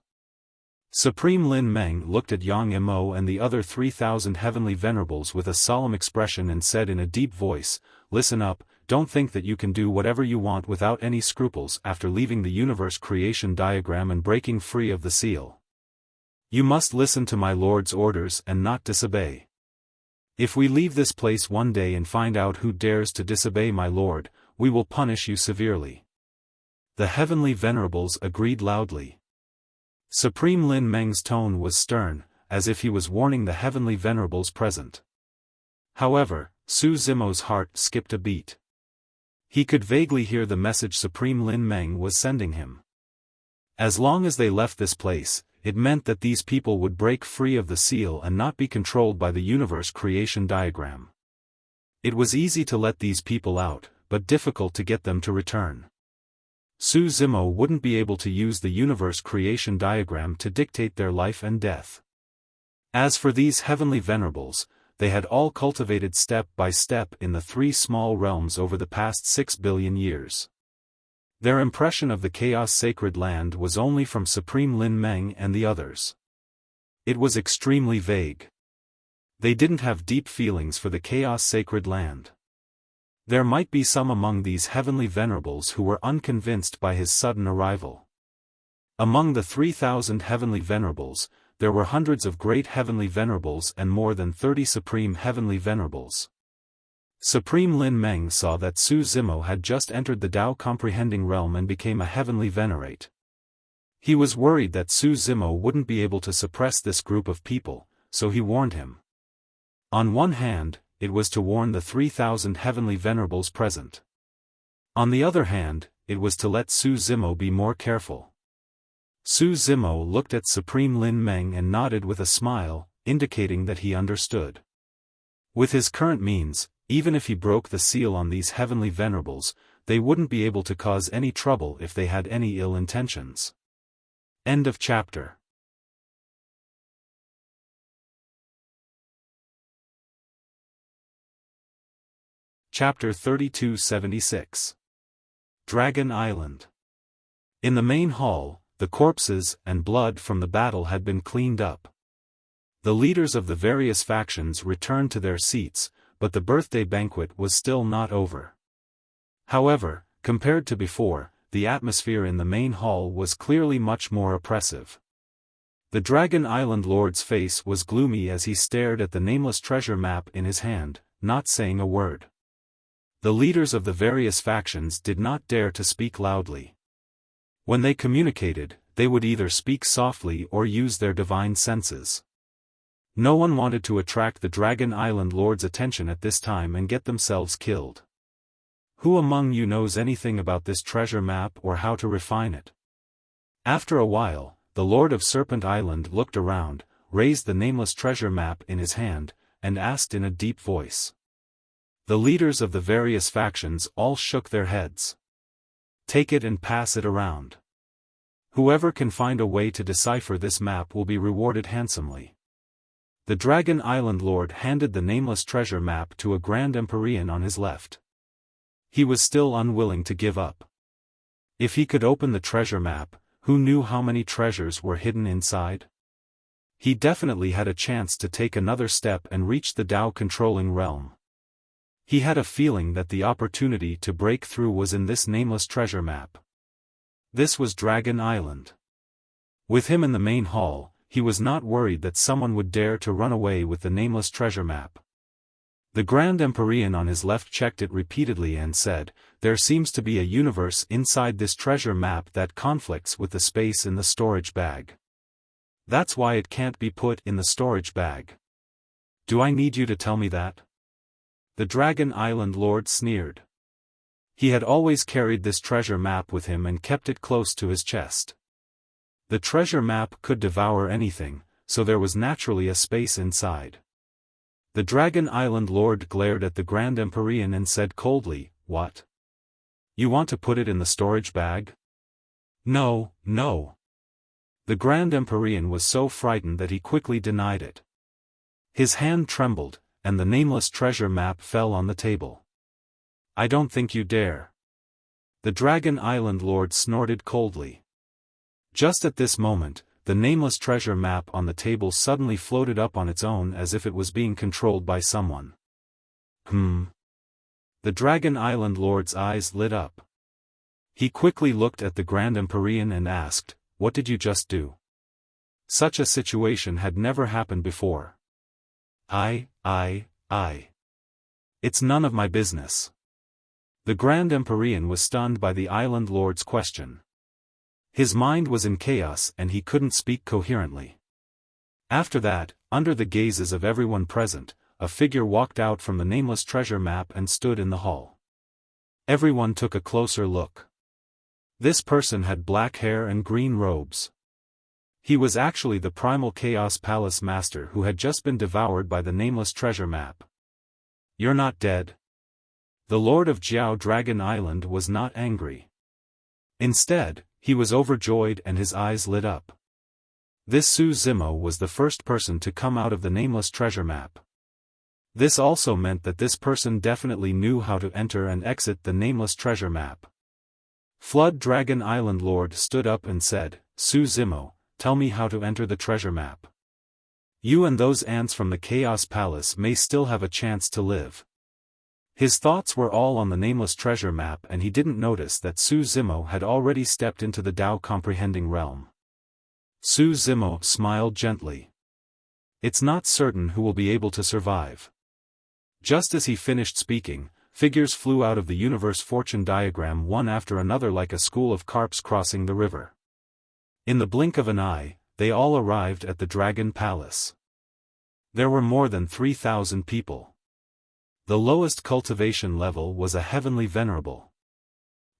Supreme Lin Meng looked at Yang Mo and the other 3,000 heavenly venerables with a solemn expression and said in a deep voice, listen up, don't think that you can do whatever you want without any scruples after leaving the universe creation diagram and breaking free of the seal. You must listen to my lord's orders and not disobey. If we leave this place one day and find out who dares to disobey my lord, we will punish you severely. The heavenly venerables agreed loudly. Supreme Lin Meng's tone was stern, as if he was warning the heavenly venerables present. However, Su Zimo's heart skipped a beat. He could vaguely hear the message Supreme Lin Meng was sending him. As long as they left this place, it meant that these people would break free of the seal and not be controlled by the universe creation diagram. It was easy to let these people out, but difficult to get them to return. Su Zimo wouldn't be able to use the universe creation diagram to dictate their life and death. As for these heavenly venerables, they had all cultivated step by step in the 3 small realms over the past 6 billion years. Their impression of the Chaos Sacred Land was only from Supreme Lin Meng and the others. It was extremely vague. They didn't have deep feelings for the Chaos Sacred Land. There might be some among these heavenly venerables who were unconvinced by his sudden arrival. Among the 3,000 heavenly venerables, there were hundreds of great heavenly venerables and more than 30 supreme heavenly venerables. Supreme Lin Meng saw that Su Zimo had just entered the Tao comprehending realm and became a heavenly venerate. He was worried that Su Zimo wouldn't be able to suppress this group of people, so he warned him. On one hand, it was to warn the 3,000 heavenly venerables present. On the other hand, it was to let Su Zimo be more careful. Su Zimo looked at Supreme Lin Meng and nodded with a smile, indicating that he understood. With his current means, even if he broke the seal on these heavenly venerables, they wouldn't be able to cause any trouble if they had any ill intentions. End of chapter. Chapter 3276. Dragon Island. In the main hall, the corpses and blood from the battle had been cleaned up. The leaders of the various factions returned to their seats, but the birthday banquet was still not over. However, compared to before, the atmosphere in the main hall was clearly much more oppressive. The Dragon Island Lord's face was gloomy as he stared at the nameless treasure map in his hand, not saying a word. The leaders of the various factions did not dare to speak loudly. When they communicated, they would either speak softly or use their divine senses. No one wanted to attract the Dragon Island Lord's attention at this time and get themselves killed. Who among you knows anything about this treasure map or how to refine it? After a while, the Lord of Serpent Island looked around, raised the nameless treasure map in his hand, and asked in a deep voice. The leaders of the various factions all shook their heads. Take it and pass it around. Whoever can find a way to decipher this map will be rewarded handsomely. The Dragon Island Lord handed the nameless treasure map to a Grand Empyrean on his left. He was still unwilling to give up. If he could open the treasure map, who knew how many treasures were hidden inside? He definitely had a chance to take another step and reach the Tao-controlling realm. He had a feeling that the opportunity to break through was in this nameless treasure map. This was Dragon Island. With him in the main hall, he was not worried that someone would dare to run away with the nameless treasure map. The Grand Empyrean on his left checked it repeatedly and said, "There seems to be a universe inside this treasure map that conflicts with the space in the storage bag. That's why it can't be put in the storage bag." "Do I need you to tell me that?" The Dragon Island Lord sneered. He had always carried this treasure map with him and kept it close to his chest. The treasure map could devour anything, so there was naturally a space inside. The Dragon Island Lord glared at the Grand Empyrean and said coldly, "What? You want to put it in the storage bag?" "No, no." The Grand Empyrean was so frightened that he quickly denied it. His hand trembled, and the nameless treasure map fell on the table. "I don't think you dare." The Dragon Island Lord snorted coldly. Just at this moment, the nameless treasure map on the table suddenly floated up on its own as if it was being controlled by someone. The Dragon Island Lord's eyes lit up. He quickly looked at the Grand Empyrean and asked, "What did you just do?" Such a situation had never happened before. I. It's none of my business." The Grand Empyrean was stunned by the Island Lord's question. His mind was in chaos and he couldn't speak coherently. After that, under the gazes of everyone present, a figure walked out from the nameless treasure map and stood in the hall. Everyone took a closer look. This person had black hair and green robes. He was actually the Primal Chaos Palace Master who had just been devoured by the nameless treasure map. "You're not dead." The Lord of Jiao Dragon Island was not angry. Instead, he was overjoyed and his eyes lit up. This Su Zimo was the first person to come out of the nameless treasure map. This also meant that this person definitely knew how to enter and exit the nameless treasure map. Flood Dragon Island Lord stood up and said, "Su Zimo, tell me how to enter the treasure map. You and those ants from the Chaos Palace may still have a chance to live." His thoughts were all on the nameless treasure map and he didn't notice that Su Zimo had already stepped into the Tao comprehending realm. Su Zimo smiled gently. "It's not certain who will be able to survive." Just as he finished speaking, figures flew out of the universe fortune diagram one after another like a school of carps crossing the river. In the blink of an eye, they all arrived at the Dragon Palace. There were more than 3,000 people. The lowest cultivation level was a heavenly venerable.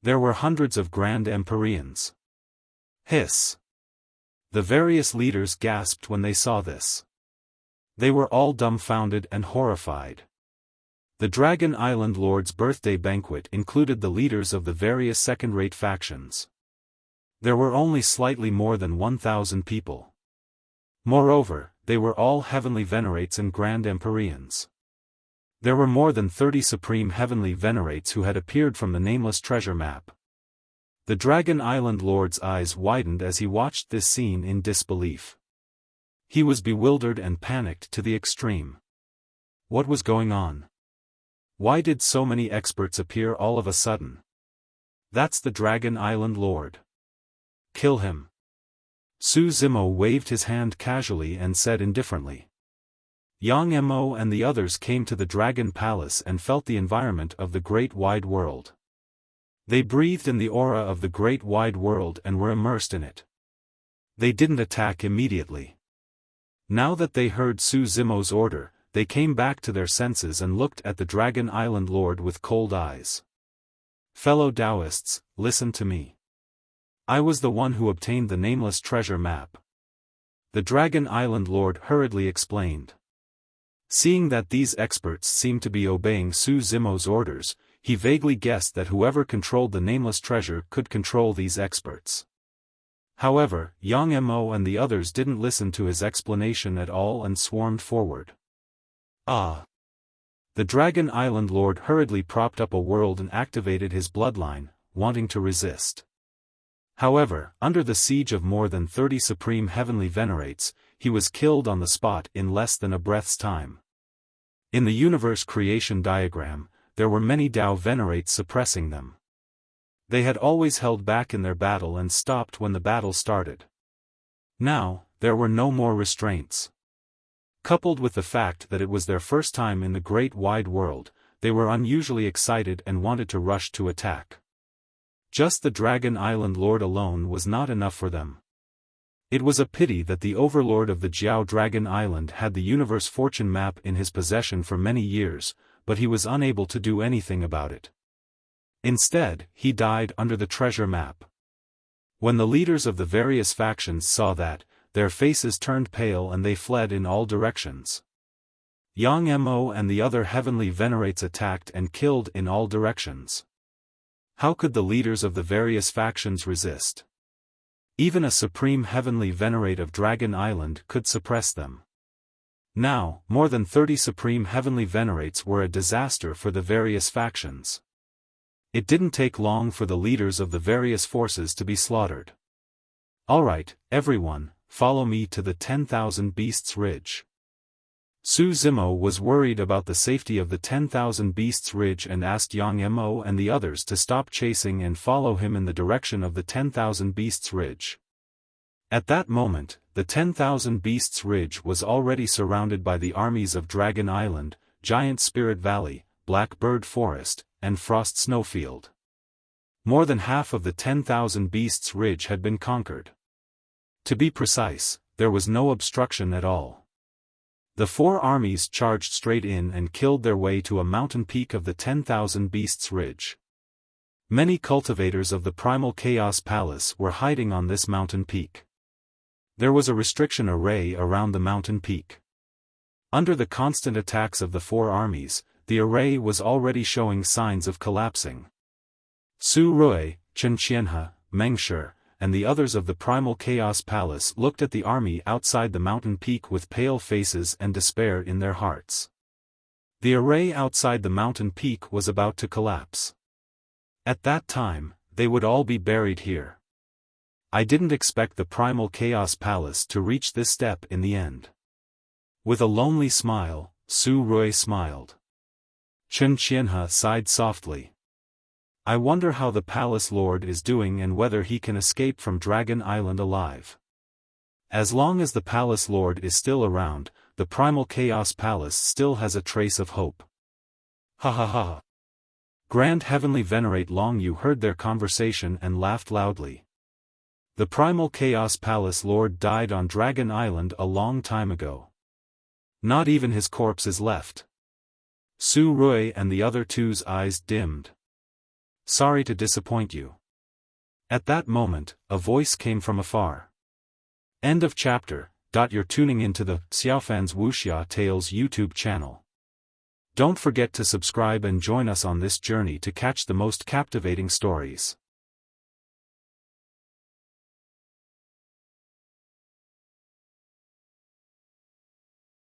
There were hundreds of Grand Empyreans. Hiss! The various leaders gasped when they saw this. They were all dumbfounded and horrified. The Dragon Island Lord's birthday banquet included the leaders of the various second-rate factions. There were only slightly more than 1,000 people. Moreover, they were all heavenly venerates and Grand Empyreans. There were more than 30 supreme heavenly venerates who had appeared from the nameless treasure map. The Dragon Island Lord's eyes widened as he watched this scene in disbelief. He was bewildered and panicked to the extreme. What was going on? Why did so many experts appear all of a sudden? That's the Dragon Island Lord. Kill him. Su Zimo waved his hand casually and said indifferently. Yang Mo and the others came to the Dragon Palace and felt the environment of the great wide world. They breathed in the aura of the great wide world and were immersed in it. They didn't attack immediately. Now that they heard Su Zimo's order, they came back to their senses and looked at the Dragon Island Lord with cold eyes. Fellow Taoists, listen to me. I was the one who obtained the nameless treasure map. The Dragon Island Lord hurriedly explained. Seeing that these experts seemed to be obeying Su Zimo's orders, he vaguely guessed that whoever controlled the nameless treasure could control these experts. However, Yang Mo and the others didn't listen to his explanation at all and swarmed forward. Ah! The Dragon Island Lord hurriedly propped up a world and activated his bloodline, wanting to resist. However, under the siege of more than 30 supreme heavenly venerates, he was killed on the spot in less than a breath's time. In the universe creation diagram, there were many Tao venerates suppressing them. They had always held back in their battle and stopped when the battle started. Now, there were no more restraints. Coupled with the fact that it was their first time in the great wide world, they were unusually excited and wanted to rush to attack. Just the Dragon Island Lord alone was not enough for them. It was a pity that the overlord of the Jiao Dragon Island had the universe fortune map in his possession for many years, but he was unable to do anything about it. Instead, he died under the treasure map. When the leaders of the various factions saw that, their faces turned pale and they fled in all directions. Yang Mo and the other heavenly venerates attacked and killed in all directions. How could the leaders of the various factions resist? Even a supreme heavenly venerate of Dragon Island could suppress them. Now, more than 30 supreme heavenly venerates were a disaster for the various factions. It didn't take long for the leaders of the various forces to be slaughtered. Alright, everyone, follow me to the 10,000 Beasts Ridge. Su Zimo was worried about the safety of the 10,000 Beasts Ridge and asked Yang Mo and the others to stop chasing and follow him in the direction of the 10,000 Beasts Ridge. At that moment, the 10,000 Beasts Ridge was already surrounded by the armies of Dragon Island, Giant Spirit Valley, Blackbird Forest, and Frost Snowfield. More than half of the 10,000 Beasts Ridge had been conquered. To be precise, there was no obstruction at all. The four armies charged straight in and killed their way to a mountain peak of the 10,000 Beasts Ridge. Many cultivators of the Primal Chaos Palace were hiding on this mountain peak. There was a restriction array around the mountain peak. Under the constant attacks of the four armies, the array was already showing signs of collapsing. Su Rui, Chen Qianhe, Meng Shi, and the others of the Primal Chaos Palace looked at the army outside the mountain peak with pale faces and despair in their hearts. The array outside the mountain peak was about to collapse. At that time, they would all be buried here. I didn't expect the Primal Chaos Palace to reach this step in the end. With a lonely smile, Su Rui smiled. Chen Qianhe sighed softly. I wonder how the Palace Lord is doing and whether he can escape from Dragon Island alive. As long as the Palace Lord is still around, the Primal Chaos Palace still has a trace of hope. Ha ha ha. Grand Heavenly Venerate Long Yu heard their conversation and laughed loudly. The Primal Chaos Palace Lord died on Dragon Island a long time ago. Not even his corpse is left. Su Rui and the other two's eyes dimmed. Sorry to disappoint you. At that moment, a voice came from afar. End of chapter. You're tuning into the Xiaofan's Wuxia Tales YouTube channel. Don't forget to subscribe and join us on this journey to catch the most captivating stories.